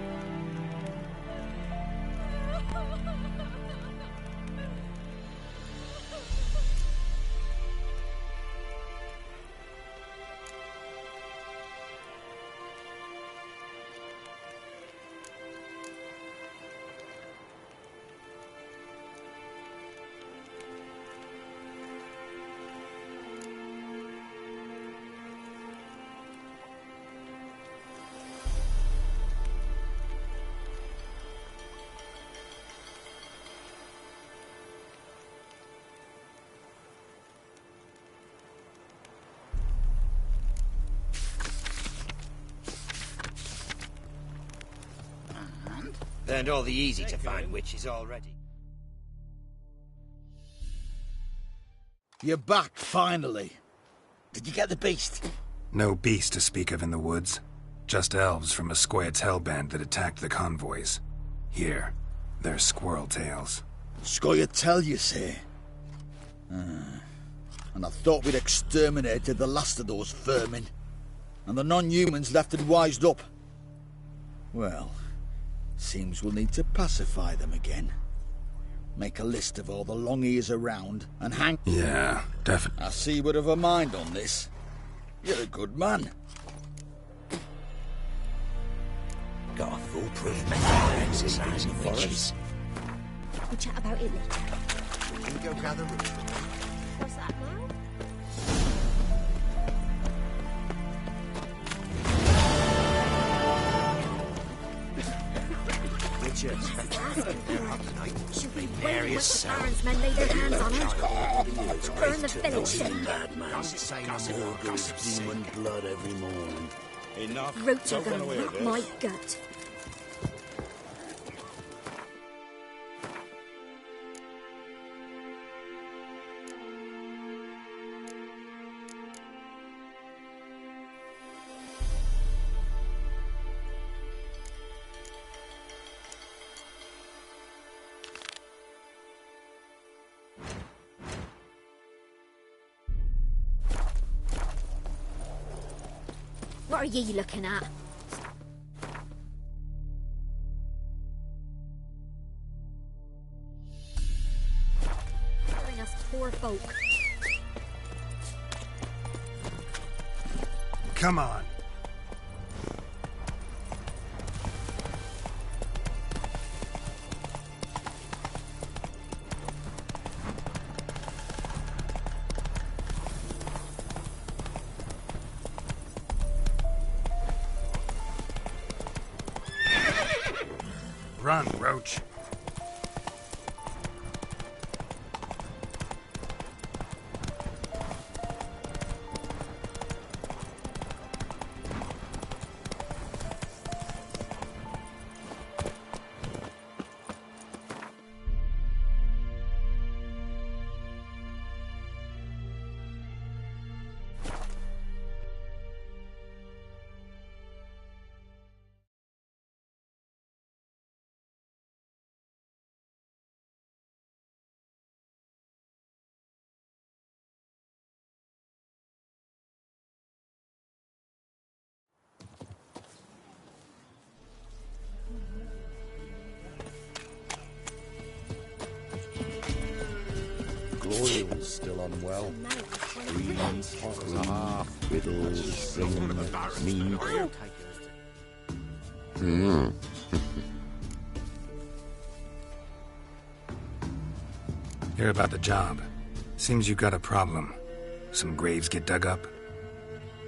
Found all the easy-to-find witches already. You're back, finally. Did you get the beast? No beast to speak of in the woods. Just elves from a Scoia'tael band that attacked the convoys. Here, they're squirrel tails. Scoia'tael, you say? And I thought we'd exterminated the last of those vermin. And the non-humans left and wised up. Well, seems we'll need to pacify them again. Make a list of all the long ears around and hang... Yeah, definitely. I see you would have a mind on this. You're a good man. Got a foolproof method of exercising witches. We'll chat about it later. Can we go gather root? What's that now? Witches. Prepare yourself. Baron's men lay their hands on her. Burn the village down. Madman. Murders demon blood every morning. Enough. Roots are gonna rot my gut. What are ye looking at? Killing us poor folk. Come on. Run, Roach. still unwell. 3 pots a half, riddles, string, me. Hear about the job. Seems you got a problem. Some graves get dug up?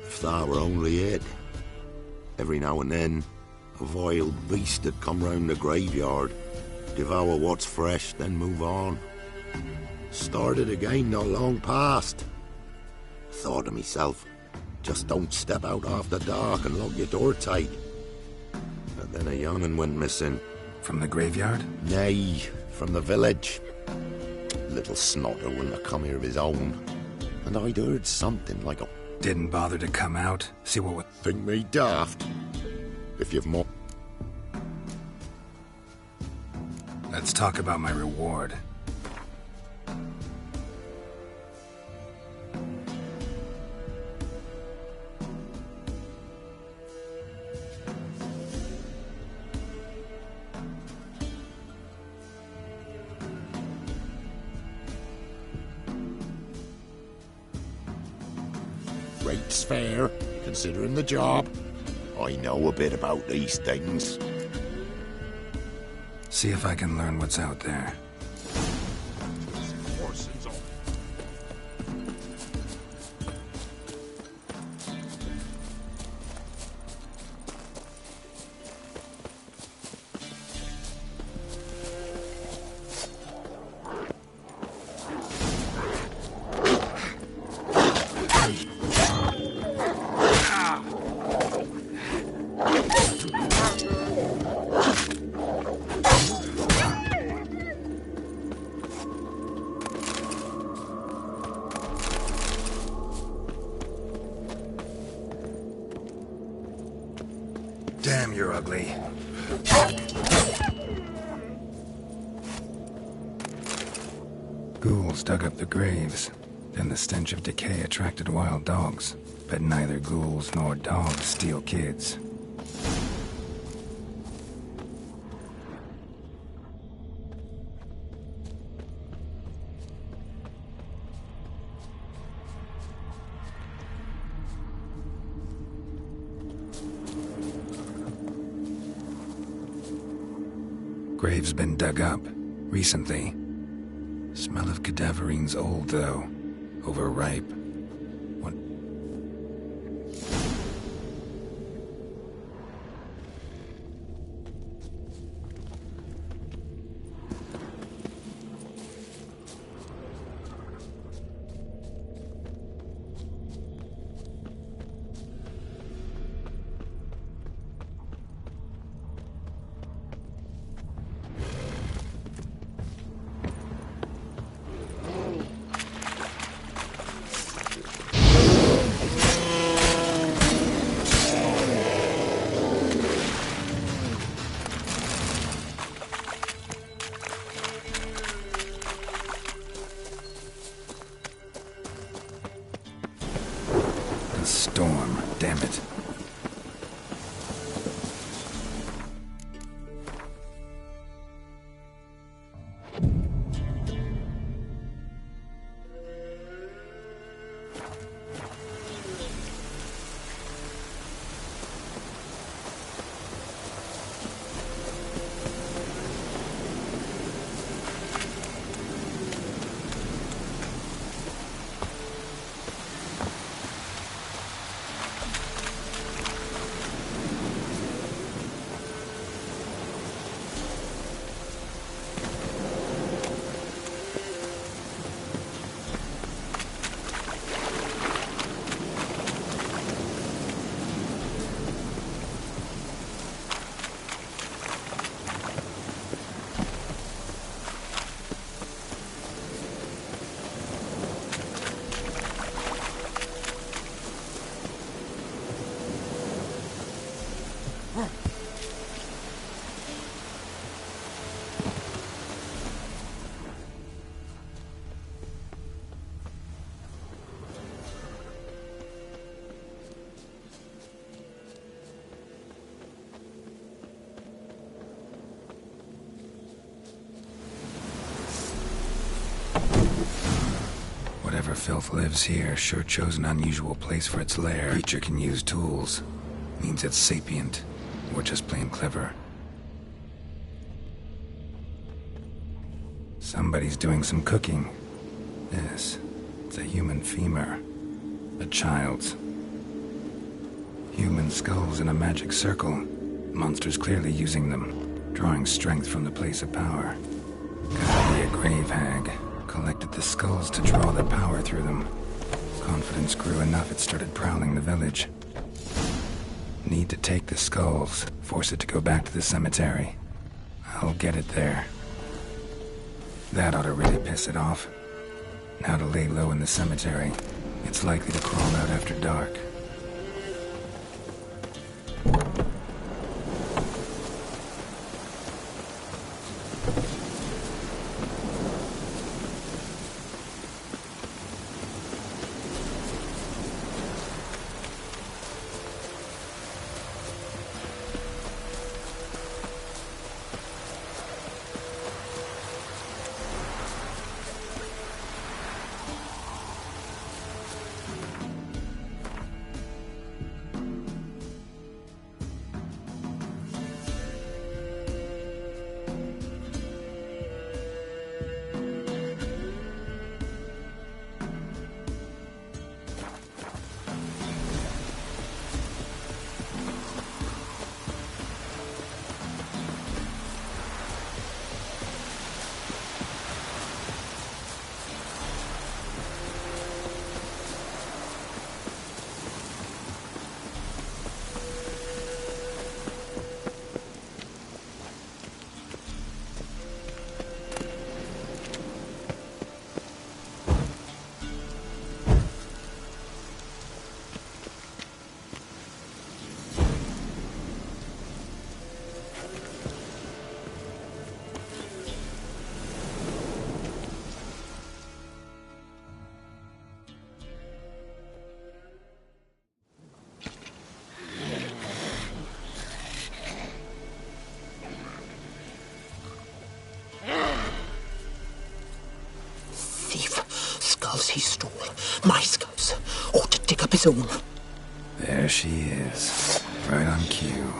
If that were only it. Every now and then, a vile beast would come round the graveyard, devour what's fresh, then move on. Started again not long past. Thought to myself, just don't step out after dark and lock your door tight. But then a young'un went missing. From the graveyard? Nay, from the village. Little snotter wouldn't have come here of his own. And I'd heard something like a... Didn't bother to come out? See what would... Think me daft? If you've more... Let's talk about my reward. Rate's fair, considering the job. I know a bit about these things. See if I can learn what's out there. Damn, you're ugly. Ghouls dug up the graves. Then the stench of decay attracted wild dogs. But neither ghouls nor dogs steal kids. Grave's been dug up. Recently. Smell of cadaverines old, though. Overripe. What? Storm, damn it. filth lives here, sure chose an unusual place for its lair. Creature can use tools. Means it's sapient, or just plain clever. Somebody's doing some cooking. This, it's a human femur. A child's. Human skulls in a magic circle. Monsters clearly using them, drawing strength from the place of power. Gotta be a grave hag. Collected the skulls to draw the power through them. Confidence grew enough it started prowling the village. Need to take the skulls, force it to go back to the cemetery. I'll get it there. That ought to really piss it off. Now to lay low in the cemetery. It's likely to crawl out after dark. He stole my skulls. Ought to dig up his own. There she is. Right on cue.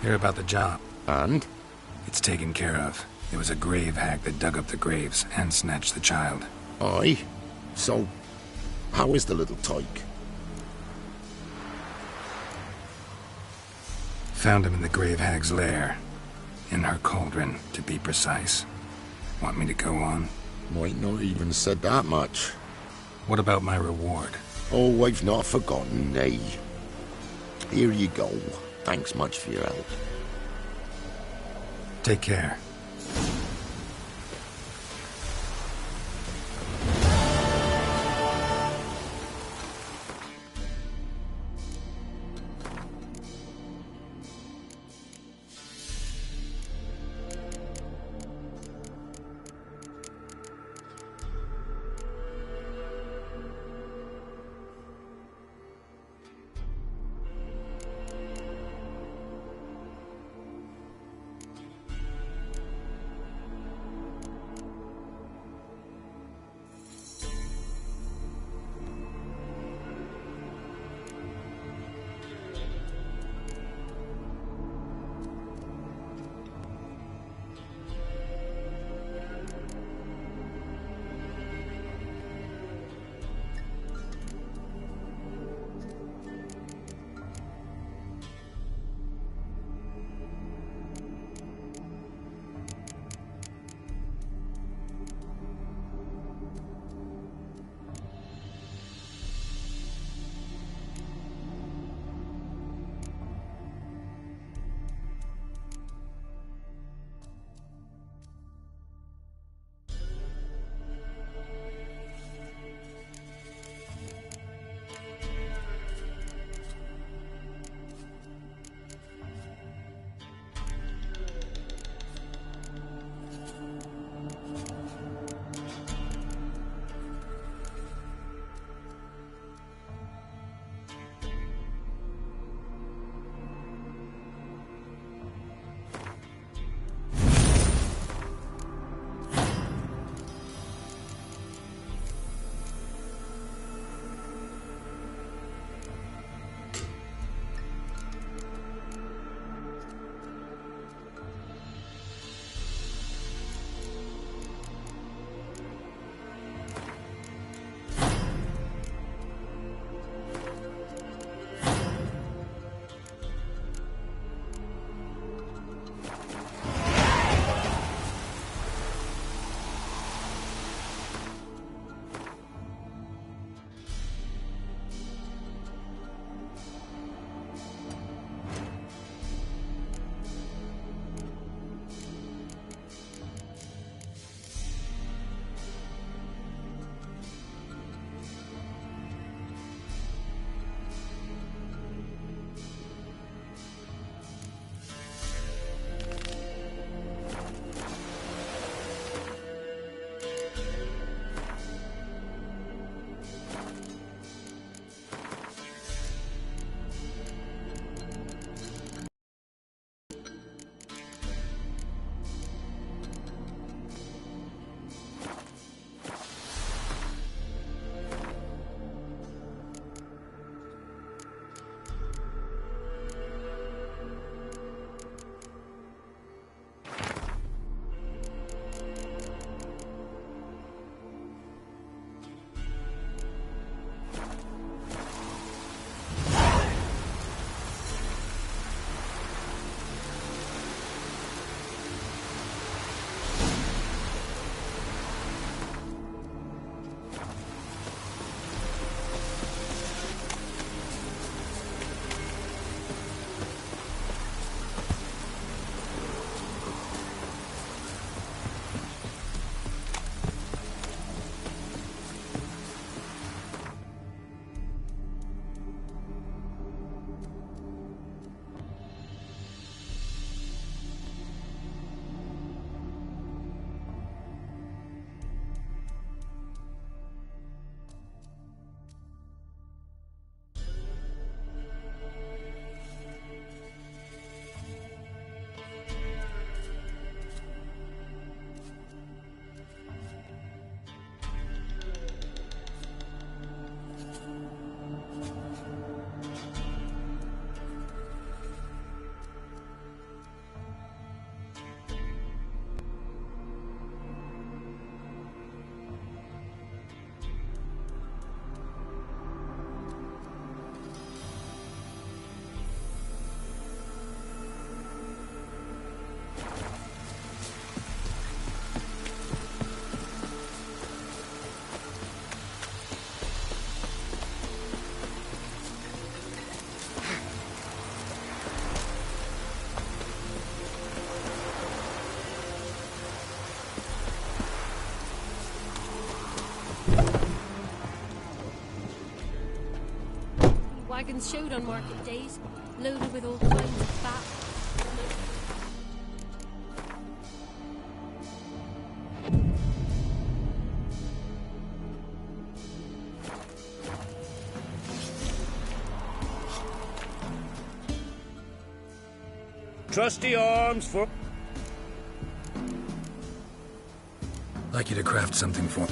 Hear about the job. And? It's taken care of. There was a grave hag that dug up the graves and snatched the child. Aye? So, how is the little tyke? Found him in the grave hag's lair. In her cauldron, to be precise. Want me to go on? Might not even said that much. What about my reward? Oh, I've not forgotten, nay. Here you go. Thanks much for your help. Take care. wagons showed on market days, loaded with all kinds of fat. Trusty arms for... I'd like you to craft something for...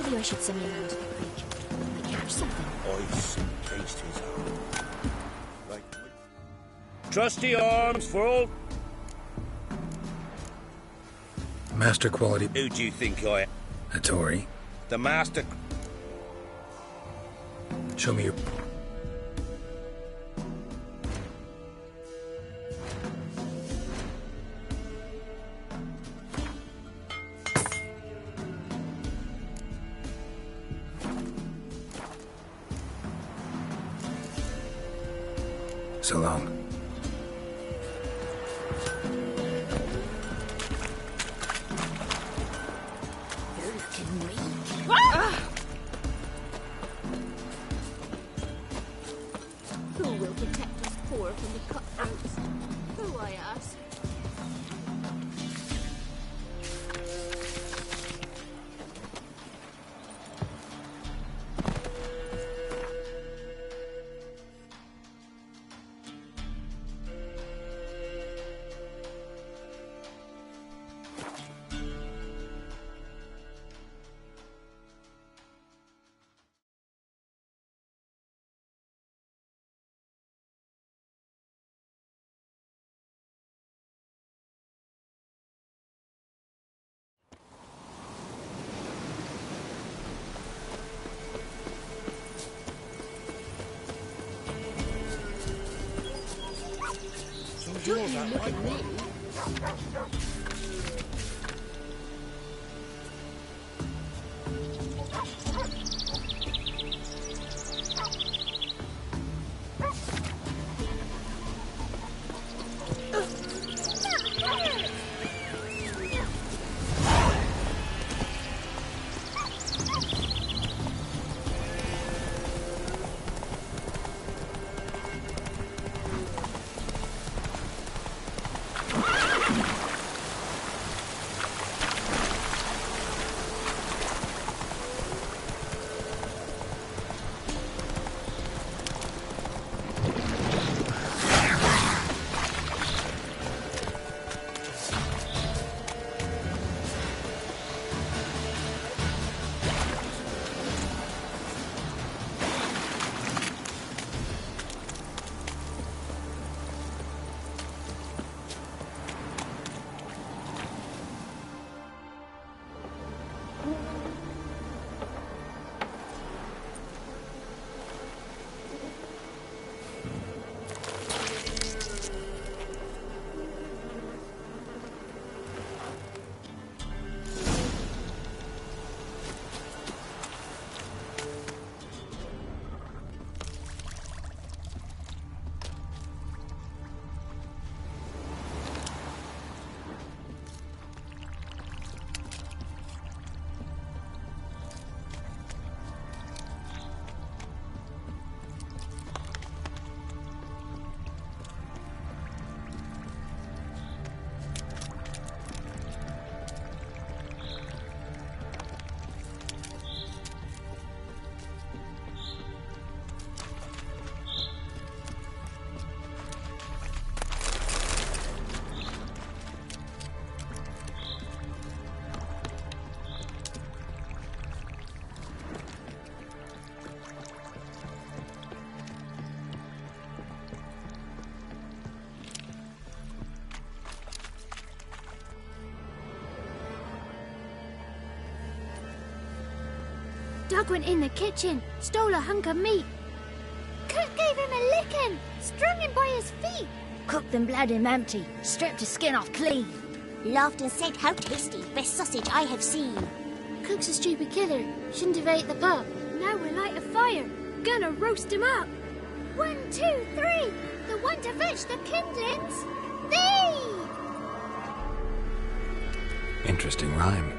Maybe I should send you around to the creek. I might catch something. Ice encased his arm. Like... Trusty arms for all... Master quality... Who do you think I am? A Tory. The master... Show me your... So long. Who will protect us poor from the cutthroats? Who, I ask? Don't you look at me. Doug went in the kitchen, stole a hunk of meat. Cook gave him a licking, strung him by his feet. Cooked and bled him empty, stripped his skin off clean. Laughed and said, how tasty, best sausage I have seen. Cook's a stupid killer, shouldn't have ate the pup. Now we'll light a fire, gonna roast him up. 1, 2, 3, the one to fetch the kindlings. Thee! Interesting rhyme.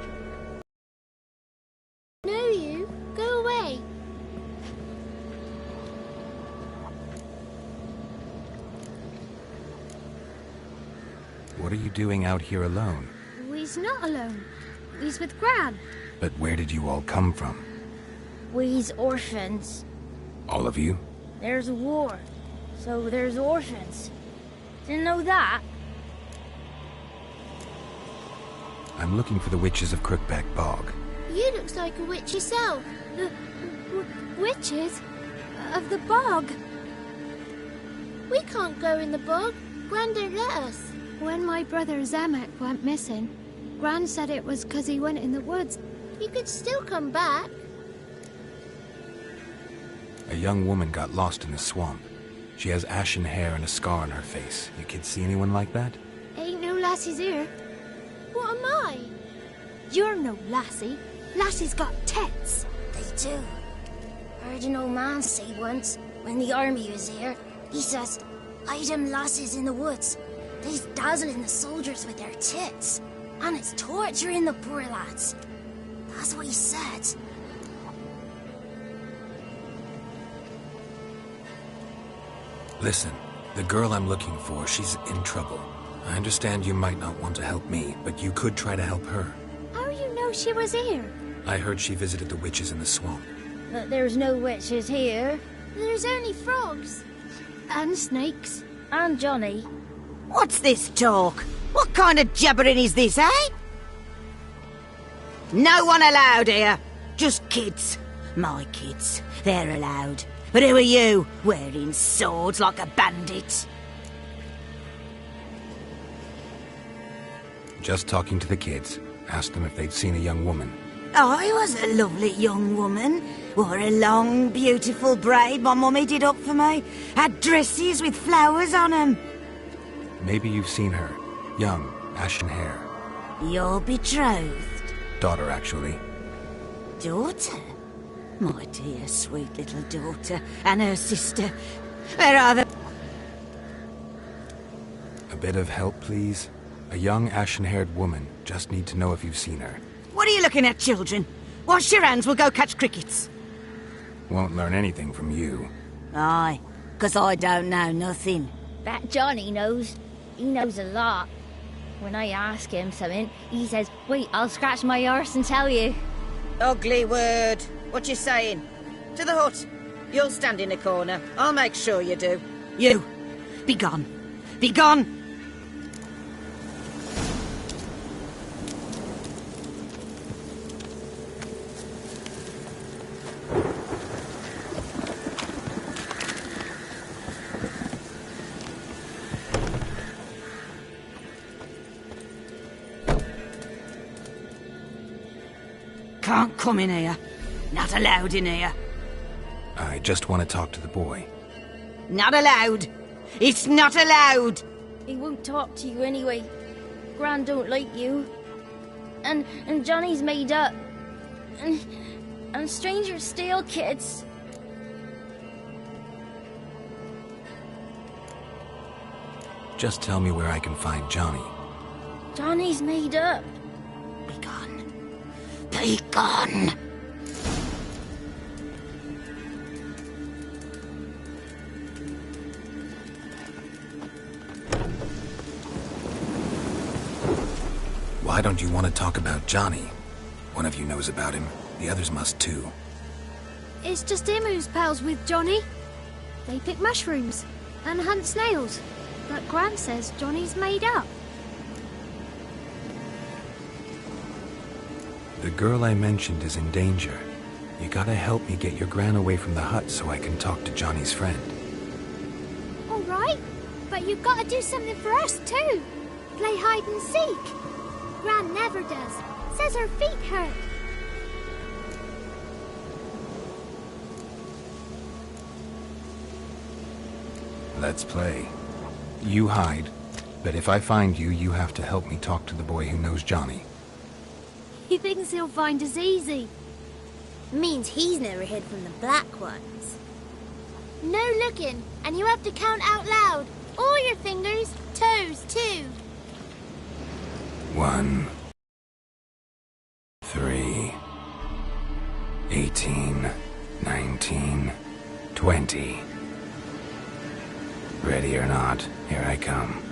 Know you, go away. What are you doing out here alone? We's not alone. We's with Gran. But where did you all come from? We's orphans. All of you? There's a war, so there's orphans. Didn't know that? I'm looking for the witches of Crookback Bog. You looks like a witch yourself. Witches? Of the bog? We can't go in the bog. Gran don't let us. When my brother Zamek went missing, Gran said it was 'cause he went in the woods. He could still come back. A young woman got lost in the swamp. She has ashen hair and a scar on her face. You kids see anyone like that? Ain't no lassies here. What am I? You're no lassie. Lassie's got tits. They do. Heard an old man say once, when the army was here, he says, hide them lasses in the woods. They's dazzling the soldiers with their tits. And it's torturing the poor lads. That's what he said. Listen, the girl I'm looking for, she's in trouble. I understand you might not want to help me, but you could try to help her. How you know she was here? I heard she visited the witches in the swamp. But there's no witches here. There's only frogs. And snakes. And Johnny. What's this talk? What kind of jabbering is this, eh? No one allowed here. Just kids. My kids. They're allowed. But who are you, wearing swords like a bandit? Just talking to the kids. Asked them if they'd seen a young woman. I was a lovely young woman. Wore a long, beautiful braid my mummy did up for me. Had dresses with flowers on them. Maybe you've seen her. Young, ashen hair. Your betrothed? Daughter, actually. Daughter? My dear, sweet little daughter. And her sister. Where are they? A bit of help, please? A young, ashen-haired woman. Just need to know if you've seen her. What are you looking at, children? Wash your hands, we'll go catch crickets. Won't learn anything from you. Aye, 'cause I don't know nothing. That Johnny knows. He knows a lot. When I ask him something, he says, wait, I'll scratch my arse and tell you. Ugly word. What you saying? To the hut. You'll stand in a corner. I'll make sure you do. You! Be gone. Be gone! Can't come in here. Not allowed in here. I just want to talk to the boy. Not allowed. It's not allowed. He won't talk to you anyway. Gran don't like you. And Johnny's made up. And strangers steal kids. Just tell me where I can find Johnny. Johnny's made up. Be gone. Be gone. Why don't you want to talk about Johnny? One of you knows about him. The others must too. It's just him who's pals with Johnny. They pick mushrooms and hunt snails. But Gran says Johnny's made up. The girl I mentioned is in danger. You gotta help me get your Gran away from the hut so I can talk to Johnny's friend. All right, but you've got to do something for us too. Play hide and seek. Gran never does. Says her feet hurt. Let's play. You hide, but if I find you, you have to help me talk to the boy who knows Johnny. He thinks he'll find us easy. Means he's never hid from the black ones. No looking, and you have to count out loud. All your fingers, toes too. 1, 3, 18, 19, 20. Ready or not, here I come.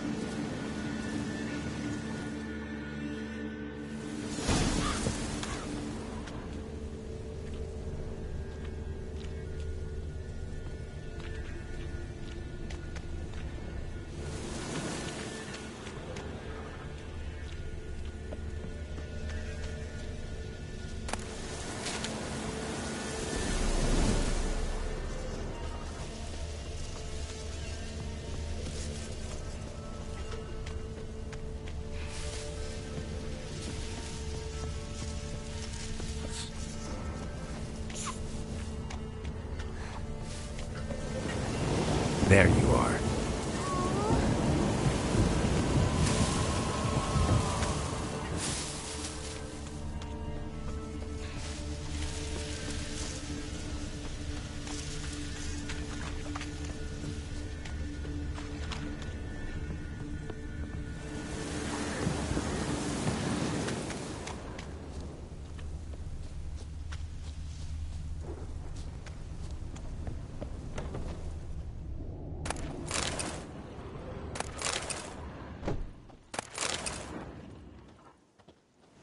There you are.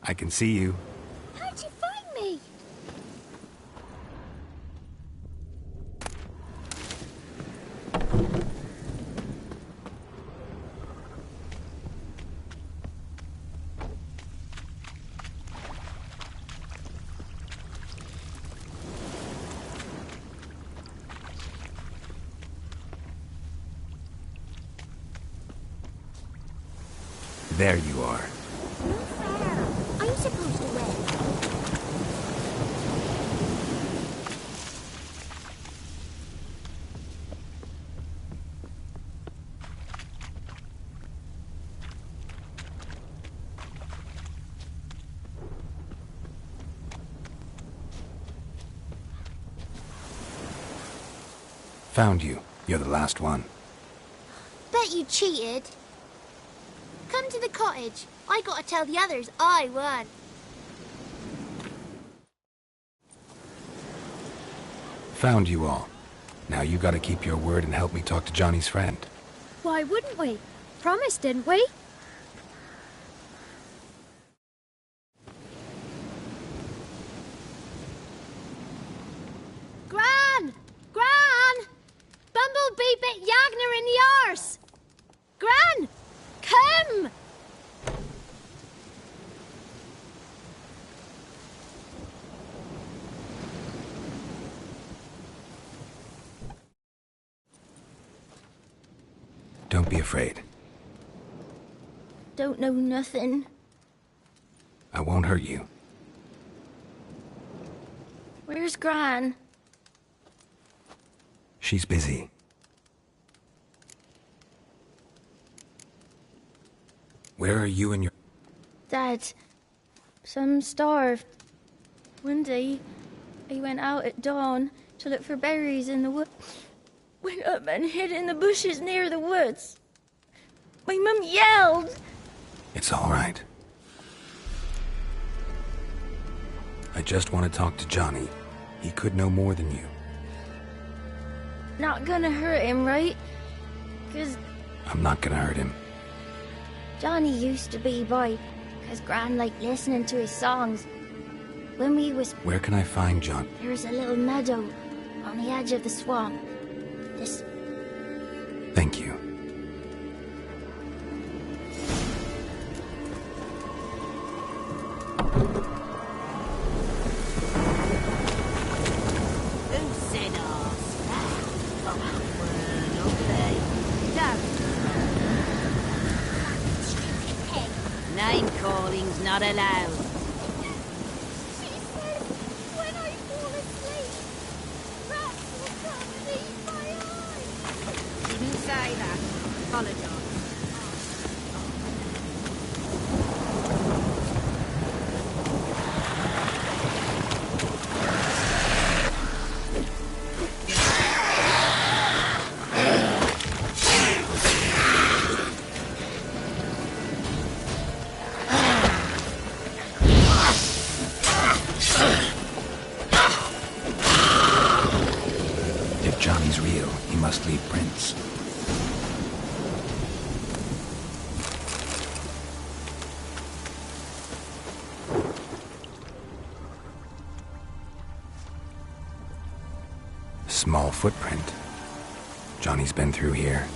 I can see you. How'd you find me? There you are. Are you supposed to win? Found you. You're the last one. Bet you cheated. Come to the cottage. I gotta tell the others I won. Found you all. Now you gotta keep your word and help me talk to Johnny's friend. Why wouldn't we? Promised, didn't we? Gran! Gran! Bumblebee bit Yagner in the arse! Gran! Come! Don't be afraid. Don't know nothing. I won't hurt you. Where's Gran? She's busy. Where are you and your... Dad, some starved. One day, I went out at dawn to look for berries in the wood. Went up and hid in the bushes near the woods. My mum yelled. It's all right. I just want to talk to Johnny. He could know more than you. Not gonna hurt him, right? 'Cause I'm not gonna hurt him. Johnny used to be boy, 'cause Gran liked listening to his songs. When we was... Where can I find John? There was a little meadow on the edge of the swamp. This... Thank you. Name calling's not allowed. She said, when I fall asleep, rats will come and eat my eyes. Didn't say small footprint. Johnny's been through here.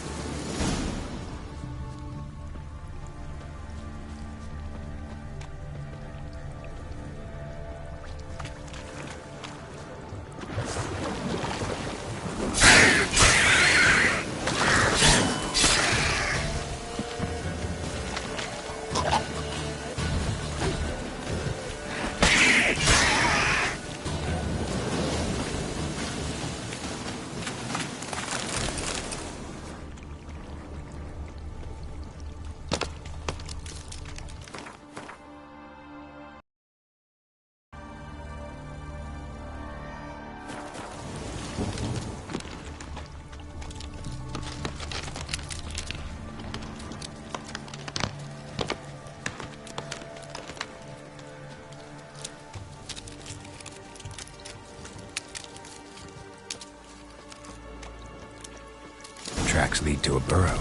Tracks lead to a burrow.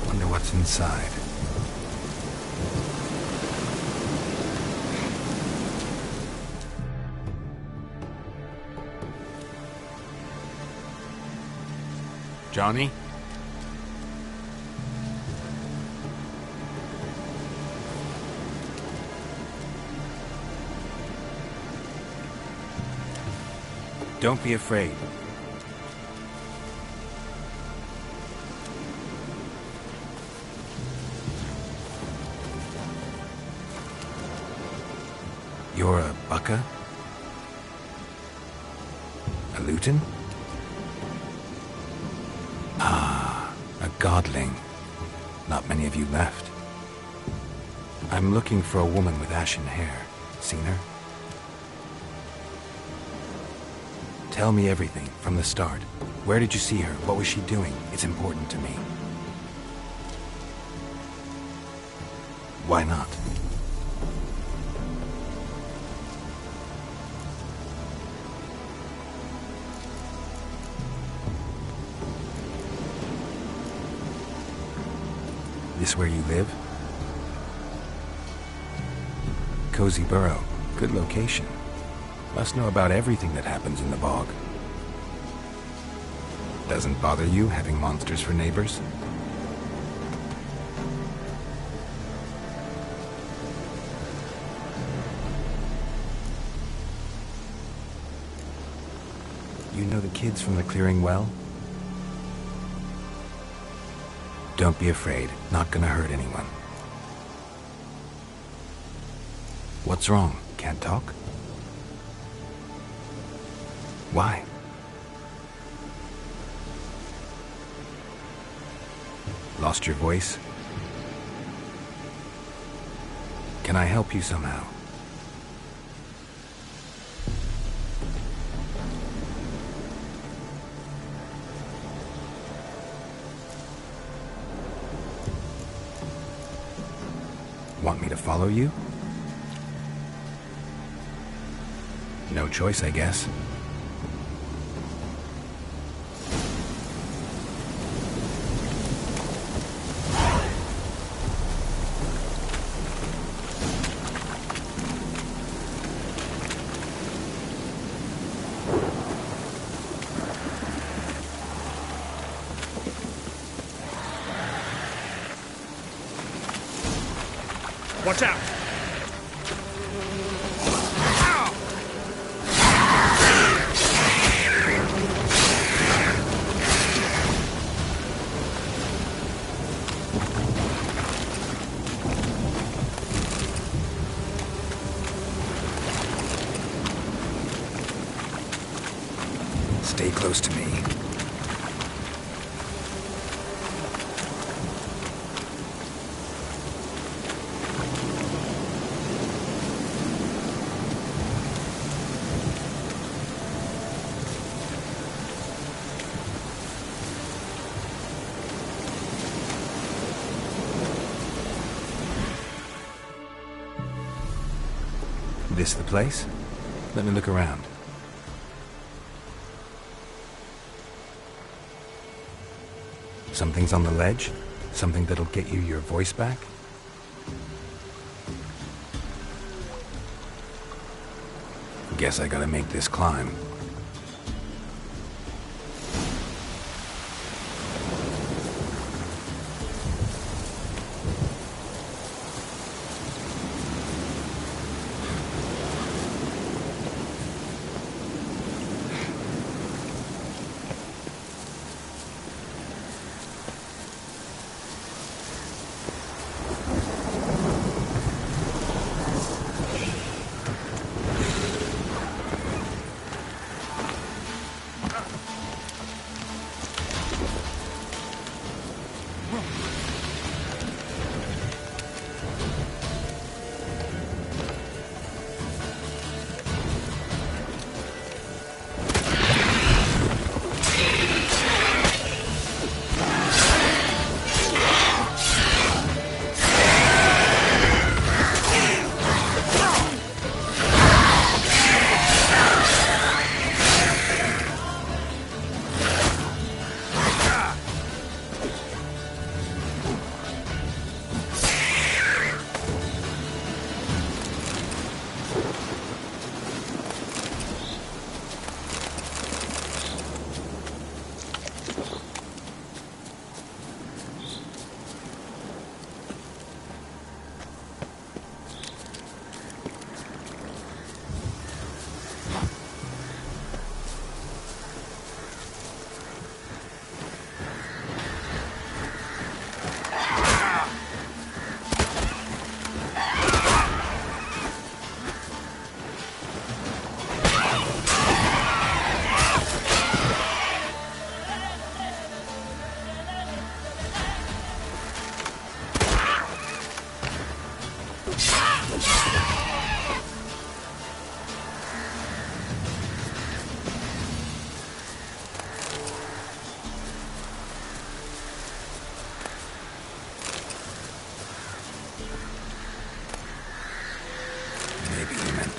Wonder what's inside. Johnny? Don't be afraid. You're a Bucka? A Luton? Ah, a godling. Not many of you left. I'm looking for a woman with ashen hair. Seen her? Tell me everything, from the start. Where did you see her? What was she doing? It's important to me. Why not? This where you live? Cozy burrow. Good location. Must know about everything that happens in the bog. Doesn't bother you having monsters for neighbors? You know the kids from the clearing well? Don't be afraid. Not gonna hurt anyone. What's wrong? Can't talk? Why? Lost your voice? Can I help you somehow? Want me to follow you? No choice, I guess. Watch out! Stay close to me. This the place? Let me look around. Something's on the ledge? Something that'll get you your voice back? Guess I gotta make this climb.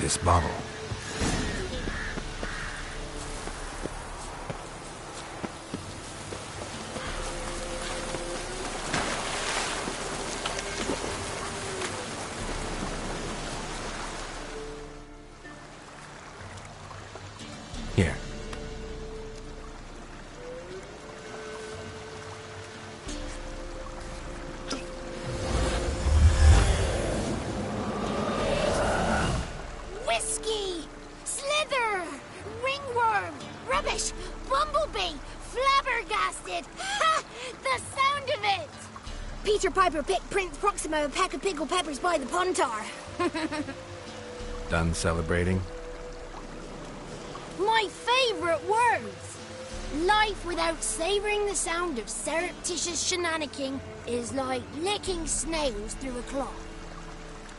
This bottle. Here. Whiskey! Slither! Ringworm! Rubbish! Bumblebee! Flabbergasted! Ha! The sound of it! Peter Piper picked Prince Proximo a pack of pickled peppers by the pontar. Done celebrating? My favourite words! Life without savouring the sound of surreptitious shenanigans is like licking snails through a cloth.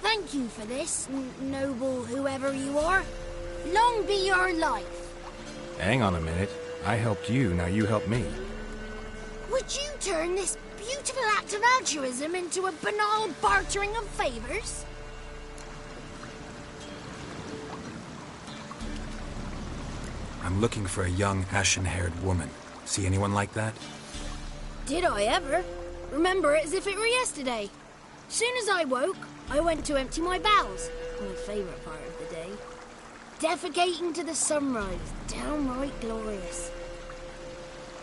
Thank you for this, noble whoever you are. Long be your life. Hang on a minute. I helped you, now you help me. Would you turn this beautiful act of altruism into a banal bartering of favours? I'm looking for a young, ashen-haired woman. See anyone like that? Did I ever? Remember it as if it were yesterday. Soon as I woke, I went to empty my bowels. My favourite part of the day. Defecating to the sunrise, downright glorious.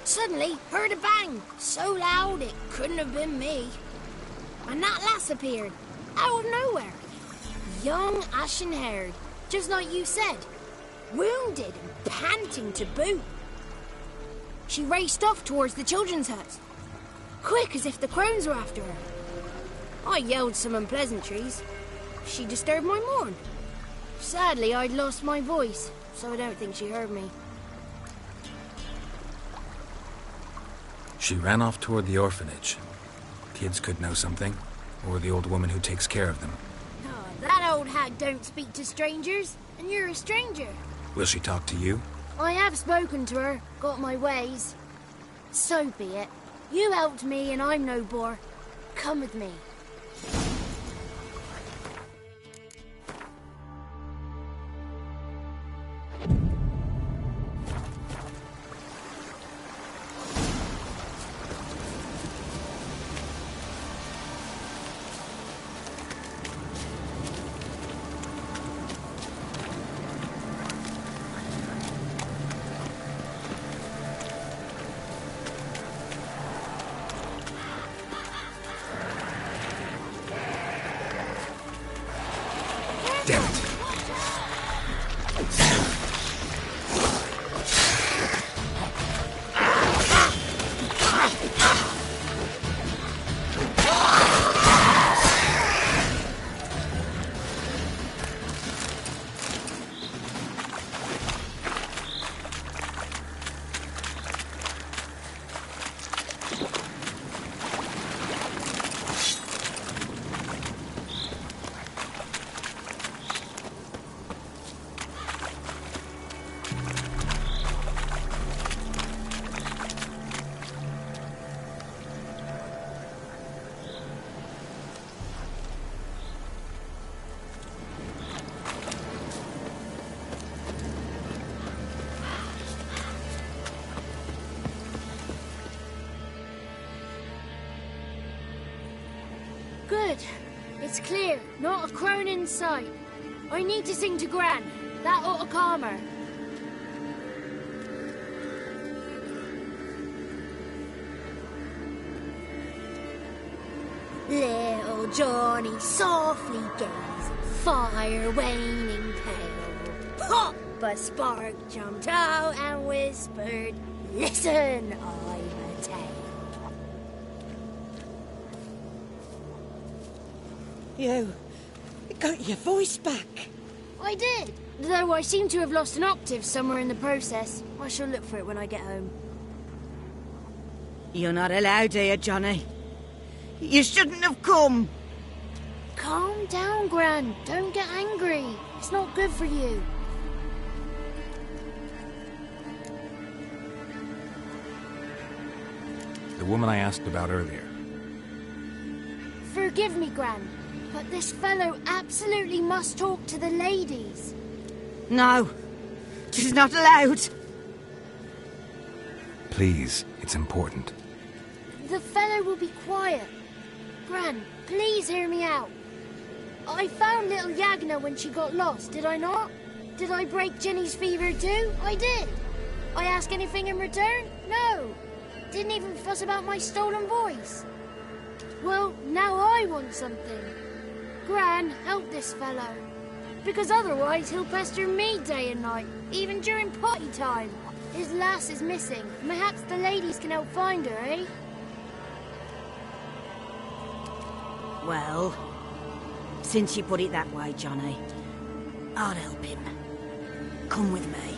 Suddenly, heard a bang, so loud it couldn't have been me. And that lass appeared, out of nowhere. Young, ashen-haired, just like you said. Wounded and panting to boot. She raced off towards the children's hut, quick as if the crones were after her. I yelled some unpleasantries. She disturbed my morn. Sadly, I'd lost my voice, so I don't think she heard me. She ran off toward the orphanage. Kids could know something, or the old woman who takes care of them. Oh, that old hag don't speak to strangers, and you're a stranger. Will she talk to you? I have spoken to her, got my ways. So be it. You helped me and I'm no bore. Come with me. Damn it. Good. It's clear. Not a crone in sight. I need to sing to Gran. That ought to calm her. Little Johnny softly gazed, fire waning pale. Pop! A spark jumped out and whispered, "Listen, I've a tale." You got your voice back. I did, though I seem to have lost an octave somewhere in the process. I shall look for it when I get home. You're not allowed here, Johnny. You shouldn't have come. Calm down, Gran. Don't get angry. It's not good for you. The woman I asked about earlier. Forgive me, Gran. But this fellow absolutely must talk to the ladies. No. It is not allowed. Please, it's important. The fellow will be quiet. Gran, please hear me out. I found little Yagna when she got lost, did I not? Did I break Ginny's fever too? I did. I ask anything in return? No. Didn't even fuss about my stolen voice. Well, now I want something. Gran, help this fellow. Because otherwise he'll pester me day and night, even during potty time. His lass is missing. Perhaps the ladies can help find her, eh? Well, since you put it that way, Johnny, I'll help him. Come with me.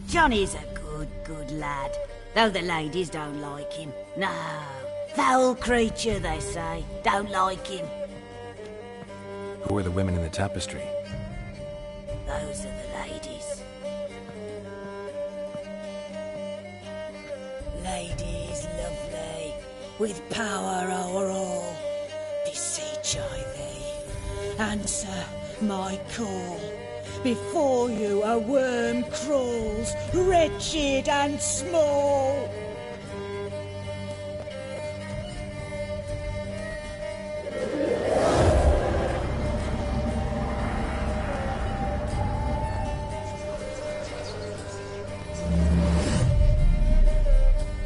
Johnny's a good lad, though the ladies don't like him. No, foul creature, they say. Don't like him. Who are the women in the tapestry? Those are the ladies. Ladies lovely, with power o'er all. Beseech I thee, answer my call. Before you a worm crawls, wretched and small.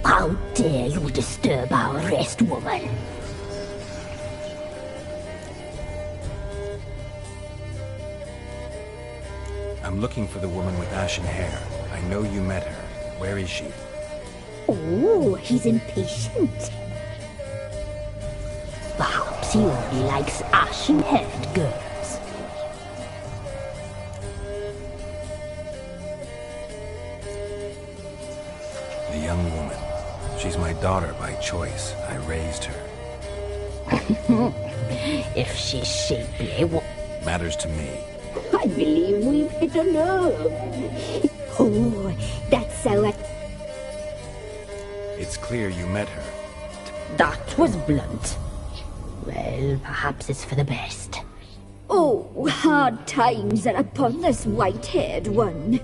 How dare you disturb our rest, woman? I'm looking for the woman with ashen hair. I know you met her. Where is she? Oh, he's impatient. Perhaps he only likes ashen-haired girls. The young woman. She's my daughter by choice. I raised her. If she's shapely, what matters to me? I believe we've hit a nerve. Oh, that's our... It's clear you met her. That was blunt. Well, perhaps it's for the best. Oh, hard times are upon this white-haired one.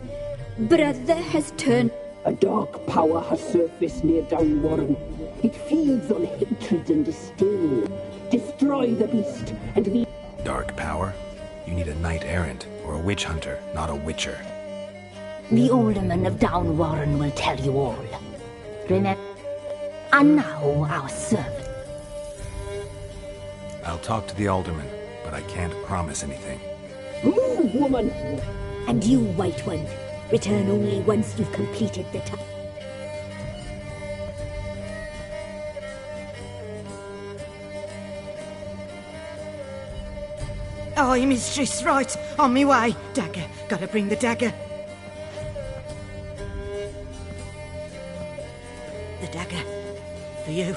Brother has turned... A dark power has surfaced near Downwarren. It feeds on hatred and disdain. Destroy the beast, and we... Dark power? You need a knight-errant, or a witch-hunter, not a witcher. The alderman of Downwarren will tell you all. Remember... And now our servant. I'll talk to the alderman, but I can't promise anything. Move, woman! And you, white one, return only once you've completed the task. Aye, mistress, right. On me way. Dagger. Gotta bring the dagger. The dagger. For you.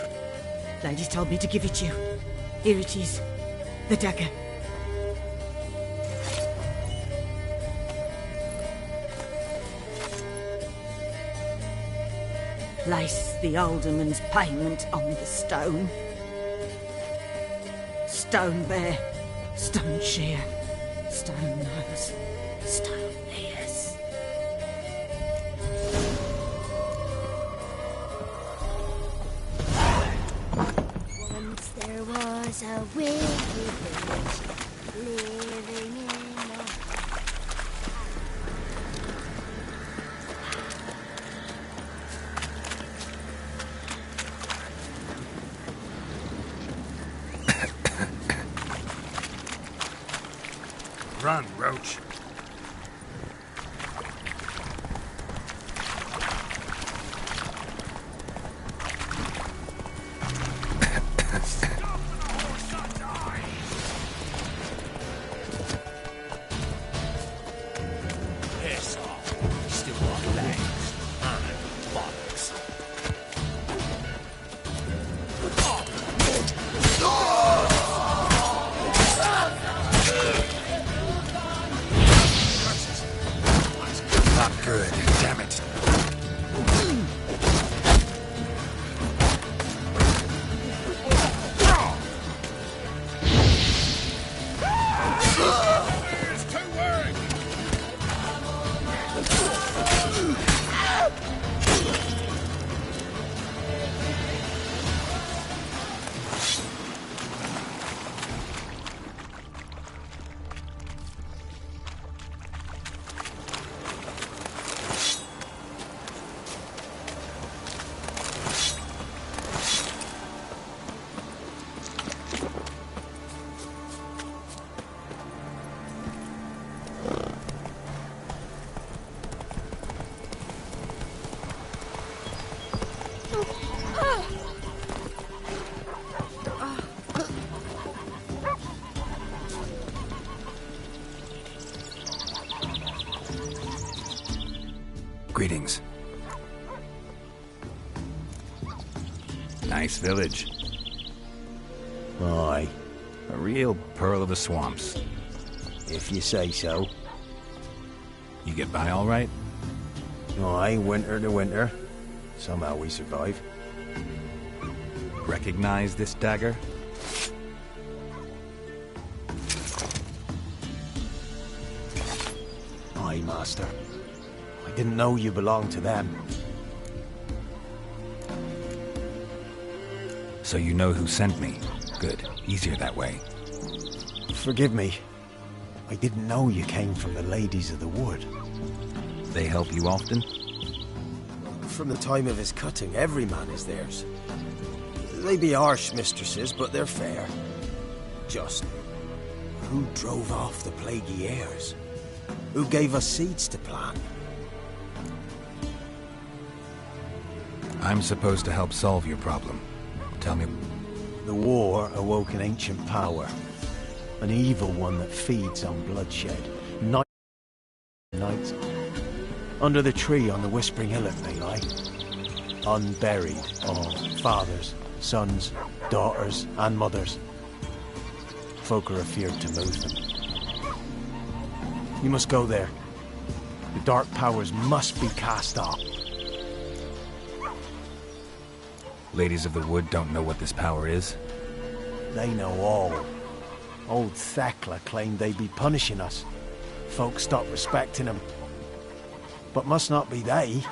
Ladies told me to give it you. Here it is. The dagger. Place the alderman's payment on the stone. Stone bear. Stone shear, stone nose, stone ears. Once there was a wicked witch living in a... Run, Roach. Piss off. Still got legs and bollocks. Greetings. Nice village. Aye. A real pearl of the swamps. If you say so. You get by all right? Aye, winter to winter. Somehow we survive. Recognize this dagger? Aye, master. I didn't know you belonged to them. So you know who sent me. Good. Easier that way. Forgive me. I didn't know you came from the Ladies of the Wood. They help you often? From the time of his cutting, every man is theirs. They be harsh mistresses, but they're fair. Just. Who drove off the plaguey airs? Who gave us seeds to plant? I'm supposed to help solve your problem. Tell me. The war awoke an ancient power. An evil one that feeds on bloodshed. Night. Under the tree on the Whispering Hillock they lie. Unburied, all. Fathers, sons, daughters, and mothers. Folk are afeard to move them. You must go there. The dark powers must be cast off. Ladies of the Wood don't know what this power is? They know all. Old Thekla claimed they'd be punishing us. Folk stopped respecting them. But must not be they,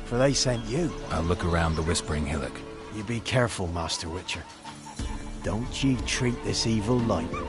for they sent you. I'll look around the Whispering Hillock. You be careful, Master Witcher. Don't you treat this evil lightly.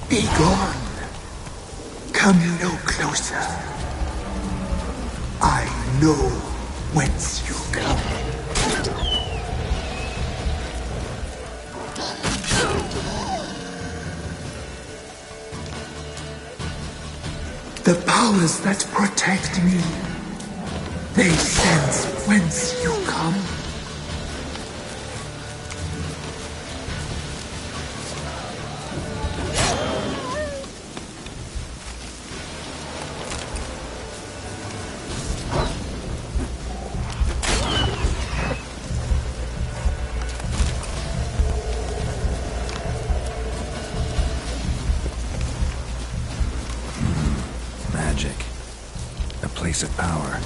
Be gone. Come no closer. I know whence you come. The powers that protect me, they sense whence you come. A place of power.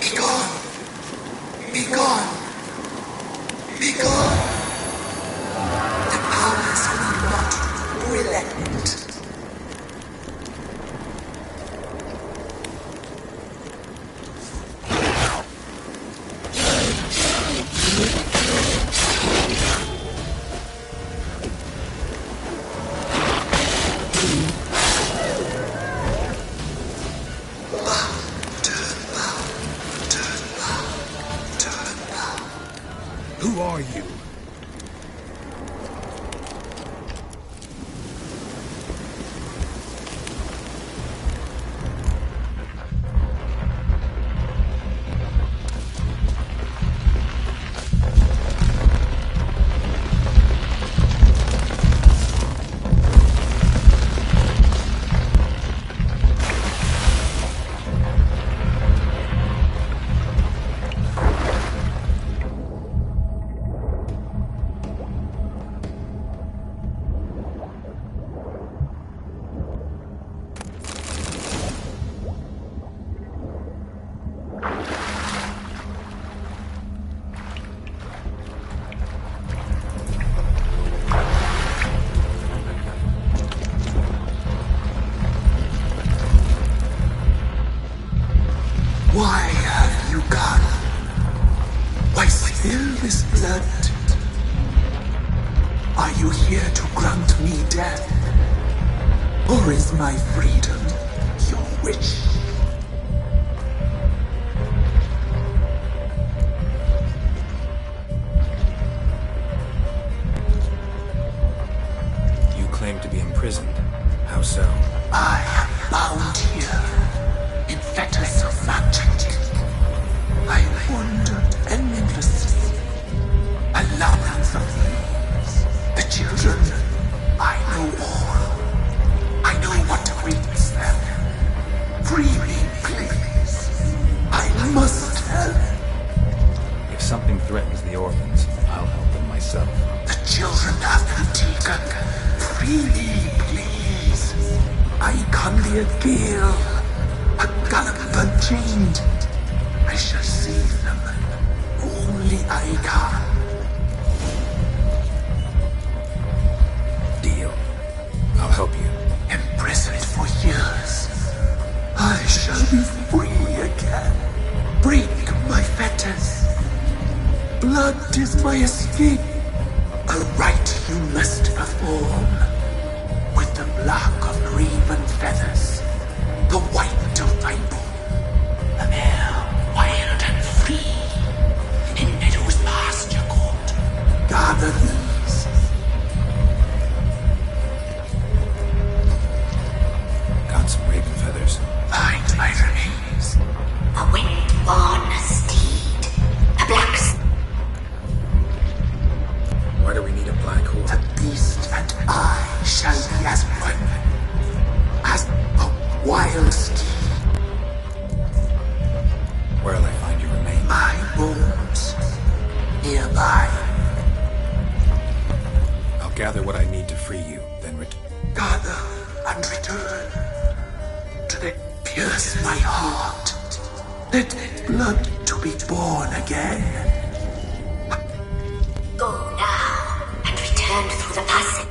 Be gone. Be gone. Be gone. The powers will not relent. Who are you? spill this blood? Are you here to grant me death? Or is my freedom your wish? You claim to be imprisoned. How so? I am bound here in fetters of magic. I wandered endlessly, a labyrinth of thieves. The children, I know all. I know what awaits them. Free me, please. I must help. If something threatens the orphans, I'll help them myself. The children have been taken. Free me, please. I can be a gale, a gallop unchained. I shall save them. Only I can. Deal. I'll help you. Imprisoned for years, I shall be free again. Break my fetters. Blood is my escape. A rite you must perform. With the black of raven feathers, the white of my bone, an air wild and free, in meadows pasture court. Gather these. Got some raven feathers. Find my remains. A wind-born steed. A black... Why do we need a black horse? The beast and I shall be as one. As a wild steed. Where'll I find your remains? My bones. Nearby. I'll gather what I need to free you, then return. Gather and return. To they pierce my heart. Let blood to be born again. Go now and return through the passage.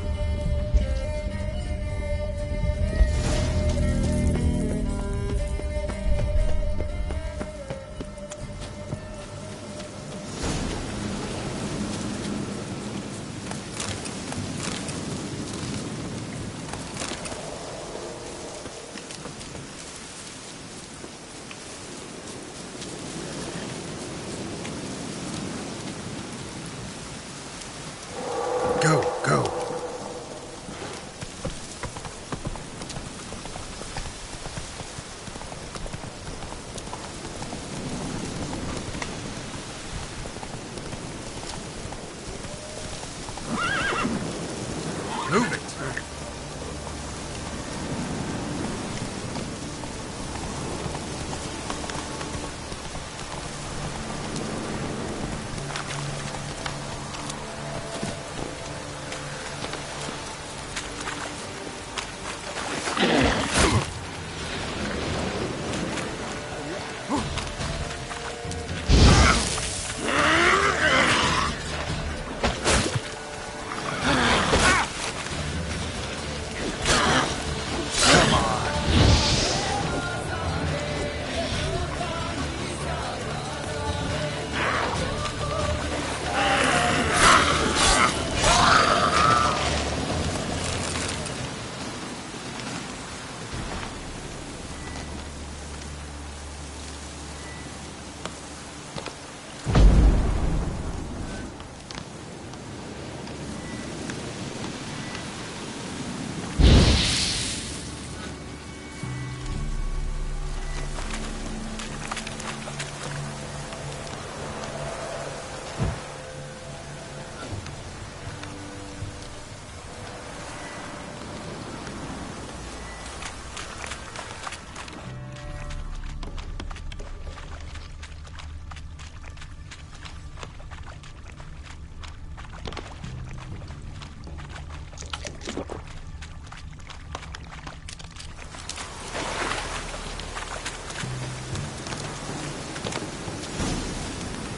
Go. Move it.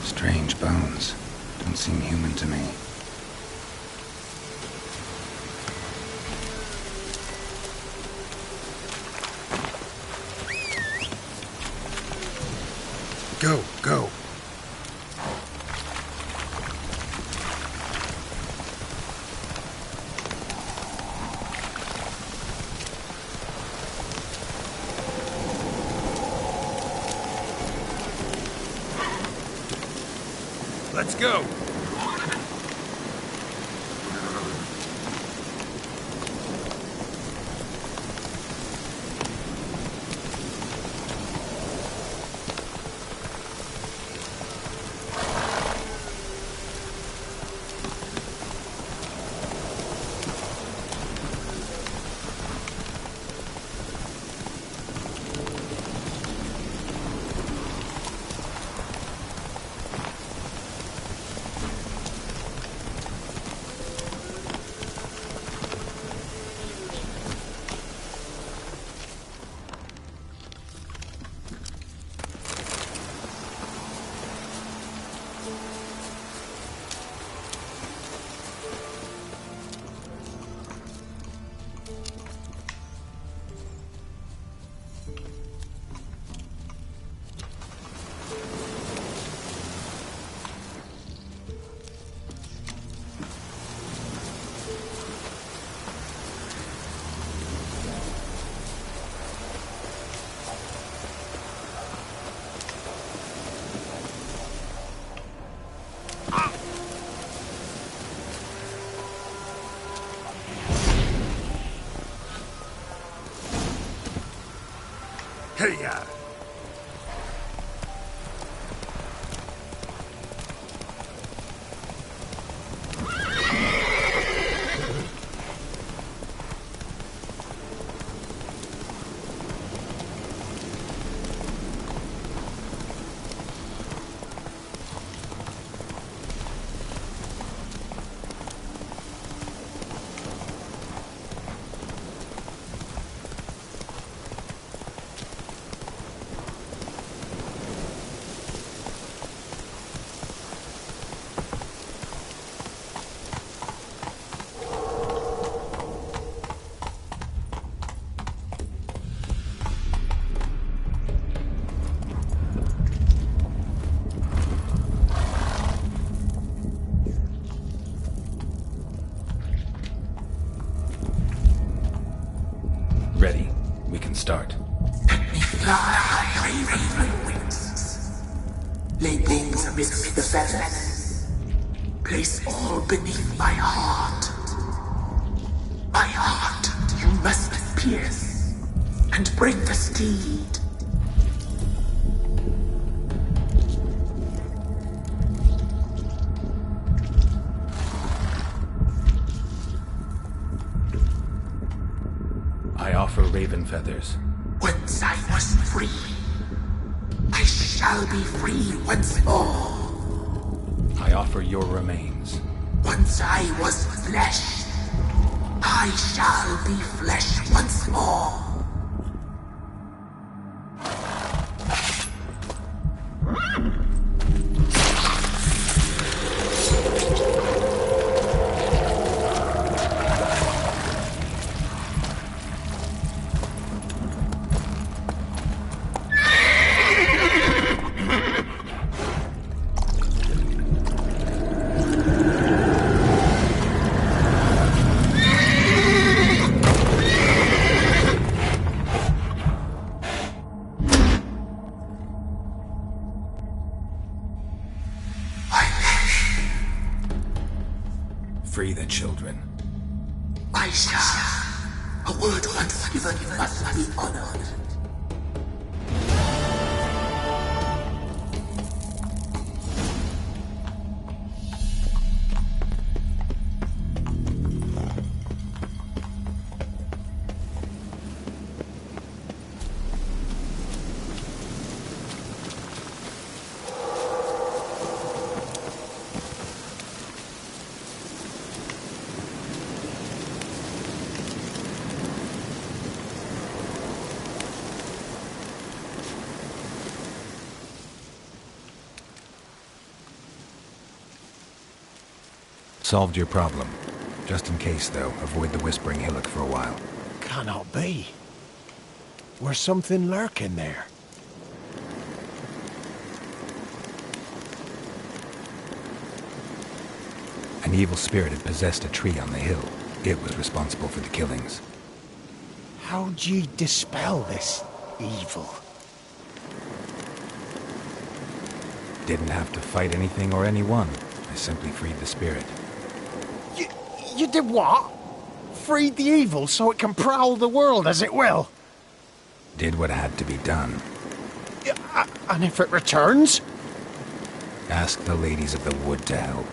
Strange bones. Don't seem human to me. Go. Let's go. Hey-ya! Ready. We can start. Let me fly, raven wings. Lay things amidst the feathers. Place all beneath my heart. My heart you must pierce, and bring the steed. I offer raven feathers. Once I was free, I shall be free once more. I offer your remains. Once I was flesh, I shall be flesh once more. Free the children. I shall. A word once given must be honored. Solved your problem. Just in case, though, avoid the Whispering Hillock for a while. Cannot be. Where's something lurking there? An evil spirit had possessed a tree on the hill. It was responsible for the killings. How'd ye dispel this evil? didn't have to fight anything or anyone. I simply freed the spirit. You did what? Freed the evil so it can prowl the world as it will? Did what had to be done. And if it returns? Ask the ladies of the wood to help.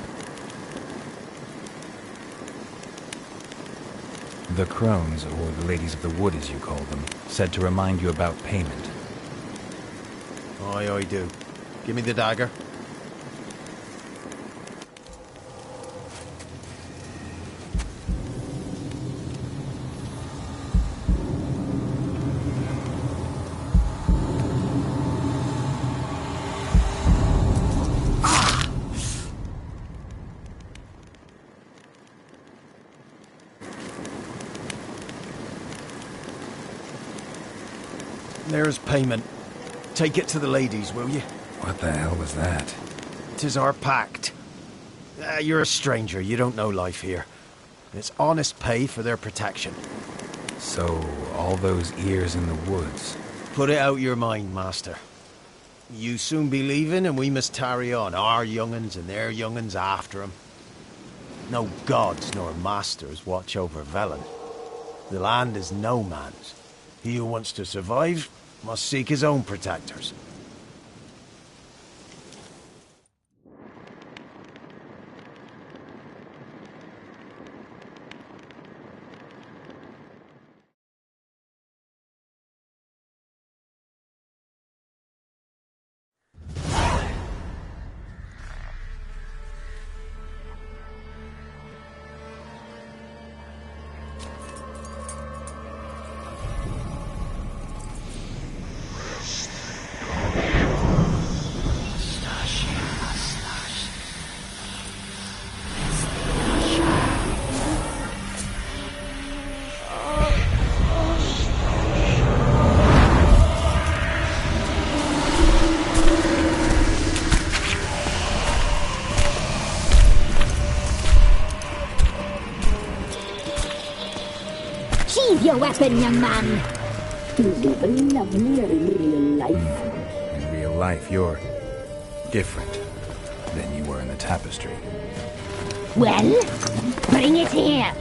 The crones, or the ladies of the wood as you call them, said to remind you about payment. Aye, I do. Give me the dagger. There's payment. Take it to the ladies, will you? What the hell was that? 'Tis our pact. You're a stranger, you don't know life here. It's honest pay for their protection. So, all those ears in the woods. Put it out your mind, master. You soon be leaving and we must tarry on, our young'uns and their young'uns after 'em. No gods nor masters watch over Velen. The land is no man's. He who wants to survive must seek his own protectors. Sheathe your weapon, young man. He's even lovelier in real life. In real life, you're different than you were in the tapestry. Well, bring it here.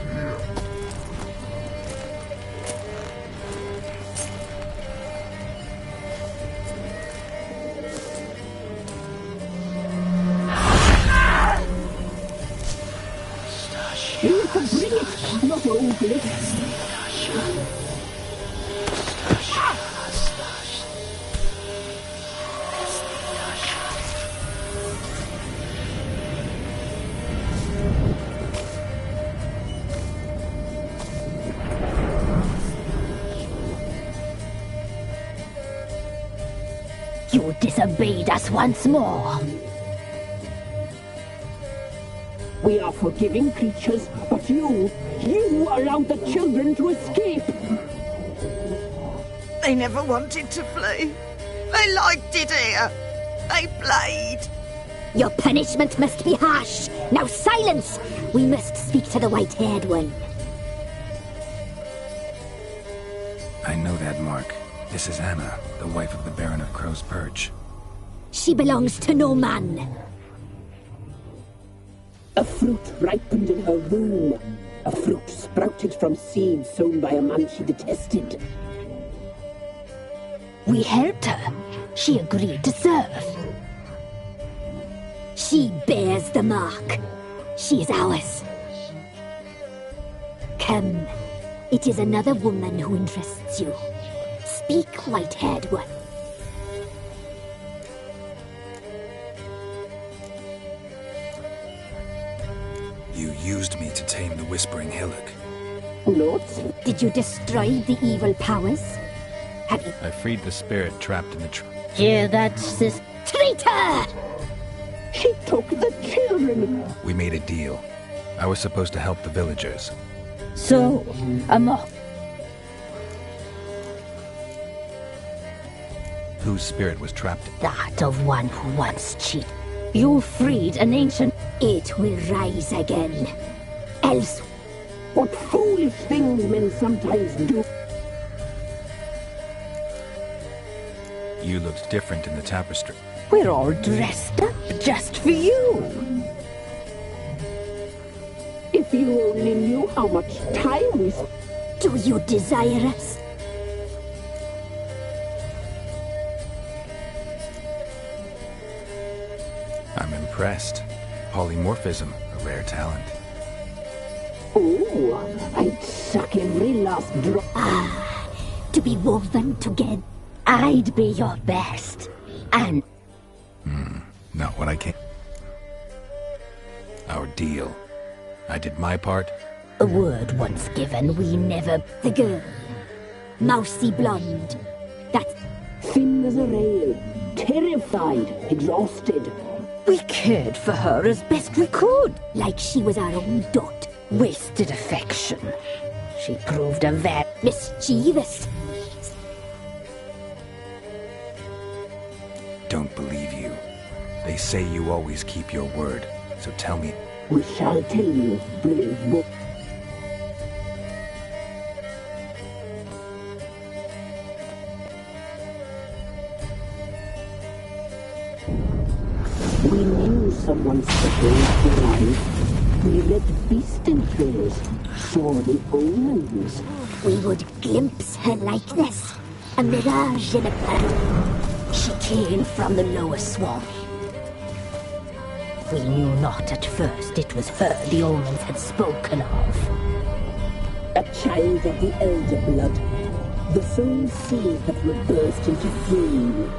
You can bring it, not ugly. You disobeyed us once more. We are forgiving creatures, but you allowed the children to escape. They never wanted to flee. They liked it here. They played. Your punishment must be harsh. Now silence! We must speak to the white-haired one. I know that mark. This is Anna, the wife of the Baron of Crow's Perch. She belongs to no man. A fruit ripened in her womb. A fruit sprouted from seeds sown by a man she detested. We helped her. She agreed to serve. She bears the mark. She is ours. Come. It is another woman who interests you. Speak, white-haired one. You used me to tame the Whispering Hillock. Not. Did you destroy the evil powers? Have you... I freed the spirit trapped in the tree. Hear that, sis? Traitor! She took the children. We made a deal. I was supposed to help the villagers. So, Amok. Whose spirit was trapped? That of one who once cheated. You freed an ancient... It will rise again. Else... What foolish things men sometimes do. You looked different in the tapestry. We're all dressed up just for you. If you only knew how much time we... Do you desire us? I'm impressed. Polymorphism, a rare talent. Oh, I'd suck every last drop. Ah, to be woven together. I'd be your best. And... Not what I came... Our deal. I did my part. A word once given, we never... The girl. Mousy blonde. That's... Thin as a rail. Terrified. Exhausted. We cared for her as best we could. Like she was our own dot. Wasted affection. She proved a very mischievous. Don't believe you. They say you always keep your word. So tell me... We shall tell you, brave boy. We knew someone special was alive. We read beast enclosures, saw the omens. We would glimpse her like this, a mirage in a battle. She came from the lower swamp. We knew not at first it was her the omens had spoken of. A child of the elder blood, the sole seed that would burst into flame.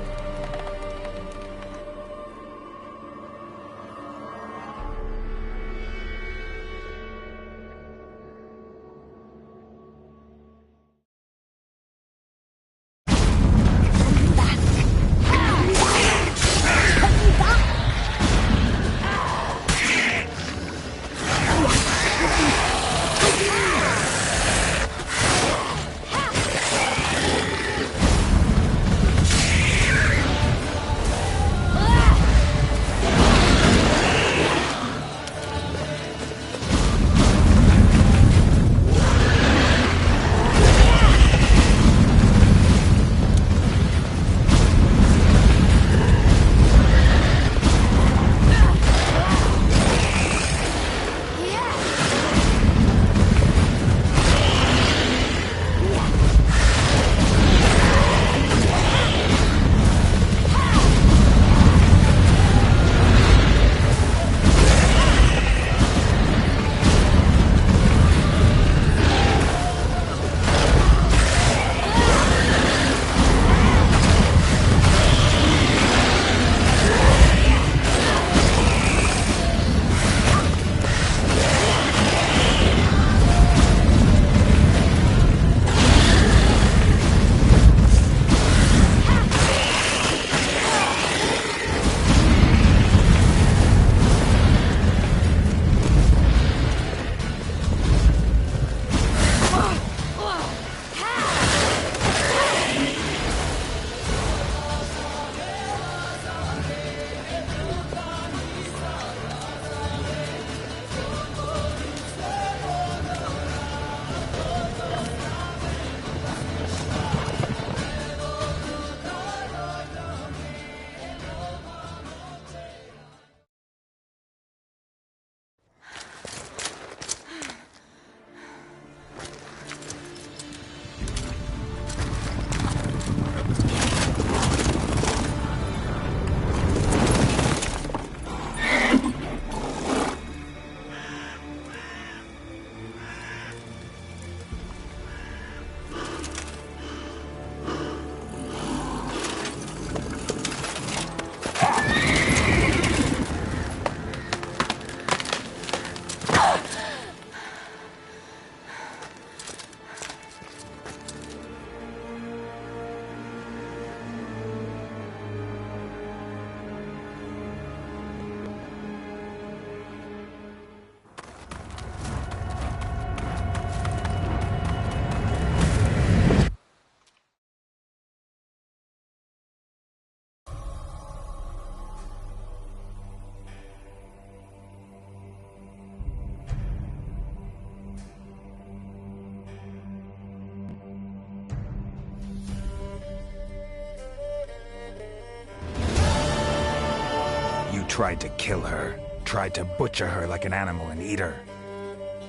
tried to kill her. Tried to butcher her like an animal and eat her.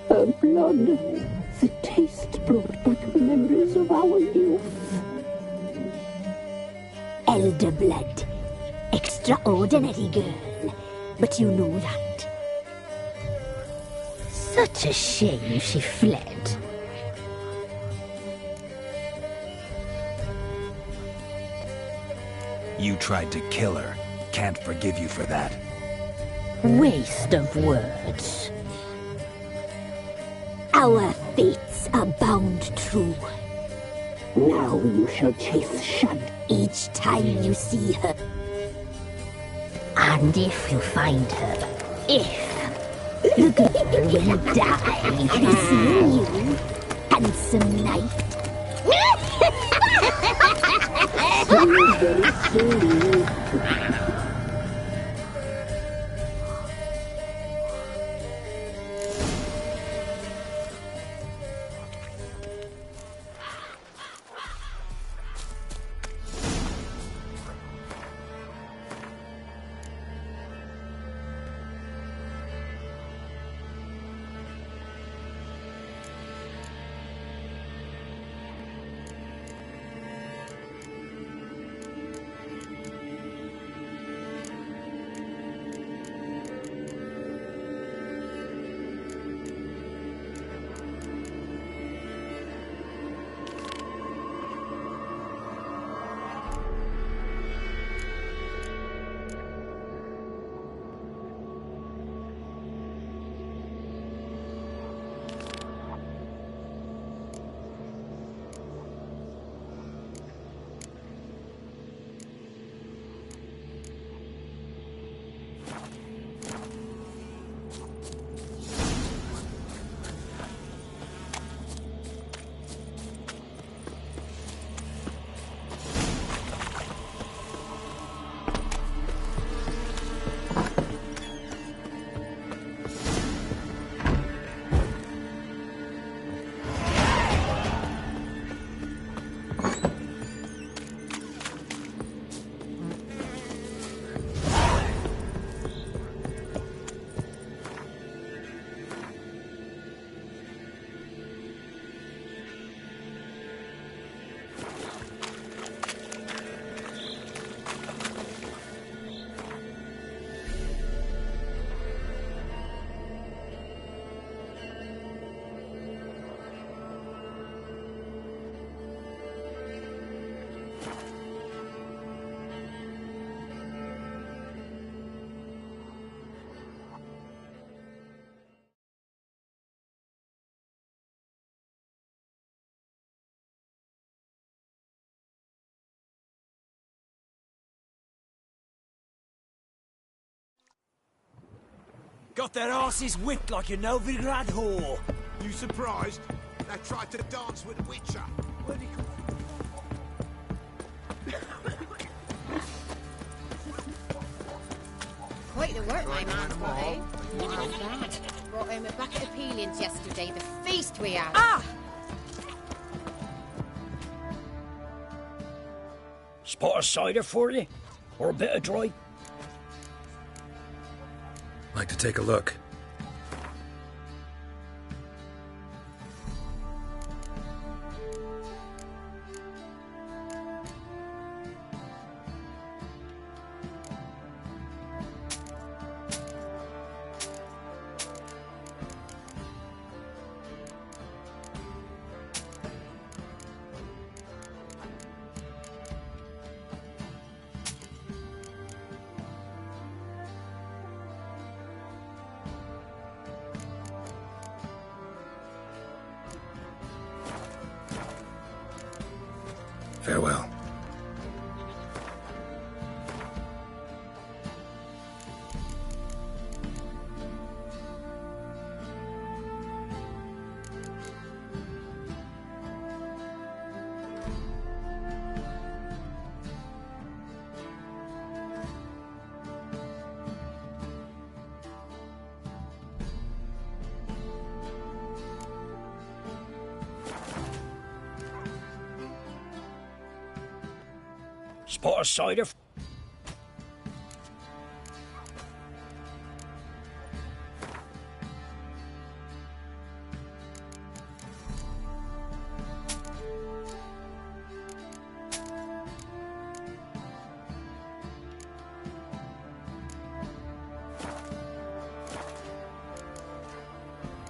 Her blood. The taste brought back memories of our youth. Elder blood. Extraordinary girl. But you know that. Such a shame she fled. You tried to kill her. Can't forgive you for that. Waste of words. Our fates are bound true. Now you shall chase Shad each time you see her. And if you find her, the girl will die for seeing you, handsome knight. Got their asses whipped like a Novigrad whore. You surprised? They tried to dance with a Witcher. Where'd he come Quite the work my man's got, eh? Not bad. Brought home a bucket of peelings yesterday. The feast we had. Ah! Spot of cider for you? Or a bit of dry? Like to take a look. Farewell. Spot of cider?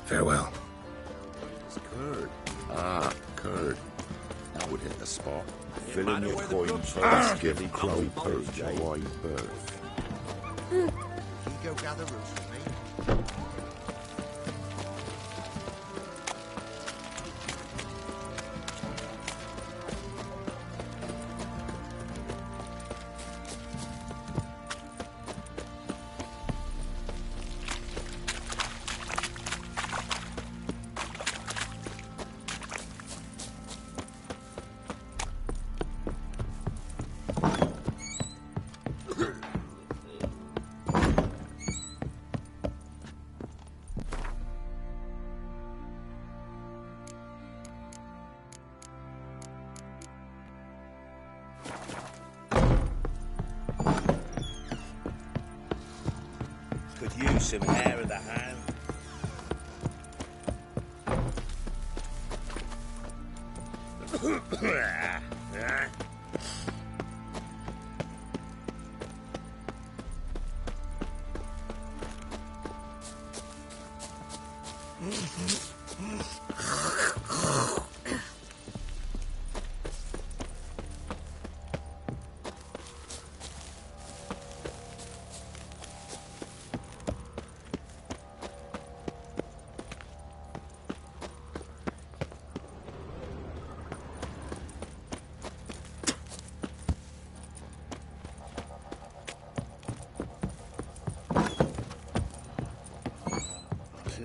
Farewell. It's curd. Ah, curd. That would hit the spot. Fill in your coins for a skilly crowy perch a wide berth. You go gather roots with me. Could use some hair of the hand.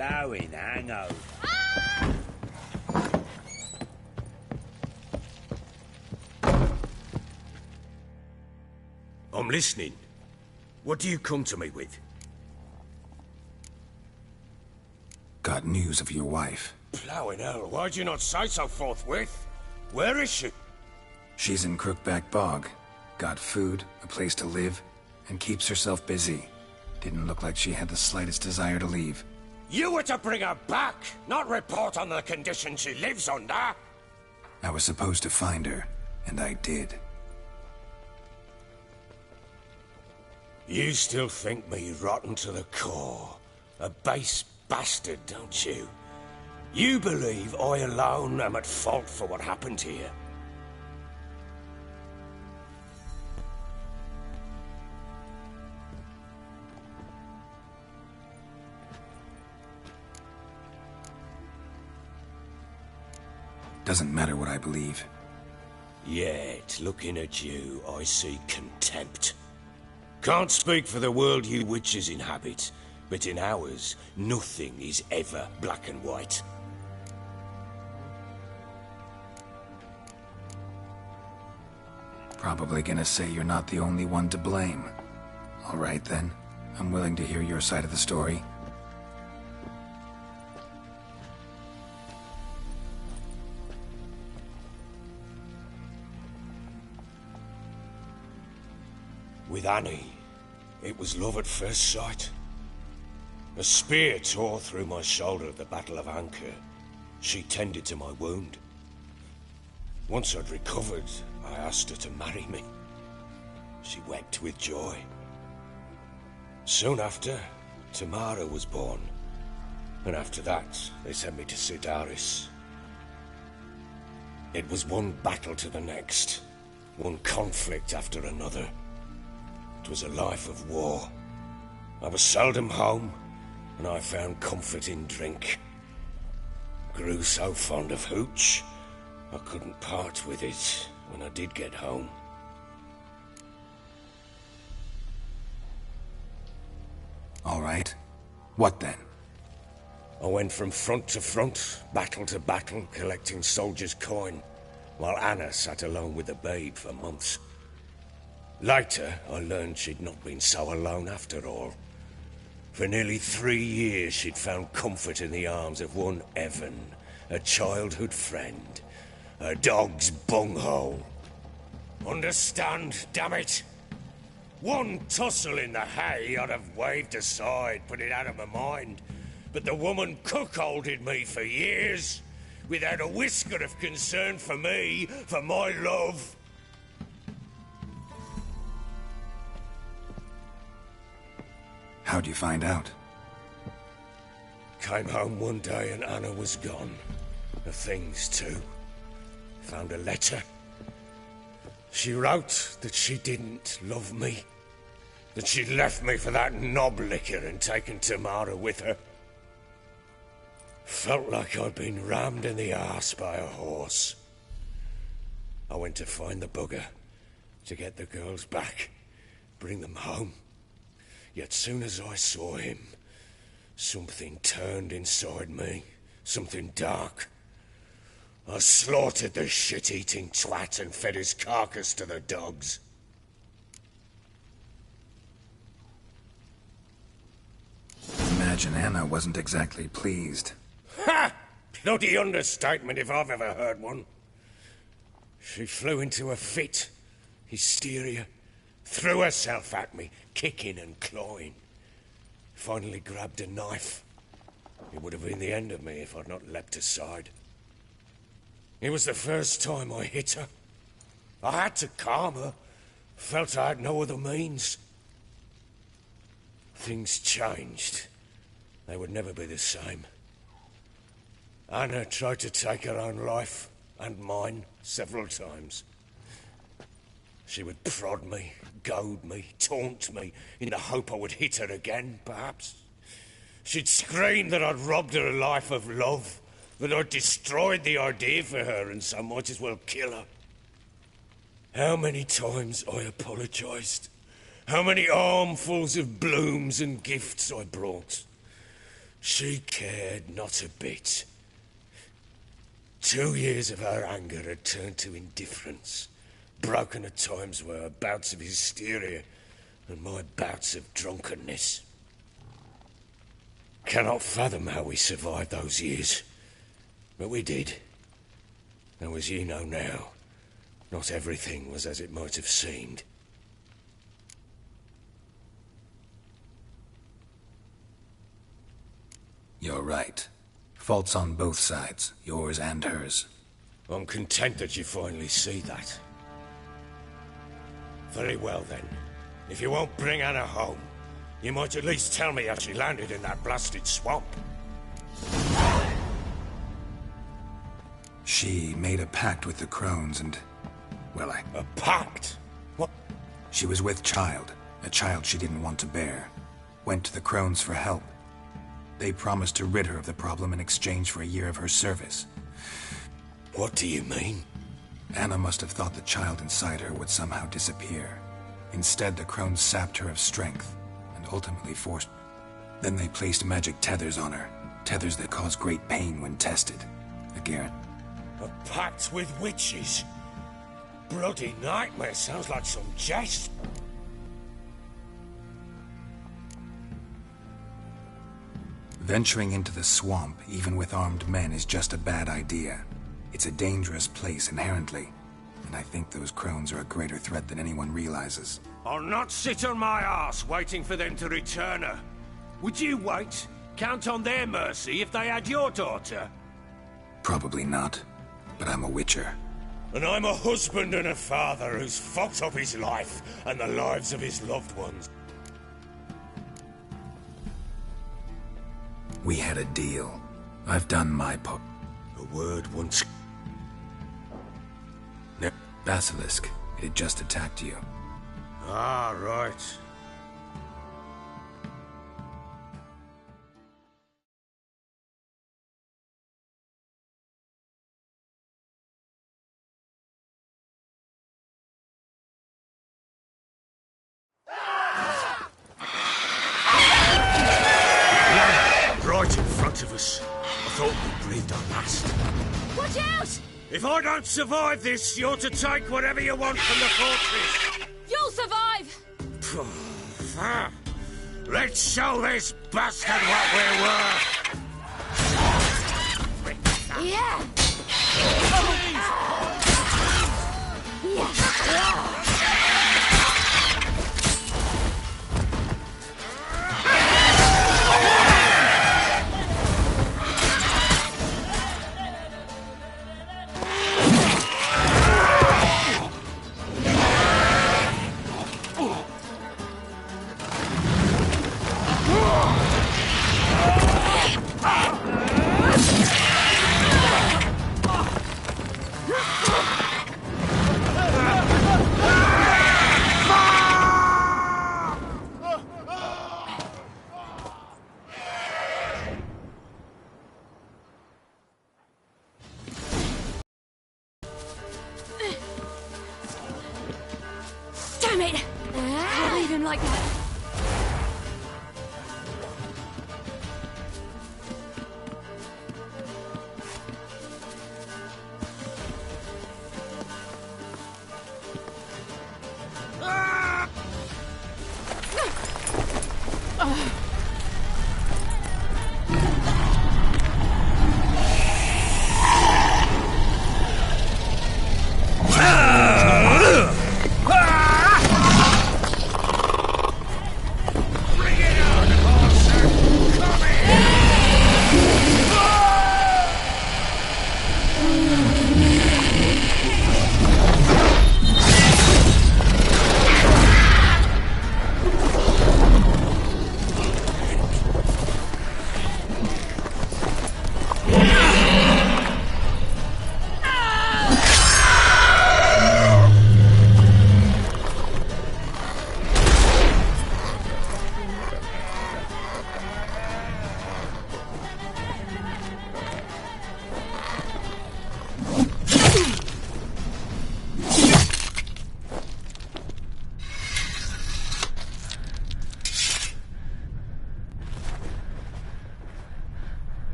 Ploughing hangover. I'm listening. What do you come to me with? Got news of your wife. Ploughing hell, why'd you not say so forthwith? Where is she? She's in Crookback Bog. Got food, a place to live, and keeps herself busy. Didn't look like she had the slightest desire to leave. You were to bring her back, not report on the conditions she lives under. I was supposed to find her, and I did. You still think me rotten to the core. A base bastard, don't you? You believe I alone am at fault for what happened here. Doesn't matter what I believe. Yet, looking at you, I see contempt. Can't speak for the world you witches inhabit, but in ours, nothing is ever black and white. Probably gonna say you're not the only one to blame. All right then, I'm willing to hear your side of the story. With Annie, it was love at first sight. A spear tore through my shoulder at the Battle of Anchor. She tended to my wound. Once I'd recovered, I asked her to marry me. She wept with joy. Soon after, Tamara was born. And after that, they sent me to Sidaris. It was one battle to the next, one conflict after another. It was a life of war. I was seldom home, and I found comfort in drink. Grew so fond of hooch, I couldn't part with it when I did get home. All right. What then? I went from front to front, battle to battle, collecting soldiers' coin, while Anna sat alone with the babe for months. Later, I learned she'd not been so alone after all. For nearly 3 years, she'd found comfort in the arms of one Evan, a childhood friend, a dog's bunghole. Understand, damn it? One tussle in the hay I'd have waved aside, put it out of my mind. But the woman cuckolded me for years, without a whisker of concern for me, for my love. How'd you find out? Came home one day and Anna was gone. The things, too. Found a letter. She wrote that she didn't love me. That she'd left me for that knob licker and taken Tamara with her. Felt like I'd been rammed in the arse by a horse. I went to find the bugger, to get the girls back, bring them home. Yet soon as I saw him, something turned inside me, something dark. I slaughtered the shit-eating twat and fed his carcass to the dogs. Imagine Anna wasn't exactly pleased. Ha! Bloody understatement if I've ever heard one. She flew into a fit, hysteria, threw herself at me, kicking and clawing. Finally grabbed a knife. It would have been the end of me if I'd not leapt aside. It was the first time I hit her. I had to calm her. Felt I had no other means. Things changed. They would never be the same. Anna tried to take her own life, and mine, several times. She would prod me, goad me, taunt me, in the hope I would hit her again, perhaps. She'd scream that I'd robbed her life of love, that I'd destroyed the idea for her, and so might as well kill her. How many times I apologized. How many armfuls of blooms and gifts I brought. She cared not a bit. 2 years of her anger had turned to indifference, broken at times by her bouts of hysteria and my bouts of drunkenness. Cannot fathom how we survived those years, but we did. Though as you know now, not everything was as it might have seemed. You're right. Faults on both sides, yours and hers. I'm content that you finally see that. Very well then. If you won't bring Anna home, you might at least tell me how she landed in that blasted swamp. She made a pact with the crones and... well, A pact? What? She was with child, a child she didn't want to bear. Went to the crones for help. They promised to rid her of the problem in exchange for a year of her service. What do you mean? Anna must have thought the child inside her would somehow disappear. Instead, the crones sapped her of strength, and ultimately forced... Then they placed magic tethers on her. Tethers that cause great pain when tested. Again. A pact with witches? Bloody nightmare, sounds like some jest. Venturing into the swamp, even with armed men, is just a bad idea. It's a dangerous place inherently, and I think those crones are a greater threat than anyone realizes. I'll not sit on my arse waiting for them to return her. Would you wait? Count on their mercy if they had your daughter? Probably not, but I'm a witcher. And I'm a husband and a father who's fucked up his life and the lives of his loved ones. We had a deal. I've done my part. A word once... No, Basilisk. It had just attacked you. Ah, right. Right in front of us. I thought we breathed our last. Watch out! If I don't survive this, you're to take whatever you want from the fortress. You'll survive! Let's show this bastard what we're worth. Yeah!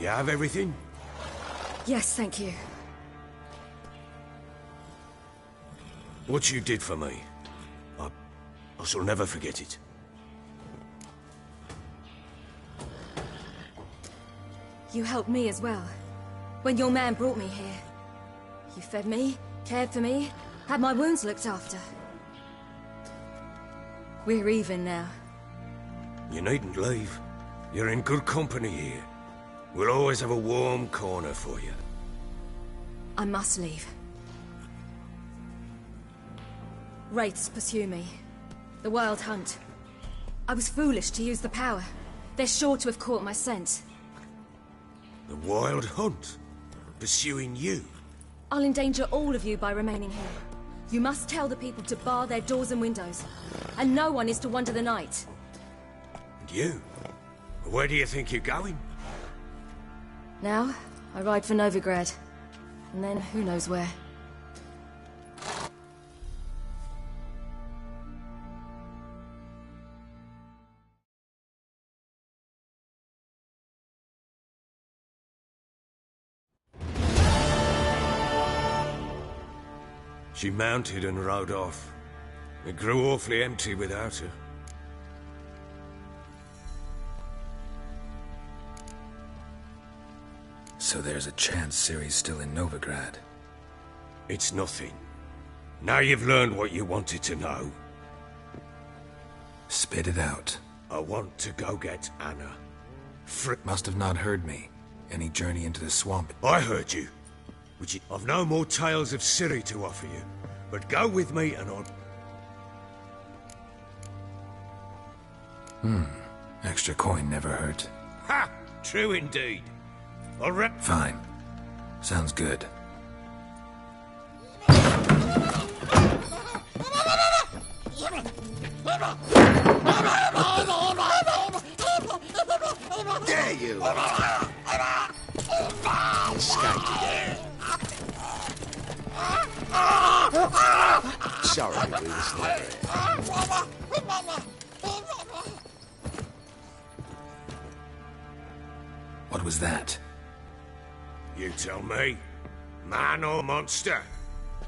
You have everything? Yes, thank you. What you did for me, I shall never forget it. You helped me as well. When your man brought me here. You fed me, cared for me, had my wounds looked after. We're even now. You needn't leave. You're in good company here. We'll always have a warm corner for you. I must leave. Wraiths pursue me. The Wild Hunt. I was foolish to use the power. They're sure to have caught my scent. The Wild Hunt? Pursuing you? I'll endanger all of you by remaining here. You must tell the people to bar their doors and windows. And no one is to wander the night. And you? Where do you think you're going? Now, I ride for Novigrad. And then, who knows where. She mounted and rode off. It grew awfully empty without her. So there's a chance Ciri's still in Novigrad. It's nothing. Now you've learned what you wanted to know. Spit it out. I want to go get Anna. Must have not heard me. Any journey into the swamp. I heard you. I've no more tales of Ciri to offer you. But go with me and I'll... Extra coin never hurt. Ha! True indeed. Fine. Sounds good. There you are. Escaped again. Sorry, we were still there. What was that? You tell me. Man or monster?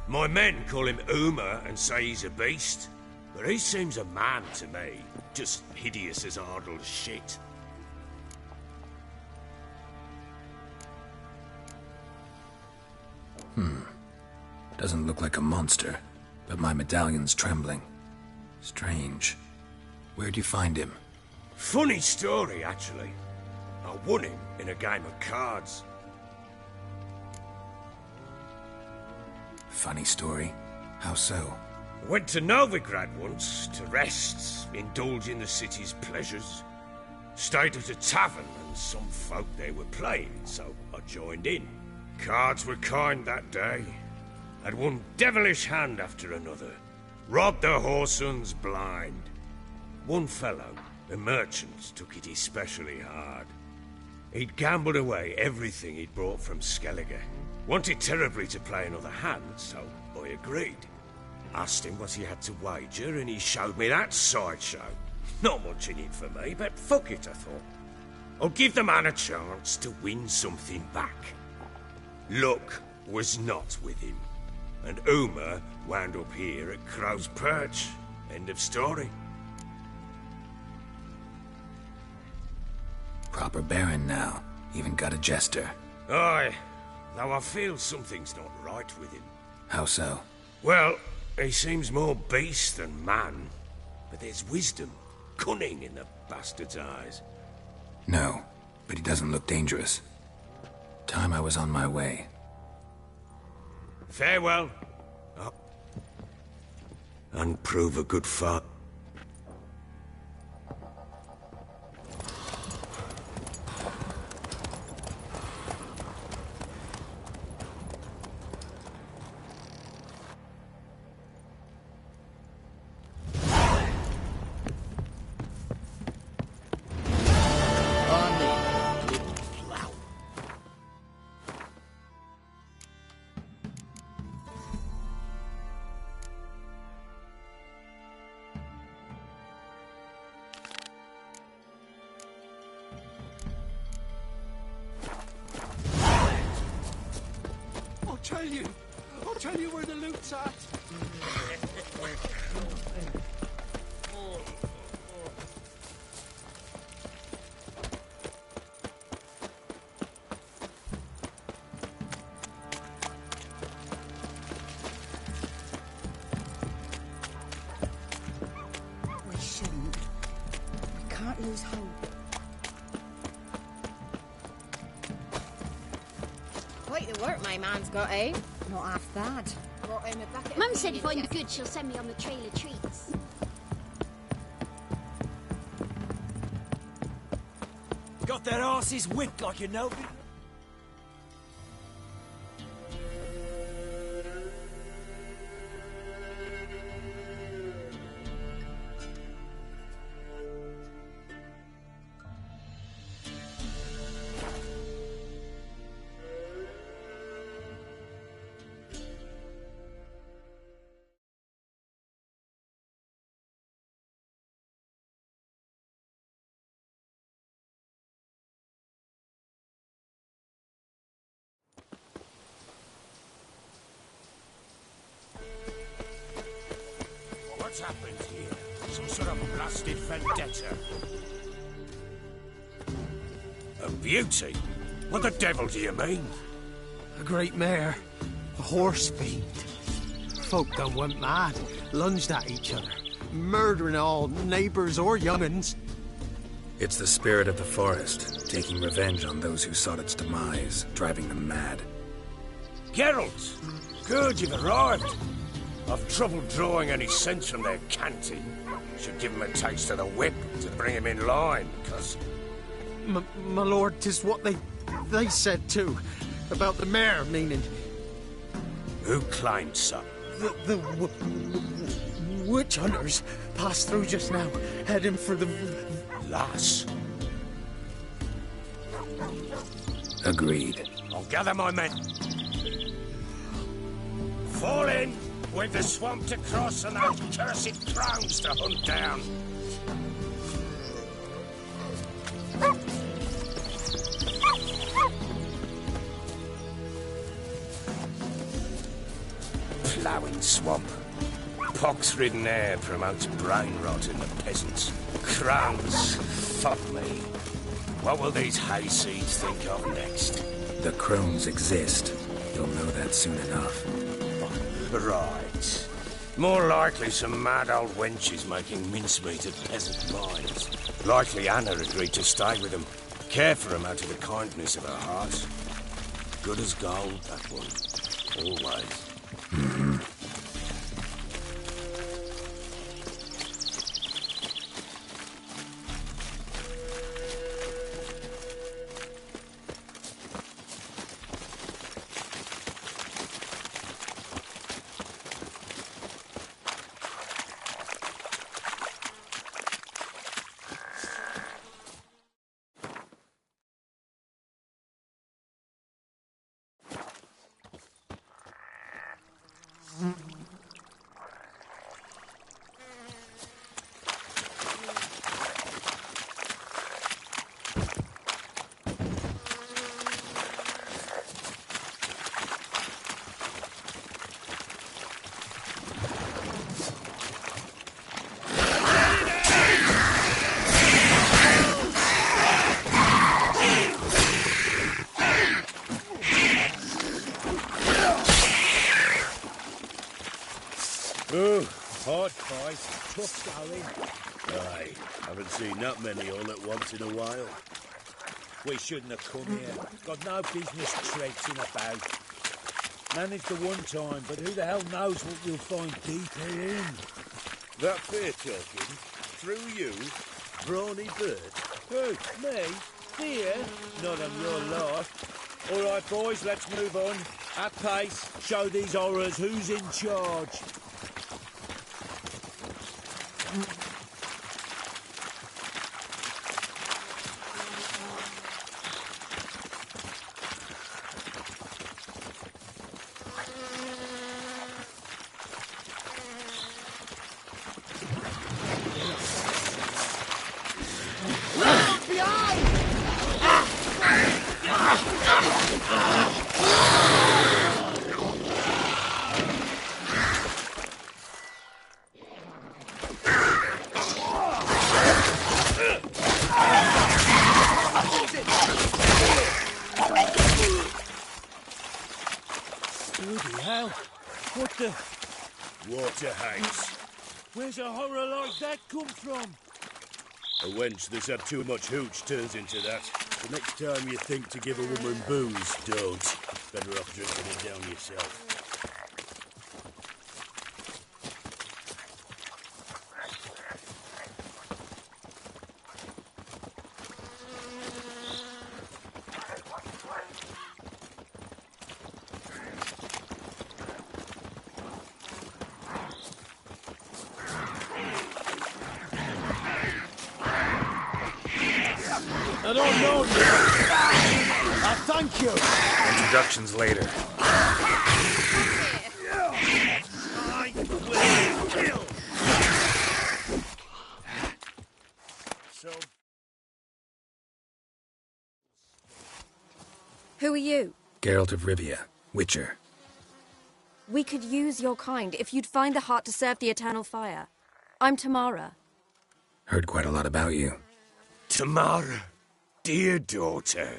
My men call him Uma and say he's a beast. But he seems a man to me. Just hideous as Ardle's shit. Doesn't look like a monster, but my medallion's trembling. Strange. Where'd you find him? Funny story, actually. I won him in a game of cards. Funny story? How so? Went to Novigrad once to rest, indulge in the city's pleasures. Stayed at a tavern and some folk there were playing, so I joined in. Cards were kind that day. Had one devilish hand after another. Robbed the whoresons blind. One fellow, a merchant, took it especially hard. He'd gambled away everything he'd brought from Skellige. Wanted terribly to play another hand, so I agreed. Asked him what he had to wager, and he showed me that sideshow. Not much in it for me, but fuck it, I thought. I'll give the man a chance to win something back. Luck was not with him, and Uma wound up here at Crow's Perch. End of story. Proper baron now. Even got a jester. Aye, though I feel something's not right with him. How so? Well, he seems more beast than man, but there's wisdom, cunning in the bastard's eyes. No, but he doesn't look dangerous. Time I was on my way. Farewell. Oh. And prove a good father. I'll tell you where the loot's at. We shouldn't. We can't lose hope. Quite the work my man's got, eh? Not half bad. Brought him a bucket of Mum said if feed I'm good, she'll send me on the trail of treats. Got their asses whipped like you know. What's happened here? Some sort of blasted vendetta. A beauty? What the devil do you mean? A great mare. A horse fiend. Folk done went mad. Lunged at each other. Murdering all neighbours or young'uns. It's the spirit of the forest, taking revenge on those who sought its demise, driving them mad. Geralt! Good, you've arrived. I've trouble drawing any sense from their canting. Should give him a taste of the whip to bring him in line, because... My lord, 'tis what they said too. About the mare, meaning... Who claimed so? The witch hunters passed through just now, heading for the... Lass. Agreed. I'll gather my men. Fall in! We've the swamp to cross and those cursed crowns to hunt down. Ploughing swamp. Pox-ridden air promotes brain rot in the peasants. Crowns, fuck me. What will these hayseeds think of next? The crones exist. You'll know that soon enough. Right. More likely some mad old wenches making mincemeat of peasant minds. Likely Anna agreed to stay with them. Care for them out of the kindness of her heart. Good as gold, that one. Always. Oh, hard fight, tough going. Aye, haven't seen that many all at once in a while. We shouldn't have come here. Got no business traipsing about. Managed the one time, but who the hell knows what you'll find deeper in? That fair talking? Through you? Brawny bird? Who? Me? Here? Not on your life. All right, boys, let's move on. At pace, show these horrors who's in charge. hell? What the... Water house. Where's a horror like that come from? A wench that's had too much hooch turns into that. The next time you think to give a woman booze, don't. Better off drinking it down yourself. I don't know you. Thank you. Introductions later. I will kill. So... Who are you? Geralt of Rivia, Witcher. We could use your kind if you'd find the heart to serve the eternal fire. I'm Tamara. Heard quite a lot about you. Tamara, dear daughter,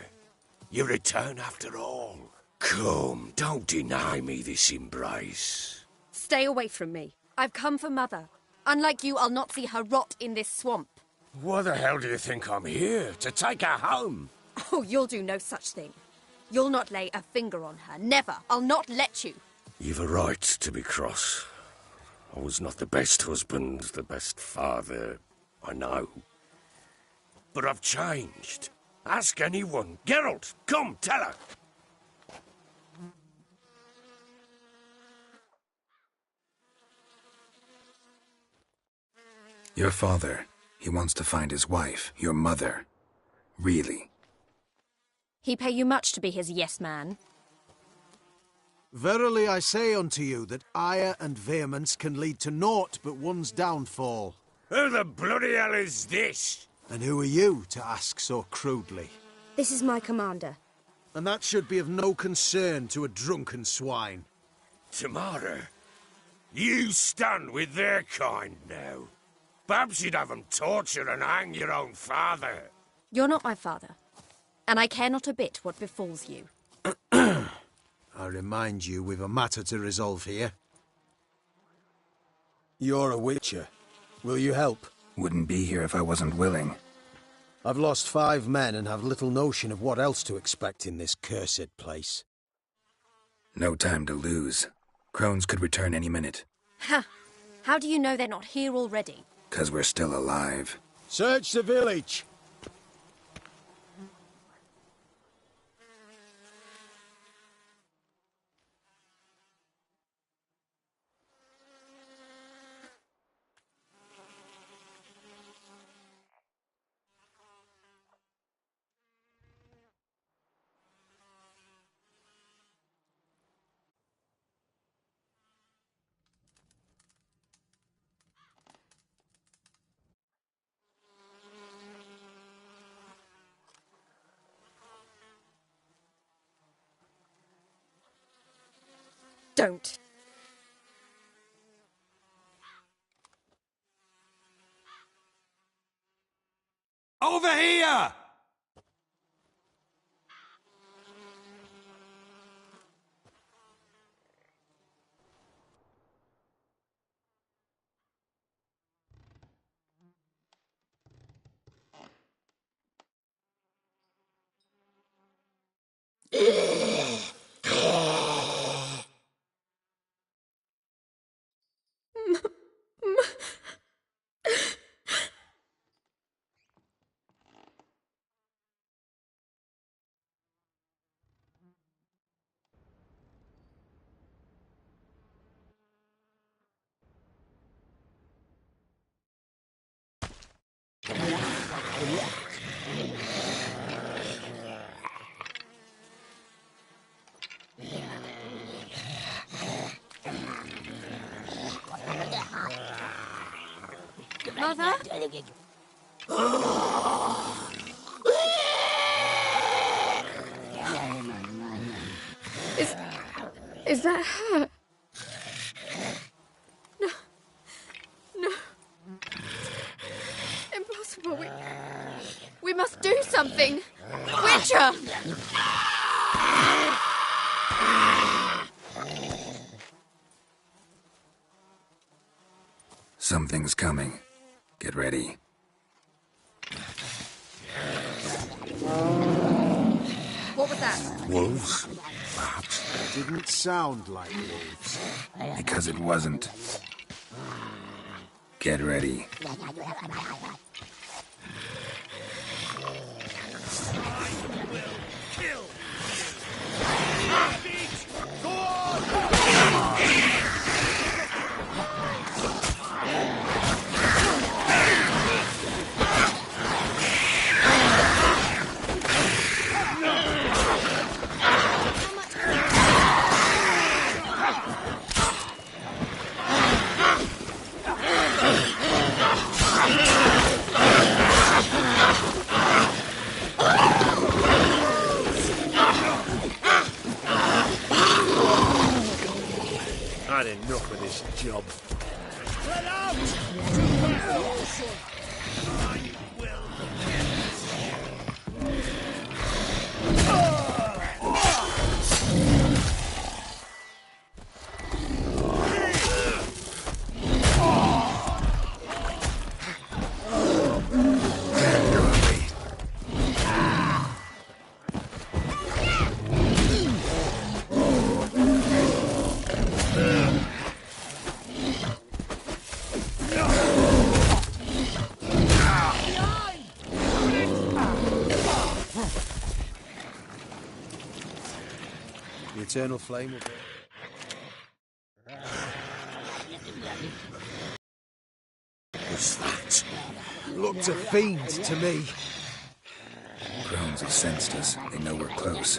you return after all. Come, don't deny me this embrace. Stay away from me. I've come for Mother. Unlike you, I'll not see her rot in this swamp. What the hell do you think I'm here? To take her home? Oh, you'll do no such thing. You'll not lay a finger on her. Never. I'll not let you. You've a right to be cross. I was not the best husband, the best father, I know. But I've changed. Ask anyone. Geralt, come, tell her. Your father, he wants to find his wife, your mother. Really? He pay you much to be his yes man. Verily I say unto you that ire and vehemence can lead to naught but one's downfall. Who the bloody hell is this? And who are you to ask so crudely? This is my commander. And that should be of no concern to a drunken swine. Tamara, you stand with their kind now. Perhaps you'd have them torture and hang your own father. You're not my father, and I care not a bit what befalls you. I remind you we've a matter to resolve here. You're a witcher. Will you help? Wouldn't be here if I wasn't willing. I've lost 5 men and have little notion of what else to expect in this cursed place. No time to lose. Crones could return any minute. Ha! How do you know they're not here already? 'Cause we're still alive. Search the village! Don't. Over here! Mother? Is that her? No. No. Impossible. We must do something. Witcher! Something's coming. Get ready. What was that? Wolves? Perhaps. Didn't sound like wolves. Because it wasn't. Get ready. Had enough of this job. Let out! The eternal flame will be... What's that? Looked a fiend to me. Crones have sensed us. They know we're close.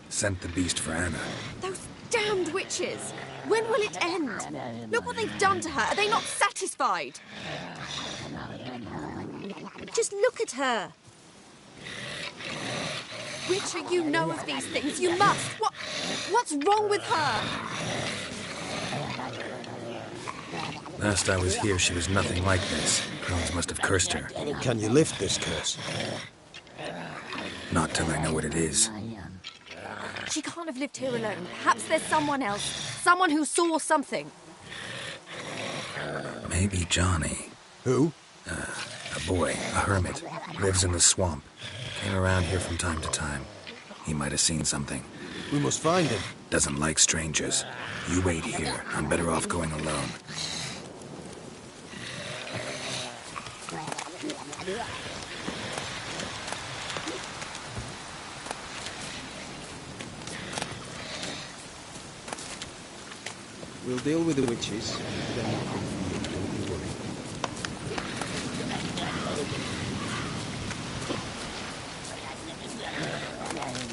Sent the beast for Anna. Those damned witches! When will it end? Look what they've done to her. Are they not satisfied? Just look at her. Witcher, you know of these things. You must. What's wrong with her? Last I was here, she was nothing like this. Crones must have cursed her. Can you lift this curse? Not till I know what it is. She can't have lived here alone. Perhaps there's someone else. Someone who saw something. Maybe Johnny. Who? A boy, a hermit. Lives in the swamp. Came around here from time to time. He might have seen something. We must find him. Doesn't like strangers. You wait here. I'm better off going alone. We'll deal with the witches. Then we'll come for you. Don't you worry.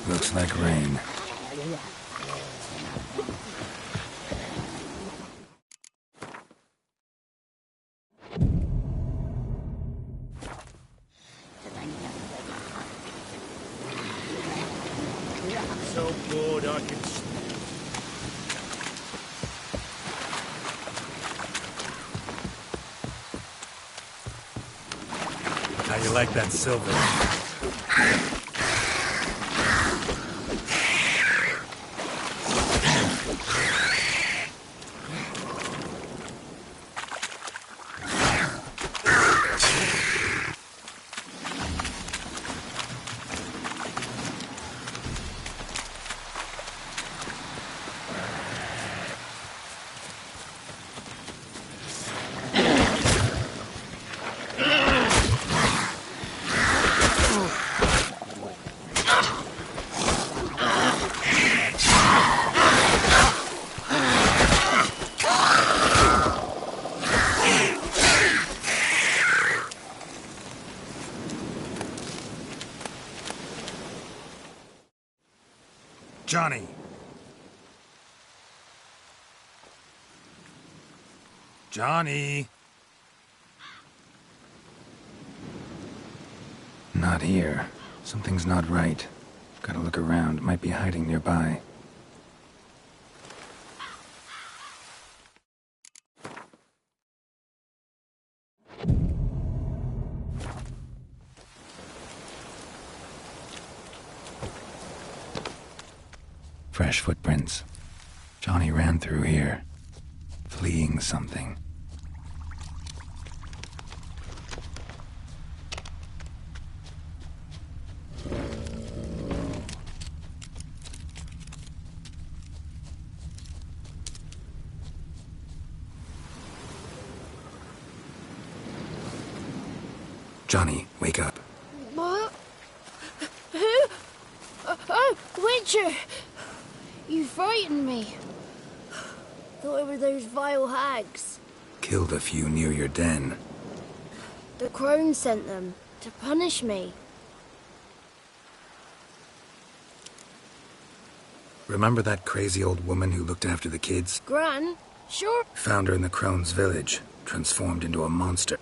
Looks like rain. So bored I can... How you like that silver? Johnny! Johnny! Not here. Something's not right. Gotta look around. Might be hiding nearby. Fresh footprints. Johnny ran through here, fleeing something. Johnny, wake up. What? Who? Oh, Witcher! You frightened me. Thought it were those vile hags. Killed a few near your den. The crone sent them to punish me. Remember that crazy old woman who looked after the kids? Gran? Sure. Found her in the Crone's village, transformed into a monster.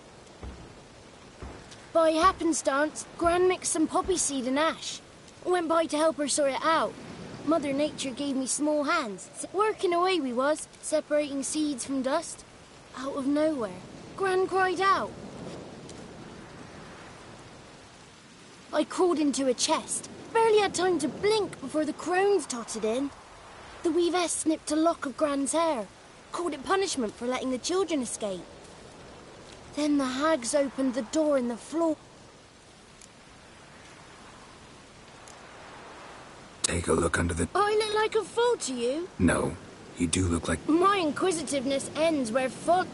By happenstance, Gran mixed some poppy seed and ash. Went by to help her sort it out. Mother Nature gave me small hands. Working away we was, separating seeds from dust. Out of nowhere, Gran cried out. I crawled into a chest. Barely had time to blink before the crones totted in. The weavess snipped a lock of Gran's hair. Called it punishment for letting the children escape. Then the hags opened the door in the floor. Take a look under the... I look like a fool to you? No, you do look like... My inquisitiveness ends where fool...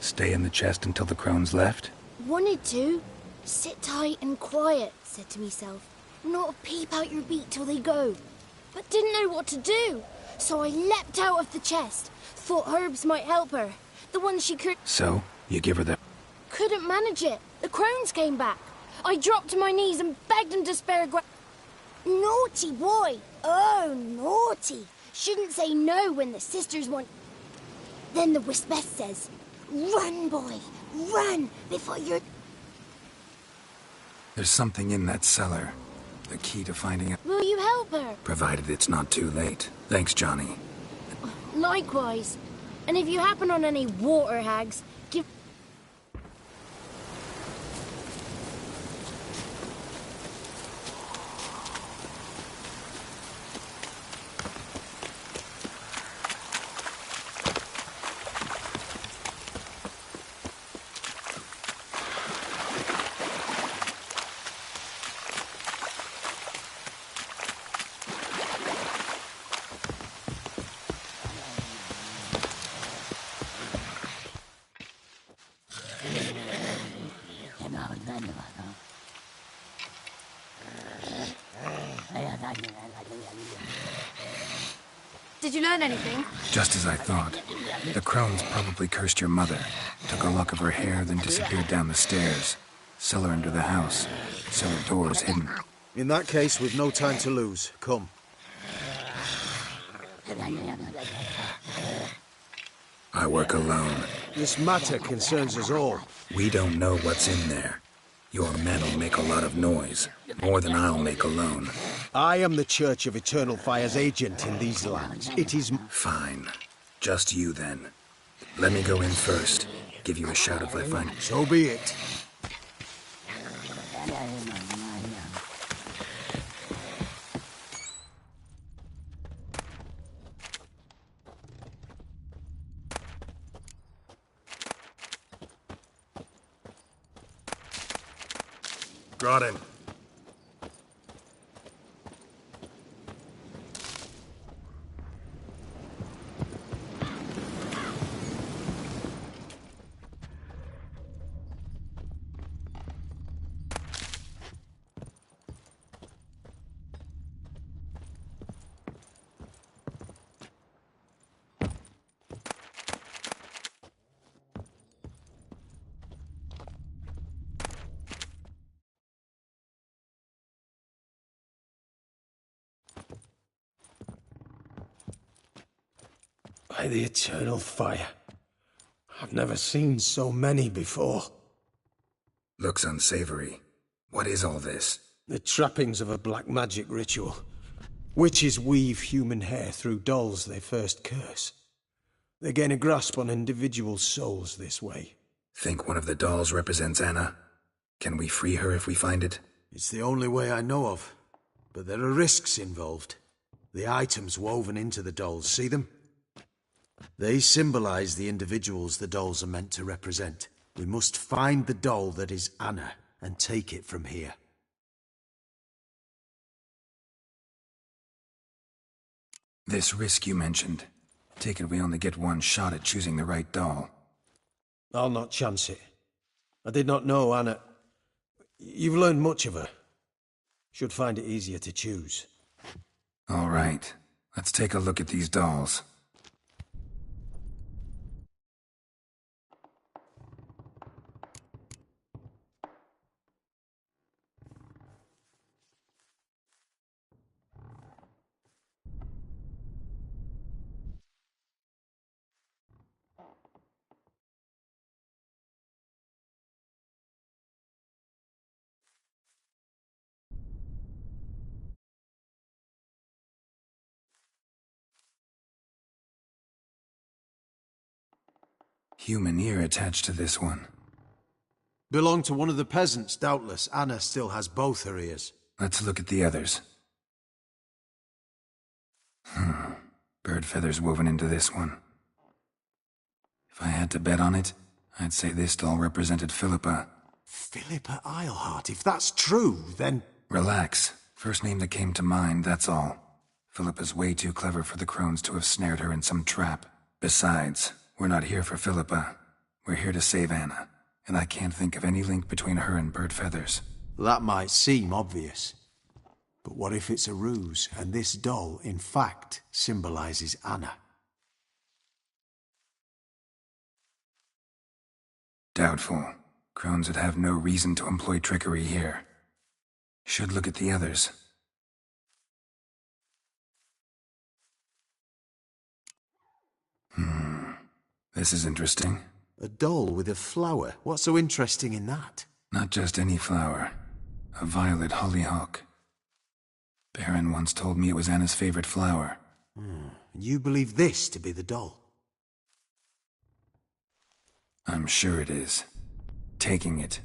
Stay in the chest until the crones left? Wanted to. Sit tight and quiet, said to myself. Not peep out your beat till they go. But didn't know what to do. So I leapt out of the chest. Thought herbs might help her. The ones she could... So, you give her the... Couldn't manage it. The crones came back. I dropped to my knees and begged them to spare Naughty boy. Oh, naughty. Shouldn't say no when the sisters want... Then the Wispeth says, run, boy, run, before you're... There's something in that cellar. The key to finding it. Will you help her? Provided it's not too late. Thanks, Johnny. Likewise. And if you happen on any water hags, give... Did you learn anything? Just as I thought. The crones probably cursed your mother. Took a lock of her hair, then disappeared down the stairs. Cellar under the house. Cellar doors hidden. In that case, we've no time to lose. Come. I work alone. This matter concerns us all. We don't know what's in there. Your men'll make a lot of noise. More than I'll make alone. I am the Church of Eternal Fire's agent in these lands. It is... Fine. Just you, then. Let me go in first. Give you a shout if I find... So be it. Got him. By the Eternal Fire. I've never seen so many before. Looks unsavory. What is all this? The trappings of a black magic ritual. Witches weave human hair through dolls they first curse. They gain a grasp on individual souls this way. Think one of the dolls represents Anna? Can we free her if we find it? It's the only way I know of. But there are risks involved. The items woven into the dolls, see them? They symbolize the individuals the dolls are meant to represent. We must find the doll that is Anna and take it from here. This risk you mentioned. Take it we only get one shot at choosing the right doll. I'll not chance it. I did not know Anna. You've learned much of her. Should find it easier to choose. All right. Let's take a look at these dolls. Human ear attached to this one. Belonged to one of the peasants, doubtless. Anna still has both her ears. Let's look at the others. Bird feathers woven into this one. If I had to bet on it, I'd say this doll represented Philippa. Philippa Eilhart, if that's true, then... Relax. First name that came to mind, that's all. Philippa's way too clever for the crones to have snared her in some trap. Besides, we're not here for Philippa. We're here to save Anna, and I can't think of any link between her and bird feathers. That might seem obvious. But what if it's a ruse, and this doll, in fact, symbolizes Anna? Doubtful. Crones would have no reason to employ trickery here. Should look at the others. This is interesting. A doll with a flower. What's so interesting in that? Not just any flower. A violet hollyhock. Baron once told me it was Anna's favorite flower. You believe this to be the doll? I'm sure it is. Taking it.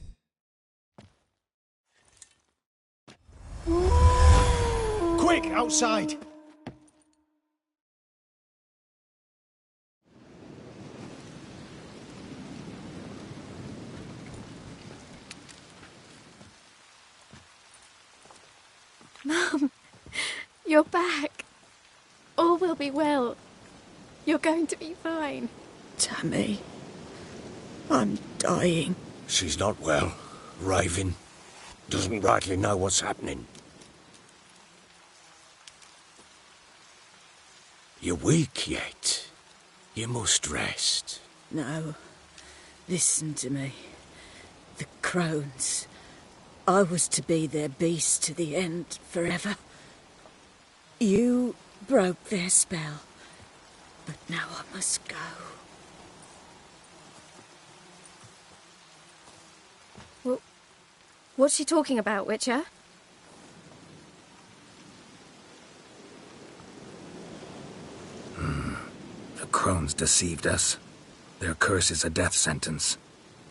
Quick, outside! Mum, you're back. All will be well. You're going to be fine. Tammy, I'm dying. She's not well. Raving. Doesn't rightly know what's happening. You're weak yet. You must rest. No. Listen to me. The crones. I was to be their beast to the end, forever. You broke their spell. But now I must go. Well, what's she talking about, Witcher? The crones deceived us. Their curse is a death sentence.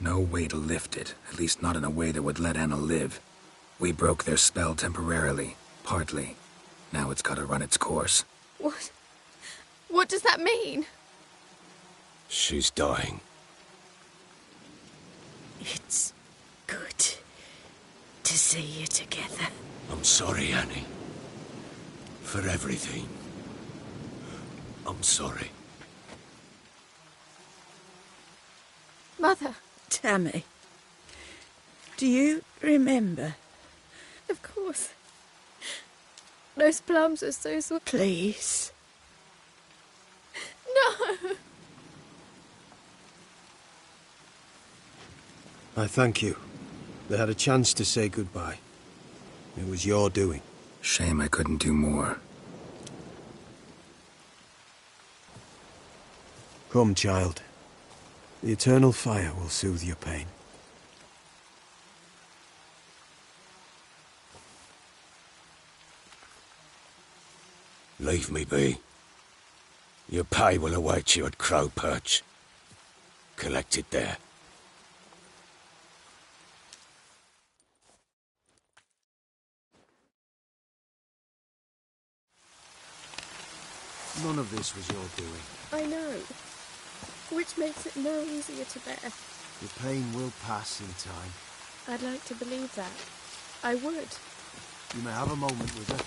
No way to lift it, at least not in a way that would let Anna live. We broke their spell temporarily, partly. Now it's gotta run its course. What? What does that mean? She's dying. It's good to see you together. I'm sorry, Annie. For everything. I'm sorry. Mother. Tammy, do you remember? Of course. Those plums are so sweet. Please. No! I thank you. They had a chance to say goodbye. It was your doing. Shame I couldn't do more. Come, child. The eternal fire will soothe your pain. Leave me be. Your pay will await you at Crow Perch. Collect it there. None of this was your doing. I know. Which makes it no easier to bear. The pain will pass in time. I'd like to believe that. I would. You may have a moment with her.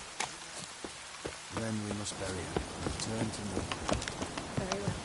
Then we must bury her. Return to me. Very well.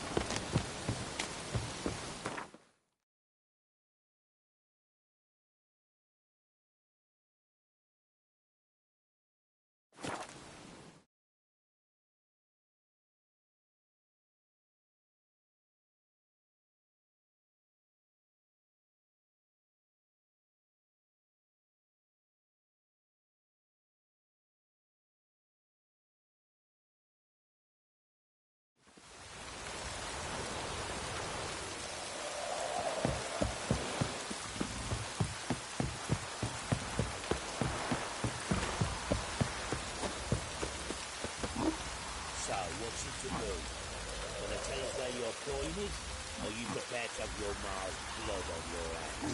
coinage? Or you prepared to have your ma's blood on your hands?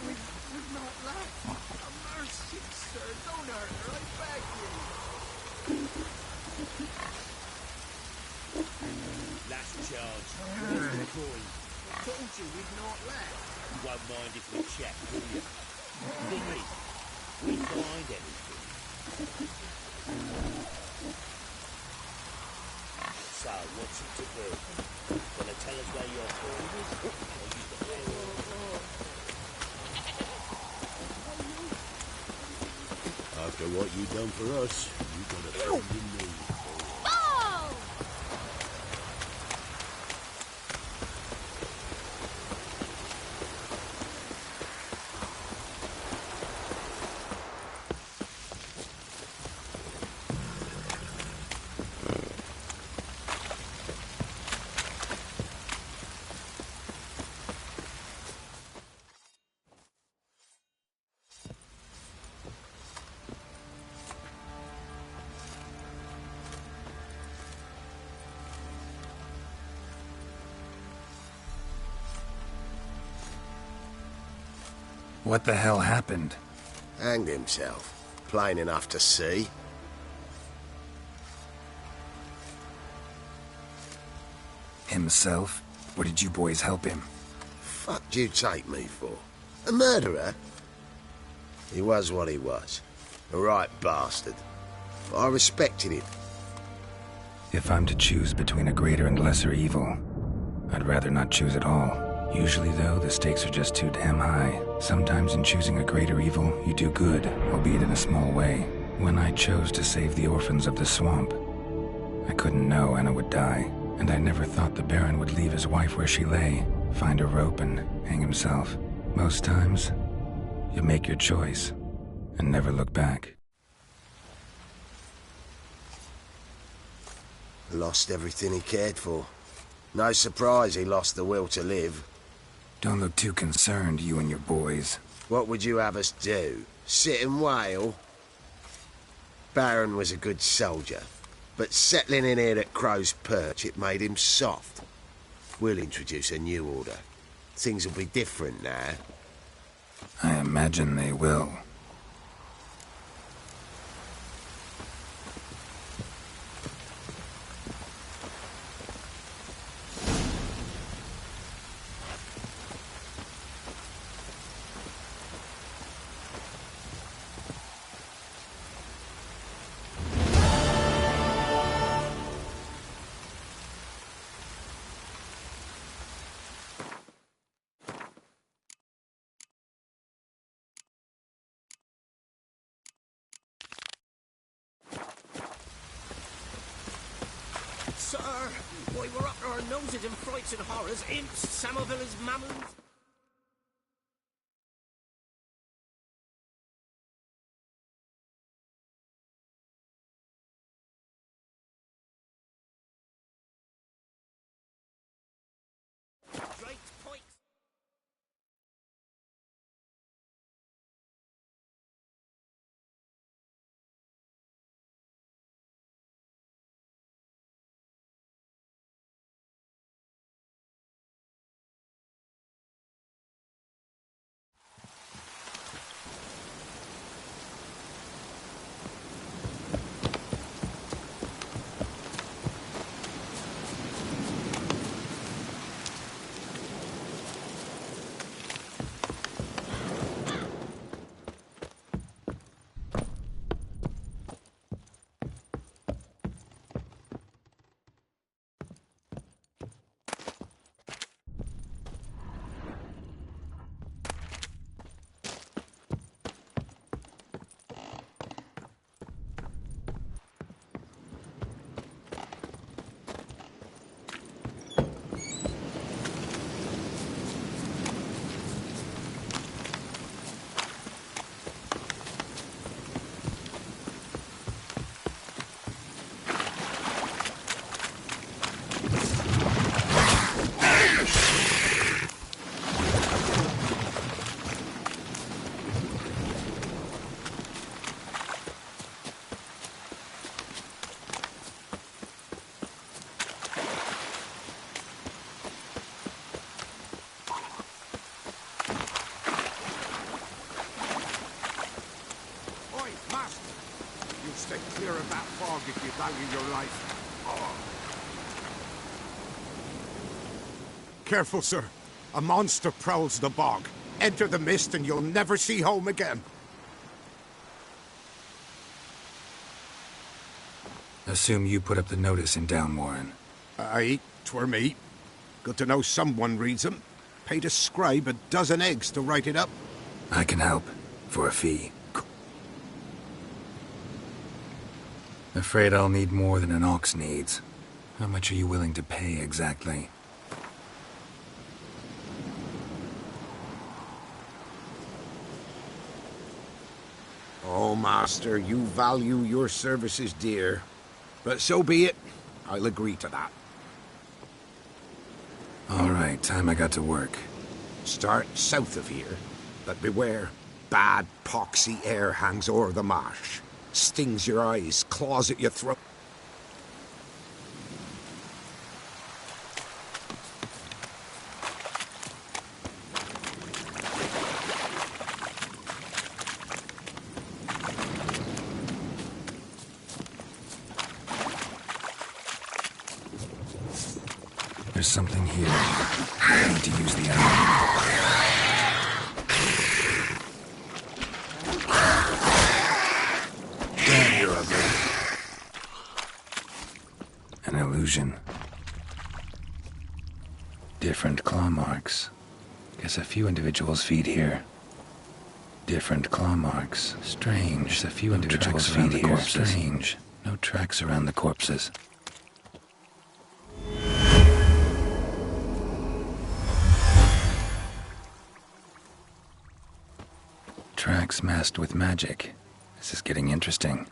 We've not left. A mercy, sir. Don't hurt her, I beg you. Last chance. Where's the coin? I told you we've not left. You won't mind if we check, will you? Thing is, we find anything. So, what's it to do? Gonna tell us where your coin is? Or you After what you done for us, you got a friend in me. What the hell happened? Hanged himself. Plain enough to see. Himself? Or did you boys help him? Fuck you take me for? A murderer? He was what he was. A right bastard. But I respected him. If I'm to choose between a greater and lesser evil, I'd rather not choose at all. Usually, though, the stakes are just too damn high. Sometimes in choosing a greater evil, you do good, albeit in a small way. When I chose to save the orphans of the swamp, I couldn't know Anna would die, and I never thought the Baron would leave his wife where she lay, find a rope and hang himself. Most times, you make your choice and never look back. Lost everything he cared for. No surprise he lost the will to live. Don't look too concerned, you and your boys. What would you have us do? Sit and wail? Baron was a good soldier, but settling in here at Crow's Perch, it made him soft. We'll introduce a new order. Things will be different now. I imagine they will. Sir, why we're up to our noses in frights and horrors, imps, Samovilla's mammons. clear of that fog if you value your life. Careful, sir. A monster prowls the bog. Enter the mist and you'll never see home again. Assume you put up the notice in Downwarren. Aye, 'twere me. Good to know someone reads them. Paid a scribe a dozen eggs to write it up. I can help, for a fee. Afraid I'll need more than an ox needs. How much are you willing to pay exactly? Oh, master, you value your services dear. But so be it. I'll agree to that. All right, time I got to work. Start south of here, but beware. Bad, poxy air hangs o'er the marsh. Stings your eyes, claws at your throat. There's something here. I need to use the Damn, you're ugly. An illusion. Different claw marks. Guess a few individuals feed here. Different claw marks. Strange. A few individuals feed here. Strange. No tracks around the corpses. Tracks masked with magic. This is getting interesting.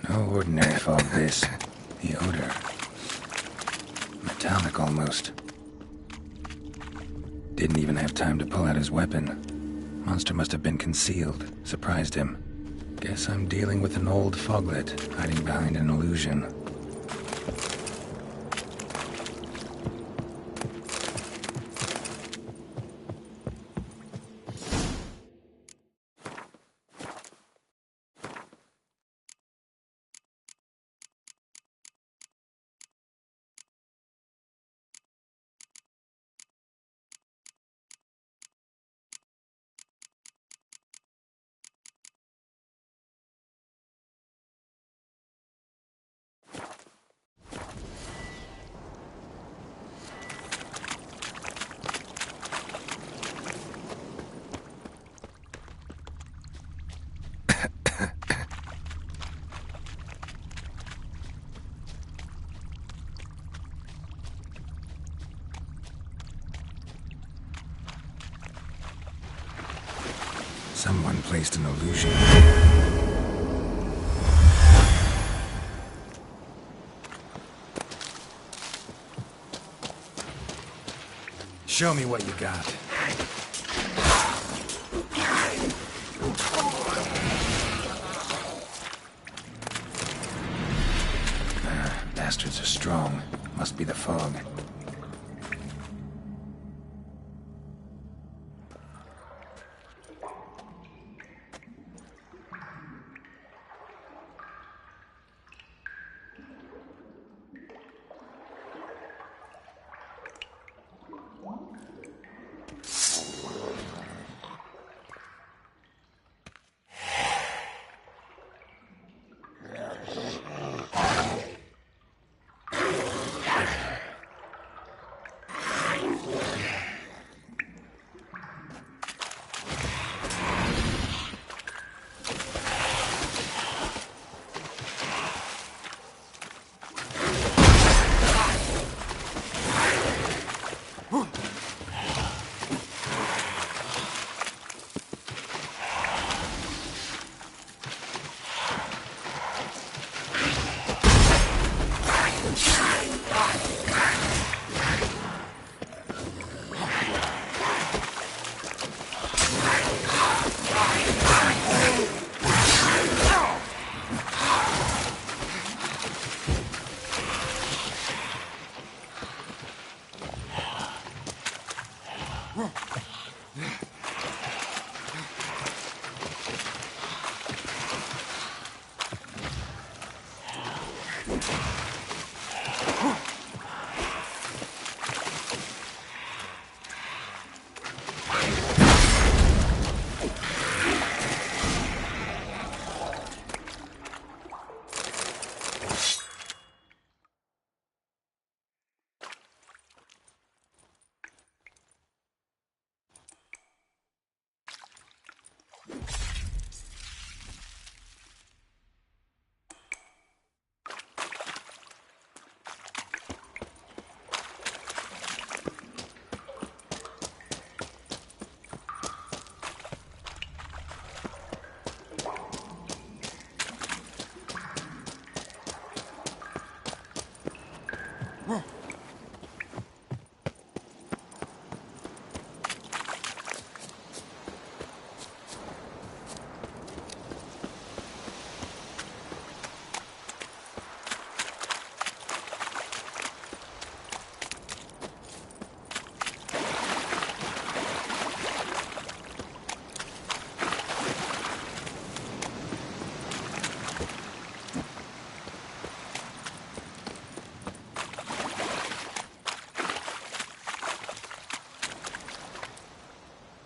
No ordinary fog this. The odor. Metallic almost. Didn't even have time to pull out his weapon. Monster must have been concealed. Surprised him. Guess I'm dealing with an old foglet, hiding behind an illusion. Someone placed an illusion. Show me what you got. Bastards are strong. Must be the fog.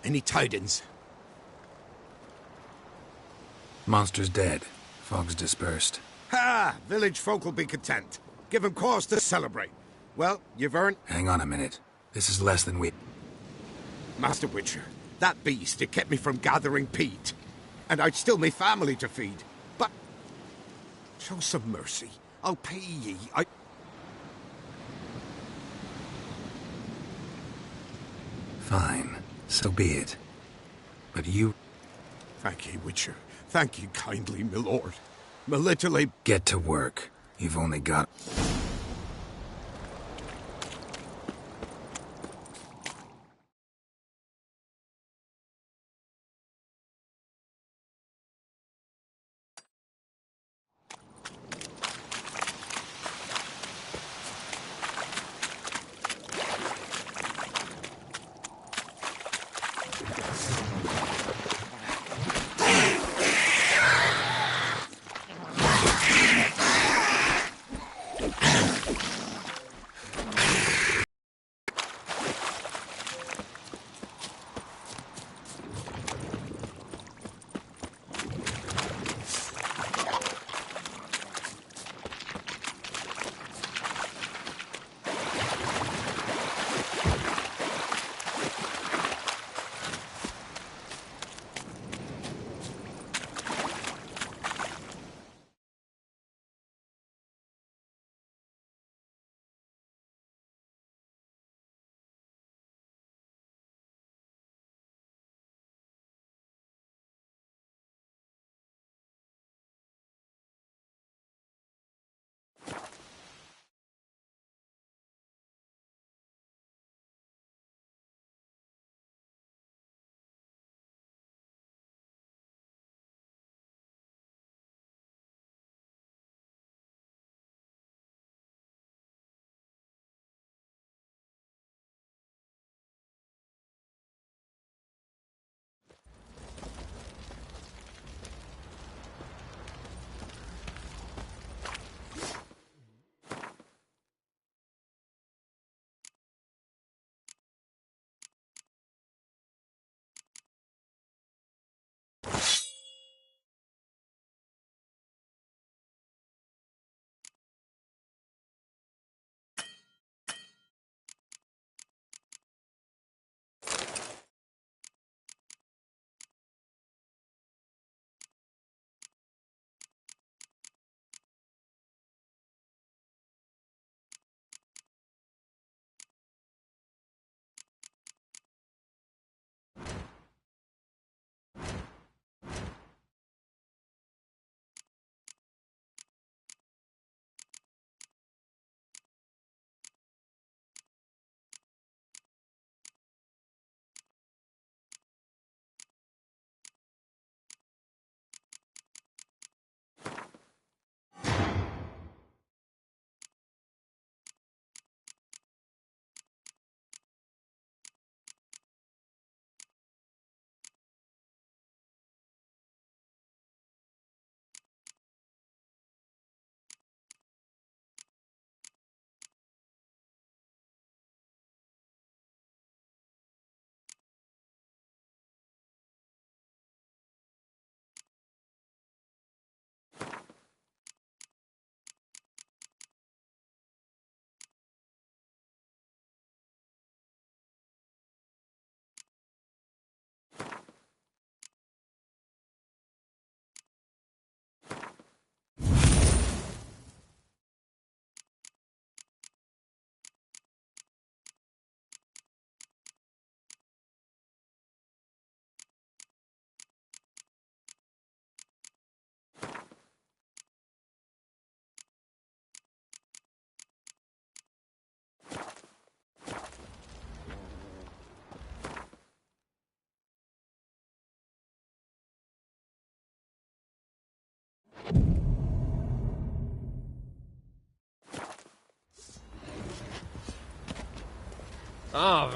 Any tidings? Monster's dead. Fog's dispersed. Ha! Village folk will be content. Give them cause to celebrate. Well, you've earned... Hang on a minute. This is less than we... Master Witcher, that beast, it kept me from gathering peat. And I'd still me family to feed. But... show some mercy. I'll pay ye. Fine. So be it. But you... Thank ye, Witcher. Thank ye kindly, my lord. My little... Get to work. You've only got... Oh,